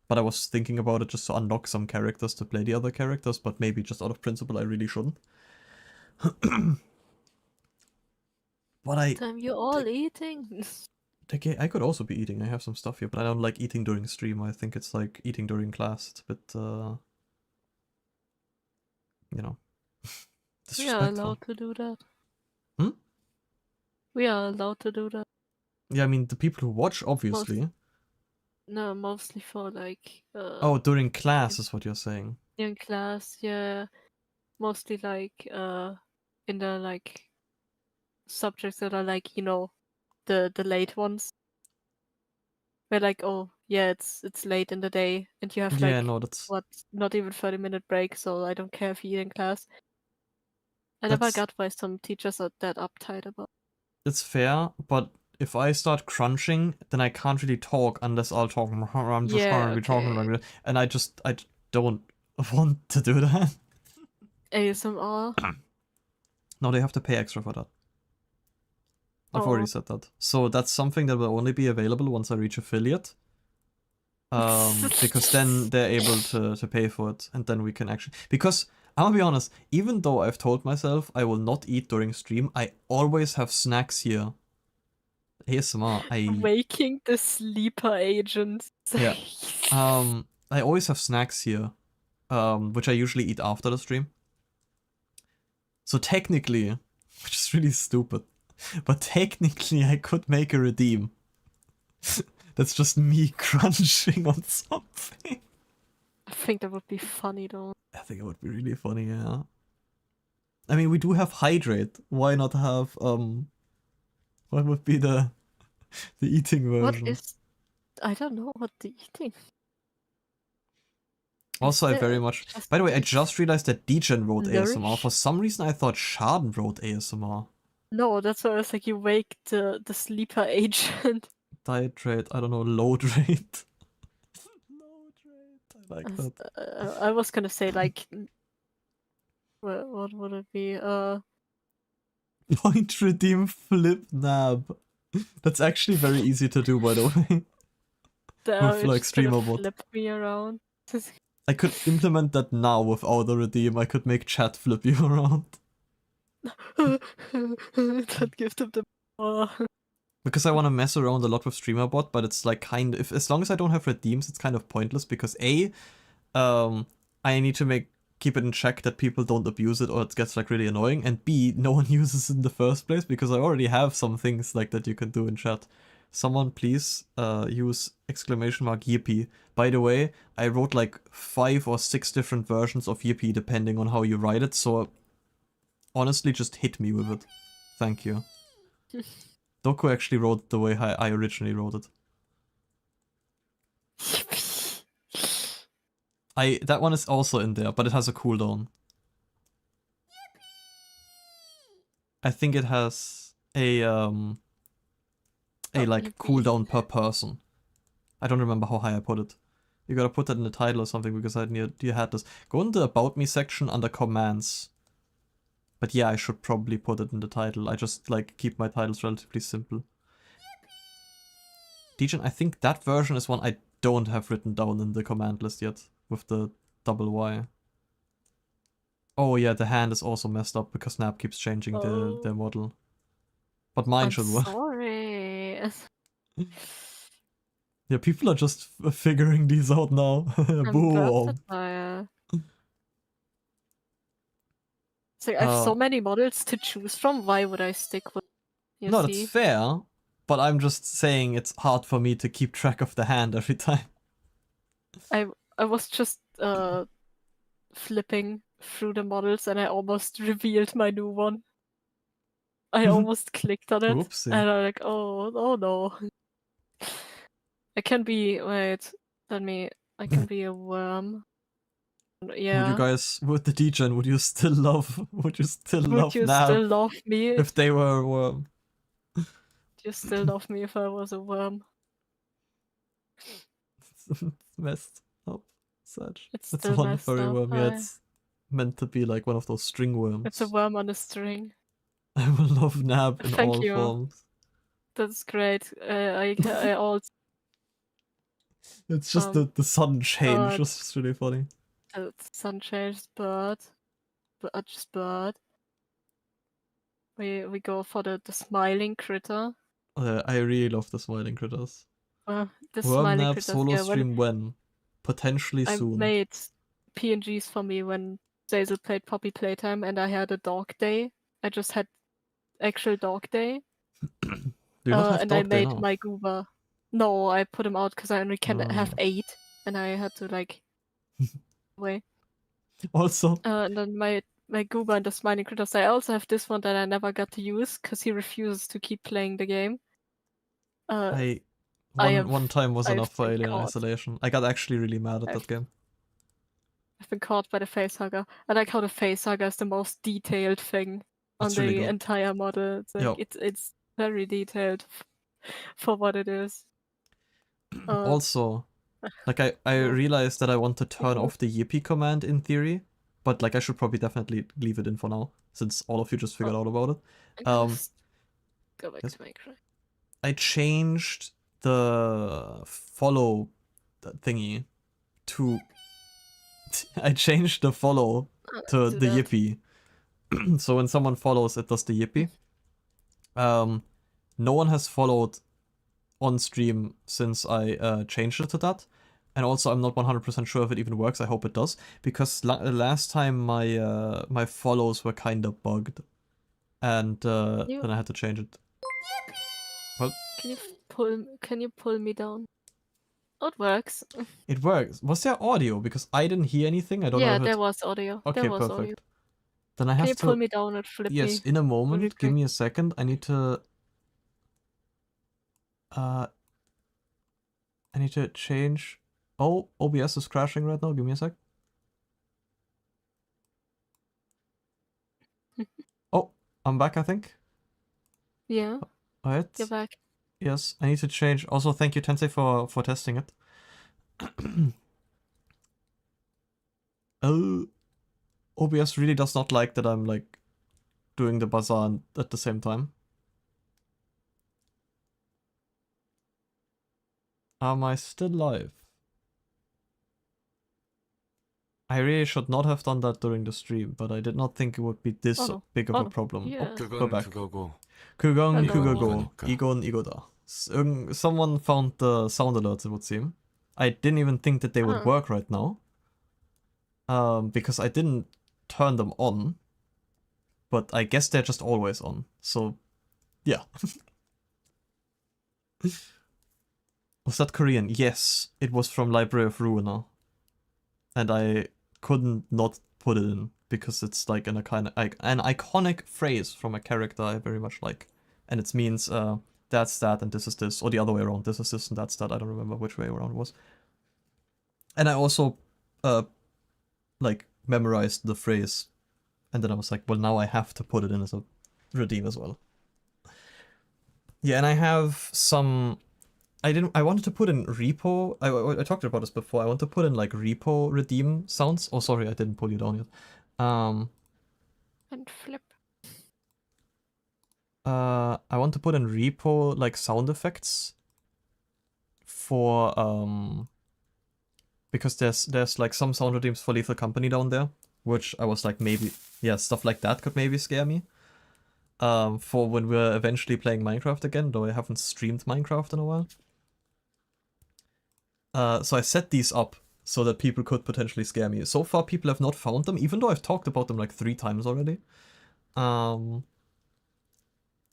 but I was thinking about it just to unlock some characters to play the other characters, but maybe just out of principle I really shouldn't. But Time you're all eating. I could also be eating. I have some stuff here, but I don't like eating during stream. I think it's like eating during class. It's a bit, you know, We are allowed to do that. Hmm? We are allowed to do that. Yeah, I mean, the people who watch, obviously. No, mostly for like. Oh, during class is what you're saying. In class, yeah. Mostly like in the like subjects that are like, you know, the late ones. Where like, oh yeah, it's late in the day and you have Yeah, like no, that's... what, not even 30-minute break, so I don't care if you eat in class. I never got why some teachers are that uptight about. It's fair, but if I start crunching, then I can't really talk unless I'll talk. I'm just Yeah, gonna be talking like this, and I don't want to do that. ASMR. No, they have to pay extra for that. I've Oh. already said that. So that's something that will only be available once I reach affiliate. Because then they're able to pay for it, and then we can actually... Because, I'm gonna be honest, even though I've told myself I will not eat during stream, I always have snacks here. ASMR, Waking the sleeper agent. Yeah. I always have snacks here, which I usually eat after the stream. So technically, which is really stupid, but technically I could make a redeem. That's just me crunching on something. I think that would be funny though. I think it would be really funny, yeah. I mean, we do have hydrate. Why not have, what would be the eating version? What is... I don't know what the eating... Also, I very much... By the way, I just realized that Degen wrote ASMR. Nourish? For some reason, I thought Schaden wrote ASMR. No, that's why I was like, you wake the sleeper agent. Diet rate, I don't know, load rate. Load rate, I like that. I was gonna say like... What would it be? Point redeem flip nab. That's actually very easy to do, by the way. With like streamer bot. Flip me around. I could implement that now without a redeem. I could make chat flip you around. Don't give them the power. Because I want to mess around a lot with streamer bot, but it's like kind of... As long as I don't have redeems, it's kind of pointless because A, I need to keep it in check that people don't abuse it or it gets like really annoying, and B, no one uses it in the first place because I already have some things like that you can do in chat. Someone please use !Yippee. By the way, I wrote like 5 or 6 different versions of Yippee depending on how you write it, so honestly just hit me with it. Thank you. Doku actually wrote it the way I originally wrote it. That one is also in there, but it has a cooldown. I think it has a like cooldown per person. I don't remember how high I put it. You gotta put that in the title or something because I knew you had this. Go in the About Me section under commands. But yeah, I should probably put it in the title. I just like keep my titles relatively simple. Degen, I think that version is one I don't have written down in the command list yet with the double Y. Oh yeah, the hand is also messed up because Snap keeps changing the model. But mine should work. Sorry. Yeah, people are just figuring these out now. Boom. So I have so many models to choose from. Why would I stick with? No, that's fair. But I'm just saying it's hard for me to keep track of the hand every time. I was just flipping through the models and I almost revealed my new one. I almost clicked on it. Whoopsie. And I'm like, oh no. I can be, I can be a worm. Yeah. Would you guys, with the Degen, would you still love Nab? Would you still love me? If they were a worm? Would you still love me if I was a worm? It's messed up. Such. It's It's still one messed furry up, worm. Yeah, it's meant to be like one of those string worms. It's a worm on a string. I will love Nab in Thank all you. forms. That's great. I also... It's just the sun change, was just really funny. Sun changed bird. Just bird. We go for the smiling critter. I really love the smiling critters. The Worm smiling Nab critters. solo Yeah, stream when? Potentially I soon. made PNGs for me when Zazel played Poppy Playtime and I had a dog day. I just had actual dog day. Do you not have and dog I day made now? my goober. No, I put him out because I only can have Oh. 8 and I had to like wait. Also, And then my goober and the smiling critters. I also have this one that I never got to use because he refuses to keep playing the game. One time was I've enough for been Alien caught. Isolation. I got actually really mad at that game. I've been caught by the facehugger. I like how the facehugger is the most detailed thing on It's the really good. entire model. It's like, Yep. it's very detailed for what it is. Also, like I realized that I want to turn off the Yippee command in theory, but like I should probably definitely leave it in for now, since all of you just figured out about it. Go back yes. to my cry. I changed the follow thingy to... I changed the follow to the yippee. So when someone follows, it does the yippee. No one has followed on stream since I changed it to that. And also I'm not 100% sure if it even works. I hope it does. Because last time my my follows were kind of bugged. And then I had to change it. Well, Can you pull me down? Oh, it works. it works. Was there audio? Because I didn't hear anything. I don't know Yeah, if there it's... was audio. Okay, There was perfect. audio. Then I have Can you to... pull me down and flip me? Yes, in a moment. really Give quick? me a second. I need to... I need to change... Oh, OBS is crashing right now. Give me a sec. Oh, I'm back, I think. Yeah. Alright. You're back. Yes, I need to change. Also, thank you, Tensei, for testing it. Oh, OBS really does not like that I'm, like, doing the Bazaar at the same time. Am I still live? I really should not have done that during the stream, but I did not think it would be this big of a problem. Yeah. Oh, we're back. 그거고. Kugon, Hello. Kugogo, Igon, Igoda. Someone found the sound alerts, it would seem. I didn't even think that they would work right now. Because I didn't turn them on. But I guess they're just always on. So, yeah. Was that Korean? Yes, it was from Library of Ruiner. And I couldn't not put it in, because it's like an iconic phrase from a character I very much like. And it means, that's that and this is this, or the other way around, this is this and that's that, I don't remember which way around it was. And I also, like, memorized the phrase, and then I was like, well, now I have to put it in as a redeem as well. Yeah, and I have some... I wanted to put in repo. I talked about this before. I want to put in like repo redeem sounds. Oh, sorry, I didn't pull you down yet. And flip. I want to put in repo like sound effects for because there's like some sound redeems for Lethal Company down there, which I was like, maybe, yeah, stuff like that could maybe scare me. For when we're eventually playing Minecraft again, though I haven't streamed Minecraft in a while. So I set these up so that people could potentially scare me. So far, people have not found them, even though I've talked about them like 3 times already. I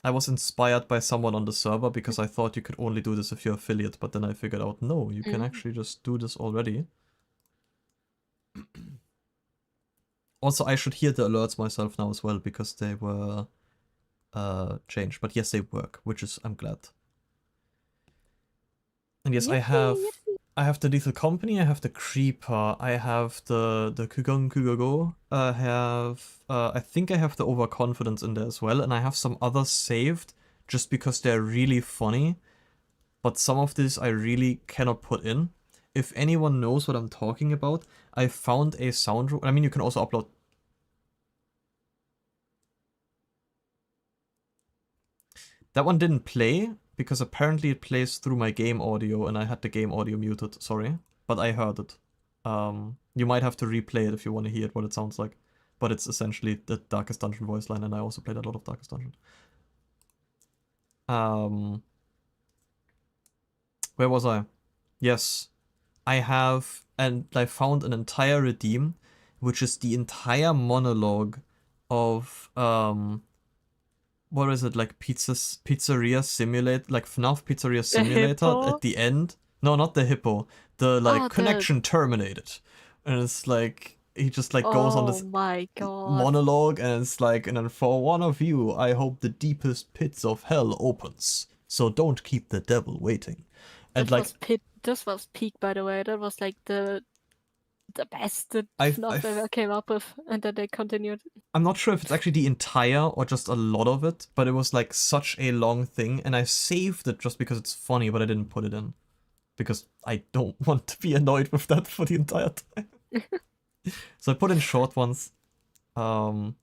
was inspired by someone on the server because I thought you could only do this if you're affiliate, but then I figured out, no, you can actually just do this already. Also, I should hear the alerts myself now as well, because they were changed. But yes, they work, which is, I'm glad. And yes, I have the Lethal Company, I have the Creeper, I have the Kugon Kugogo, I think I have the Overconfidence in there as well, and I have some others saved just because they're really funny, but some of these I really cannot put in. If anyone knows what I'm talking about, I found a sound... I mean, you can also upload... That one didn't play, because apparently it plays through my game audio, and I had the game audio muted, sorry. But I heard it. You might have to replay it if you want to hear it, what it sounds like. But it's essentially the Darkest Dungeon voice line, and I also played a lot of Darkest Dungeon. Where was I? Yes. I have, and I found an entire redeem, which is the entire monologue of, what is it, like Pizzeria Simulator, like FNAF Pizzeria Simulator at the end? No, not the hippo. The, like, connection terminated. And it's like, he just, like, goes on this monologue, and it's like, and then for one of you, I hope the deepest pits of hell opens. So don't keep the devil waiting. And This was peak, by the way. That was like the best that FNAF ever came up with, and then they continued. I'm not sure if it's actually the entire or just a lot of it, but it was like such a long thing, and I saved it just because it's funny, but I didn't put it in. Because I don't want to be annoyed with that for the entire time. So I put in short ones. I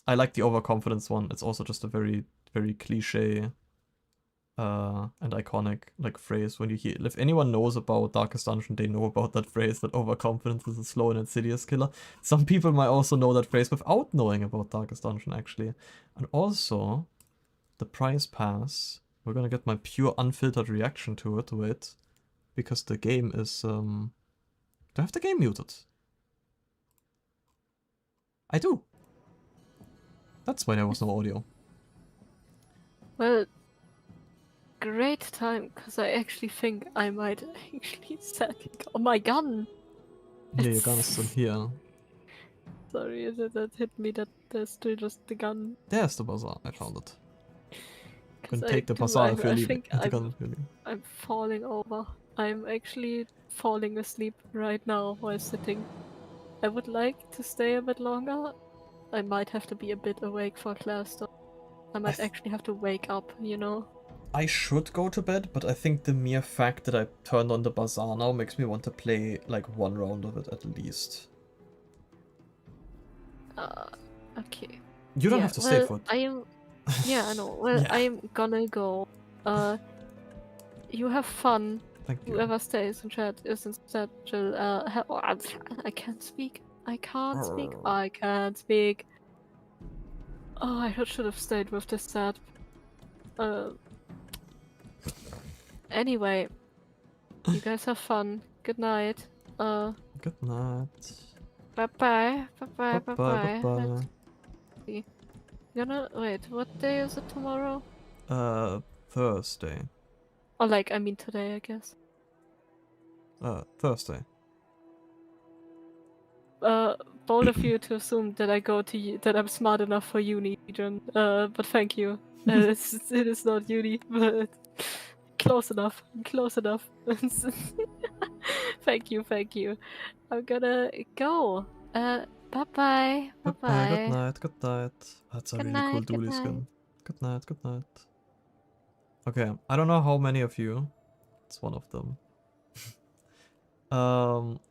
like the overconfidence one. It's also just a very, very cliche and iconic like phrase when you hear. If anyone knows about Darkest Dungeon, they know about that phrase, that overconfidence is a slow and insidious killer. Some people might also know that phrase without knowing about Darkest Dungeon, actually. And also, the prize pass, we're gonna get my pure unfiltered reaction to it, because the game is, do I have the game muted? I do. That's why there was no audio. Well, great time, because I actually think I might actually sadly go. Oh, my gun! Yeah, your gun is still here. Sorry, that hit me that there's still just the gun. There's the bazaar. I found it. You can 'Cause take the bazaar if you're leaving. The gun if you're leaving. I'm falling over. I'm actually falling asleep right now while sitting. I would like to stay a bit longer. I might have to be a bit awake for class though. I might actually have to wake up, you know? I should go to bed, but I think the mere fact that I turned on the bazaar now makes me want to play like one round of it at least. Okay. You don't have to stay for it. I am... Yeah, I know. Well, Yeah. I'm gonna go. You have fun. Thank you. Whoever stays in chat is instead I can't speak. I can't speak. I can't speak. Oh, I should have stayed with this set. Anyway, you guys have fun. Good night. Good night. Bye bye. Bye bye. Bye Bye bye. bye. See. Wait, what day is it tomorrow? Thursday. Oh, like, I mean today, I guess. Thursday. Bold of you to assume that I go to that I'm smart enough for uni, John. But thank you. It is not uni, but close enough. Close enough. Thank you, thank you. I'm gonna go. Bye bye. Bye bye. Good night. Good night. That's a Good really cool night, good dually night. skin. Good night. Good night. Okay, I don't know how many of you. It's one of them. I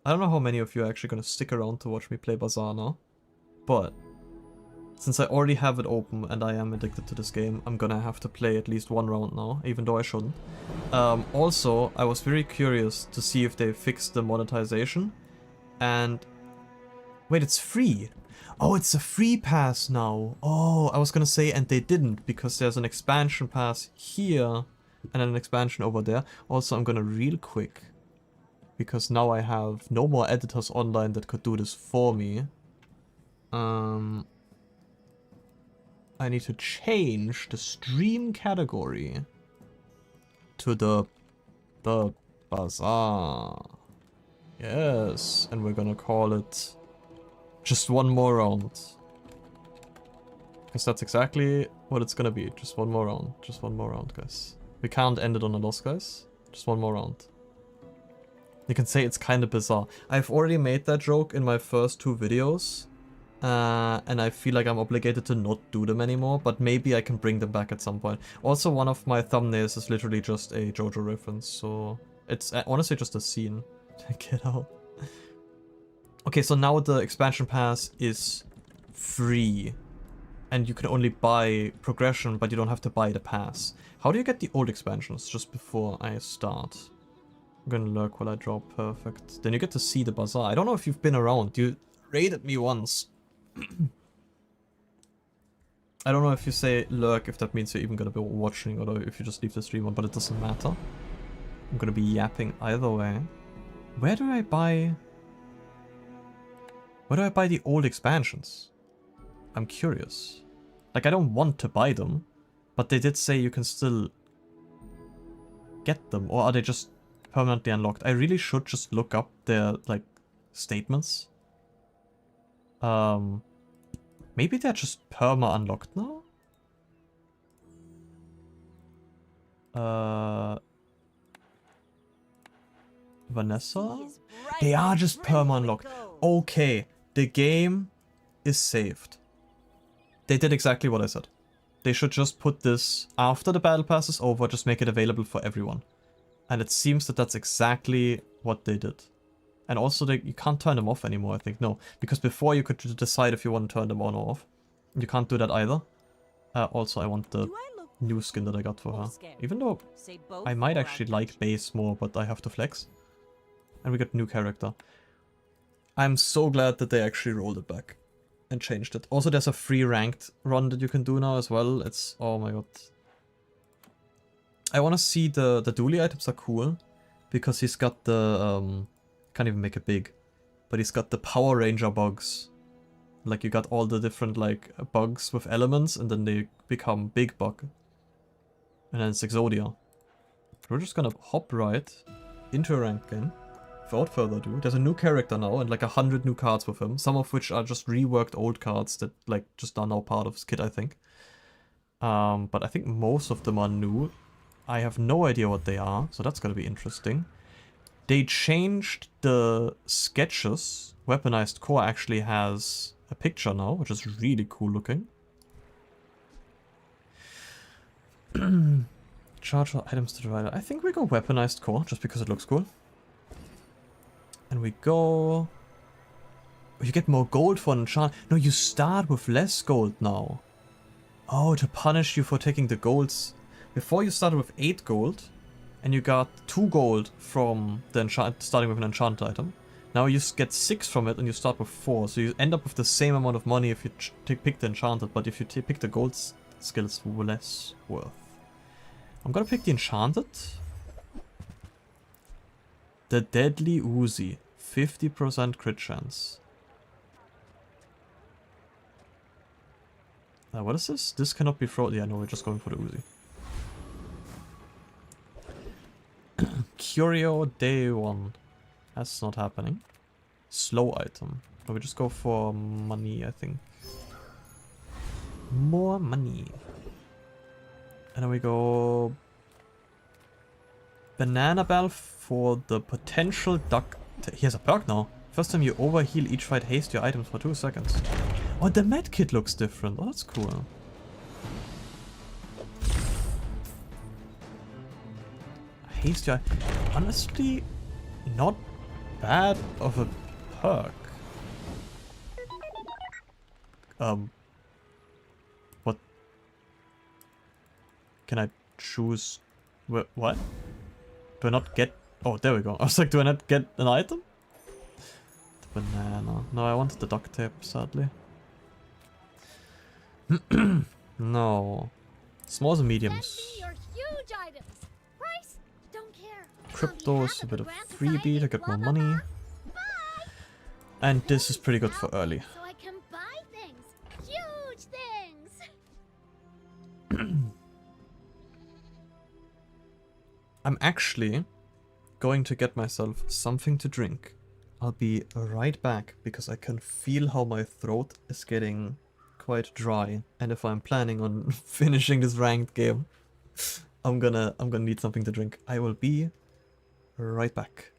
don't know how many of you are actually gonna stick around to watch me play Bazaar now, but since I already have it open and I am addicted to this game, I'm gonna have to play at least one round now, even though I shouldn't. Also, I was very curious to see if they fixed the monetization, and wait, it's free. Oh, it's a free pass now. Oh, I was gonna say, and they didn't, because there's an expansion pass here and an expansion over there. Also, I'm gonna real quick, because now I have no more editors online that could do this for me. I need to change the stream category to the Bazaar. Yes, and we're gonna call it just one more round. Because that's exactly what it's gonna be. Just one more round. Just one more round, guys. We can't end it on a loss, guys. Just one more round. You can say it's kind of bizarre. I've already made that joke in my first 2 videos. And I feel like I'm obligated to not do them anymore, but maybe I can bring them back at some point. Also, one of my thumbnails is literally just a JoJo reference, so it's honestly just a scene. Get out. Okay, so now the expansion pass is free, and you can only buy progression, but you don't have to buy the pass. How do you get the old expansions just before I start? I'm gonna lurk while I draw. Perfect. Then you get to see the bazaar. I don't know if you've been around. You raided me once. I don't know if you say lurk, if that means you're even gonna be watching, or if you just leave the stream on, but it doesn't matter. I'm gonna be yapping either way. Where do I buy the old expansions? I'm curious. Like, I don't want to buy them, but they did say you can still get them, or are they just permanently unlocked? I really should just look up their, like, statements. Maybe they're just perma unlocked now? Vanessa? They are just perma unlocked. Okay, the game is saved. They did exactly what I said. They should just put this after the battle pass is over, just make it available for everyone. And it seems that that's exactly what they did. And also, you can't turn them off anymore, I think. No, because before you could just decide if you want to turn them on or off. You can't do that either. Also, I want the new skin that I got for her. Even though I might actually like base more, but I have to flex. And we got new character. I'm so glad that they actually rolled it back and changed it. Also, there's a free ranked run that you can do now as well. It's, oh my god. I want to see the dually items are cool because he's got the, can't even make it big, but he's got the Power Ranger bugs. Like you got all the different like bugs with elements and then they become big bug. And then it's Exodia. We're just gonna hop right into a ranked game. Without further ado, there's a new character now and like 100 new cards with him, some of which are just reworked old cards that like just are now part of his kit, I think. But I think most of them are new. I have no idea what they are, so that's gonna be interesting. They changed the sketches. Weaponized Core actually has a picture now, which is really cool looking. Charge items to the right. I think we go Weaponized Core, just because it looks cool. And we go... You get more gold for an enchant. No, you start with less gold now. Oh, to punish you for taking the golds. Before you started with 8 gold, and you got 2 gold from the starting with an enchanted item. Now you get 6 from it, and you start with 4. So you end up with the same amount of money if you pick the enchanted, but if you pick the gold skill, it's less worth. I'm gonna pick the enchanted. The Deadly Uzi. 50% crit chance. What is this? This cannot be fraud. Yeah, no, we're just going for the Uzi. Curio Day 1. That's not happening. Slow item. But we just go for money, I think. More money. And then we go... Banana Bell for the potential duck... He has a perk now. First time you overheal each fight, haste your items for 2 seconds. Oh, the med kit looks different. Oh, that's cool. Haste your... Honestly, not bad of a perk. What? Can I choose... What? Do I not get... Oh, there we go. I was like, do I not get an item? The banana. No, I wanted the duct tape, sadly. No. Smalls and mediums. Crypto is a bit of freebie to get more money. And this is pretty good for early. So I can buy things. Huge things. I'm actually going to get myself something to drink. I'll be right back because I can feel how my throat is getting quite dry. And if I'm planning on finishing this ranked game, I'm gonna need something to drink. I will be right back.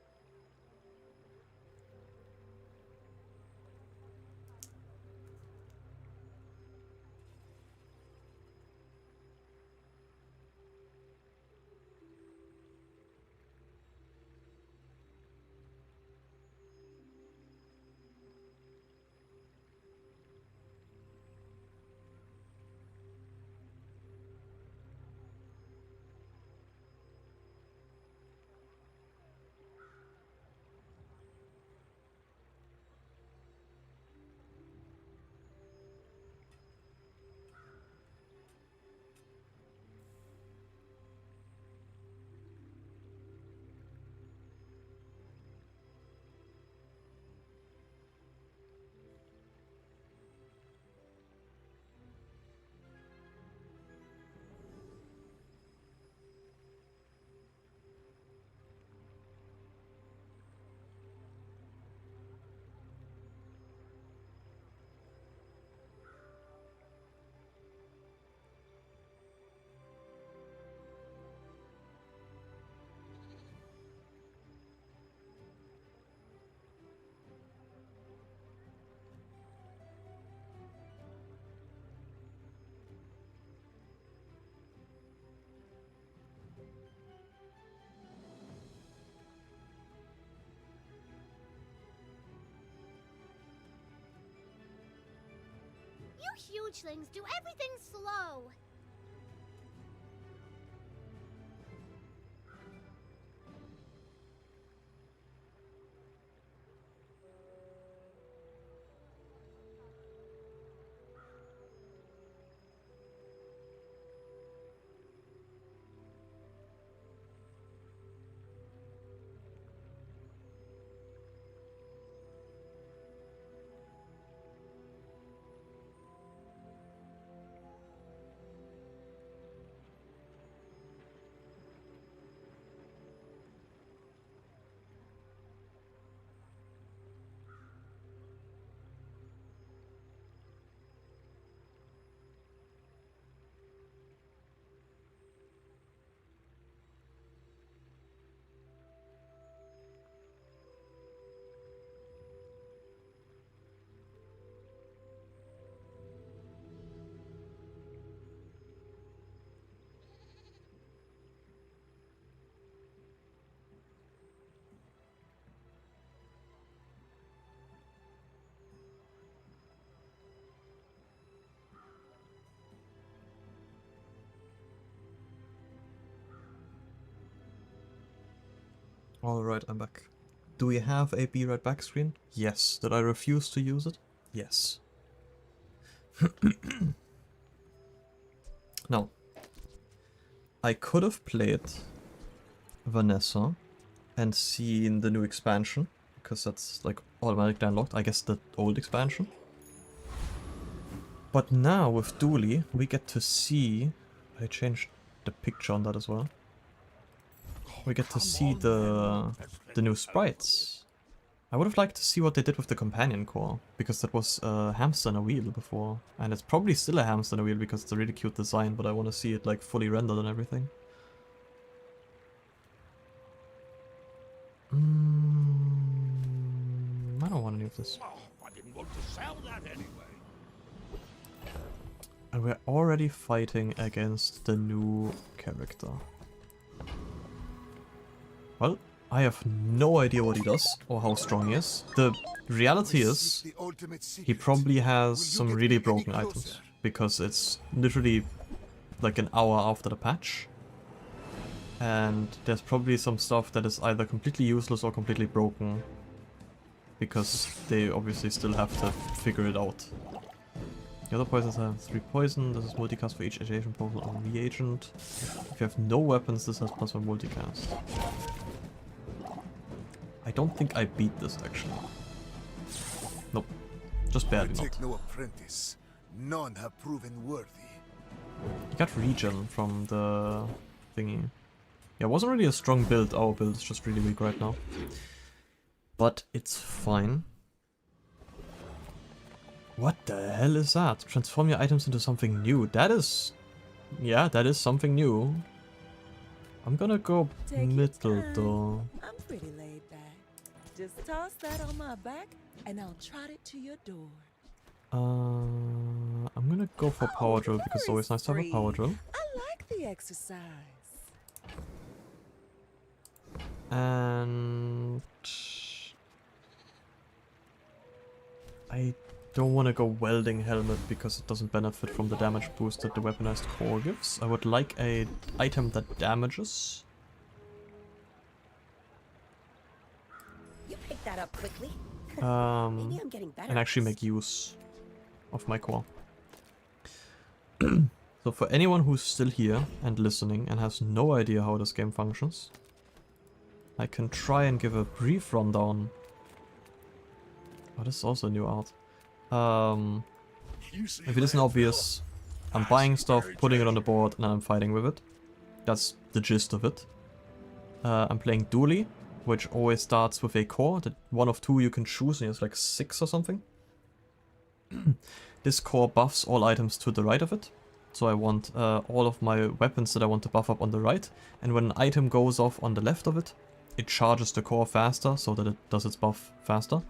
hugelings do everything slow. Alright, I'm back. Do we have a be right back screen? Yes. Did I refuse to use it? Yes. Now, I could have played Vanessa and seen the new expansion, because that's like automatically unlocked, I guess the old expansion. But now with Dooley, we get to see... I changed the picture on that as well. We get to see the new sprites. I would have liked to see what they did with the companion core, because that was a hamster in a wheel before. And it's probably still a hamster in a wheel because it's a really cute design, but I want to see it like fully rendered and everything. I don't want any of this. I didn't want to sell that anyway. And we're already fighting against the new character. Well, I have no idea what he does or how strong he is. The reality is, he probably has some really broken items, because it's literally like an hour after the patch. And there's probably some stuff that is either completely useless or completely broken, because they obviously still have to figure it out. The other poisons have 3 poison. This is multicast for each adjacent poison or reagent. If you have no weapons, this has +1 multicast. I don't think I beat this actually. Nope. Just barely not. No apprentice. None have proven worthy. You got regen from the thingy. Yeah, it wasn't really a strong build. Our build is just really weak right now. But it's fine. What the hell is that? Transform your items into something new. That is... yeah, that is something new. I'm gonna go middle though. I'm pretty laid back. Just toss that on my back and I'll trot it to your door. I'm gonna go for power drill because it's always nice to have a power drill. I like the exercise. And I don't want to go welding helmet because it doesn't benefit from the damage boost that the weaponized core gives. I would like a item that damages. You picked that up quickly. Maybe I'm getting better. And actually make use of my core. So for anyone who's still here and listening and has no idea how this game functions, I can try and give a brief rundown. Oh, this is also a new art. If it isn't obvious, I'm buying stuff, putting it on the board, and then I'm fighting with it. That's the gist of it. I'm playing Dooley, which always starts with a core. That one of 2 you can choose, and it's like 6 or something. This core buffs all items to the right of it. So I want all of my weapons that I want to buff up on the right. And when an item goes off on the left of it, it charges the core faster so that it does its buff faster.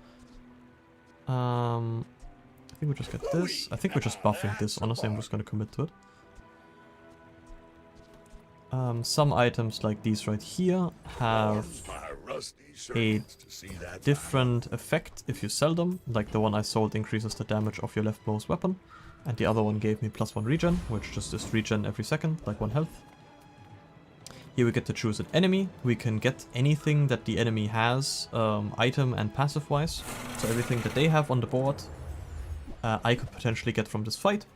I think we just get this. I think we're just buffing this, honestly. I'm just going to commit to it. Some items like these right here have a different effect if you sell them. Like the one I sold increases the damage of your leftmost weapon. And the other one gave me +1 regen, which just is regen every second, like 1 health. Here we get to choose an enemy. We can get anything that the enemy has, item and passive wise. So everything that they have on the board, I could potentially get from this fight.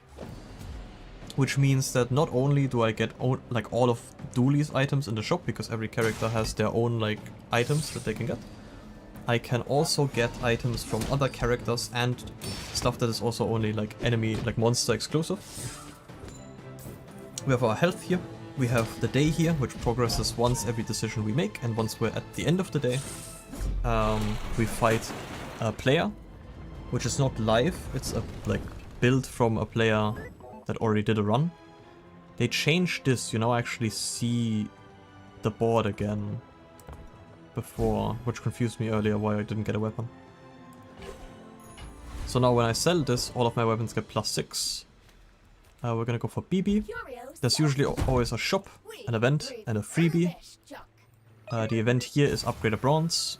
Which means that not only do I get like all of Dooley's items in the shop, because every character has their own like items that they can get. I can also get items from other characters and stuff that is also only like enemy, like monster exclusive. We have our health here. We have the day here, which progresses once every decision we make, and once we're at the end of the day, we fight a player, which is not live. It's a like build from a player that already did a run. They changed this, you now actually see the board again. Before, which confused me earlier why I didn't get a weapon. So now when I sell this, all of my weapons get +6. We're gonna go for BB. There's usually always a shop, an event, and a freebie. The event here is upgrade a bronze.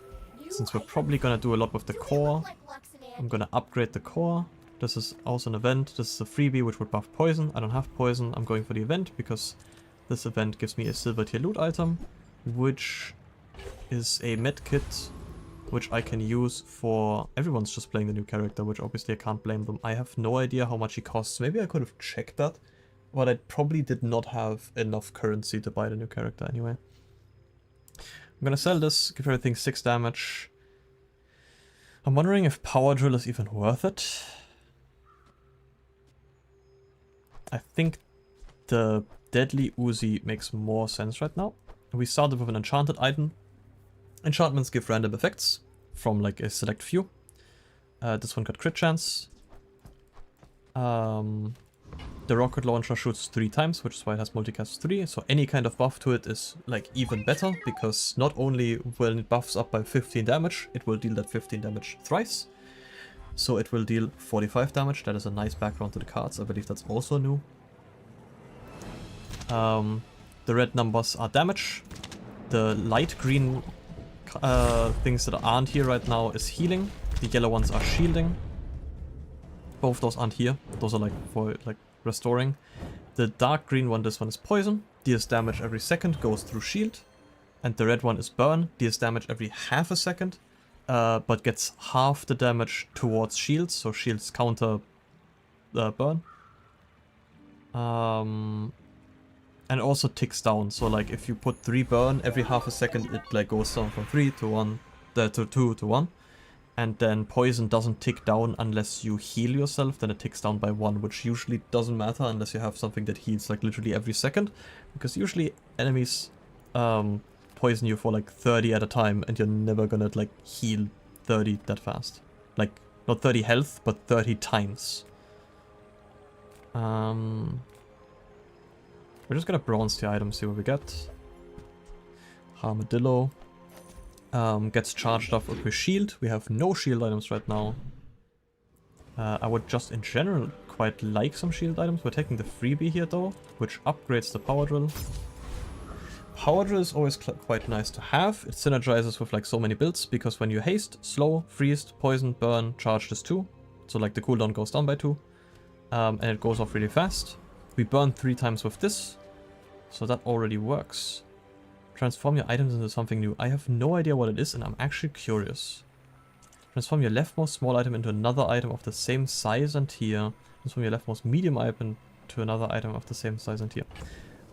Since we're probably gonna do a lot with the core, I'm gonna upgrade the core. This is also an event. This is a freebie which would buff poison. I don't have poison. I'm going for the event because this event gives me a silver tier loot item, which is a medkit, which I can use for... Everyone's just playing the new character, which obviously I can't blame them. I have no idea how much he costs. Maybe I could have checked that, but I probably did not have enough currency to buy the new character anyway. I'm gonna sell this, give everything 6 damage. I'm wondering if Power Drill is even worth it. I think the Deadly Uzi makes more sense right now. We started with an enchanted item. Enchantments give random effects from like a select few. This one got crit chance. The rocket launcher shoots 3 times, which is why it has multicast 3. So any kind of buff to it is like even better, because not only when it buffs up by 15 damage, it will deal that 15 damage thrice. So it will deal 45 damage. That is a nice background to the cards. I believe that's also new. The red numbers are damage. The light green things that aren't here right now is healing. The yellow ones are shielding. Both those aren't here. Those are like for like restoring. The dark green one, this one is poison. Deals damage every second, goes through shield. And the red one is burn. Deals damage every half a second, but gets half the damage towards shields. So shields counter burn. And also ticks down, so like if you put 3 burn, every half a second it like goes down from 3 to 1, to 2 to 1. And then poison doesn't tick down unless you heal yourself, then it ticks down by 1, which usually doesn't matter unless you have something that heals like literally every second. Because usually enemies poison you for like 30 at a time, and you're never gonna like heal 30 that fast. Like, not 30 health, but 30 times. We're just gonna bronze the item, see what we get. Armadillo. Gets charged off with shield. We have no shield items right now. I would just in general quite like some shield items. We're taking the freebie here though, which upgrades the power drill. Power drill is always quite nice to have. It synergizes with like so many builds, because when you haste, slow, freeze, poison, burn, charge this 2. So like the cooldown goes down by 2. And it goes off really fast. We burn 3 times with this, so that already works. Transform your items into something new. I have no idea what it is, and I'm actually curious. Transform your leftmost small item into another item of the same size and tier. Transform your leftmost medium item to another item of the same size and tier.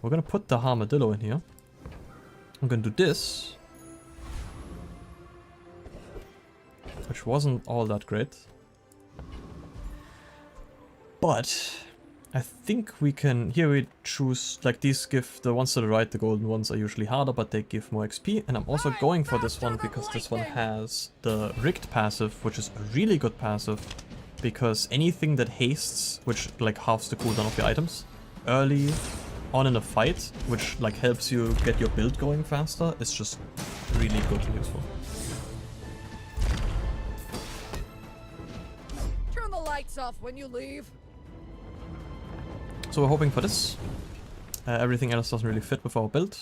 We're gonna put the armadillo in here. I'm gonna do this, which wasn't all that great. But I think we can, here we choose, like these give, the ones to the right, the golden ones are usually harder, but they give more XP. And I'm also going for this one because this one has the rigged passive, which is a really good passive. Because anything that hastes, which like halves the cooldown of your items, early on in a fight, which like helps you get your build going faster, is just really good and useful. Turn the lights off when you leave. So we're hoping for this. Everything else doesn't really fit with our build.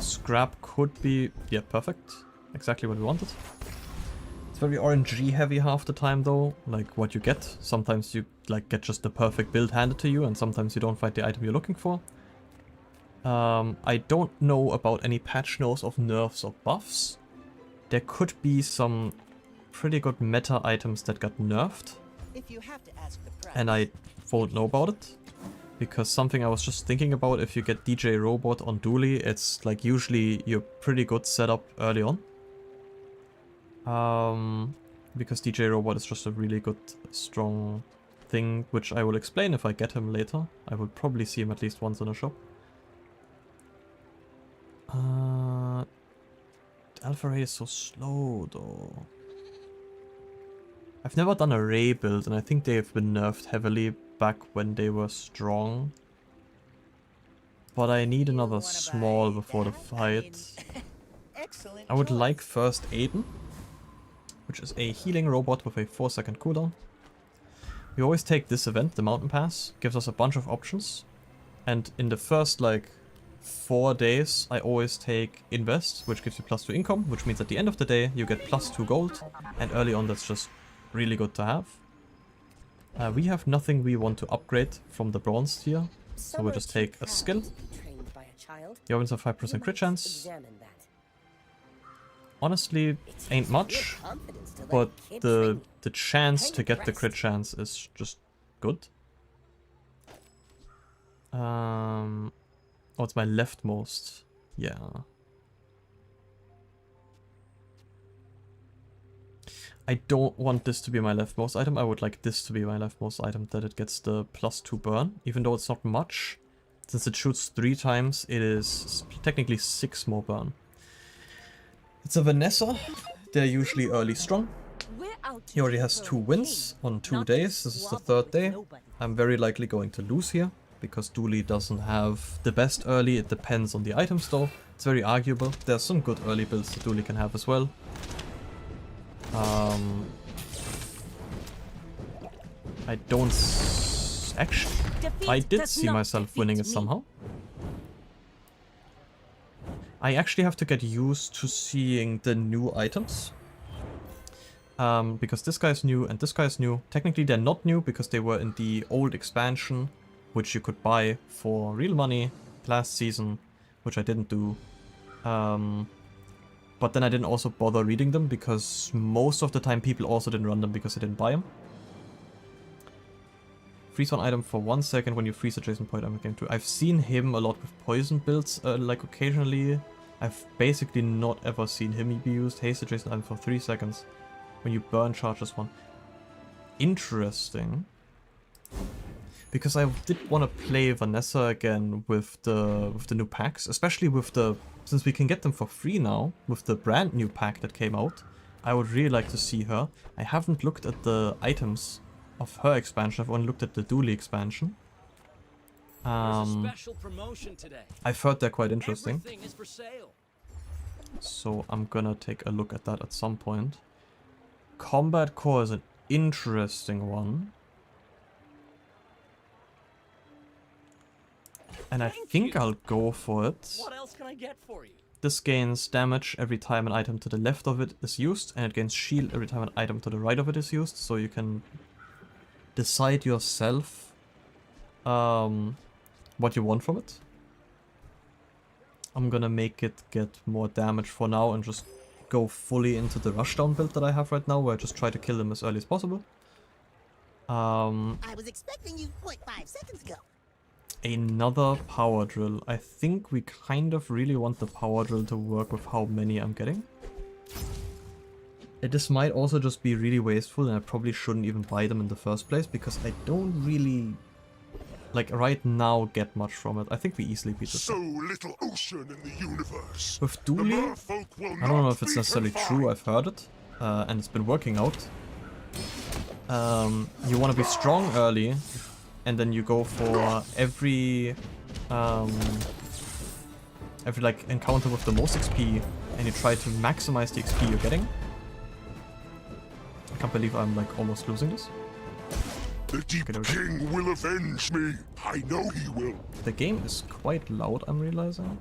Scrap could be... yeah, perfect. Exactly what we wanted. It's very RNG heavy half the time though, like what you get. Sometimes you like get just the perfect build handed to you and sometimes you don't find the item you're looking for. I don't know about any patch notes of nerfs or buffs. There could be some pretty good meta items that got nerfed. If you have to ask the price. And I won't know about it. Because something I was just thinking about, if you get DJ Robot on Dooley, it's like usually you're pretty good setup early on. Because DJ Robot is just a really good, strong thing, which I will explain if I get him later. I will probably see him at least once in a shop. Alpha Ray is so slow though. I've never done a Ray build and I think they've been nerfed heavily back when they were strong. But I need another small before the fight. I would like first Aiden, which is a healing robot with a 4-second cooldown. We always take this event, the Mountain Pass, gives us a bunch of options. And in the first like 4 days, I always take Invest, which gives you +2 income, which means at the end of the day you get +2 gold. And early on that's just really good to have. We have nothing we want to upgrade from the bronze tier, so we'll just take a skill. You always have 5% crit chance. Honestly, ain't much, but the chance to get the crit chance is just good. Oh, it's my leftmost. Yeah. I don't want this to be my leftmost item. I would like this to be my leftmost item, that it gets the +2 burn, even though it's not much. Since it shoots 3 times, it is technically 6 more burn. It's a Vanessa. They're usually early strong. He already has 2 wins on 2 days. This is the 3rd day. I'm very likely going to lose here, because Dooley doesn't have the best early. It depends on the items though. It's very arguable. There's some good early builds that Dooley can have as well. I don't actually. I did see myself winning it somehow. I actually have to get used to seeing the new items. Because this guy's new and this guy's new. Technically they're not new because they were in the old expansion, which you could buy for real money last season, which I didn't do. But then I didn't also bother reading them because most of the time people also didn't run them because they didn't buy them. Freeze one item for 1 second when you freeze adjacent point item game 2. I've seen him a lot with poison builds, like occasionally. I've basically not ever seen him be used. Haste adjacent item for 3 seconds when you burn charges 1. Interesting. Because I did want to play Vanessa again with the new packs, especially with the, since we can get them for free now with the brand new pack that came out. I would really like to see her. I haven't looked at the items of her expansion. I've only looked at the Dooley expansion. I've heard they're quite interesting. So I'm gonna take a look at that at some point. Combat Core is an interesting one. And I think I'll go for it. What else can I get for you? This gains damage every time an item to the left of it is used, and it gains shield every time an item to the right of it is used, so you can decide yourself what you want from it. I'm gonna make it get more damage for now and just go fully into the rushdown build that I have right now, where I just try to kill them as early as possible. I was expecting you 0.5 seconds ago. Another power drill. I think we kind of really want the power drill to work with how many I'm getting. This might also just be really wasteful and I probably shouldn't even buy them in the first place because I don't really, like right now, get much from it. I think we easily beat this. So little ocean in the universe. With Dooley, I don't know if it's necessarily true, I've heard it, and it's been working out. You want to be strong early, and then you go for every like encounter with the most XP, and you try to maximize the XP you're getting. I can't believe I'm like almost losing this. The Deep King will avenge me. I know he will. The game is quite loud, I'm realizing.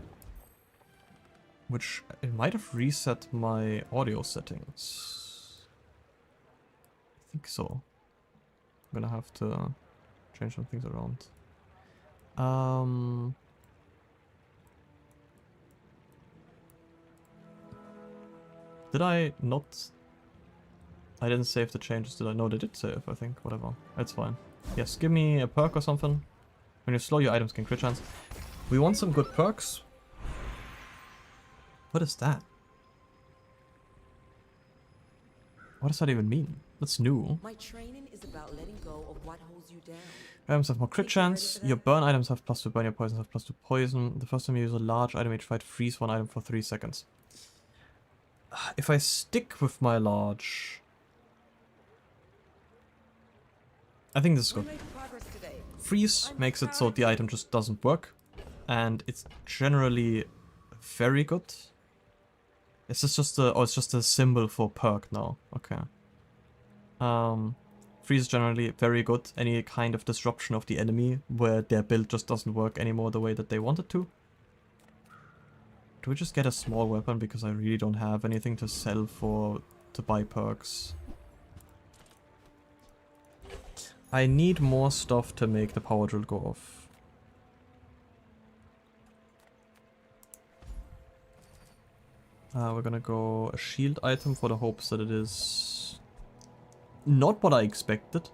Which, it might have reset my audio settings. think so. I'm gonna have to change some things around. Did I not? I didn't save the changes, did I? No, they did save, I think. Whatever. That's fine. Yes, give me a perk or something. When you slow, your items gain crit chance. We want some good perks. What is that? What does that even mean? That's new. My training is about letting go of what holds you down. Items have more crit chance. Your burn items have +2 burn, your poisons have +2 poison. The first time you use a large item each fight, freeze one item for 3 seconds. If I stick with my large... I think this is good. Freeze makes it so the item just doesn't work. And it's generally very good. Is this just a... oh, it's just a symbol for perk now. Okay. Freeze is generally very good. Any kind of disruption of the enemy where their build just doesn't work anymore the way that they want it to. Do we just get a small weapon because I really don't have anything to sell for to buy perks? I need more stuff to make the power drill go off. We're gonna go a shield item for the hopes that it is not what I expected.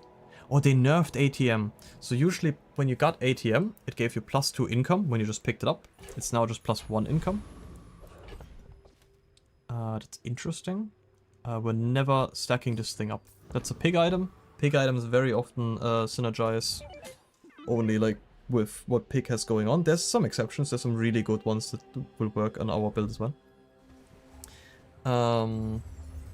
Oh, they nerfed ATM. So usually when you got ATM, it gave you +2 income when you just picked it up. It's now just +1 income. That's interesting. We're never stacking this thing up. That's a pig item. Pig items very often synergize only like with what pig has going on. There's some exceptions. There's some really good ones that will work on our build as well.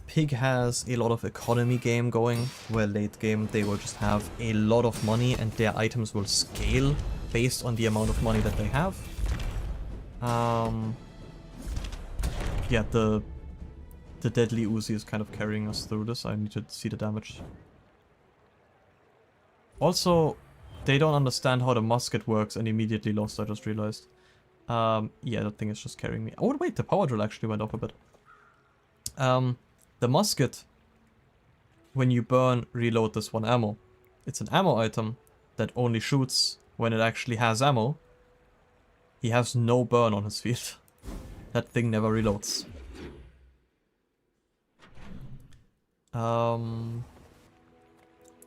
Pig has a lot of economy game going, where late game they will just have a lot of money and their items will scale based on the amount of money that they have. Yeah, the deadly Uzi is kind of carrying us through this. I need to see the damage. Also, they don't understand how the musket works and immediately lost, I just realized. Yeah, that thing is just carrying me. Oh wait, the power drill actually went up a bit. The musket, when you burn, reload this 1 ammo. It's an ammo item that only shoots when it actually has ammo. He has no burn on his field. That thing never reloads.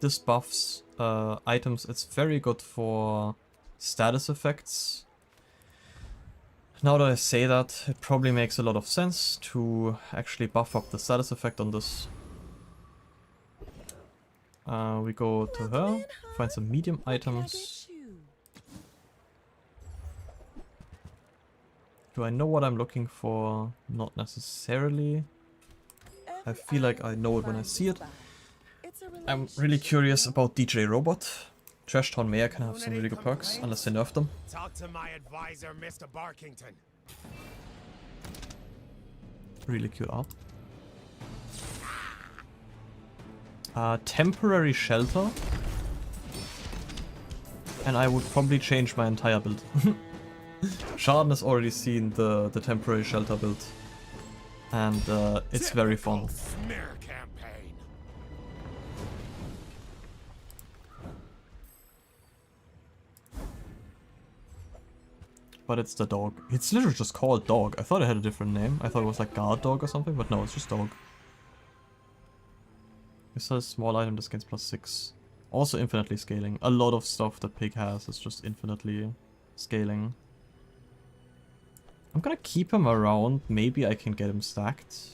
This buffs items. It's very good for status effects. Now that I say that, it probably makes a lot of sense to actually buff up the status effect on this. We go to her, find some medium items. Do I know what I'm looking for? Not necessarily. I feel like I know it when I see it. I'm really curious about DJ Robot. Trash Town Mayor can have some really good perks, unless they nerf them. Talk to my advisor, Mr. Barkington. Really cute art. Temporary shelter. And I would probably change my entire build. Sharden has already seen the temporary shelter build. And it's very fun. But it's the dog. It's literally just called dog. I thought it had a different name. I thought it was like guard dog or something, but no, it's just dog. This has small item, this gains +6. Also infinitely scaling. A lot of stuff that pig has is just infinitely scaling. I'm gonna keep him around. Maybe I can get him stacked.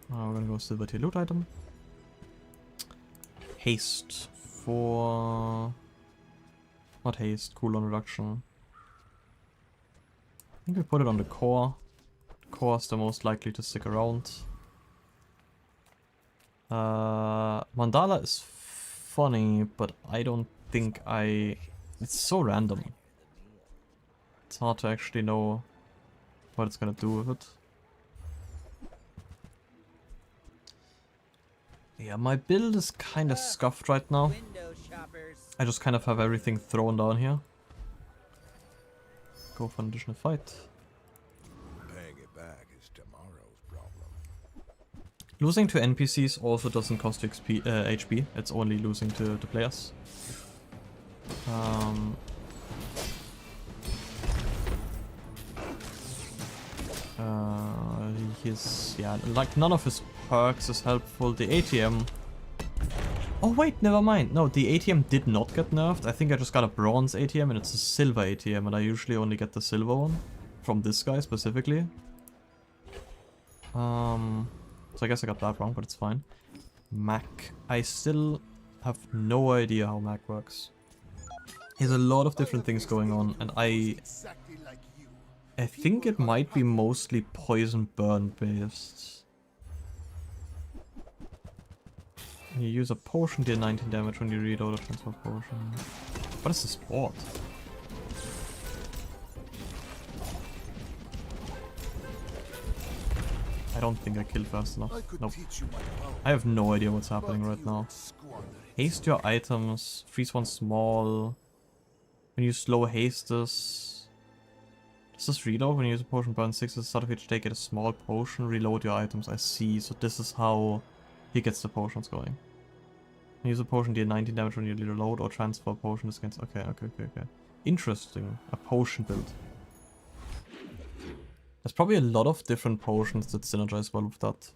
We're gonna go silver tier loot item. Haste for... Not haste, cooldown reduction. I think we put it on the core. The core is the most likely to stick around. Mandala is funny, but I don't think it's so random. It's hard to actually know what it's gonna do with it. Yeah, my build is kind of scuffed right now. I just kind of have everything thrown down here. Go for an additional fight. Paying it back is tomorrow's problem. Losing to NPCs also doesn't cost you HP, it's only losing to the players. Yeah, like none of his perks is helpful. The ATM... Oh wait, never mind. No, the ATM did not get nerfed. I think I just got a bronze ATM and it's a silver ATM, and I usually only get the silver one. From this guy specifically. So I guess I got that wrong, but it's fine. Mac. I still have no idea how Mac works. There's a lot of different things going on, and I think it might be mostly poison burn based. You use a potion, deal 19 damage when you reload a transfer potion. What is this board? I don't think I killed fast enough. Nope. I have no idea what's happening right now. Haste your items. Freeze one small. When you slow haste this. Does this reload? When you use a potion, burn 6 at the start of each day, get a small potion, reload your items. I see. So this is how he gets the potions going. When you use a potion, deal 19 damage when you reload or transfer a potion against... Okay. Interesting. A potion build. There's probably a lot of different potions that synergize well with that.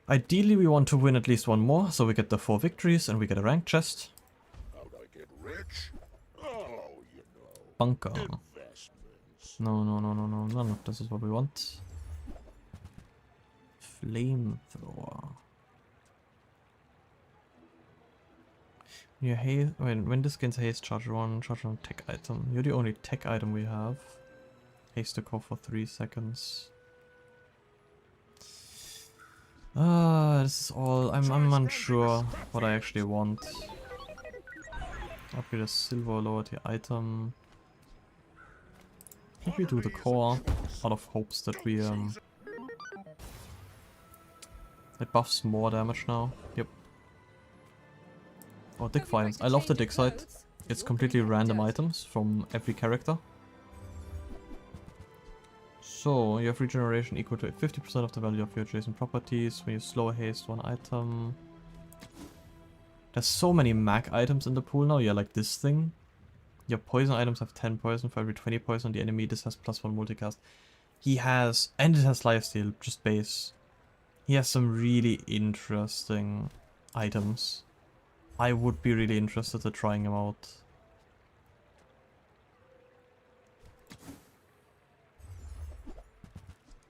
Ideally, we want to win at least one more, so we get the 4 victories and we get a rank chest. How'd I get rich? Oh, you know. Bunker. No, none of this is what we want. Flamethrower. When this gains haste, charge on tech item. You're the only tech item we have. Haste to go for 3 seconds. This is all... I'm unsure what I actually want. Upgrade a silver lower tier item. I think we do the core out of hopes that we it buffs more damage now. Yep. Oh, dig finds. I love the dig site. It's completely random items from every character. So, you have regeneration equal to 50% of the value of your adjacent properties. When you slow haste one item. There's so many mag items in the pool now. Yeah, like this thing. Your poison items have 10 poison for every 20 poison on the enemy. This has +1 multicast. He has... And it has lifesteal, just base. He has some really interesting items. I would be really interested in trying him out.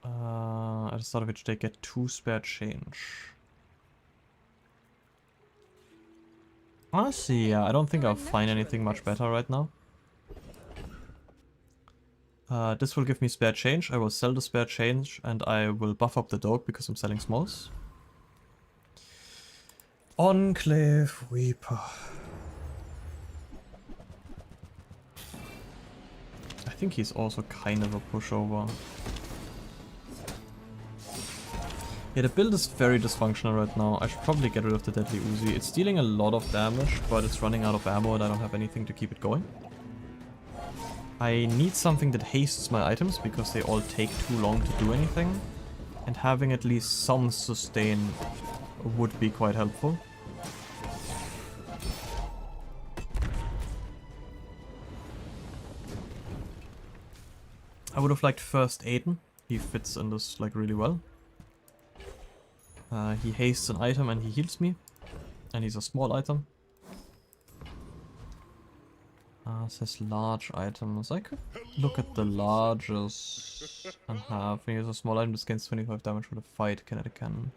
At the start of each day, get 2 spare change. Honestly, yeah, I don't think I'll find anything much better right now. This will give me spare change. I will sell the spare change and I will buff up the dog because I'm selling smalls. Enclave Reaper. I think he's also kind of a pushover. Yeah, the build is very dysfunctional right now. I should probably get rid of the Deadly Uzi. It's dealing a lot of damage, but it's running out of ammo and I don't have anything to keep it going. I need something that hastes my items because they all take too long to do anything. And having at least some sustain would be quite helpful. I would have liked first Aiden. He fits in this like really well. He hastes an item and he heals me. And he's a small item. It says large items. I could look at the largest and have. When he has a small item, this gains 25 damage for the fight. Kinetic cannon.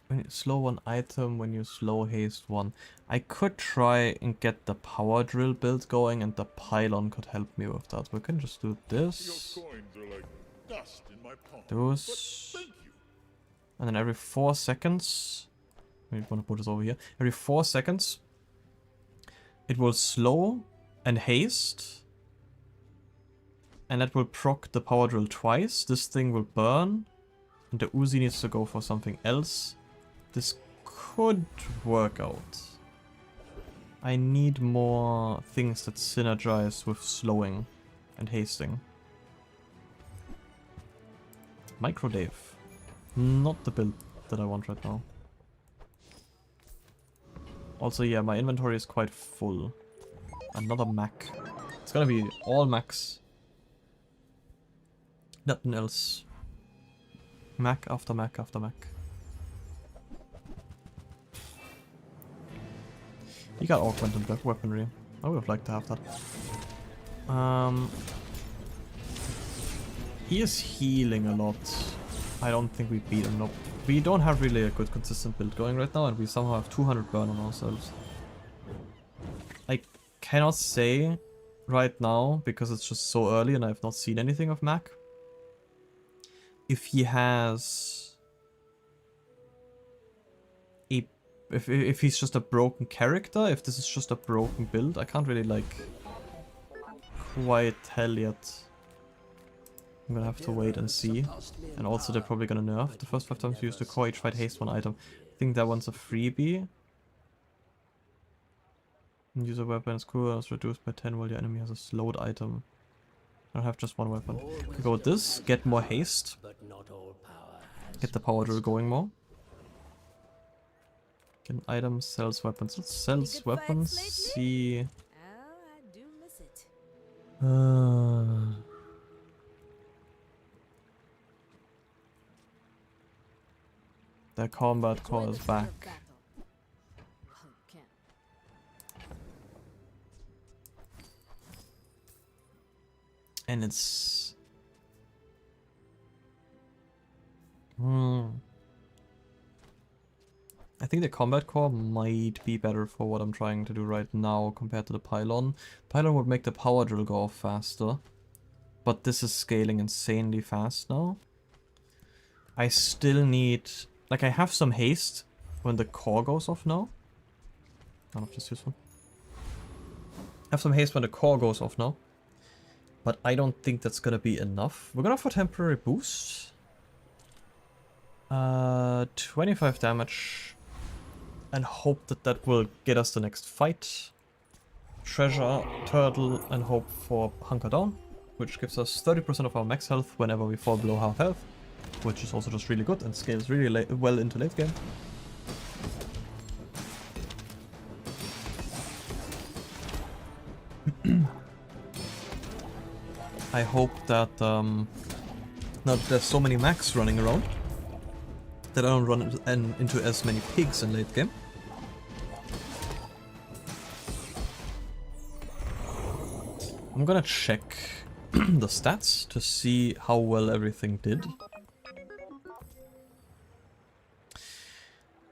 When you slow one item, when you slow haste one. I could try and get the power drill build going and the pylon could help me with that. We can just do this. Those. And then every 4 seconds. We want to put this over here. Every 4 seconds. It will slow and haste. And that will proc the power drill twice. This thing will burn. And the Uzi needs to go for something else. This could work out. I need more things that synergize with slowing and hasting. Microdave. Not the build that I want right now. Also, yeah, my inventory is quite full. Another Mac. It's gonna be all Macs. Nothing else. Mac after Mac after Mac. He got augmented weaponry. I would have liked to have that. He is healing a lot. I don't think we beat him. Nope. We don't have really a good consistent build going right now, and we somehow have 200 burn on ourselves. I cannot say right now, because it's just so early and I've not seen anything of Mac, if he has a... If he's just a broken character, if this is just a broken build, I can't really like quite tell yet. I'm gonna have to wait and see. And also they're probably gonna nerf the first 5 times we use the core, each fight haste 1 item. I think that one's a freebie. Use a weapon is cool, it's reduced by 10 while your enemy has a slowed item. I don't have just 1 weapon. We go with this, get more haste. Get the power drill going more. Get an item, sells weapons. Let's sells weapons, see... The combat core is back. And it's... I think the combat core might be better for what I'm trying to do right now compared to the pylon. Pylon would make the power drill go off faster. But this is scaling insanely fast now. I still need... Like, I have some haste when the core goes off now. None of this is useful. I have some haste when the core goes off now. But I don't think that's gonna be enough. We're gonna for temporary boost. 25 damage. And hope that that will get us the next fight. Treasure, turtle, and hope for hunker down. Which gives us 30% of our max health whenever we fall below half health. Which is also just really good and scales really well into late game. I hope that now that there's so many mechs running around, that I don't run into as many pigs in late game. I'm gonna check the stats to see how well everything did.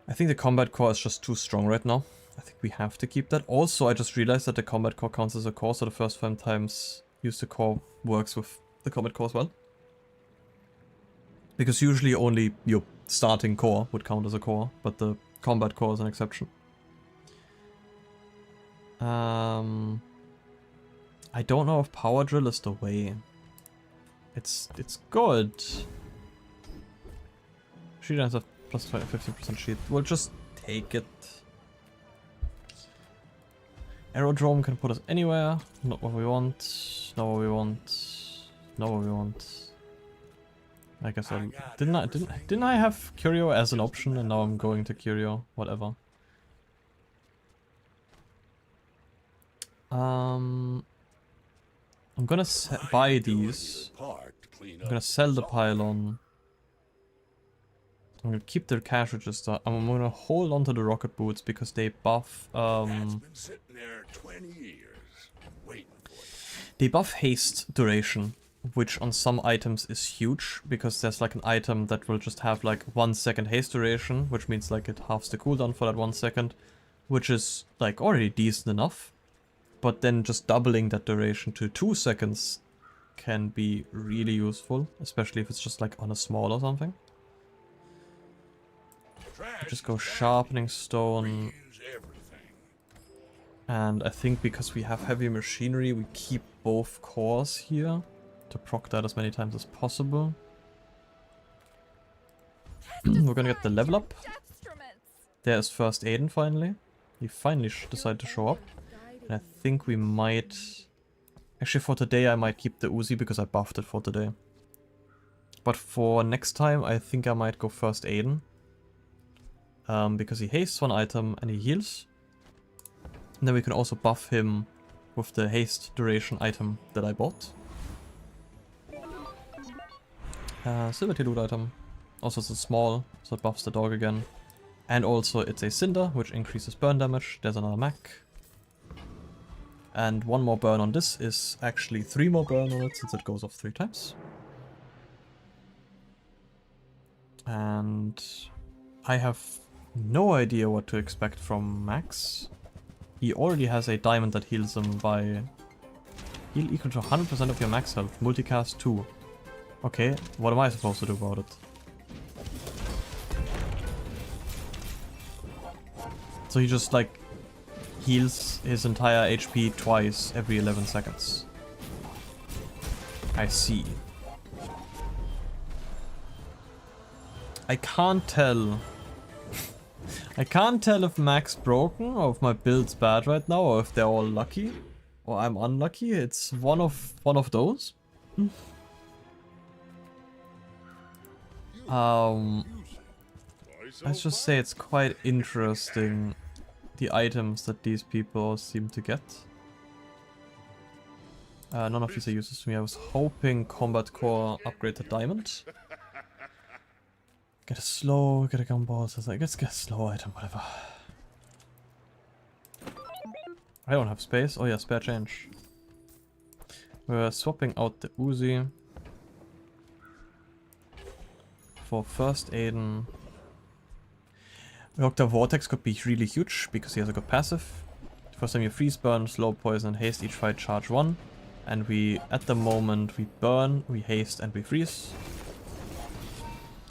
I think the combat core is just too strong right now. I think we have to keep that. Also, I just realized that the combat core counts as a core, so the first 5 times use the core works with the combat core as well. Because usually only your starting core would count as a core, but the combat core is an exception. I don't know if power drill is the way. It's good. She has a plus 15% shield. We'll just take it. Aerodrome can put us anywhere. Not what we want. Not what we want. Not what we want. I guess I didn't I have Curio as an option, and now I'm going to Curio. Whatever. I'm gonna buy these. I'm gonna sell the pylon. I'm gonna keep the cash register. I'm gonna hold on to the rocket boots because they buff they buff haste duration, which on some items is huge, because there's like an item that will just have like 1 second haste duration, which means like it halves the cooldown for that 1 second, which is like already decent enough. But then just doubling that duration to 2 seconds can be really useful, especially if it's just like on a small or something. Just go sharpening stone. And I think because we have heavy machinery, we keep both cores here to proc that as many times as possible. We're gonna get the level up. There's first Aiden finally. He finally decided to show up. And I think we might... Actually, for today I might keep the Uzi because I buffed it for today. But for next time, I think I might go first Aiden. Because he hastes one item and he heals. And then we can also buff him with the haste duration item that I bought. Silver tea loot item. Also it's a small, so it buffs the dog again. And also it's a cinder, which increases burn damage. There's another mech. And one more burn on this is actually 3 more burn on it, since it goes off 3 times. And I have no idea what to expect from Max. He already has a diamond that heals him by... Heal equal to 100% of your max health, multicast 2. Okay, what am I supposed to do about it? So he just like heals his entire HP twice every 11 seconds. I see. I can't tell. I can't tell if Max broken or if my build's bad right now or if they're all lucky or I'm unlucky. It's one of those. Let's just say it's quite interesting, the items that these people seem to get. None of these are useless to me. I was hoping Combat Core upgrade to Diamond. Get a slow, get a gumball, so let's get a slow item, whatever. I don't have space. Oh yeah, spare change. We're swapping out the Uzi for first Aiden. Dr. Vortex could be really huge because he has a good passive. First time you freeze burn, slow poison, and haste each fight charge 1. And we, at the moment, we burn, we haste, and we freeze.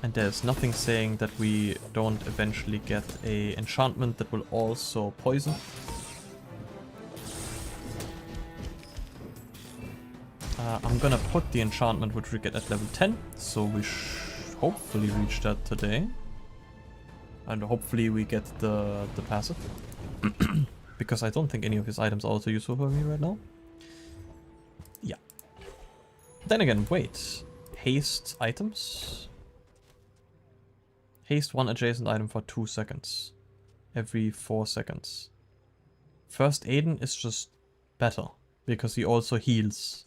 And there's nothing saying that we don't eventually get a enchantment that will also poison. I'm gonna put the enchantment which we get at level 10, so we hopefully reach that today. And hopefully we get the passive. Because I don't think any of his items are also useful for me right now. Yeah. Then again, wait. Haste items? Haste one adjacent item for 2 seconds. Every 4 seconds. First Aiden is just better. Because he also heals.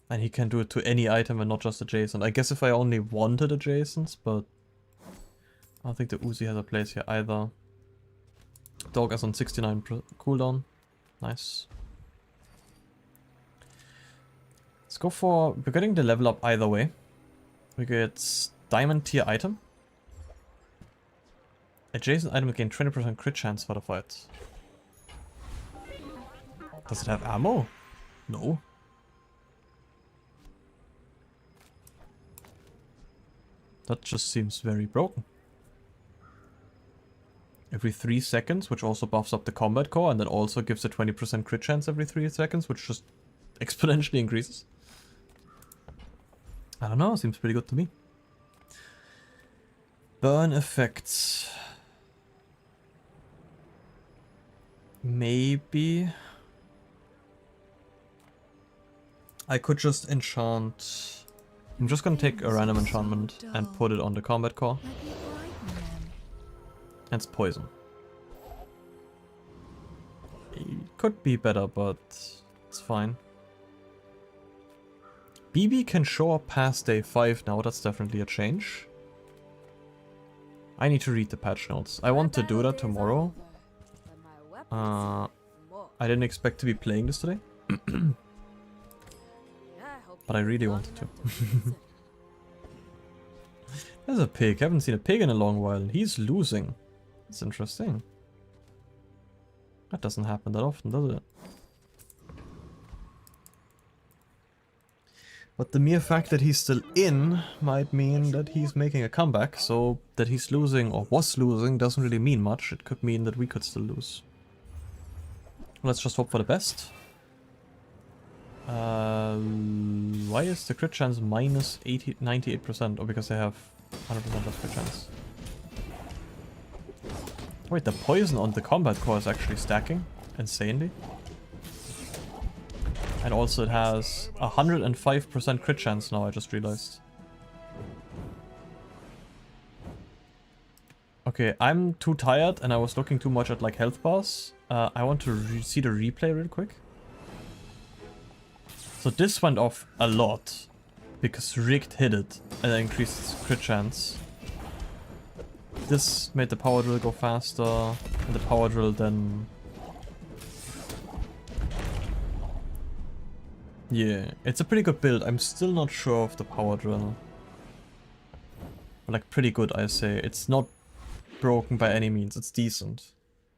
And he can do it to any item and not just adjacent. I guess if I only wanted adjacents, but I don't think the Uzi has a place here either. Dog is on 69 cooldown. Nice. Let's go for... We're getting the level up either way. We get diamond tier item. Adjacent item gain 20% crit chance for the fight. Does it have ammo? No. That just seems very broken. Every 3 seconds, which also buffs up the combat core, and then also gives a 20% crit chance every 3 seconds, which just exponentially increases. I don't know, seems pretty good to me. Burn effects. Maybe I could just enchant... I'm just gonna take a random enchantment and put it on the combat core. And it's poison. It could be better, but it's fine. BB can show up past day 5 now, that's definitely a change. I need to read the patch notes. I want to do that tomorrow. I didn't expect to be playing this today. But I really wanted to. There's a pig. I haven't seen a pig in a long while. He's losing. It's interesting. That doesn't happen that often, does it? But the mere fact that he's still in might mean that he's making a comeback, so that he's losing or was losing doesn't really mean much. It could mean that we could still lose. Let's just hope for the best. Why is the crit chance minus 98%? Or because they have 100% less crit chance? Wait, the poison on the combat core is actually stacking insanely. And also it has 105% crit chance now, I just realized. Okay, I'm too tired and I was looking too much at like health bars. I want to see the replay real quick. So this went off a lot because Rigged hit it and increased its crit chance. This made the power drill go faster, and the power drill then... Yeah, it's a pretty good build. I'm still not sure of the power drill. But like pretty good, I say. It's not broken by any means, it's decent.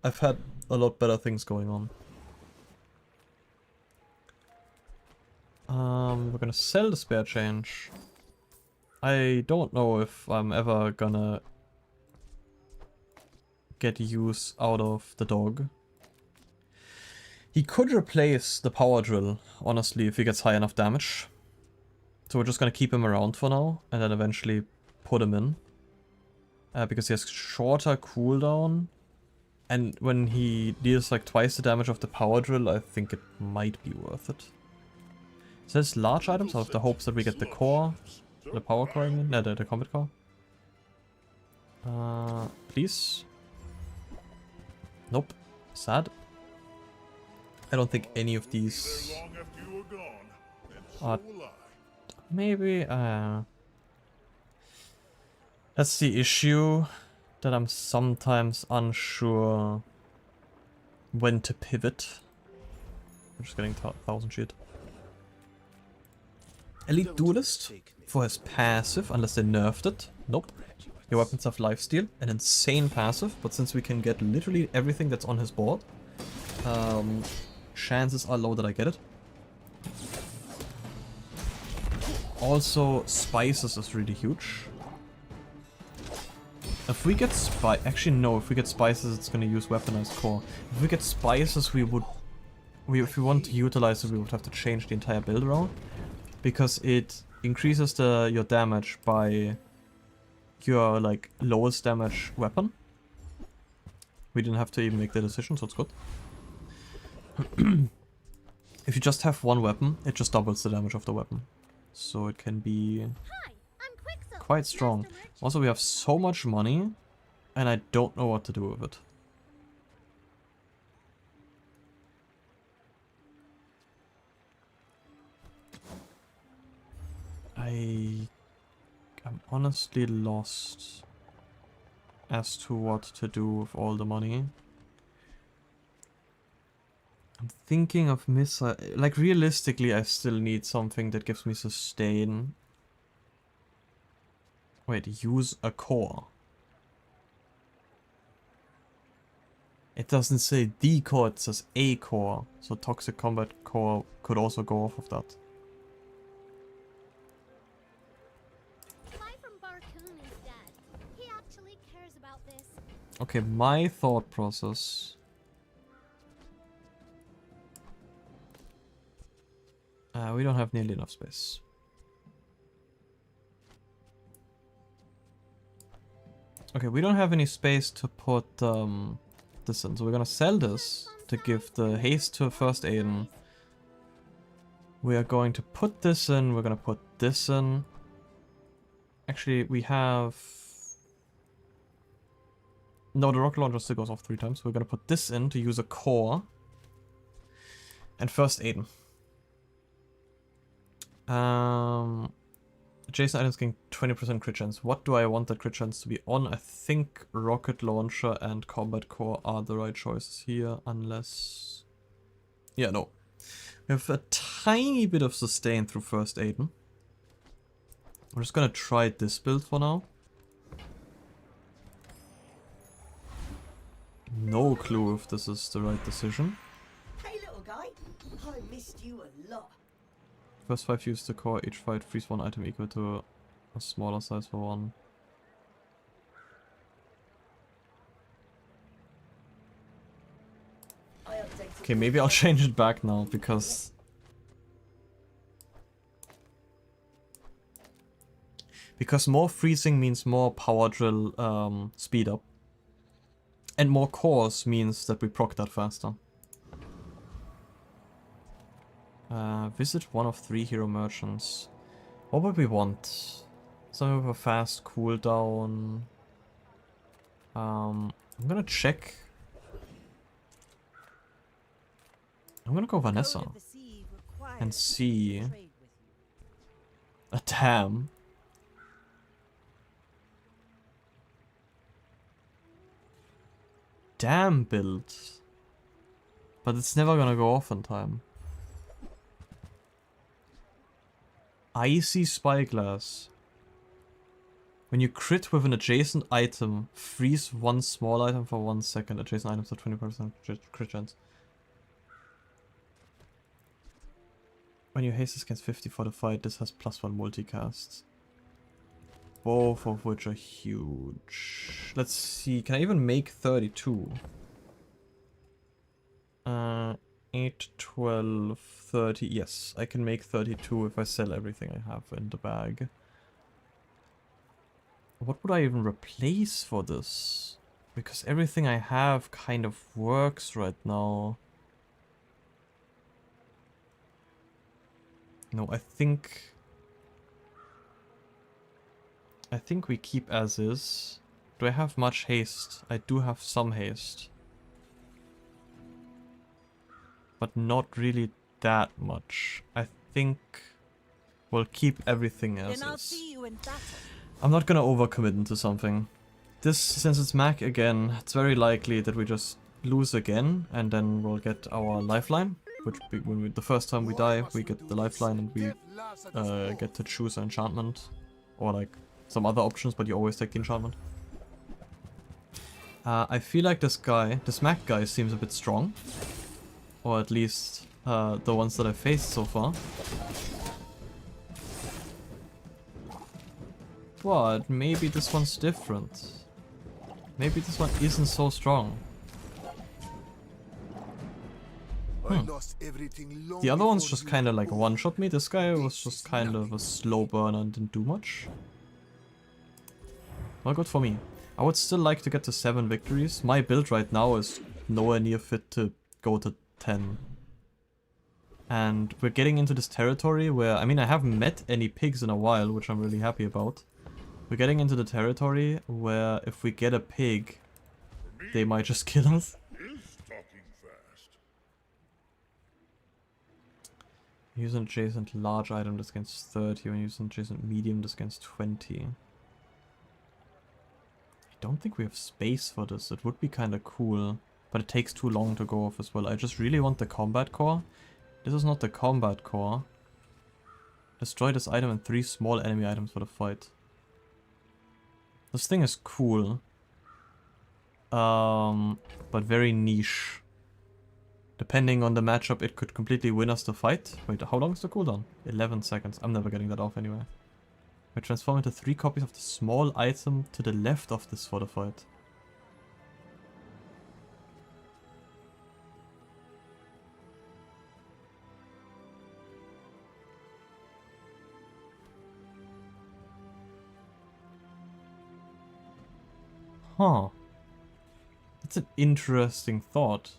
I've had a lot better things going on. We're gonna sell the spare change. I don't know if I'm ever gonna get use out of the dog. He could replace the power drill, honestly, if he gets high enough damage. So we're just gonna keep him around for now, and then eventually put him in. Because he has shorter cooldown. And when he deals like twice the damage of the power drill, I think it might be worth it. It says large items, out of the hopes that we get the core. The power core, I mean. No, the combat core. Please. Nope. Sad. I don't think any of these are... Maybe, that's the issue, that I'm sometimes unsure when to pivot. I'm just getting 1000 shit. Elite Duelist for his passive, unless they nerfed it. Nope. Your weapons have lifesteal, an insane passive, but since we can get literally everything that's on his board, chances are low that I get it. Also, spices is really huge. If we get actually no, if we get spices it's gonna use weaponized core. If we get spices we would... if we want to utilize it we would have to change the entire build around. Because it increases your damage by your like lowest damage weapon. We didn't have to even make the decision, so it's good. If you just have one weapon, it just doubles the damage of the weapon. So it can be quite strong. Also, we have so much money, and I don't know what to do with it. I'm honestly lost as to what to do with all the money. I'm thinking of missile... Like, realistically, I still need something that gives me sustain. Wait, use a core. It doesn't say the core, it says a core. So Toxic Combat Core could also go off of that. Okay, my thought process... we don't have nearly enough space. Okay, we don't have any space to put this in, so we're gonna sell this to give the haste to First Aiden. We are going to put this in, we're gonna put this in. Actually, we have... No, the rocket launcher still goes off 3 times. We're gonna put this in to use a core. And First Aiden. Adjacent items gain 20% crit chance. What do I want that crit chance to be on? I think rocket launcher and combat core are the right choices here, unless... Yeah, no. We have a tiny bit of sustain through First Aiden. I'm just gonna try this build for now. No clue if this is the right decision. Hey little guy, I missed you a lot. First 5 use the core, each fight freeze 1 item equal to a smaller size for 1. Okay, maybe I'll change it back now, because... Because more freezing means more power drill speed up. And more cores means that we proc that faster. Visit one of 3 hero merchants. What would we want? Something with a fast cooldown. I'm gonna check. I'm gonna go Vanessa. And see. Damn. Damn build. But it's never gonna go off in time. Icy Spyglass. When you crit with an adjacent item, freeze one small item for 1 second. Adjacent items are 20% crit chance. When you haste against 50 for the fight, this has +1 multicast. Both of which are huge. Let's see, can I even make 32? 8, 12, 30. Yes, I can make 32 if I sell everything I have in the bag. What would I even replace for this? Because everything I have kind of works right now. No, I think we keep as is. Do I have much haste? I do have some haste. But not really that much. I think we'll keep everything as is. I'm not gonna overcommit into something. This, since it's Mac again, it's very likely that we just lose again and then we'll get our lifeline. Which, the first time we die, we get the lifeline and we get to choose an enchantment. Or like some other options, but you always take the enchantment. I feel like this Mac guy seems a bit strong. Or at least the ones that I've faced so far. But maybe this one's different. Maybe this one isn't so strong. The other one's just kind of like one-shot me. This guy was just kind of a slow burner and didn't do much. Well, good for me. I would still like to get to 7 victories. My build right now is nowhere near fit to go to 10. And we're getting into this territory where, I mean, I haven't met any pigs in a while, which I'm really happy about. We're getting into the territory where if we get a pig, they might just kill us. Use an adjacent large item that's against 30, when you use an adjacent medium that's against 20. I don't think we have space for this. It would be kind of cool, but it takes too long to go off as well. I just really want the combat core. This is not the combat core. Destroy this item and 3 small enemy items for the fight. This thing is cool. But very niche. Depending on the matchup, it could completely win us the fight. Wait, how long is the cooldown? 11 seconds. I'm never getting that off anyway. We transform into 3 copies of the small item to the left of this for the fight. Huh. That's an interesting thought.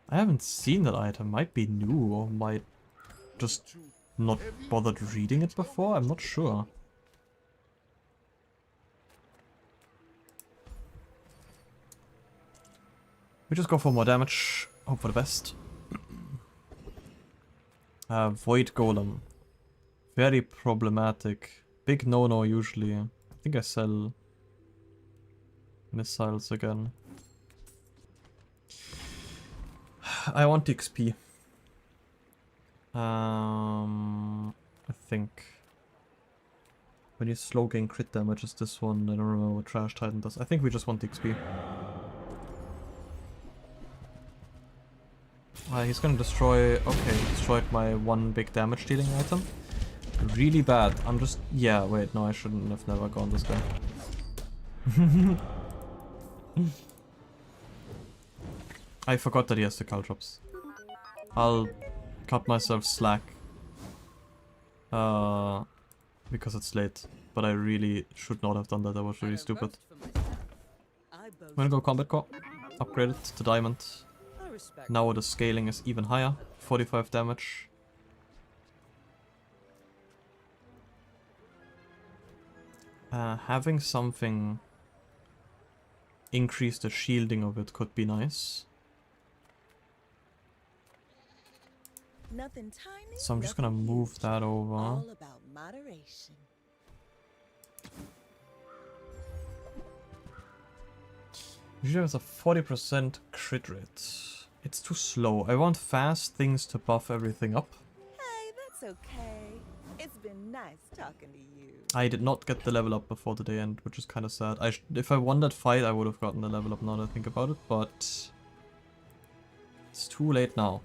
I haven't seen that item. Might be new or might just not bothered reading it before. I'm not sure. We just go for more damage. Hope for the best. Void Golem. Very problematic. Big no-no usually. I think I sell missiles again. I want the XP. I think. When you slow gain crit damage is this one. I don't remember what Trash Titan does. I think we just want the XP. He's gonna destroy... Okay, he destroyed my 1 big damage dealing item. Really bad. I'm just... Yeah, wait, no, I shouldn't have never gone this guy. I forgot that he has the Caltrops. I'll cut myself slack. Because it's late. But I really should not have done that. That was really stupid. I'm gonna go combat core. Upgrade it to diamond. Now the scaling is even higher. 45 damage. Having something increase the shielding of it could be nice. Nothing tiny, So I'm just gonna move that over. all about moderation. Usually has a 40% crit rate. It's too slow. I want fast things to buff everything up. Hey, that's okay. It's been nice talking to you. I did not get the level up before the day end, which is kind of sad. If I won that fight, I would have gotten the level up now that I think about it, but it's too late now.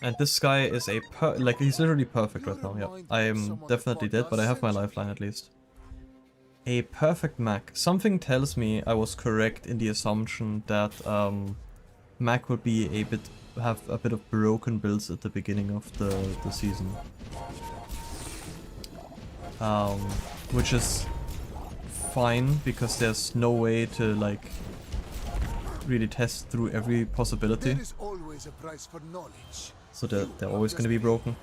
And this guy is a like, he's literally perfect right now, yeah. I am definitely dead, but I have my lifeline at least. A perfect Mac. Something tells me I was correct in the assumption that Mac would be have a bit of broken builds at the beginning of the season. Which is fine, because there's no way to like really test through every possibility. There is always a price for knowledge. So they're always going to be broken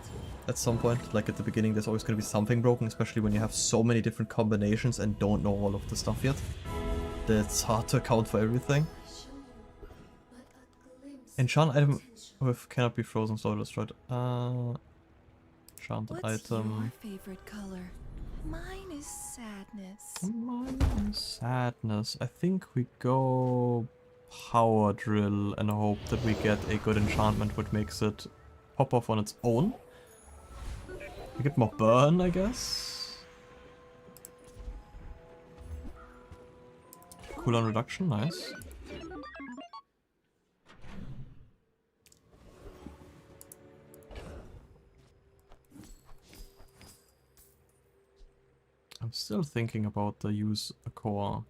at some point. Like at the beginning there's always going to be something broken, especially when you have so many different combinations and don't know all of the stuff yet. It's hard to account for everything. Enchant item with cannot be frozen, so destroyed. Enchanted item. Your favorite color? Mine is sadness. Mine is sadness. I think we go power drill and hope that we get a good enchantment which makes it pop off on its own. We get more burn, I guess. Cooldown reduction, nice. I'm still thinking about the use a core.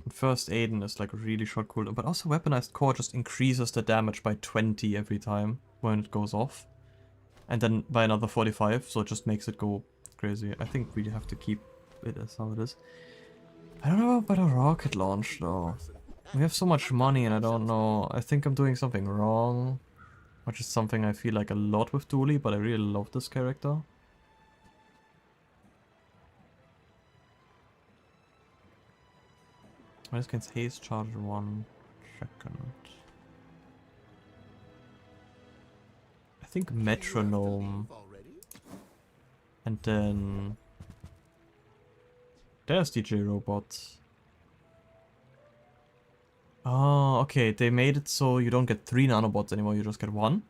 First Aiden is like a really short cooldown, but also weaponized core just increases the damage by 20 every time when it goes off. And then by another 45, so it just makes it go crazy. I think we have to keep it as how it is. I don't know about a rocket launch though. We have so much money and I don't know. I think I'm doing something wrong. Which is something I feel like a lot with Dooley, but I really love this character. This gains haste charge 1 second. I think metronome. And then there's DJ Robot. Oh, okay. They made it so you don't get 3 nanobots anymore, you just get 1.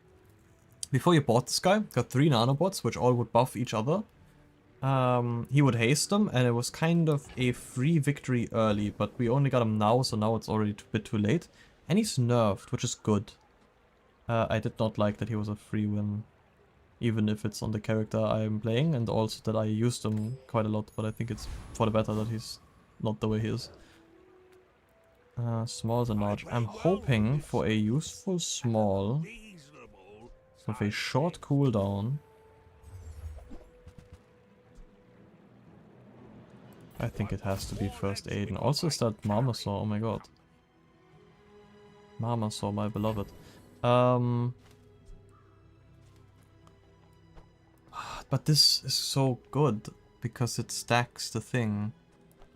Before you bought this guy, got 3 nanobots, which all would buff each other. He would haste them, and it was kind of a free victory early, but we only got him now, so now it's already a bit too late. And he's nerfed, which is good. I did not like that he was a free win, even if it's on the character I am playing, and also that I used him quite a lot, but I think it's for the better that he's not the way he is. Small and large. I'm hoping for a useful small with a short cooldown. I think it has to be first aid. And also is that Marmosaur, oh my god. Marmosaur, my beloved. But this is so good because it stacks the thing.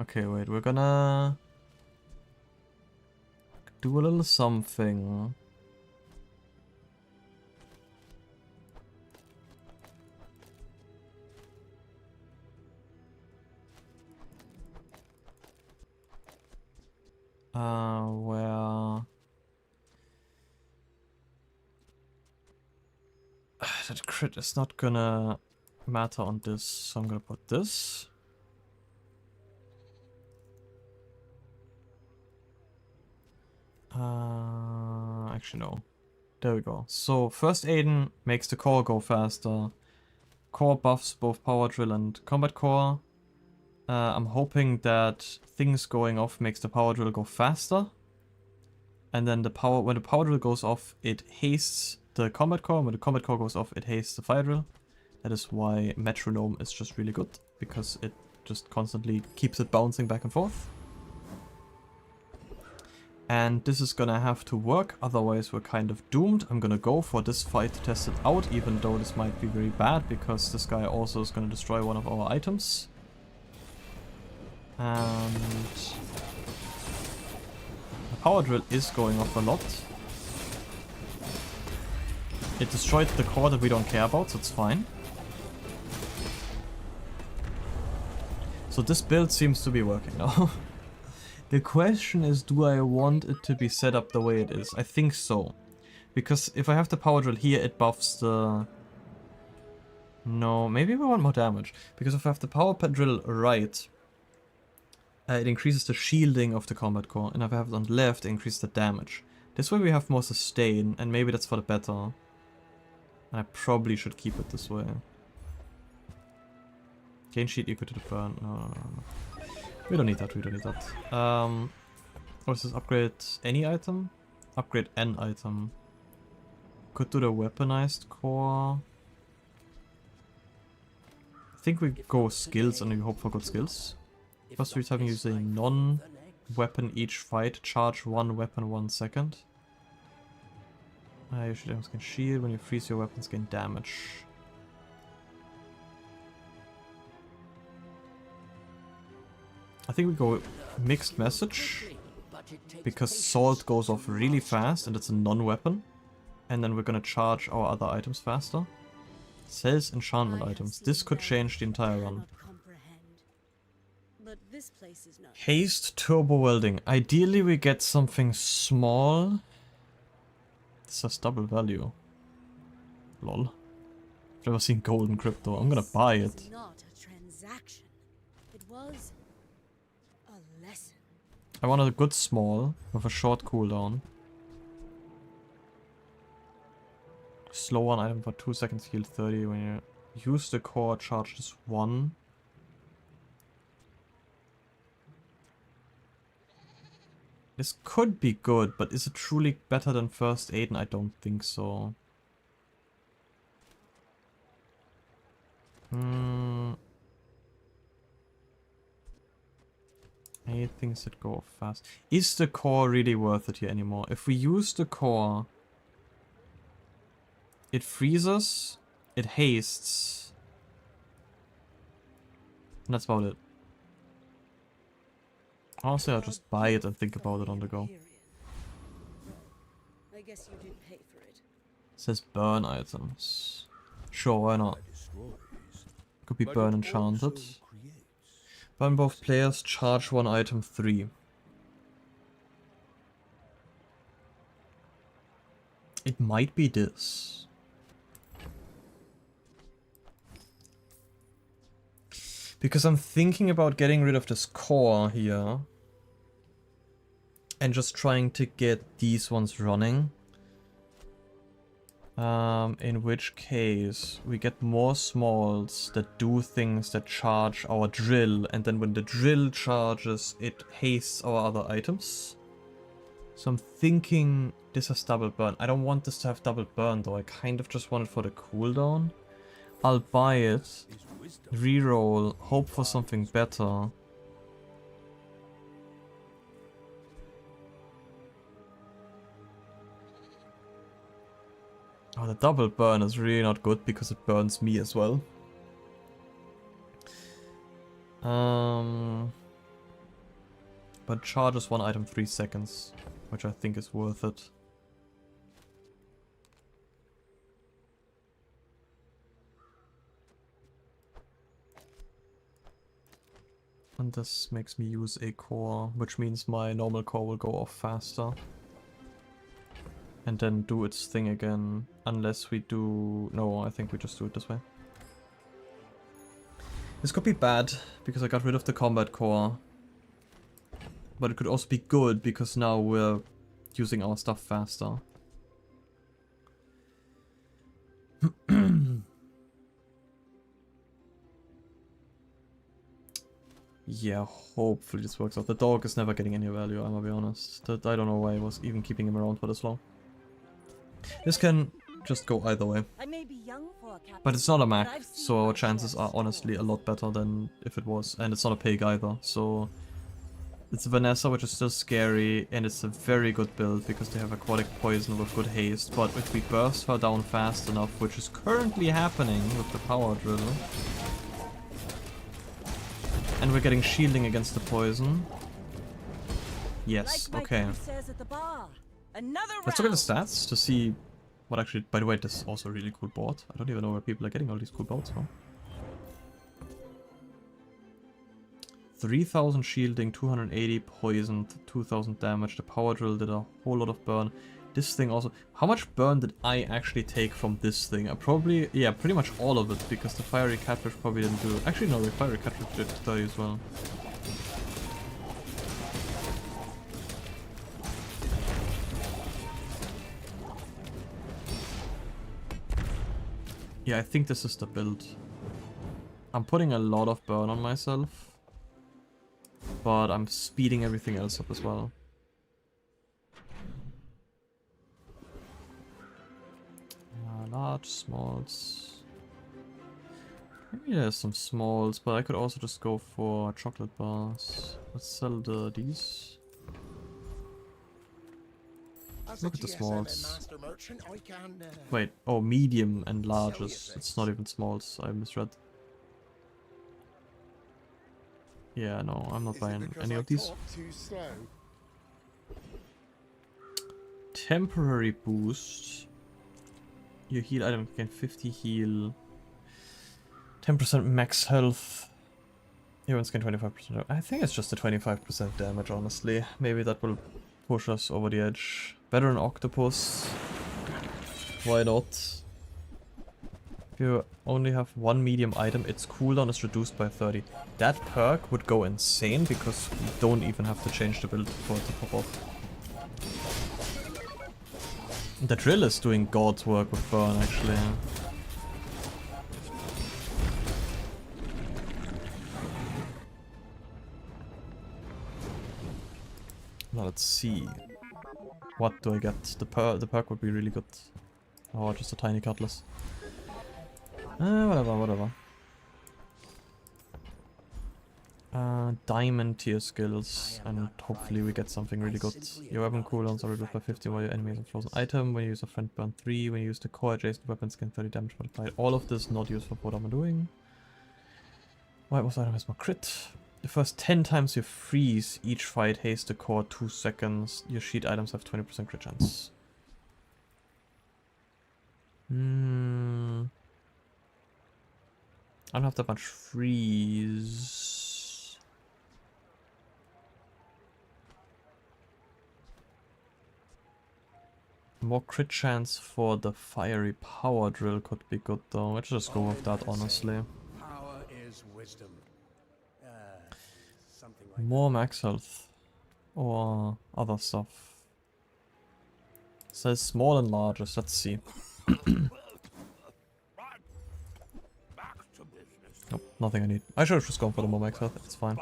Okay, wait, we're gonna do a little something. Where that crit is not gonna matter on this, so I'm gonna put this. Actually no. There we go. So first Aiden makes the core go faster. Core buffs both power drill and combat core. I'm hoping that things going off makes the power drill go faster. And then when the power drill goes off, it hastes the combat core. When the combat core goes off, it hastes the fire drill. That is why metronome is just really good, because it just constantly keeps it bouncing back and forth. And this is gonna have to work, otherwise we're kind of doomed. I'm gonna go for this fight to test it out, even though this might be very bad, because this guy also is gonna destroy one of our items. And the power drill is going off a lot. It destroyed the core that we don't care about, so it's fine. So this build seems to be working now. The question is, do I want it to be set up the way it is? I think so. Because if I have the power drill here, it buffs the... No, maybe we want more damage. Because if I have the power drill right, it increases the shielding of the combat core. And if I have it on the left, it increases the damage. This way we have more sustain, and maybe that's for the better. And I probably should keep it this way. Gain shield equal to the burn. No. We don't need that, we don't need that. What is this? Upgrade any item? Upgrade an item. Could do the weaponized core. I think we go skills and we hope for good skills. First three times use a non-weapon each fight. Charge one weapon 1 second. You should gain shield. When you freeze your weapons, gain damage. I think we go mixed message, because salt goes off really fast and it's a non-weapon. And then we're gonna charge our other items faster. Sells enchantment items. This could change the entire run. Haste turbo welding. Ideally we get something small. This has double value. Lol. I've never seen golden crypto. I'm gonna buy it. I want a good small with a short cooldown. Slow one item for 2 seconds, heal 30 when you use the core, charge this 1. This could be good, but is it truly better than first aid? And I don't think so. I hate things that go fast. Is the core really worth it here anymore? If we use the core, it freezes, it hastes, and that's about it. Honestly, I'll just buy it and think about it on the go. I guess you did pay for it. It says burn items. Sure, why not? Could be burn enchanted. Burn both players, charge one item 3. It might be this. Because I'm thinking about getting rid of this core here. And just trying to get these ones running. In which case, we get more smalls that do things that charge our drill, and then when the drill charges, it hastes our other items. So I'm thinking this has double burn. I don't want this to have double burn though, I kind of just want it for the cooldown. I'll buy it, reroll, hope for something better. Oh, the double burn is really not good because it burns me as well. But charges one item 3 seconds, which I think is worth it. And this makes me use a core, which means my normal core will go off faster. And then do its thing again, unless we do... No, I think we just do it this way. This could be bad, because I got rid of the combat core. But it could also be good, because now we're using our stuff faster. Yeah, hopefully this works out. The dog is never getting any value, I'm gonna be honest. I don't know why I was even keeping him around for this long. This can just go either way. But it's not a Mac, so our chances are honestly a lot better than if it was. And it's not a pig either, so It's Vanessa, which is still scary, and it's a very good build because they have aquatic poison with good haste, but if we burst her down fast enough, which is currently happening with the power drill, and we're getting shielding against the poison. Yes, okay. Let's look at the stats to see what actually... By the way, this is also a really cool board. I don't even know where people are getting all these cool boards from. 3000 shielding, 280 poisoned, 2000 damage. The power drill did a whole lot of burn. This thing also... How much burn did I actually take from this thing? I probably... Yeah, pretty much all of it, because the fiery cartridge probably didn't do... Actually, no, the fiery cartridge did 30 as well. Yeah, I think this is the build. I'm putting a lot of burn on myself, but I'm speeding everything else up as well. Large, smalls. Maybe there's some smalls, but I could also just go for chocolate bars. Let's sell these. Look at the smalls. Wait, oh, medium and larges. It's not even smalls, I misread. Yeah, no, I'm not buying any of these. Temporary boost. Your heal item gain 50 heal. 10% max health. Your ones gain 25%. I think it's just a 25% damage, honestly. Maybe that will push us over the edge. Better than Octopus. Why not? If you only have one medium item, its cooldown is reduced by 30. That perk would go insane because we don't even have to change the build for it to pop off. The drill is doing God's work with burn, actually. Now let's see. What do I get? The perk would be really good. Oh, just a tiny cutlass. Whatever. Diamond tier skills, and hopefully we get something really good. Your weapon cooldowns are reduced by 50 while your enemy is a frozen item. When you use a friend, burn 3. When you use the core adjacent weapons, gain 30 damage multiplied. All of this not useful for what I'm doing. Why was item has more crit? The first 10 times you freeze each fight haste the core 2 seconds. Your sheet items have 20% crit chance. I don't have that much freeze. More crit chance for the fiery power drill could be good though. Let's just go with that, honestly. Power is wisdom. More max health. Or other stuff. It says small and largest, let's see. Nope, nothing I need. I should have just gone for the more max health, it's fine.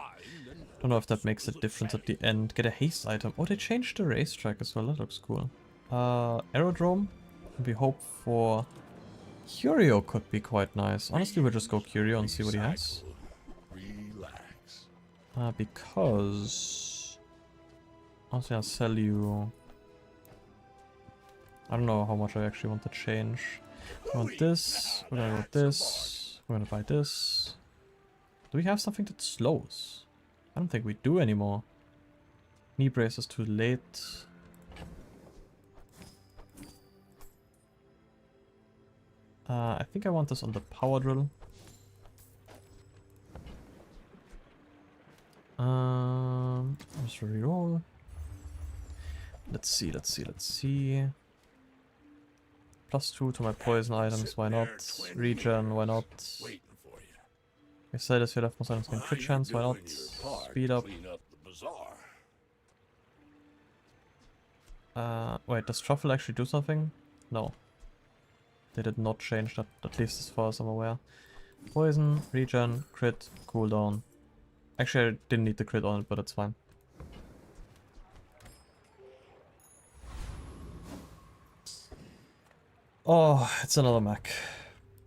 Don't know if that makes a difference at the end. Get a haste item. Oh, they changed the racetrack as well, that looks cool. Aerodrome. We hope for... Curio could be quite nice. Honestly, we'll just go Curio and see what he has. Because... Honestly, I'll sell you... I don't know how much I actually want to change. I want this, we're gonna go with this, we're gonna buy this. Do we have something that slows? I don't think we do anymore. Knee brace is too late. I think I want this on the power drill. Just reroll. Let's see. +2 to my poison items, why not? Regen, why not? I said this, you left most items gain crit chance, why not? Speed up. Wait, does Truffle actually do something? No. They did not change that, at least as far as I'm aware. Poison, regen, crit, cooldown. Actually, I didn't need the crit on it, but it's fine. Oh, it's another mech.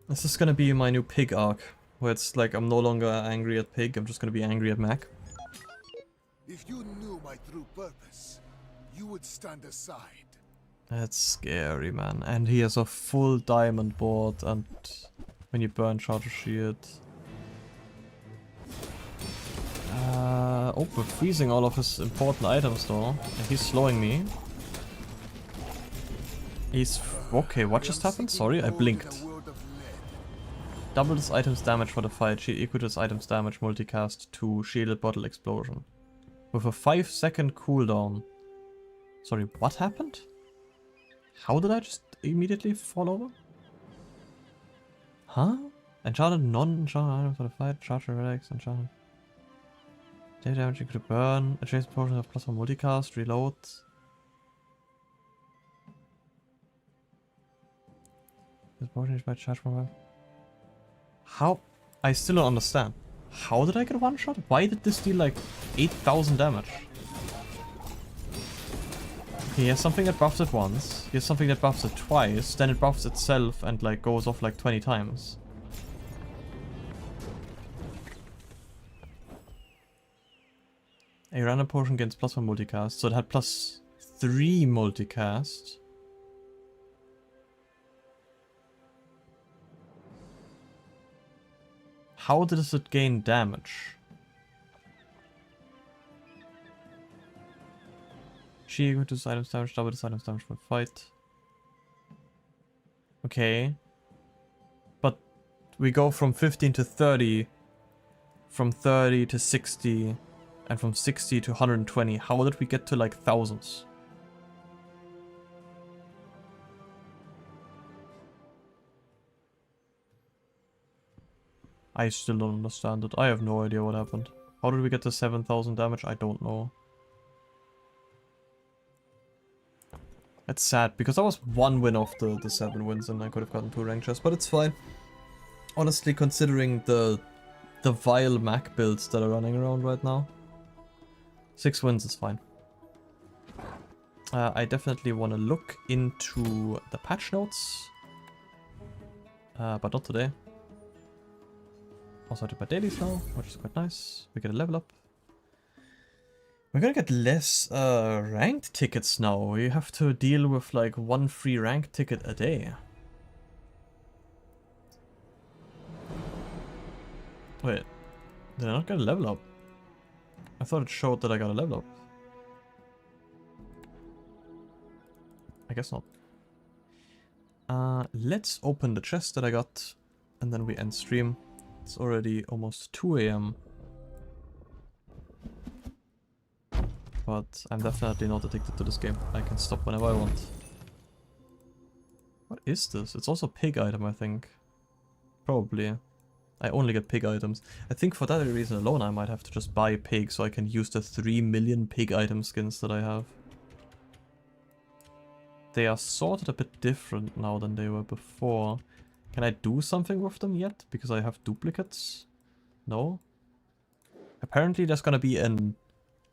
This is gonna be my new pig arc, where it's like I'm no longer angry at pig, I'm just gonna be angry at mech. If you knew my true purpose, you would stand aside. That's scary, man. And he has a full diamond board, and when you burn charger shield. Oh, we're freezing all of his important items though. And he's slowing me. He's... Okay, what just happened? Sorry, I blinked. Double this item's damage for the fight. Shield equal to this item's damage multicast to shielded bottle explosion. With a 5-second cooldown. Sorry, what happened? How did I just immediately fall over? Huh? Enchanted non-enchanted item for the fight. Charger relics, enchanted. Daily damage equal to burn. Adjacent portion of +1 multicast. Reload. This portion is by charge from her. How? I still don't understand. How did I get one shot? Why did this deal like 8,000 damage? He has something that buffs it once, he has something that buffs it twice, then it buffs itself and like goes off like 20 times. A random potion gains +1 multicast, so it had +3 multicast. How does it gain damage? She equal to this item's damage, double this item's damage for fight. Okay. But we go from 15 to 30, from 30 to 60, and from 60 to 120. How did we get to like thousands? I still don't understand it. I have no idea what happened. How did we get to 7,000 damage? I don't know. That's sad, because I was 1 win off the 7 wins and I could have gotten 2 rank chests, but it's fine. Honestly, considering the vile Mac builds that are running around right now. 6 wins is fine. I definitely want to look into the patch notes. But not today. Also I do my dailies now, which is quite nice. We get a level up. We're gonna get less ranked tickets now. We have to deal with like 1 free ranked ticket a day. Wait, did I not get a level up? I thought it showed that I got a level up. I guess not. Let's open the chest that I got and then we end stream. It's already almost 2 AM. But I'm definitely not addicted to this game. I can stop whenever I want. What is this? It's also a pig item, I think. Probably. I only get pig items. I think for that reason alone I might have to just buy pig so I can use the 3 million pig item skins that I have. They are sorted a bit different now than they were before. Can I do something with them yet? Because I have duplicates? No? Apparently there's gonna be an...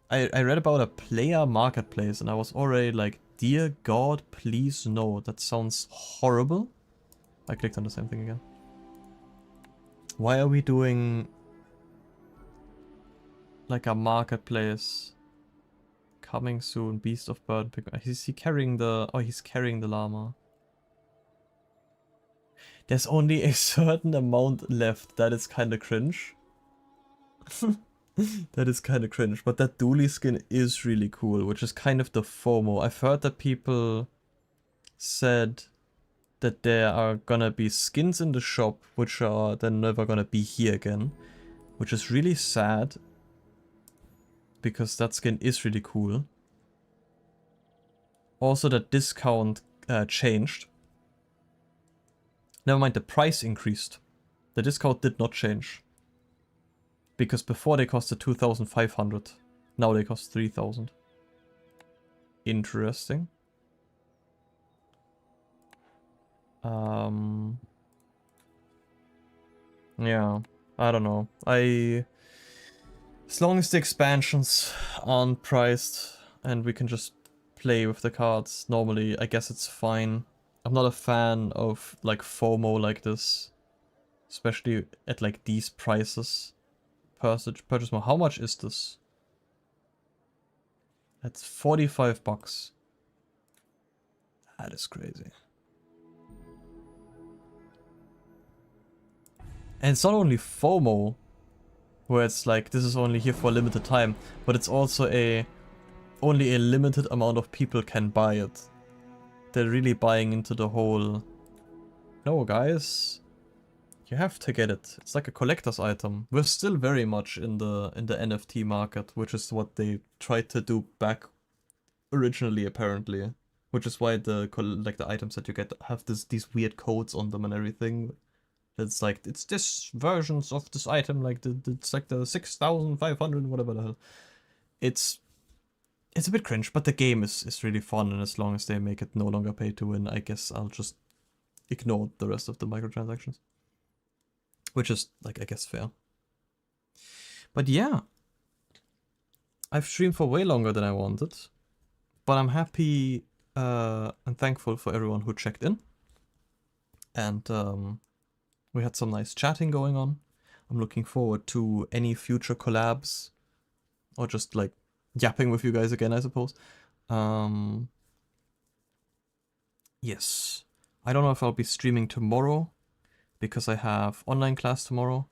I read about a player marketplace and I was already like, dear God, please no. That sounds horrible. I clicked on the same thing again. Why are we doing like a marketplace? Coming soon, Beast of Burden. Is he carrying the... Oh, he's carrying the llama. There's only a certain amount left. That is kind of cringe. That is kind of cringe. But that dually skin is really cool, which is kind of the FOMO. I've heard that people said that there are gonna be skins in the shop which are then never gonna be here again. Which is really sad. Because that skin is really cool. Also, that discount changed. Never mind, the price increased. The discount did not change. Because before they costed 2,500. Now they cost 3,000. Interesting. Yeah, I don't know. As long as the expansions aren't priced and we can just play with the cards normally, I guess it's fine. I'm not a fan of like FOMO like this. Especially at like these prices. Purchase more. How much is this? That's $45. That is crazy. And it's not only FOMO, where it's like, this is only here for a limited time, but it's also only a limited amount of people can buy it. They're really buying into the whole, no guys, you have to get it. It's like a collector's item. We're still very much in the NFT market, which is what they tried to do back originally, apparently. Which is why the items that you get have these weird codes on them and everything. It's like, it's this versions of this item, like it's like the 6,500, whatever the hell. It's a bit cringe, but the game is really fun, and as long as they make it no longer pay to win, I guess I'll just ignore the rest of the microtransactions. Which is, like, I guess fair. But yeah. I've streamed for way longer than I wanted. But I'm happy and thankful for everyone who checked in. And we had some nice chatting going on. I'm looking forward to any future collabs. Or just, like, yapping with you guys again, I suppose. Yes. I don't know if I'll be streaming tomorrow, because I have online class tomorrow,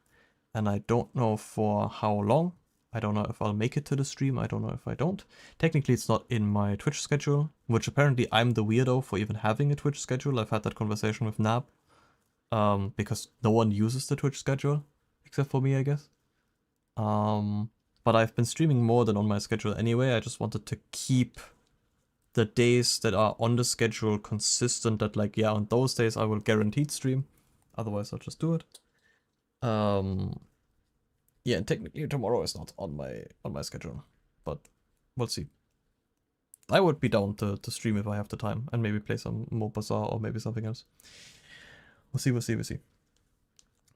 and I don't know for how long. I don't know if I'll make it to the stream, I don't know if I don't. Technically it's not in my Twitch schedule, which apparently I'm the weirdo for even having a Twitch schedule. I've had that conversation with Nab, because no one uses the Twitch schedule, except for me, I guess. But I've been streaming more than on my schedule anyway. I just wanted to keep the days that are on the schedule consistent, that like, yeah, on those days I will guaranteed stream. Otherwise I'll just do it. Yeah, and technically tomorrow is not on my schedule, but we'll see. I would be down to stream if I have the time, and maybe play some more Bazaar or maybe something else. We'll see.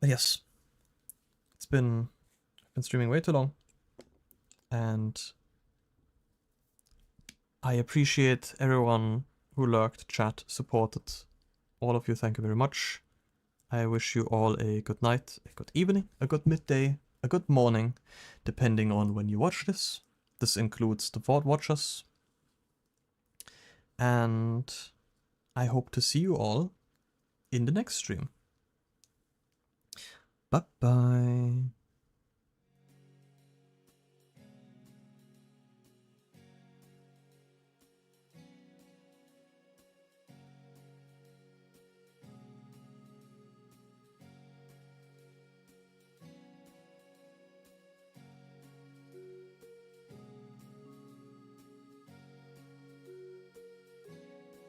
But yes, I've been streaming way too long, and I appreciate everyone who lurked, chat, supported. All of you, thank you very much. I wish you all a good night, a good evening, a good midday, a good morning, depending on when you watch this. This includes the VOD watchers. And I hope to see you all in the next stream. Bye bye.